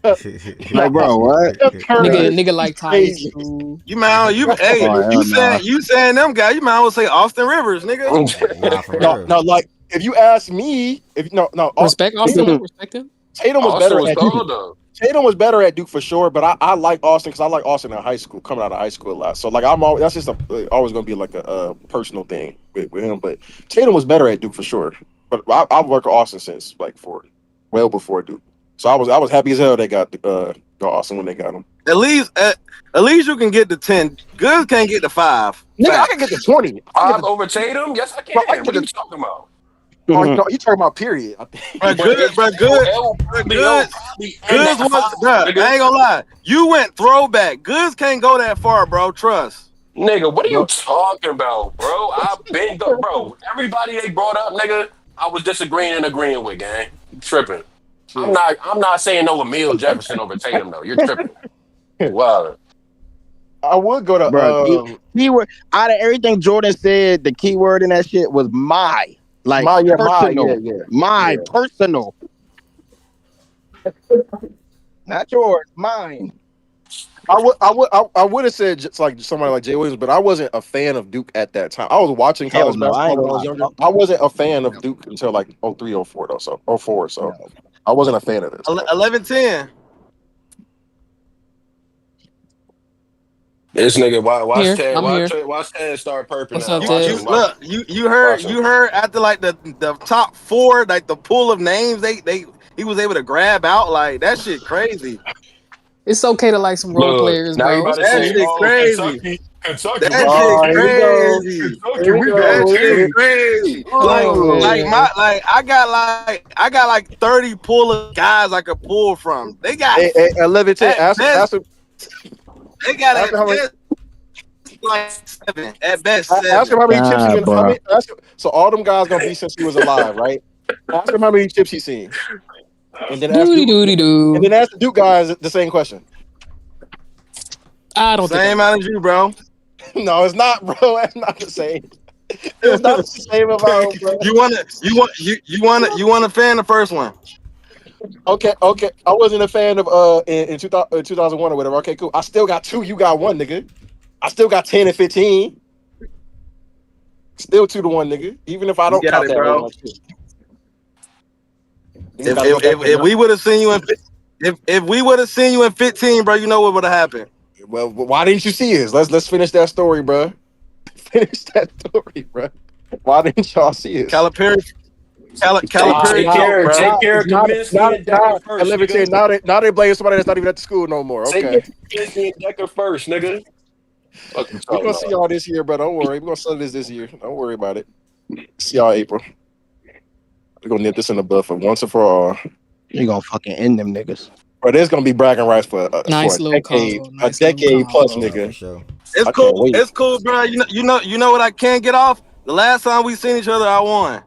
like, bro, what? Seth Curry Nigga like is Tyus crazy. too. You man, Oh hell nah. you saying them guys? You might as well say Austin Rivers, nigga. Nah, for No, real. like if you ask me, Respect Austin though. Respect him. Tatum was Austin better was at Duke. cold though. Tatum was better at Duke for sure, but I like Austin because I like Austin in high school, coming out of high school a lot. So like that's just always gonna be like a personal thing with him. But Tatum was better at Duke for sure. But I've worked with Austin since like well before Duke. So I was happy as hell they got Austin when they got him. At least you can get to 10. Good can't get to 5. Nigga, I can get to 20. Five over Tatum? Yes, I Bro, can. What are you talking about? Oh, no, you talking about period? I think. But But good, but it'll good, probably good. end Goods at was, five, bruh, nigga. I ain't gonna lie. You went throwback. Goods can't go that far, bro. Trust. Nigga, what are you Bro. talking about, bro? I've been bro. Everybody they brought up, nigga, I was disagreeing and agreeing with, gang. You tripping. Shit. I'm not saying no Emil Jefferson over Tatum though. You're tripping. Wow. I would go to Bro, keyword out of everything Jordan said, the key word in that shit was my. Like personal. My personal. Not yours, mine. I would have said just like somebody like Jay Williams, but I wasn't a fan of Duke at that time. I was watching Hell college no, I basketball ain't when I gonna was lie. younger. I wasn't a fan of Duke until like 03, 04 though, so 04. So I wasn't a fan of this. 11-10. This nigga, Here, I'm here. watch Ted start perping What's now. up, Watch Ted? him. Look, you heard after like the top 4, like the pool of names he was able to grab out, like that shit crazy. It's okay to like some role Look, players, now you bro. about to That say, shit oh, crazy. Kentucky, we That got shit Here we go. crazy. Kentucky, Here we we That got go. shit tea. crazy. Oh man. I got like 30 pull of guys I could pull from. They got Hey, 11-10. at best, Ask they got him at how many. best like 7. At best Ask 7. him how many chips he been. bro. So all them guys gonna be since he was alive, right? Ask him how many chips he's seen, and then Doody doody and then doo. ask the Duke guys the same question. I don't think Same I out as you, bro. No, it's not, bro. That's not the same. It's not the same about, bro. You want to fan the first one. Okay. I wasn't a fan of in 2001 or whatever. Okay, cool. I still got 2. You got 1, nigga. I still got 10 and 15. Still 2-1, nigga. Even if I don't You got count it, that bro. one. If we would have seen you in if we would have seen you in 15, bro, you know what would have happened. Well, why didn't you see us? Let's finish that story, bro. Finish that story, bro. Why didn't y'all see us? Calipari Take care of Kaminsky and Decker first, nigga. Now they blame somebody that's not even at the school no more. Take Okay. care of Kaminsky and Decker first, nigga. We're gonna see y'all this year, bro. Don't worry. We're gonna settle this year. Don't worry about it. See y'all April. We're gonna nip this in the bud for once and for all. You gonna fucking end them niggas. Bro, there's gonna be bragging rights for a decade, plus, nigga. For sure. It's cool. It's cool, bro. You know what I can't get off? The last time we seen each other, I won.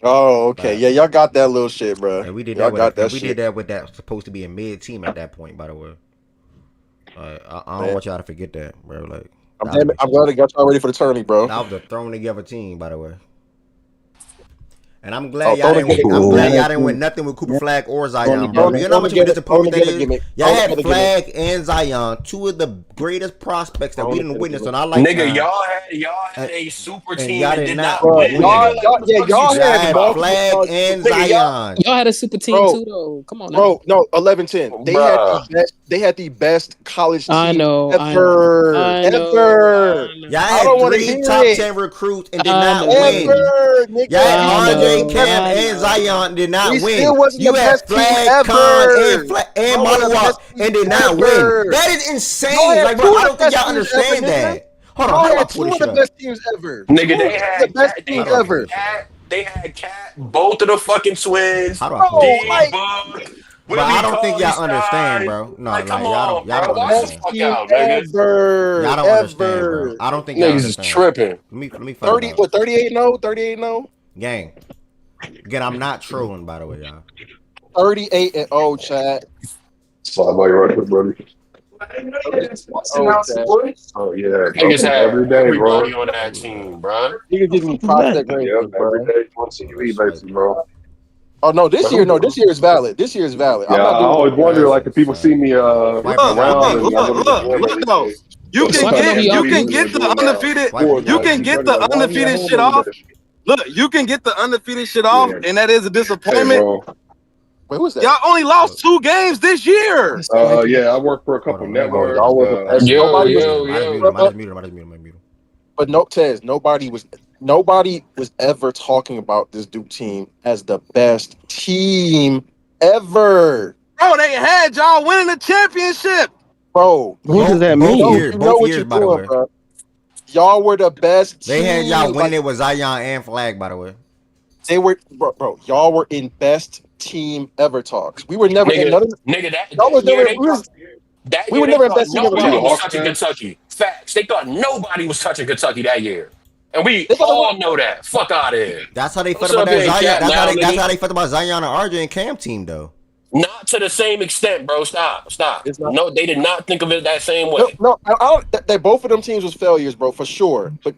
Oh, okay. Yeah, y'all got that little shit, bro. And we did y'all that. got We did that with that supposed to be a mid team at that point. By the way, I don't want y'all to forget that, bro. Like, I'm glad they got y'all ready for the tourney, bro. That was a thrown together team, by the way. And I'm glad y'all didn't win nothing with Cooper Flag or Zion, bro. You know how much of a disappointment that is? Y'all had Flag and Zion, 2 of the greatest prospects that we didn't witness on our lifetime. Nigga, y'all had a super team y'all and did did not not win. win. Y'all had Flag and Zion. Y'all had a super team too, though. Come on, now. Bro. No, 11-10. They had the best college team ever. Y'all had 3 top 10 recruits and did not win. Y'all had Andre, Cam, and Zion did not win. You had Flag, Khan, and Monowak and did not win. That is insane. Like, bro, I don't think y'all understand that. Hold on, how do I pull this shit up? Best teams ever. Nigga, they had the best team ever. They had Cat, both of the fucking twins, How do I pull D this shit? Book, But I Willie don't think Cauley y'all understand, Stein. bro. No, Like, come like on, y'all bro. don't Watch the understand. Best fuck team out, nigga. Y'all don't understand, bro. ever. I don't think y'all Niggas is understand. tripping. Let me find 30, out. what, 38-0? 38-0? Gang. Again, I'm not trolling, by the way, y'all. 38-0, Chad. Slide by your right, brother. Oh, Chad. Oh yeah, Niggas had every day, bro. everybody on that team, bro. Niggas giving me prospect rankings, Every bro. day, once CUE basically, bro. Oh no, this year is valid. This year is valid. Yeah, I'm not I doing always it. wonder, like, if people see me White boy got around and I babies, go to the man. gym every though. day. You can Slapping get them you can yuppies. get the undefeated. White boy You got can babies. get the undefeated shit off. Look, you can get the undefeated shit off, and that is a Hey, disappointment. bro. Wait, who's that? Y'all only lost 2 games this year. It's white people. Yeah, I work for a Hold couple on, let me Bro, mute him. networks. y'all were the I just best. muted him. Yo, Nobody was. yo, I just yo. muted him. I just muted him. I just muted him. I just muted him. But no, Tez, nobody was ever talking about this Duke team as the best team ever. Bro, they had y'all winning the championship. Bro, What does that Both mean? years, you know both what years, you're by the doing, way. bro. Y'all were the best They had y'all team. winning Like, it with Zion and Flag, by the way. they were, bro. Y'all were in best team ever talks. We were never in Nigga, none of. nigga, Y'all was that year never. they thought that We year were they never in thought best team ever Are you nobody a was talks. Hawks touching fan? Kentucky. Facts. They thought nobody was touching Kentucky that year. And we They thought they all know that. Fuck out of here. That's how they Don't felt sit about up that here and Zion. cap now, That's nigga. how they felt about Zion and RJ and Cam team, though. Not to the same extent, bro. Stop. It's not. No, they did not think of it that same No, way. no. I don't. That both of them teams was failures, bro, for sure. But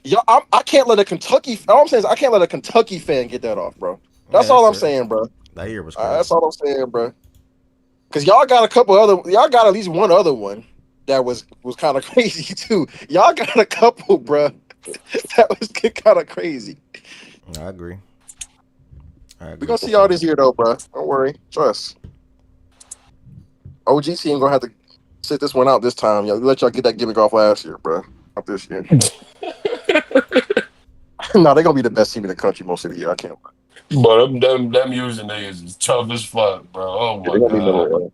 y'all, I can't let a Kentucky. All I'm saying is I can't let a Kentucky fan get that off, bro. Yeah, That's that's all I'm fair. saying, bro. That year was crazy. That's all I'm saying, bro. Because y'all got a couple other. Y'all got at least one other one that was kind of crazy too. Y'all got a couple, bro. That was kind of crazy. I agree. We're gonna For see y'all sure. this year, though, bro. Don't worry. Trust. OG team gonna have to sit this one out this time. Y'all let y'all get that gimmick off last year, bro. Not this year. No, they're gonna be the best team in the country most of the year. I can't. But them using niggas is tough as fuck, bro. Oh Yeah, my they're gonna be number god. one.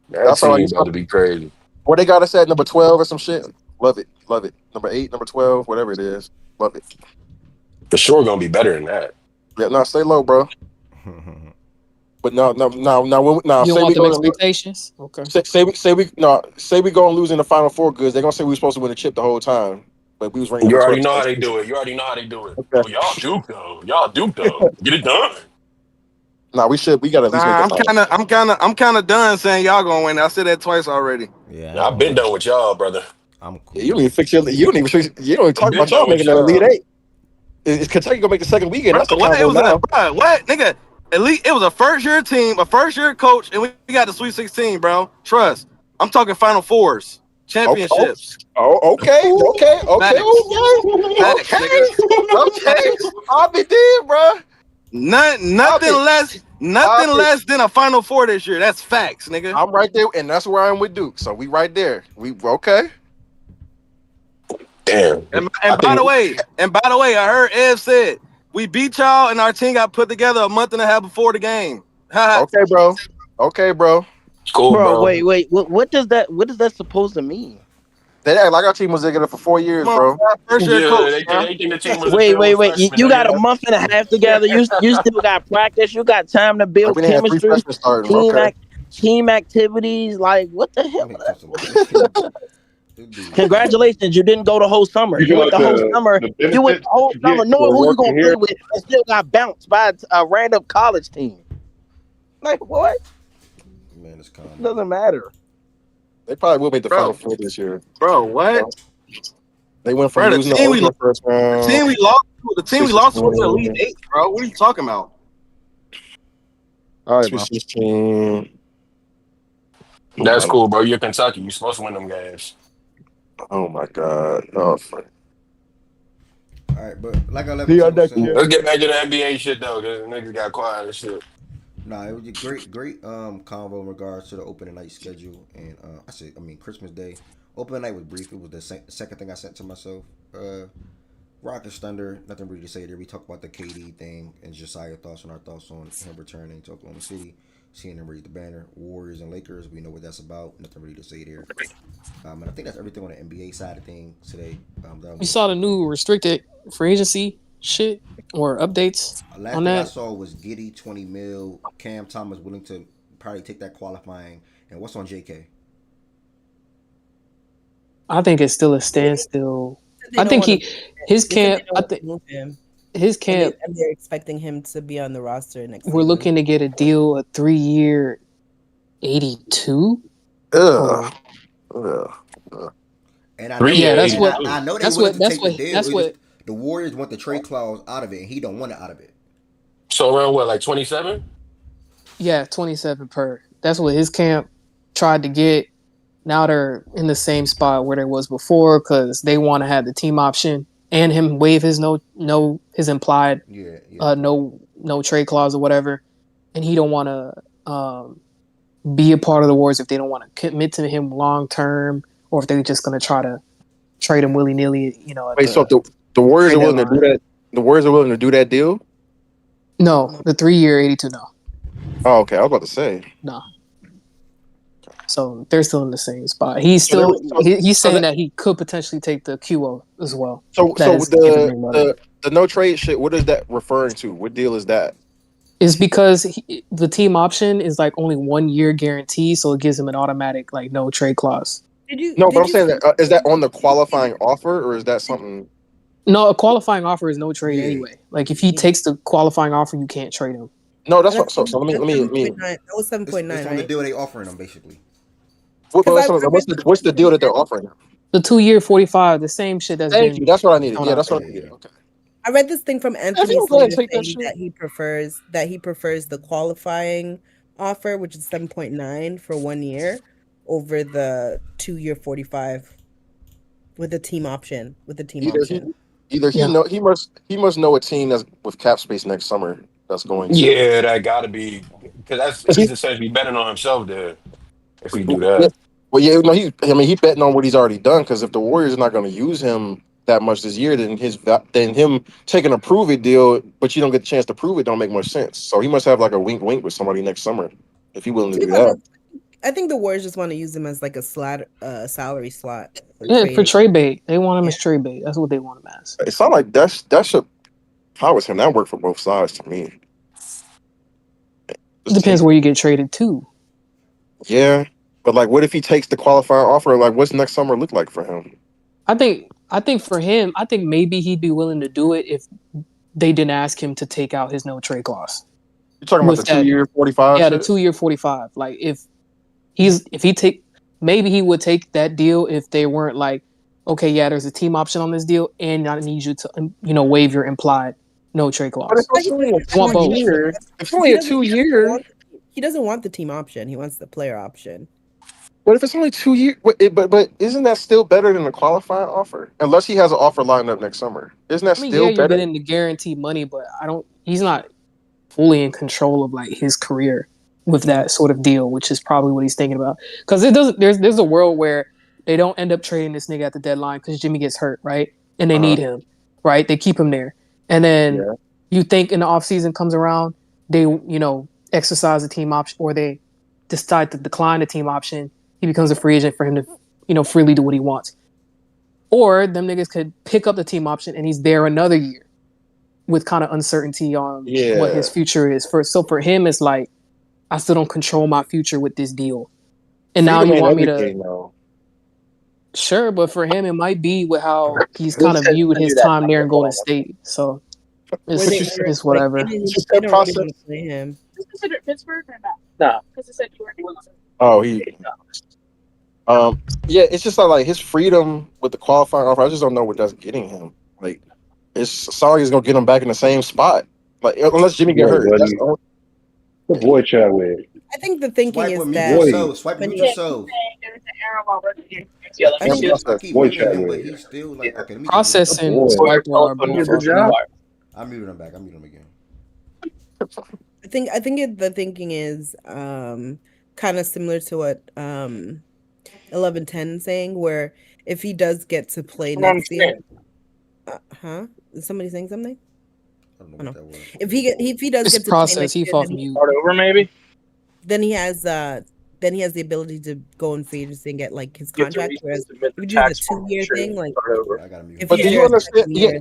That That's all right. team about to be crazy. What they got us at number 12 or some shit. Love it. Love it. Number 8, number 12, whatever it is. Love it. For sure gonna be better than that. Yeah, no, stay low, bro. But no, You don't say we want them go and expectations. Okay. say we go and lose in the Final Four goods. They're gonna say we were supposed to win the chip the whole time, but we was ranked You number already 12. know how they do it. You already know how they do it. Okay. Oh, y'all Duke though. Y'all Duke though. Get it done. Nah, we should. We gotta at least make Nah, the final. I'm kind of done saying y'all gonna win. I said that twice already. Yeah, I ain't I've gonna been lie. done with y'all, brother. I'm cool. Yeah, you don't even fix your. You don't even I've talk been about y'all done with making that Elite y'all. Eight. Is Kentucky gonna make the second weekend? Bro, That's the what? It convo was a now. bro, what nigga? At least it was a first year team, a first year coach, and we got the Sweet 16, bro. Trust. I'm talking Final Fours, Okay. championships. Okay. Facts. Facts, nigga. Okay. I'll be dead, bro. Nothing less than a Final Four this year. That's facts, nigga. I'm right there, and that's where I'm with Duke. So we right there. We okay. Damn. And I by the think way, I heard Ev said we beat y'all and our team got put together a month and a half before the game. Okay, bro. Okay, bro. cool, Bro, bro. wait. What does that supposed to mean? They act like our team was together for 4 years, Come on, bro. first year Yeah, coach, bro. they think the team was Wait. filled with freshmen, You got a nigga. month and a half together. You still got practice. You got time to Like build we didn't have 3 chemistry, freshmen starting. team Okay. act, team activities. Like what the hell? Nigga talking about this dude is crazy. Congratulations, you didn't go the whole summer. You You feel went like the whole summer. the You went benefits the whole you summer get knowing for who you working gonna play here? with, and still got bounced by a random college team. Like what? Man, it's calm down. Doesn't matter. They probably will make the Final Bro, Four this year. what? They went from Bro, losing to OU in the first the round. team we lost Sweet to was the Elite 16. Eight, bro. What are you talking about? All right, Sweet bro. 16. That's cool, bro. You're Kentucky. You're supposed to win them games. Oh my God. Oh, fuck. All right, but like I left saying, Let's get back to the NBA shit though, because niggas got quiet and shit. nah, it was a great convo in regards to the opening night schedule and Christmas Day. Opening night was brief. It was the second thing I sent to myself. Rockets Thunder, nothing really to say there. We talked about the KD thing and Josiah thoughts on him returning to Oklahoma City, seeing him raise the banner. Warriors and Lakers, we know what that's about. Nothing really to say there. And I think that's everything on the NBA side of things today. You saw the new restricted free agency shit. or updates Last on thing I that? saw was Giddy 20 mil. Cam Thomas willing to probably take that qualifying. And what's on JK? I think it's still a standstill. They I don't think want to. his They said camp. they don't I want think to move him, his camp. and they're expecting him to be on the roster next We're season. looking to get a deal, a 3-year, 82. Ugh. Ugh. And I know 3 they, year Yeah, that's and what. $82. I know they That's willing what. to That's take the what. deal. That's It's just what. the Warriors want the trade clause out of it, and he don't want it out of it. So around what, like 27? Yeah, 27 per. That's what his camp tried to get. Now they're in the same spot where they was before because they want to have the team option and him waive his his implied Yeah. no trade clause or whatever, and he don't want to be a part of the Warriors if they don't want to commit to him long term or if they're just gonna try to trade him willy nilly. At Wait, so the the Warriors trade are willing to do deadline. that? The Warriors are willing to do that deal? No, the 3-year 82. No, Oh, okay. I was about to say. no. So they're still in the same spot. He's So, still he's so saying that that he could potentially take the QO as well. so That so is getting big money. the no trade shit. What is that referring to? What deal is that? Is because the team option is like only 1 year guarantee, so it gives him an automatic like no trade clause. No, but I'm saying that is that on the qualifying offer or is that something? No, a qualifying offer is no trade Yeah. anyway. Like if he takes the qualifying offer, you can't trade him. No, that's That's what. So let me. 7.9. That was 7.9, It's on the right? deal they offering them basically. Because What's the deal that they're offering? The 2-year 45, the same shit that's Thank you. been That's what I needed. thrown Yeah, out that's there. what I needed. Okay. I read this thing from If Anthony you go ahead and Slater take that saying shit. that he prefers the qualifying offer, which is 7.9 for 1 year, over the 2-year 45 with the team option. Either Yeah. he must know a team that's with cap space next summer that's going to. Yeah, that gotta be because he's essentially betting on himself there if he do Yeah. that. Well, yeah, no, he betting on what he's already done because if the Warriors are not going to use him that much this year, then him taking a prove it deal, but you don't get the chance to prove it, don't make much sense. So he must have like a wink with somebody next summer if he's willing to To be do that. honest, I think the Warriors just want to use him as like a salary slot. Yeah, for trading. trade bait. They want him as trade bait. That's what they want him as. It sounds like that should. If I was him, that worked for both sides to me. It depends where you get traded to. Yeah, but like, what if he takes the qualifying offer? Like, what's next summer look like for him? I think for him, I think maybe he'd be willing to do it if they didn't ask him to take out his no trade clause. You're talking about the 2-year 45? Yeah, the 2-year 45. Like if he take maybe he would take that deal if they weren't like, okay, yeah, there's a team option on this deal, and I need you to waive your implied no trade clause. But if it's only a Want both. 2-year, it's only a 2-year. He doesn't want the team option. He wants the player option. What if it's only 2 years? But isn't that still better than a qualifying offer? Unless he has an offer lined up next summer, isn't that I mean, still yeah, you're better? getting the guaranteed money, but he's not fully in control of like his career with that sort of deal, which is probably what he's thinking about. Because there's a world where they don't end up trading this nigga at the deadline because Jimmy gets hurt, right? And they need him, right? They keep him there. And then you think in the offseason comes around, they, exercise the team option or they decide to decline the team option. He becomes a free agent for him to, freely do what he wants. Or them niggas could pick up the team option and he's there another year with kind of uncertainty on what his future is. So for him, it's like, I still don't control my future with this deal. And now you want me to... Sure, but for him, it might be with how he's kind of viewed his time there in Golden State. So it's whatever. They don't really want to play him. Is considered Pittsburgh or not? No. Because it said you already won. Oh, yeah, it's just like his freedom with the qualifying offer. I just don't know what that's getting him. Like, it's sorry, it's gonna get him back in the same spot. Like, unless Jimmy get hurt. That's the only... The boy chat with. I think the thinking Swipe is with that Swipe with yourself. I keep muting him, but he's still like, okay, let me processing swipe are both. I muted him back. I muted him again. I think the thinking is kind of similar to what 11-10 saying, where if he does get to play next year, is somebody saying something? I don't know what that was. If he does get to process, play next he year, fought then mute. Start over, maybe. Then he has the ability to go in free agency and get his Get to contract. Whereas resubmit if you the do the tax form, 2-year sure, thing, start over. I got him. if But he do you does understand? a year,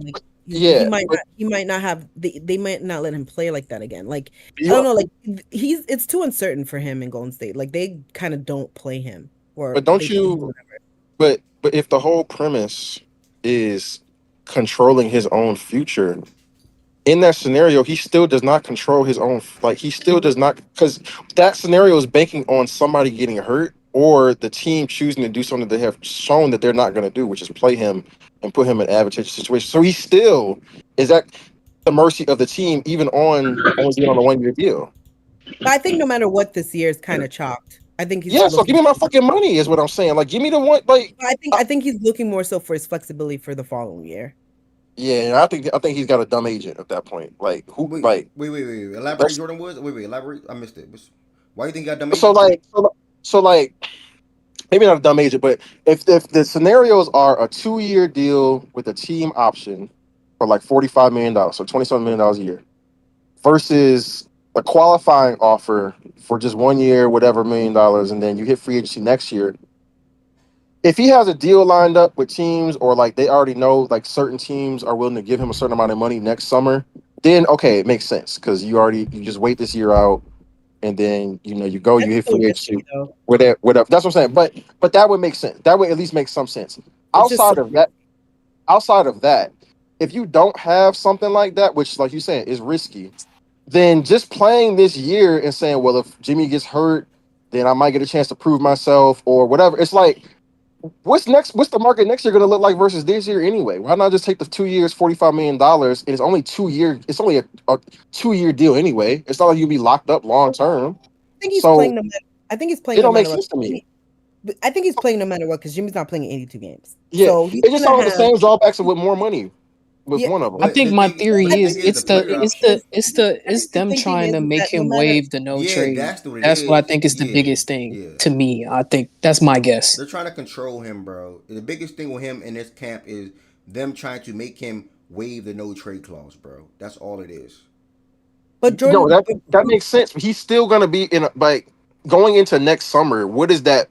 he might not have they might not let him play like that again. Like I don't know, like it's too uncertain for him in Golden State. Like they kind of don't play him, or But don't they you? But if the whole premise is controlling his own future, in that scenario, he still does not control his own. Like he still does not, because that scenario is banking on somebody getting hurt or the team choosing to do something they have shown that they're not going to do, which is play him and put him in an advantageous situation. So he still is at the mercy of the team, even on only being on a 1 year deal. But I think no matter what, this year is kind of chalked. I think he's Yeah, so give me my fucking money is what I'm saying. Like, give me the one. Like, I think he's looking more so for his flexibility for the following year. yeah, I think he's got a dumb agent at that point. Like, who? Wait. Elaborate, Jordan Woods. Wait. Elaborate. I missed it. Why do you think he got dumb agent? So like, maybe not a dumb agent, but if the scenarios are a 2 year deal with a team option for like $45 million, so $27 million a year, versus a qualifying offer for just 1 year, whatever $1 million, and then you hit free agency next year. If he has a deal lined up with teams, or like they already know like certain teams are willing to give him a certain amount of money next summer, then okay, it makes sense because you just wait this year out, and then you hit free agency. Whatever. That's what I'm saying. But that would make sense. That would at least make some sense. Outside of that, if you don't have something like that, which like you saying is risky, then just playing this year and saying, well, if Jimmy gets hurt, then I might get a chance to prove myself or whatever. It's like, what's next? What's the market next year going to look like versus this year anyway? Why not just take the 2 years, $45 million? And it's only 2 years. It's only a 2 year deal anyway. It's not like you'll be locked up long term. I think he's playing no matter. I think he's playing It no don't make matter sense what. to me. I think he's playing no matter what because Jimmy's not playing 82 games. Yeah, so he's it just all the same drawbacks with more money with one of them. I think my theory is it's them trying to make him waive the no trade. That's what I think is the biggest thing to me. I think that's my guess. They're trying to control him, bro. The biggest thing with him in this camp is them trying to make him waive the no trade clause, bro. That's all it is. But Jordan, that makes sense. He's still gonna be going into next summer. What is that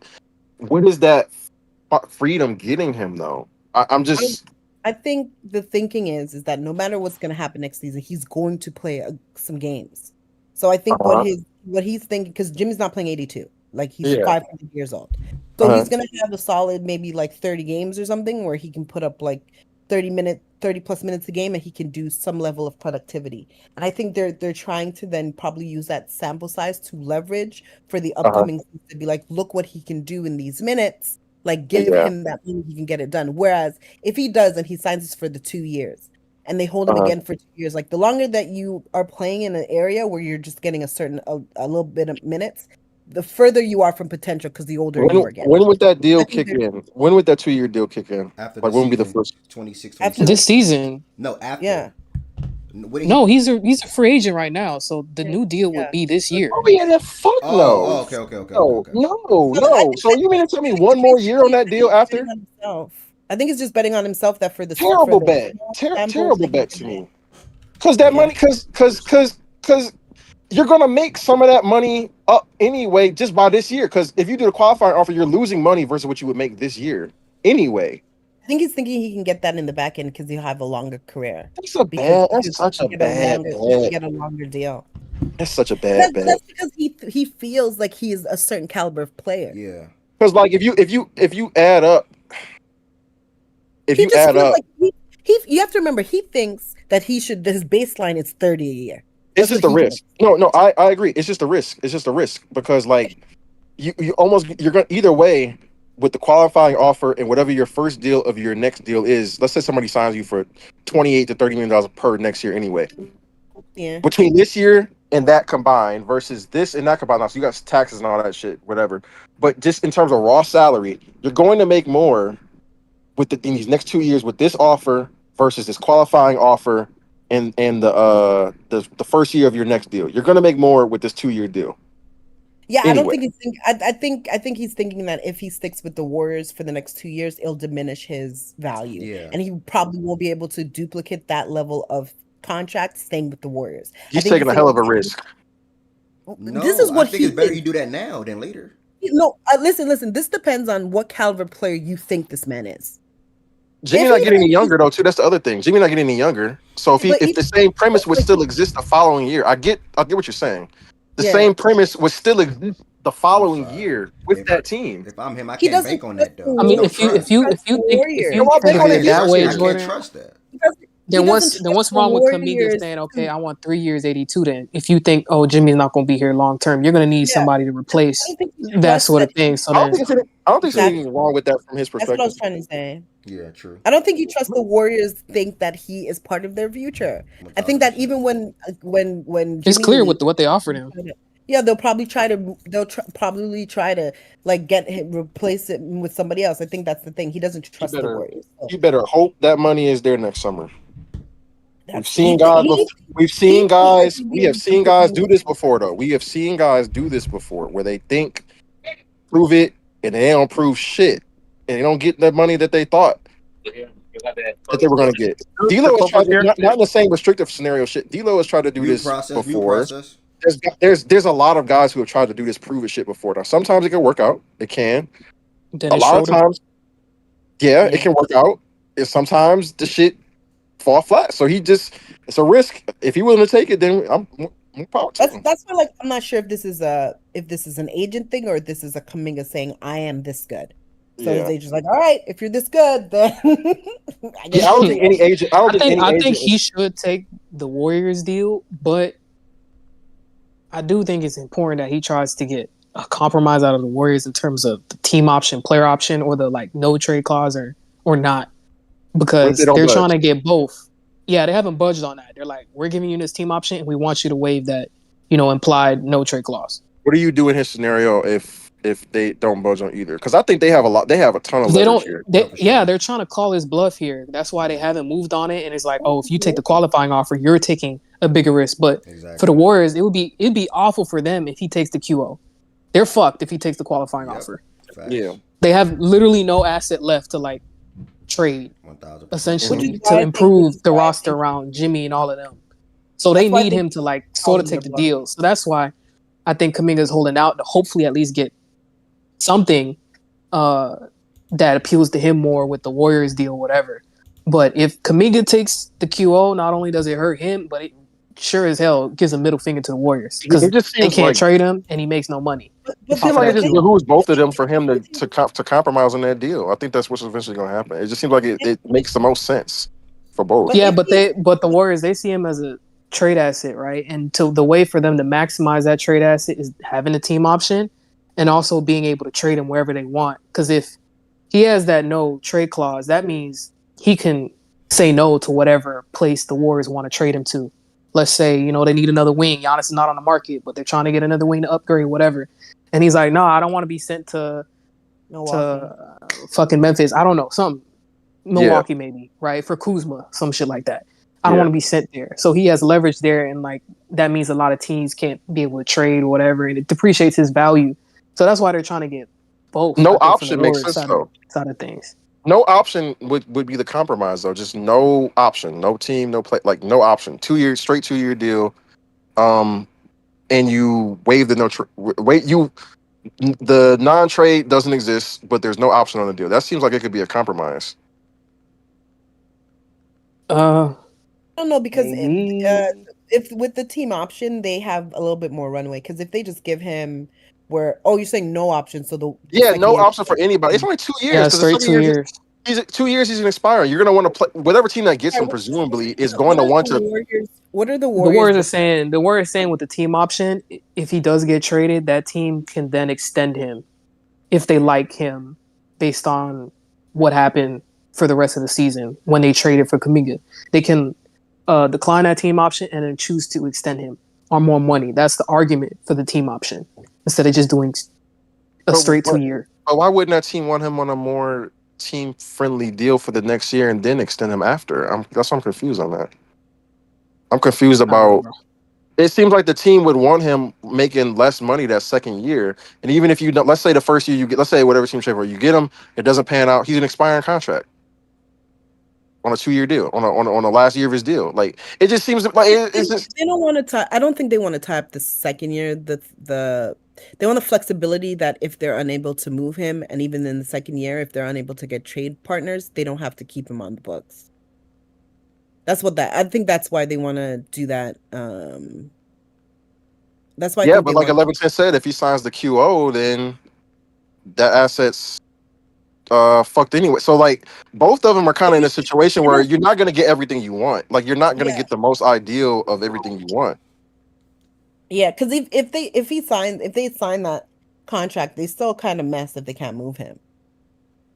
freedom getting him though? I think the thinking is that no matter what's going to happen next season, he's going to play some games. So I think what he's thinking, because Jimmy's not playing 82, like he's 500 years old, so he's going to have a solid maybe like 30 games or something where he can put up like 30 plus minutes a game, and he can do some level of productivity. And I think they're trying to then probably use that sample size to leverage for the upcoming season to be like, look what he can do in these minutes. Like, give him that money, he can get it done. Whereas if he does and he signs this for the 2 years and they hold him again for 2 years, like the longer that you are playing in an area where you're just getting a little bit of minutes, the further you are from potential because the older you are getting. When would that deal kick in? When would that 2 year deal kick in? After like, when would be the first? 26, This season. No, after. Yeah. No, he's a free agent right now, so the new deal would be this year. Oh yeah, that fuck no. Okay. No. So you mean to tell me one more year on that deal after? I think it's just betting on himself that for the terrible bet to me. Because that money, because you're gonna make some of that money up anyway just by this year. Because if you do the qualifying offer, you're losing money versus what you would make this year anyway. I think he's thinking he can get that in the back end because he'll have a longer career. That's such a bad bet. Get a longer deal. That's such a bad bet. That's because he feels like he is a certain caliber of player. Yeah. Because like if you add up, you have to remember he thinks that his baseline is 30 a year. It's just a risk. No, I agree. It's just a risk. Because like you're going either way. With the qualifying offer and whatever your first deal of your next deal is, let's say somebody signs you for $28 to $30 million per next year anyway. Yeah. Between this year and that combined versus this and that combined, so you got taxes and all that shit, whatever. But just in terms of raw salary, you're going to make more in these next 2 years with this offer versus this qualifying offer and the first year of your next deal. You're going to make more with this 2 year deal. Yeah, anyway. I don't think he's thinking. I think he's thinking that if he sticks with the Warriors for the next 2 years, it'll diminish his value. Yeah. And he probably won't be able to duplicate that level of contract staying with the Warriors. He's taking a hell of a risk. No, this is what I think it's better you do that now than later. No, listen. This depends on what caliber player you think this man is. Jimmy not getting any younger though, too. That's the other thing. Jimmy not getting any younger. So if the same premise would still exist the following year, I get what you're saying. The same premise would still exist the following year with that team. If I'm him, I can't bank on that though. I mean, No if you trust. think of it that way, I can't Jordan, trust that. then what's wrong with Kuminga saying, okay, I want 3 years, 82? Then, if you think, oh, Jimmy's not going to be here long term, you're going to need somebody to replace that sort of thing. So I don't then, think there's anything wrong with that from his That's perspective. what I was trying to say. Yeah, true. I don't think he trusts the Warriors think that he is part of their future. I think that even when it's Jimmy clear leaves, what they offered him. yeah, they'll probably try to like get him, replace it with somebody else. I think that's the thing. He doesn't trust the Warriors. So. You better hope that money is there next summer. We have seen guys do this before though. We have seen guys do this before where they think prove it and they don't prove shit and they don't get the money that they thought that they were going to get. D'Lo has tried to, not in the same restrictive scenario shit. D'Lo has tried to do this before. There's a lot of guys who have tried to do this prove it shit before. Now sometimes it can work out. It can. Then a lot of times, it can work out. And sometimes the shit fall flat. So it's a risk. If he's willing to take it, then I'm proud. That's why, like, I'm not sure if this is an agent thing or if this is a Kuminga saying I am this good. So they just like, all right, if you're this good, then I don't think any agent. I think he should take the Warriors deal, but I do think it's important that he tries to get a compromise out of the Warriors in terms of the team option, player option, or the like no trade clause or not, because they're trying to get both. Yeah, they haven't budged on that. They're like, we're giving you this team option, and we want you to waive that, implied no trade clause. What do you do in his scenario if they don't budge on either? Because I think they have a ton of leverage here. They're trying to call his bluff here. That's why they haven't moved on it. And it's like, oh, if you take the qualifying offer, you're taking a bigger risk. But for the Warriors, it'd be awful for them if he takes the QO. They're fucked if he takes the qualifying offer. Yeah, they have literally no asset left to like trade, essentially, to improve the roster around Jimmy and all of them. So they need him to like sort of take the deal. So that's why I think Kuminga's holding out to hopefully at least get something that appeals to him more with the Warriors deal, whatever. But if Kuminga takes the QO, not only does it hurt him, but it sure as hell gives a middle finger to the Warriors because they can't trade him and he makes no money. It seems like it just behooves both of them for him to compromise on that deal. I think that's what's eventually going to happen. It just seems like it makes the most sense for both. Yeah, but the Warriors, they see him as a trade asset, right? And the way for them to maximize that trade asset is having a team option and also being able to trade him wherever they want. Because if he has that no trade clause, that means he can say no to whatever place the Warriors want to trade him to. Let's say, they need another wing. Giannis is not on the market, but they're trying to get another wing to upgrade, whatever. And he's like, no, I don't want to be sent to fucking Memphis. I don't know, something. Milwaukee maybe, right? For Kuzma, some shit like that. I don't want to be sent there. So he has leverage there, and like that means a lot of teams can't be able to trade or whatever, and it depreciates his value. So that's why they're trying to get both. No option makes sense though. Side of things. No option would be the compromise though. Just no option, no team, no play, like no option. 2 years, straight 2 year deal, and you waive the the non-trade doesn't exist, but there's no option on the deal. That seems like it could be a compromise. I don't know because if with the team option they have a little bit more runway. Because if they just give him you're saying no option, so no option for anybody. It's only 2 years. Yeah, straight 2 years. He's 2 years. He's gonna expire. You're gonna want to play whatever team that gets him. Presumably, is going to want to. What are the Warriors? The Warriors are saying. The Warriors saying with the team option, if he does get traded, that team can then extend him if they like him, based on what happened for the rest of the season when they traded for Kuminga. They can decline that team option and then choose to extend him on more money. That's the argument for the team option instead of just doing a straight 2 year. But why wouldn't that team want him on a more team-friendly deal for the next year and then extend him after? That's why I'm confused on that. I'm confused about. It seems like the team would want him making less money that second year, and even if you don't, let's say the first year you get, let's say whatever team trade for, you get him, it doesn't pan out, he's an expiring contract on a 2 year deal, on the last year of his deal. Like it just seems like it's just they don't want to tie. I don't think they want to tie up the second year, the the flexibility that if they're unable to move him, and even in the second year, if they're unable to get trade partners, they don't have to keep him on the books. I think that's why they want to do that. That's why I think but they like want 1110 said, if he signs the QO, then that asset's fucked anyway. So like both of them are kind of in a situation where you're not gonna get everything you want. Like you're not gonna get the most ideal of everything you want. Yeah, because if they sign that contract, they still kind of mess if they can't move him.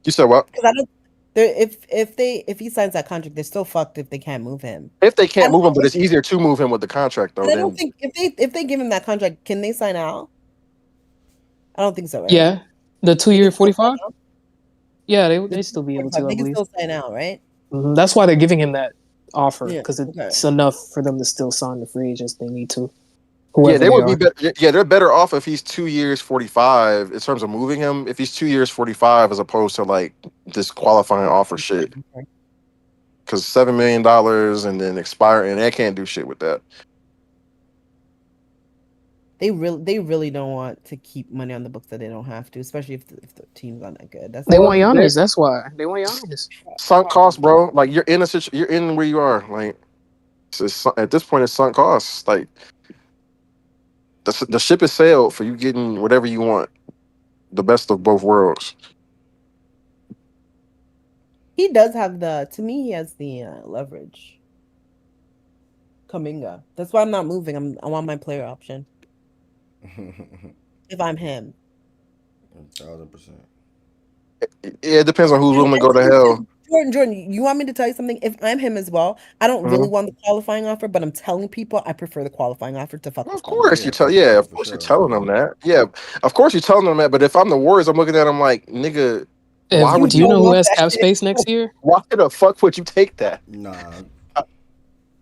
You said what? Because I don't. If he signs that contract, they're still fucked if they can't move him. If they can't move him, but it's easier to move him with the contract though. I don't Then think if they give him that contract, can they sign out? I don't think so, right? Yeah, the 2-year 45. Yeah, they still be able to. I They can believe. still sign out, right? That's why they're giving him that offer Yeah, because okay. it's enough for them to still sign the free agents they need to. yeah, Whoever they they would are. be better. Yeah, they're better off if he's 2 years 45 in terms of moving him. If he's 2 years 45 as opposed to like this qualifying offer shit. Because $7 million and then expire, and they can't do shit with that. They really don't want to keep money on the books that they don't have to, especially if the team's not that good. They want Giannis. That's why they want Giannis. Sunk cost, bro. Like you're in you're in where you are. Like at this point, it's sunk costs. Like the ship is sailed for you getting whatever you want, the best of both worlds. He does have to me, he has the leverage. Kuminga. That's why I'm not moving. I want my player option. If I'm him. 1,000%. It depends on who's willing to go to hell. Jordan, you want me to tell you something? If I'm him as well, I don't really want the qualifying offer, but I'm telling people I prefer the qualifying offer to fuck. Of course you tell. Yeah, of course you're telling them that. Yeah, of course you're telling them that. But if I'm the Warriors, I'm looking at them like, nigga, why would Do you know who has cap space next year? Why the fuck would you take that? Nah.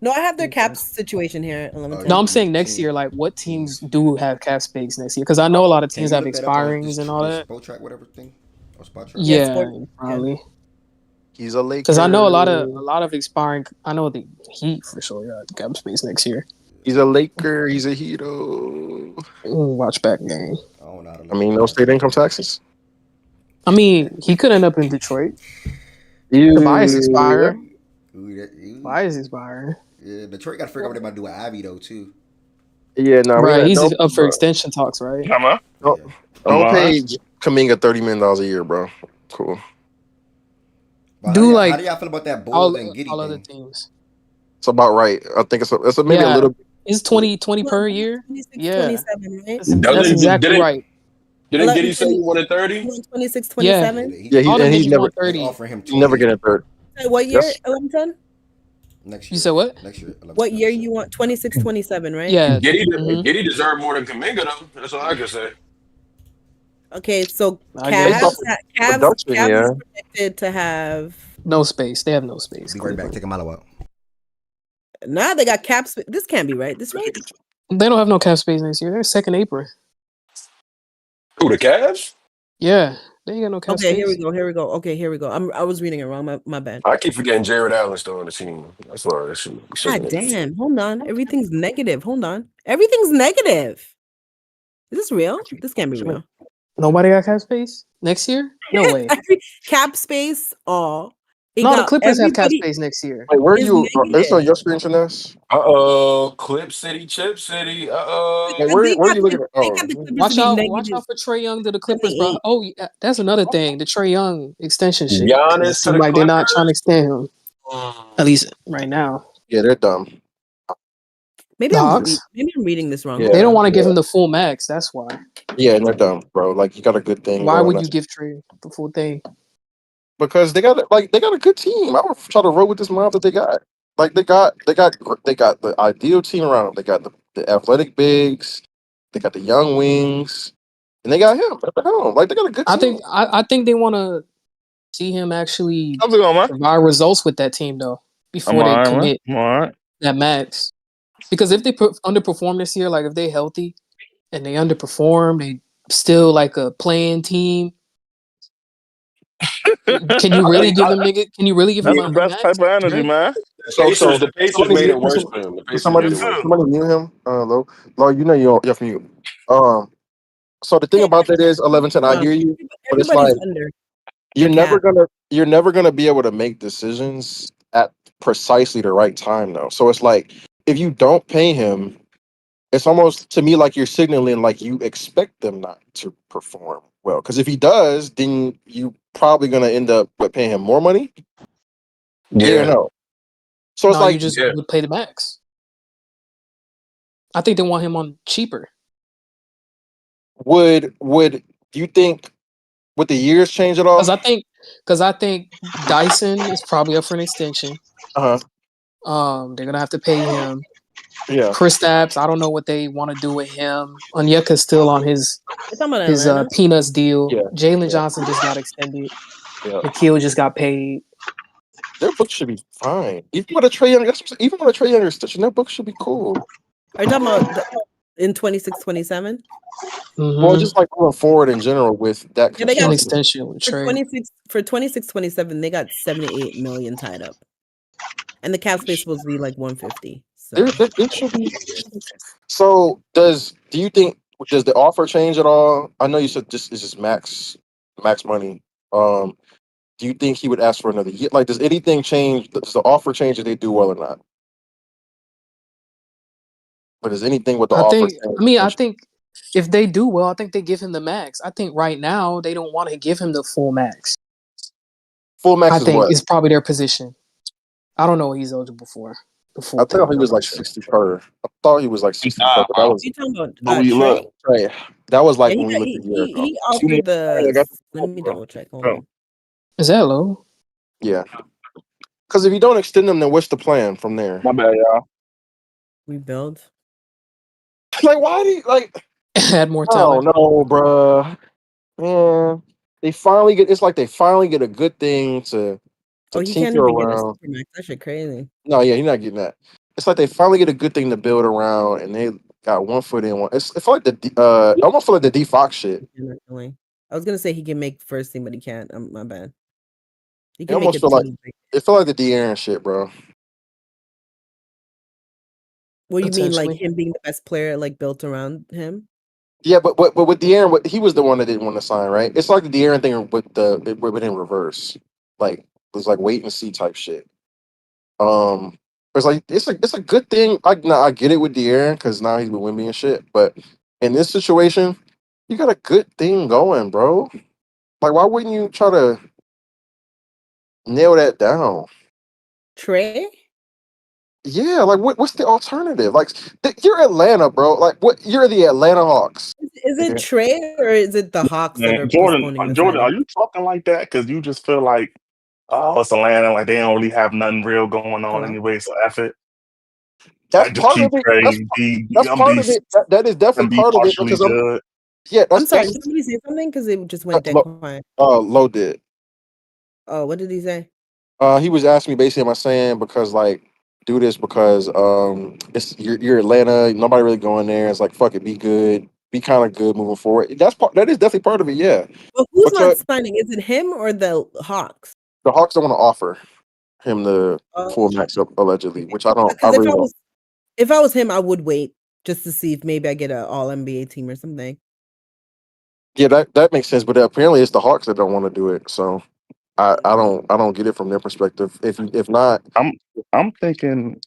No, I have their cap situation here. No, I'm saying next year. Like, what teams do have cap space next year? Because I know a lot of teams have expirings and all that. Spot track, whatever thing. Or spot track. Yeah, probably. He's a Laker. Because I know a lot of expiring. I know the Heat for sure got cap space next year. He's a Laker. He's a hero. Watch back game. I mean, no state income taxes. I mean, he could end up in Detroit. Tobias expired. Tobias expired. Yeah, Detroit got to figure out what they're about to do with Ivy though too. Yeah, no, right. He's up for extension talks, right? Don't pay Kuminga $30 million a year, bro. Cool. But how do y'all feel about that Bulls and Giddey all thing? other teams? It's about right. I think it's maybe a little. It's 20 per year. 26, 27, right? That's exactly right. Didn't Giddey say he wanted 30? 26, 27? Yeah, he's never offering him 20. Never getting 30. What year, 11? Next year. You said what? Next year. What year you want? 26, 27, right? Yeah. Giddey deserved more than Kuminga though. That's all I can say. Okay, so guess. Cavs is projected to have no space. They have no space. Be right back. Take a mile out. Nah, they got cap space. This can't be right. This right? They don't have no cap space next year. They're second apron. Who, the Cavs? Yeah, they ain't got no cap space. Okay, here we go. Okay, here we go. I was reading it wrong. My bad. I keep forgetting Jared Allen's still on the team. That's why that shit. God damn. Hold on. Everything's negative. Hold on. Everything's negative. Is this real? This can't be real. Nobody got cap space next year? No way. Cap space. Oh. The Clippers have cap space next year. Wait, where are you? It's on your screen, Finesse. Clip City, Chip City. Where are you looking at? Watch out for Trae Young to the Clippers, bro. Oh, yeah, that's another thing. The Trae Young extension shit. Giannis to the like they're not trying to extend him. At least right now. Yeah, they're dumb. Maybe I'm reading this wrong. Yeah, they don't want to give him the full max. That's why. Yeah, they're dumb, bro. Like you got a good thing. Why would you give Trae the full thing? Because they got a good team. I would try to roll with this mob that they got. Like they got the ideal team around them. They got the athletic bigs. They got the young wings, and they got him at the helm. Like they got a good team. I think they want to see him actually provide results with that team though before they commit that max. Because if they underperform this year, like if they healthy and they underperform, they still like a playing team. Can you really give him nigga? Can you really give him the best type of energy, man? The Pacers made it worse for him. Somebody knew him. Lo, you know you're off mute. So the thing about that is 11-10. I hear you, but it's like Everybody's under. you're never gonna be able to make decisions at precisely the right time though. So it's like if you don't pay him, it's almost to me like you're signaling like you expect them not to perform well. Because if he does, then you probably gonna end up paying him more money. Yeah, or no. So it's No, you like just would pay the max. I think they want him on cheaper. would you think would the years change at all? Because I think Dyson is probably up for an extension. They're gonna have to pay him. Yeah. Kristaps, I don't know what they want to do with him. Onyeka's still on his You're talking about Atlanta? peanuts deal. Yeah. Jalen Johnson just got extended. Yeah. Nikhil just got paid. Their book should be fine. Even with a Trae Young, even with a Trae Young extension, their book should be cool. Are you talking about in 26, 27? Well, just like going forward in general with that Yeah, they got extension with for Trae. 26, 27, they got 78 million tied up. And the cap space supposed to be like 150. So It should be. So do you think does the offer change at all? I know you said this is just max money. Do you think he would ask for another year? Like, does anything change? Does the offer change if they do well or not? But is anything with the offer? I think if they do well, I think they give him the max. I think right now they don't want to give him the full max. Full max I is think what? it's probably their position. I don't know what he's eligible for. The full I thought thing. he was like 60 per. I thought he was like 60 per. But that was you talking about Trey? Right. That was like when we looked at year ago. He offered the. Let me double check. Hold on. Is that low? Yeah. Because if you don't extend them, then what's the plan from there? My bad, y'all. Rebuild. Like, why do you like add more talent? talent? No, bruh. Man, they finally get. It's like they finally get a good thing to He can't tinker even get a around. supermax. That shit crazy. No, yeah, you're not getting that. It's like they finally get a good thing to build around, and they got one foot in one. It felt like I almost feel like the D Fox shit. I was gonna say he can make first team, but he can't. My bad. He It can make almost a feel like team. it felt like the De'Aaron shit, bro. What do you mean, like him being the best player, like built around him? Yeah, but with De'Aaron, he was the one that didn't want to sign, right? It's like the De'Aaron thing with in reverse, like it was like wait and see type shit. It's like it's a good thing. I get it with De'Aaron because now he's with Wemby and shit. But in this situation, you got a good thing going, bro. Like, why wouldn't you try to nail that down? Trae? Yeah, like what's the alternative? Like you're Atlanta, bro. Like what? You're the Atlanta Hawks. Is it Trae or is it the Hawks that Man, are Jordan, postponing the Jordan, are signing? you talking like that? Because you just feel like, oh, it's Atlanta, like they don't really have nothing real going on anyway. So F it. That's Like just part of keep it. Trey, That's part of it. That is definitely be part of it partially because I'm. good. Yeah, I'm sorry. Did somebody say something? Because it just went dead quiet. Low did. Oh, what did he say? He was asking me basically, am I saying because like do this because it's you're Atlanta, nobody really going there. It's like fuck it, be good, be kind of good moving forward. That is definitely part of it, yeah. Well, who's not signing? Is it him or the Hawks? The Hawks don't want to offer him the full max up allegedly, which I don't. I Because really don't. if I was him, I would wait just to see if maybe I get an All NBA team or something. Yeah, that makes sense. But apparently, it's the Hawks that don't want to do it. So I don't get it from their perspective. If not, I'm thinking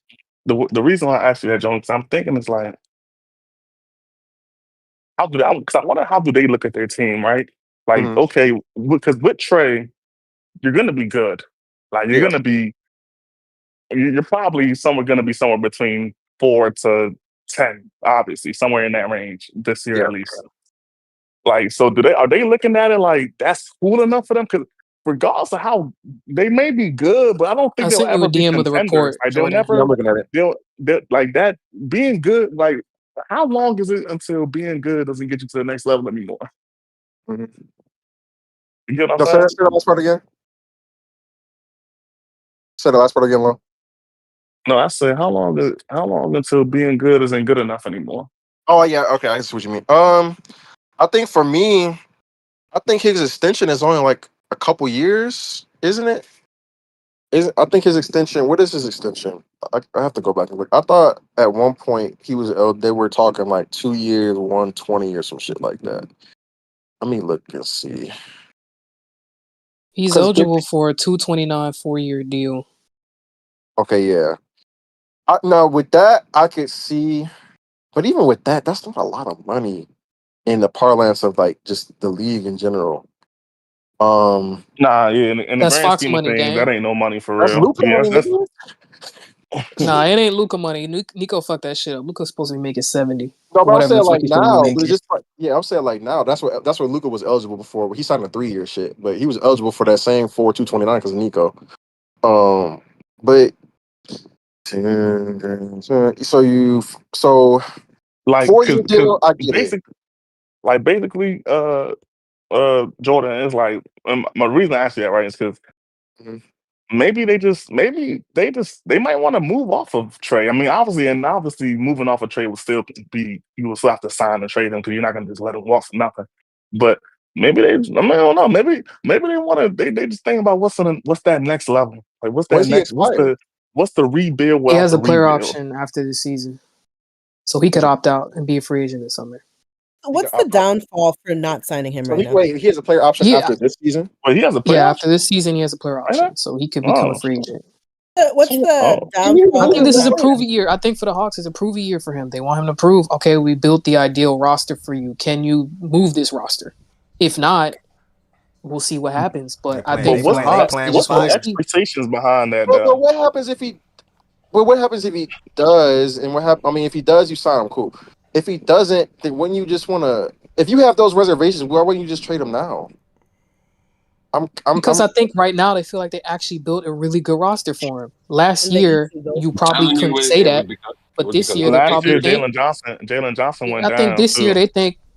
the reason why I asked you that, John, because I'm thinking it's like how do they? Because I wonder how do they look at their team, right? Like, okay, because with Trey, you're gonna be good. Like you're gonna be. You're probably going to be somewhere between 4 to 10, obviously, somewhere in that range this year at least. Like, so are they looking at it like that's cool enough for them? Because regardless of how they may be good, but I don't think I they'll sent you ever a be DM with a contenders. report, Like Jordan. I'm looking at it. They'll like that being good. Like, how long is it until being good doesn't get you to the next level anymore? You get what I'm saying? Say the last part again. Say the last part again, Lo. No, I said how long until being good isn't good enough anymore? Oh yeah, okay, I see what you mean. I think for me, I think his extension is only like a couple years, isn't it? I think his extension. What is his extension? I have to go back and look. I thought at one point they were talking like 2 years, 120 or some shit like that. Let me look and see. He's eligible for a $229 4-year deal. Okay, yeah. Now with that, I could see, but even with that, that's not a lot of money in the parlance of like just the league in general. Nah, yeah, in the That's grand Fox scheme of money, things, gang. that ain't no money for That's real. Luka money, That's nigga. Nah, it ain't Luka money. Nico fucked that shit up. Luka's supposed to be making 70. No, but I'm Whatever the saying fuck like he's supposed to be now, but making. just like I'm saying like now. That's what Luka was eligible before. He signed a 3-year shit, but he was eligible for that same 229 because of Nico. But so like 4-year deal. I get it. basically, Jordan is like my reason I asked you that, right, is because maybe they might want to move off of Trey. I mean, obviously moving off of Trey would still be, you will still have to sign and trade him because you're not gonna just let him walk for nothing. But maybe I don't know. Maybe they want to. They just think about what's that next level. Like what's that When's he next? expire? What's the rebuild He without has the a player rebuild? option after the season, so he could opt out and be a free agent this summer. What's the downfall for not signing him So right now? he has a player option after this season. Wait, he has a player after this season, he has a player option, so he could become a free agent. What's the I downfall? think this is a prove year. I think for the Hawks, it's a prove year for him. They want him to prove, okay, we built the ideal roster for you. Can you move this roster? If not, we'll see what happens. But I think for the Hawks, they just want What's the to see. expectations behind that? But what happens if he? Well, what happens if he does? And what happens? I mean, if he does, you sign him. Cool. If he doesn't, then wouldn't you just want to? If you have those reservations, why wouldn't you just trade him now? Because I think right now they feel like they actually built a really good roster for him. Last year, you probably couldn't say that, but this year they last year probably think. Jalen Johnson went I down. think this year too.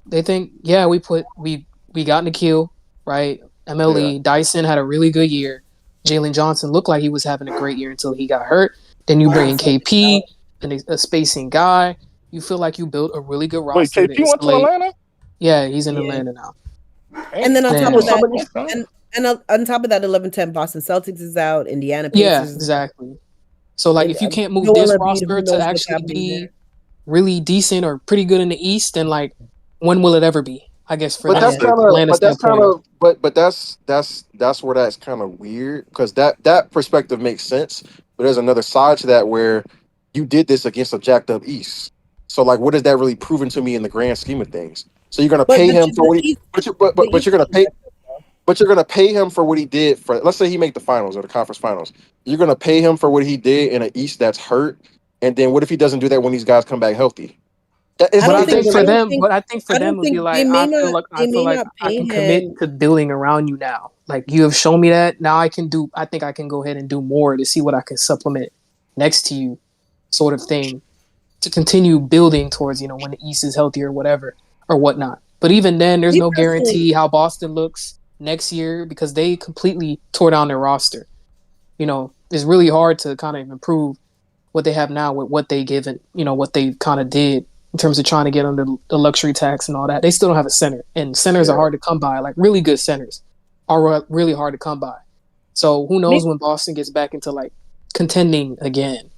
they think yeah, we got Nikhil, right? MLE Dyson had a really good year. Jalen Johnson looked like he was having a great year until he got hurt. Then you bring in KP, a spacing guy. You feel like you built a really good Wait, roster. KP went to Atlanta? Yeah, he's in Atlanta now. And then on top of Damn. that, and on top of that, 11-10 Boston Celtics is out. Indiana Pacers. Yeah, exactly. So like, if you can't move this roster to actually be really decent or pretty good in the East, then like, when will it ever be? I guess for But that's where that's kind of weird because that perspective makes sense. But there's another side to that where you did this against a jacked up East. So like, what is that really proven to me in the grand scheme of things? So you're gonna pay him for what he, but you're gonna pay. But you're gonna pay him for what he did for. Let's say he made the finals or the conference finals. You're gonna pay him for what he did in an East that's hurt. And then what if he doesn't do that when these guys come back healthy? I think for them, it would be like, I feel like I can commit to building around you now. Like you have shown me that. Now I think I can go ahead and do more to see what I can supplement next to you, sort of thing, to continue building towards, when the East is healthy or whatever or whatnot. But even then, there's no guarantee how Boston looks next year because they completely tore down their roster. It's really hard to kind of improve what they have now with what they given, what they kind of did in terms of trying to get under the luxury tax and all that. They still don't have a center, and centers are hard to come by. Like really good centers are really hard to come by. So who knows when Boston gets back into like contending again.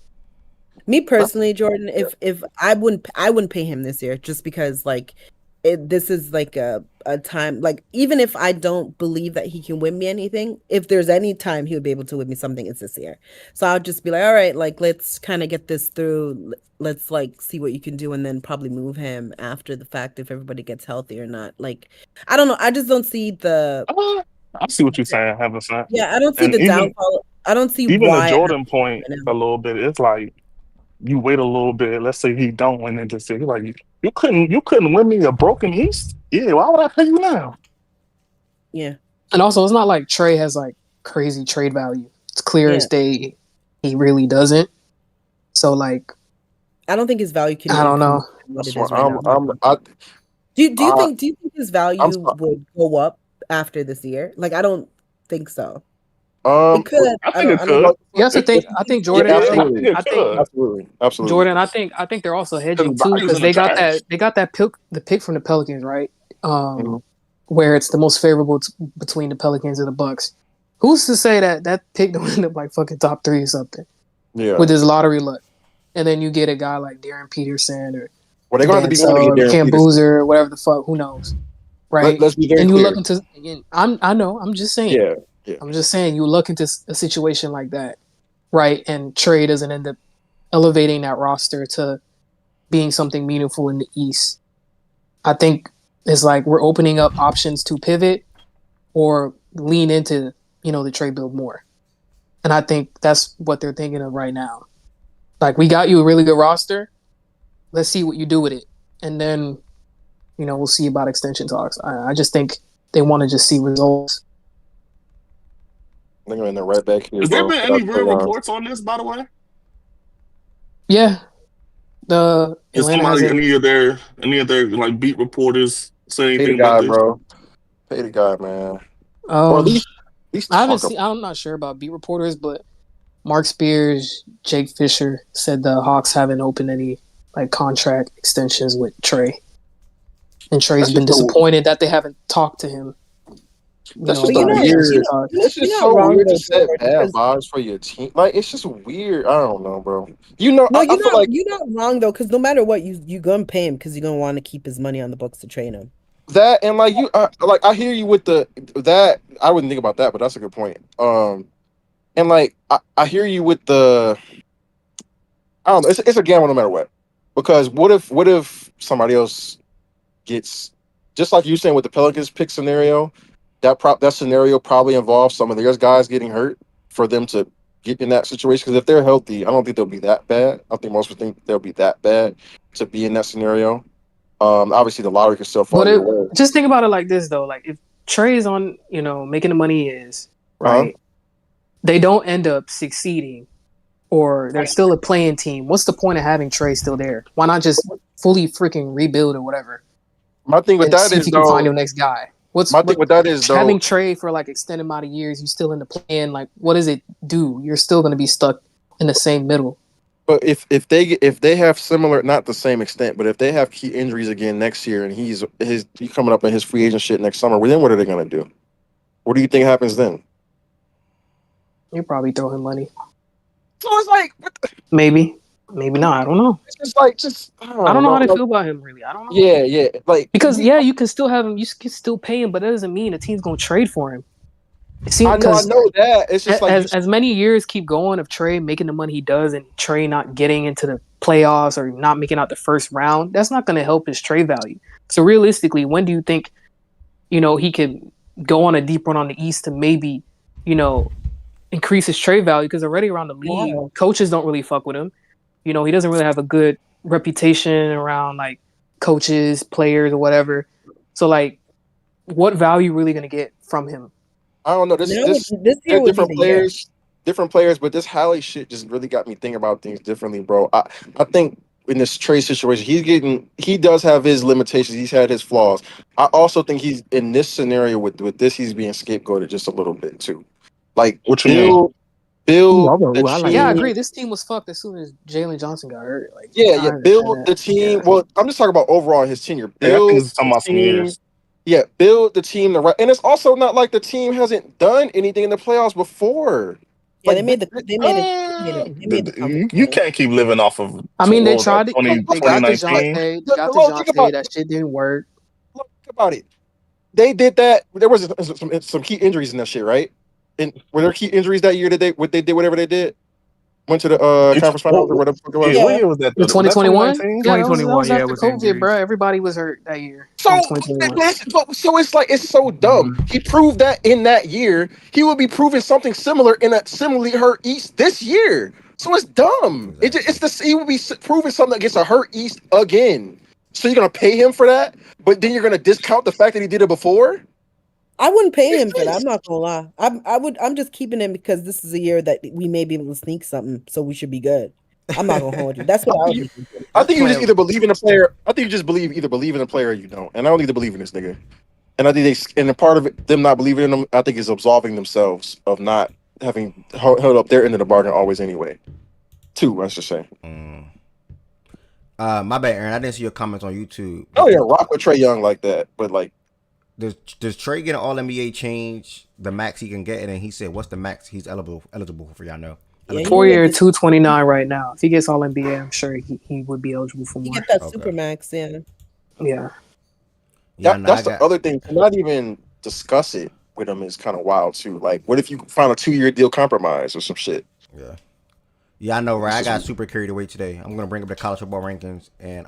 Me personally, Jordan, if I wouldn't pay him this year just because like this is like a time, like even if I don't believe that he can win me anything, if there's any time he would be able to win me something, it's this year. So I'll just be like, all right, like let's kind of get this through. Let's like see what you can do, and then probably move him after the fact if everybody gets healthy or not. Like I don't know. I just don't see the. I see what you're saying, having fun. Yeah, I don't see the downfall. I don't see even why. the Jordan point a little bit. It's like you wait a little bit. Let's say he don't win it this year. You're like you couldn't win me a broken East. Yeah, why would I pay you now? Yeah, and also it's not like Trey has like crazy trade value. It's clear as day he really doesn't. So like, I don't think his value can. I don't know. What it is right now. Do you think his value would go up after this year? Like I don't think so. It could. I think it could. Yes, I think Jordan. Absolutely. I think absolutely. Jordan. I think they're also hedging too because they got that pick from the Pelicans, right? Where it's the most favorable between the Pelicans and the Bucks. Who's to say that pick don't end up like fucking top 3 or something? Yeah. With his lottery luck, and then you get a guy like Darren Peterson or Well, they're going to have to be Dansell wanting to or get Darren Cam Peterson. Boozer or whatever the fuck. Who knows? Right? Let's be very and you clear. look into again. I know. I'm just saying. Yeah. I'm just saying. You look into a situation like that, right? And Trey doesn't end up elevating that roster to being something meaningful in the East. I think it's like we're opening up options to pivot or lean into, the Trey build more. And I think that's what they're thinking of right now. Like, we got you a really good roster. Let's see what you do with it. And then, we'll see about extension talks. I just think they want to just see results. They're going to right back here. Has there been any real reports on this, by the way? Yeah. The Is somebody, any of their like beat reporters say anything about this? Bro. Pay the guy, man. Or at least I haven't seen. I'm not sure about beat reporters, but Mark Spears, Jake Fisher said the Hawks haven't opened any like contract extensions with Trey, and Trey's been disappointed that they haven't talked to him. That's just weird. It's just so weird to set bad vibes for your team. Like, it's just weird. I don't know, bro. No, I feel like you're not wrong though, because no matter what, you're gonna pay him because you're gonna want to keep his money on the books to train him. That and like I hear you with that. I wouldn't think about that, but that's a good point. And like I hear you with the. I don't know. It's a gamble no matter what, because what if somebody else gets, just like you saying with the Pelicans pick scenario, that scenario probably involves some of their guys getting hurt for them to get in that situation. Because if they're healthy, I don't think they'll be that bad. I think most people think they'll be that bad to be in that scenario. Obviously the lottery can still fall your way. Just think about it like this though: like if Trey's on, making the money he is, right? They don't end up succeeding, or they're still a playing team. What's the point of having Trey still there? Why not just fully freaking rebuild or whatever? My thing with that is, you can find your next guy. Thing with that is having Trey for like extended amount of years. You still in the plan. Like, what does it do? You're still going to be stuck in the same middle. But if they have similar, not the same extent, but if they have key injuries again next year, and he's coming up in his free agent shit next summer, well, then what are they going to do? What do you think happens then? You probably throw him money. So it's like maybe not. I don't know. It's just like I don't know how to feel about him really. I don't know. Yeah, like because you can still have him. You can still pay him, but that doesn't mean the team's going to trade for him. I know that. It's just as many years keep going of Trey making the money he does and Trey not getting into the playoffs or not making out the first round, that's not going to help his trade value. So realistically, when do you think, he could go on a deep run on the East to maybe, increase his trade value? Because already around the league, coaches don't really fuck with him. He doesn't really have a good reputation around like coaches, players, or whatever. So like, what value really going to get from him? I don't know. This year different players, but this Hallie shit just really got me thinking about things differently, bro. I think in this trade situation, he does have his limitations. He's had his flaws. I also think he's in this scenario with this, he's being scapegoated just a little bit too. Like what you mean? I agree. This team was fucked as soon as Jalen Johnson got hurt. Like, build the team. Well, I'm just talking about overall his tenure. Build talking about some years. Yeah, build the team the right, and it's also not like the team hasn't done anything in the playoffs before. Yeah, like, you can't keep living off of. I mean, they tried to. 2019. They got DeJounte. That shit didn't work. Look about it. They did that. There was some key injuries in that shit, right? And were there key injuries that year? Whatever they did? Went to the conference finals or whatever. What year was that? 2021. 2021. Yeah, after COVID, bro. Everybody was hurt that year. So it's like it's so dumb. He proved that in that year. He would be proving something similar in a similarly hurt East this year. So it's dumb. He would be proving something against a hurt East again. So you're gonna pay him for that, but then you're gonna discount the fact that he did it before. I wouldn't pay him for that. I'm not gonna lie. I'm just keeping him because this is a year that we may be able to sneak something, so we should be good. I'm not gonna hold you. That's what I was thinking. I think you just either believe in a player. I think you just believe in a player or you don't. And I don't need to believe in this nigga. And I think and a part of it, them not believing in them, I think is absolving themselves of not having held up their end of the bargain always anyway. Two, I should say. My bad, Aaron. I didn't see your comments on YouTube. Oh yeah, rock with Trae Young like that, but like Does Trey get an All NBA change the max he can get? And then he said, "What's the max he's eligible for?" Y'all know. Yeah, 4-year, 229 right now. If he gets All NBA, I'm sure he would be eligible for You more. get that supermax, yeah. Yeah. That's the other thing. To not even discuss it with him is kind of wild too. Like, what if you find a 2-year deal compromise or some shit? Yeah. Yeah, I know, right? I got super carried away today. I'm gonna bring up the college football rankings and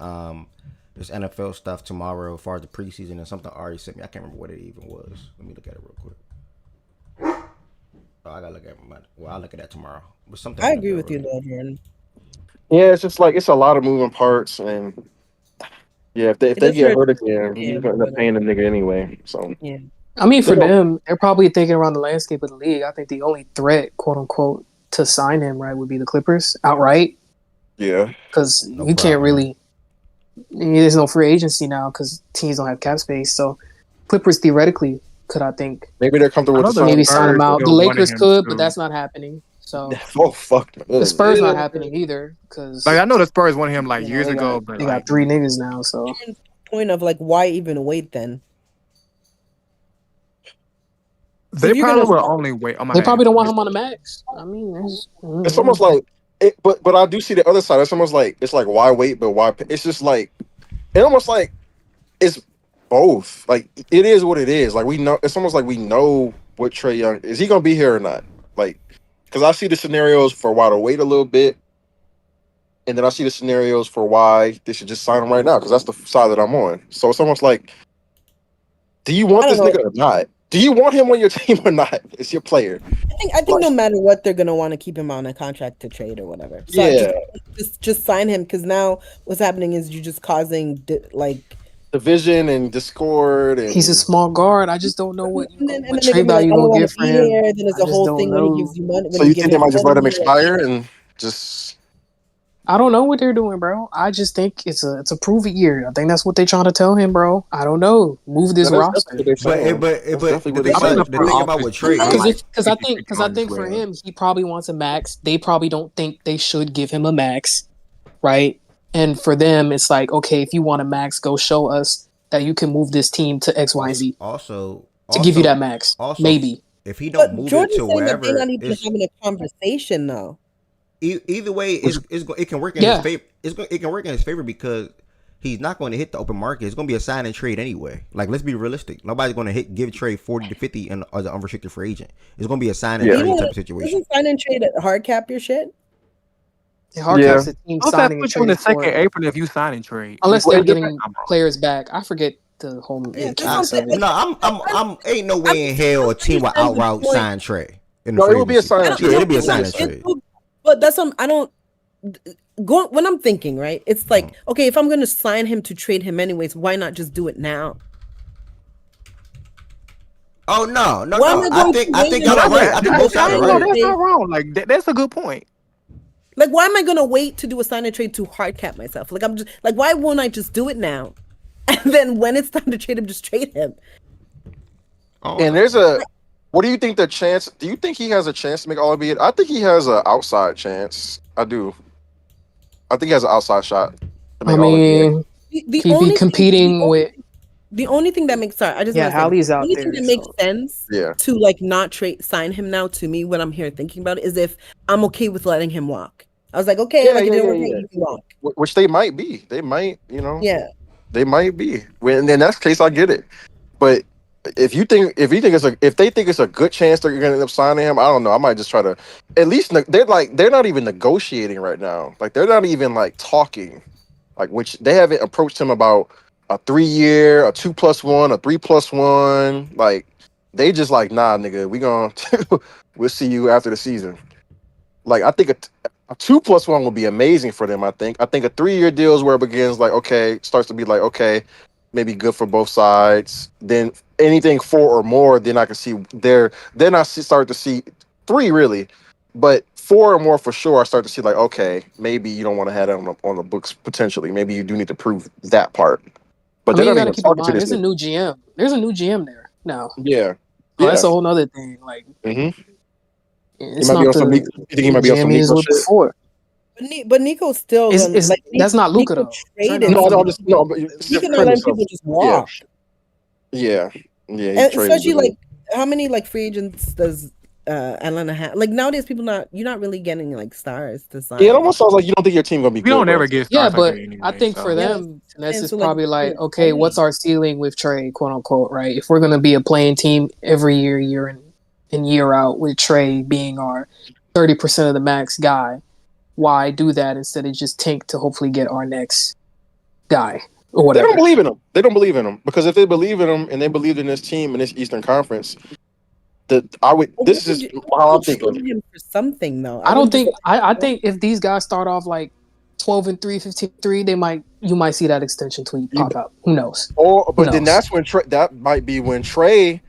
there's NFL stuff tomorrow as far as the preseason and something already sent me. I can't remember what it even was. Let me look at it real quick. Oh, I gotta look at I'll look at that tomorrow. But something I NFL agree with you, related. though, Jordan. Yeah, it's just like it's a lot of moving parts, and yeah, if they It doesn't get hurt hurt to again, see you're him, gonna end up but, paying the nigga anyway. So yeah. I mean, for They don't- them, they're probably thinking around the landscape of the league. I think the only threat, quote unquote, to sign him, right, would be the Clippers outright. Yeah. Because No you can't problem. really. There's no free agency now because teams don't have cap space. So Clippers theoretically could, I think, maybe they're comfortable with the sign. maybe sign him out. The still wanted Lakers him could, but to- that's not happening. So Oh fuck. the Spurs not happening either because Like I know the Spurs wanted him like years they ago, got, but they like got 3 niggas now. So Point of like, why even wait then? they If you're probably gonna- will only wait. Oh my they bad. probably don't want him on the max. I mean, It's almost like it, but I do see the other side. It's almost like why wait, but why? It's just like it almost like it's both. Like it is what it is. Like we know. It's almost like we know what Trae Young is. He gonna be here or not? Like because I see the scenarios for why to wait a little bit, and then I see the scenarios for why they should just sign him right now because that's the side that I'm on. So it's almost like, do you want I this don't nigga or not? Do you want him on your team or not? It's your player. I think no matter what, they're gonna want to keep him on a contract to trade or whatever. So Yeah. just sign him because now what's happening is you're just causing like Division and discord. And he's a small guard. I just don't know what and then what they're trade gonna be like, value I don't gonna want get to for be him. here. Then there's I a just whole don't thing when he know. gives you money. So you think they might just let him expire and just? I don't know what they're doing, bro. I just think it's a prove it year. I think that's what they're trying to tell him, bro. I don't know. Move this roster. But the thing about what Trey is, Because I think for him, he probably wants a max. They probably don't think they should give him a max, right? And for them, it's like, okay, if you want a max, go show us that you can move this team to X, Y, and Z. also to give you that max, maybe. If he don't But move Jordan's it to saying that wherever, they're not even it's- having a conversation though. either way, it can work in his favor. It can work in his favor because he's not going to hit the open market. It's going to be a sign and trade anyway. Like, let's be realistic. Nobody's going to give Trey 40 to 50 as an unrestricted free agent. It's going to be a sign and trade type of situation. Doesn't sign and trade at hard cap your shit? Hard cap's a team I'll signing and put you in the trading second for, apron if you sign and trade. unless Well, they're it getting depends. players back. I forget the whole mechanics of it. No, I'm ain't no way in hell a team will outroute sign Trey. No, it would be a sign and trade. Yeah, it'll be a sign and trade. But that's I don't go when I'm thinking, right? It's like, okay, if I'm going to sign him to trade him anyways, why not just do it now? Oh no. Why am I going I to think wait y'all are until right. I think both sides are right. That's not wrong. Like that's a good point. Like, why am I gonna wait to do a sign and trade to hard cap myself? Like, I'm just like, why won't I just do it now? And then when it's time to trade him, just trade him. And there's a. What do you think the chance? Do you think he has a chance to make All NBA? I think he has an outside chance. I do. I think he has an outside shot to I make All NBA. mean, The he'd only be competing with. The only thing that makes I just Yeah, wanna say, Hallie's the out only there, thing that makes so- sense Yeah. to like not sign him now to me when I'm here thinking about it is if I'm okay with letting him walk. I was like, okay, like it didn't work out, you can walk. Which they might be. They might, Yeah. They might be. When in that case, I get it. But if they think it's a good chance they're gonna end up signing him, I don't know. I might just try to at least they're not even negotiating right now. Like they're not even like talking. Like which they haven't approached him about a 3-year, a 2+1, a 3+1. Like they just like, nah, nigga, we'll see you after the season. Like I think a 2+1 would be amazing for them. I think a 3-year deal is where it begins. Like okay, starts to be like okay, maybe good for both sides. Then anything 4 or more, then I can see then I start to see 3 really, but 4 or more for sure. I start to see like okay, maybe you don't want to have that on the books potentially. Maybe you do need to prove that part. But I they're mean, you not gotta even keep in talking to mind, this. there's a new GM. There's a new GM there now. Yeah, Oh, that's a whole nother thing. Like, Mm-hmm. it's He might not be on some the Nico. You think he might be on some GM he was Nico with shit? before. But Nico's still That's not Luka though. traded. No, but He can not premise let of- people just walk. Yeah. Yeah, he And traded especially today. like how many like free agents does Atlanta have? Like nowadays, you're not really getting like stars to sign. Yeah, it almost sounds like you don't think your team gonna be We good, don't bro. ever get Yeah, stars like but that anyway. I think So for Yeah, them, Finesse and is so like probably like, it's okay, what's insane. our ceiling with Trey, quote unquote, right? If we're gonna be a playing team every year in and year out, with Trey being our 30% of the max guy, why do that instead of just tank to hopefully get our next guy or They don't whatever? believe in him. They don't believe in him because if they believe in him and they believed in this team in this Eastern Conference, this is how I'm Trade thinking. him for something though. I don't wouldn't just think I think if these guys start off like 12-3, 15-3, you might see that extension tweet pop out. Who knows? But then that's when Trey, that might be when Trey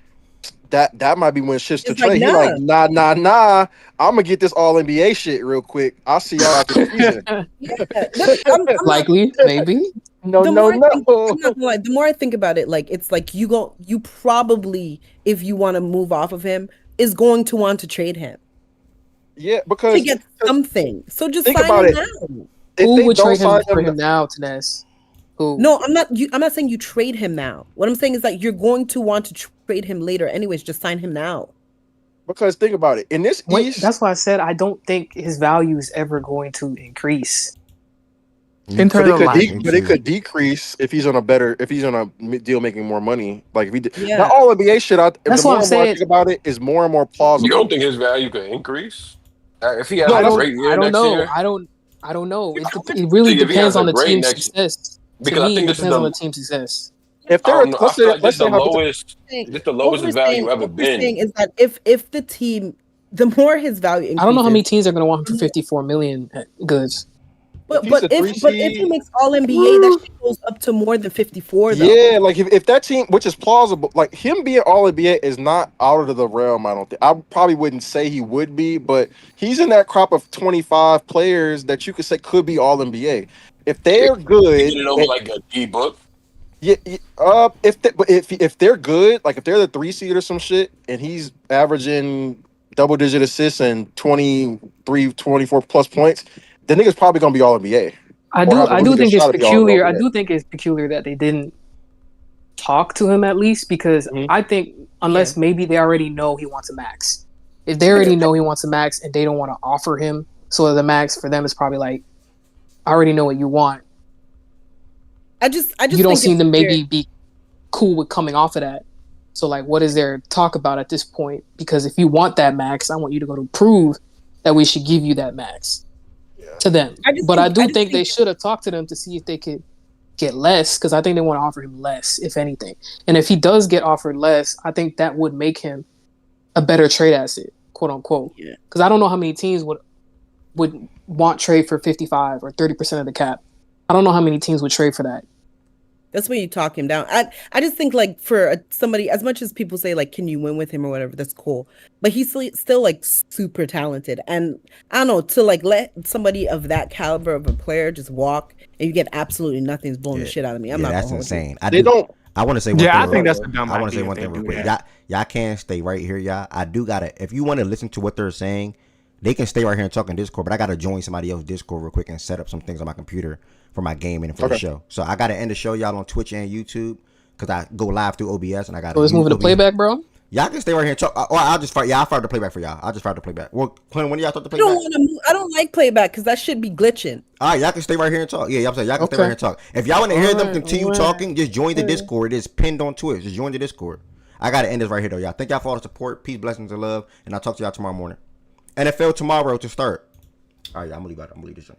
that might be when it shifts to It's like, Trey. He like, nah. nah. I'm gonna get this all NBA shit real quick. I'll see y'all after the season. I'm Likely, maybe. No. I'm not gonna lie, the more I think about it, like it's like you probably, if you want to move off of him, is going to want to trade him Yeah, to because get something. So just think sign about him it. now. Who would trade him for him now, Tennessee? Who? No, I'm not saying you trade him now. What I'm saying is that you're going to want to trade him later anyways. Just sign him now. Because think about it. In this East, that's why I said I don't think his value is ever going to increase. but it could decrease if he's on a deal making more money. Like if he did, Yeah. not all NBA shit. That's The what more I'm and more I saying. think about it, is more and more plausible. You don't think his value could increase if he has No, a that's- great year I don't next know. year? I don't know. It really If he has depends on a the great team's next, success. To because I me, it think this is depends on the the team's success. If I they're don't know. I feel like this is the hypothetically- lowest. This is the lowest his value ever What we're saying been. is that if the team, the more his value increases, I don't know how many teams are going to want him for 54 million at goods. But he's a if he makes All NBA, that shit goes up to more than 54 though. Yeah, like if that team, which is plausible, like him being all NBA is not out of the realm. I don't think. I probably wouldn't say he would be, but he's in that crop of 25 players that you could say could be all NBA if they're good. Get it over like a D book. Yeah, if they're good, like if they're the 3 seed or some shit, and he's averaging double digit assists and 23, 24 plus points, the nigga's probably gonna be all NBA. I do think it's peculiar. I do think it's peculiar that they didn't talk to him at least because I think unless maybe they already know he wants a max. If they already know he wants a max and they don't want to offer him, so the max for them is probably like, I already know what you want. I just you don't think seem it's to maybe weird. be cool with coming off of that. So like, what is there talk about at this point? Because if you want that max, I want you to go to prove that we should give you that max to them. I do think they should have talked to them to see if they could get less, because I think they want to offer him less, if anything. And if he does get offered less, I think that would make him a better trade asset, quote unquote. Because I don't know how many teams would want trade for 55 or 30% of the cap. I don't know how many teams would trade for that. That's when you talk him down. I just think like for somebody, as much as people say like, can you win with him or whatever, that's cool. But he's still like super talented. And I don't know, to like let somebody of that caliber of a player just walk and you get absolutely nothing is blowing the shit out of me. I'm not that's gonna hold you. insane. I want to say one thing. I think that's a dumb I want to say idea one if thing they real do quick. that. Y'all can't stay right here, y'all. I do gotta. If you want to listen to what they're saying, they can stay right here and talk in Discord. But I gotta join somebody else's Discord real quick and set up some things on my computer for my gaming and for the show. So I gotta end the show, y'all, on Twitch and YouTube because I go live through OBS and I gotta. So let's move to OBS. playback, bro. Y'all can stay right here and talk. Or I'll just fire. Yeah, I'll fire the playback for y'all. I'll just fire the playback. Well, when do y'all start the I don't playback? want to move. I don't like playback because that should be glitching. All right, y'all can stay right here and talk. Yeah, I'm saying y'all can stay right here and talk. If y'all want to hear them continue talking, just join the Discord. It's pinned on Twitch. Just join the Discord. I gotta end this right here though, y'all. Thank y'all for all the support. Peace, blessings, and love. And I'll talk to y'all tomorrow morning. NFL tomorrow to start. All right, y'all, I'm gonna leave this show.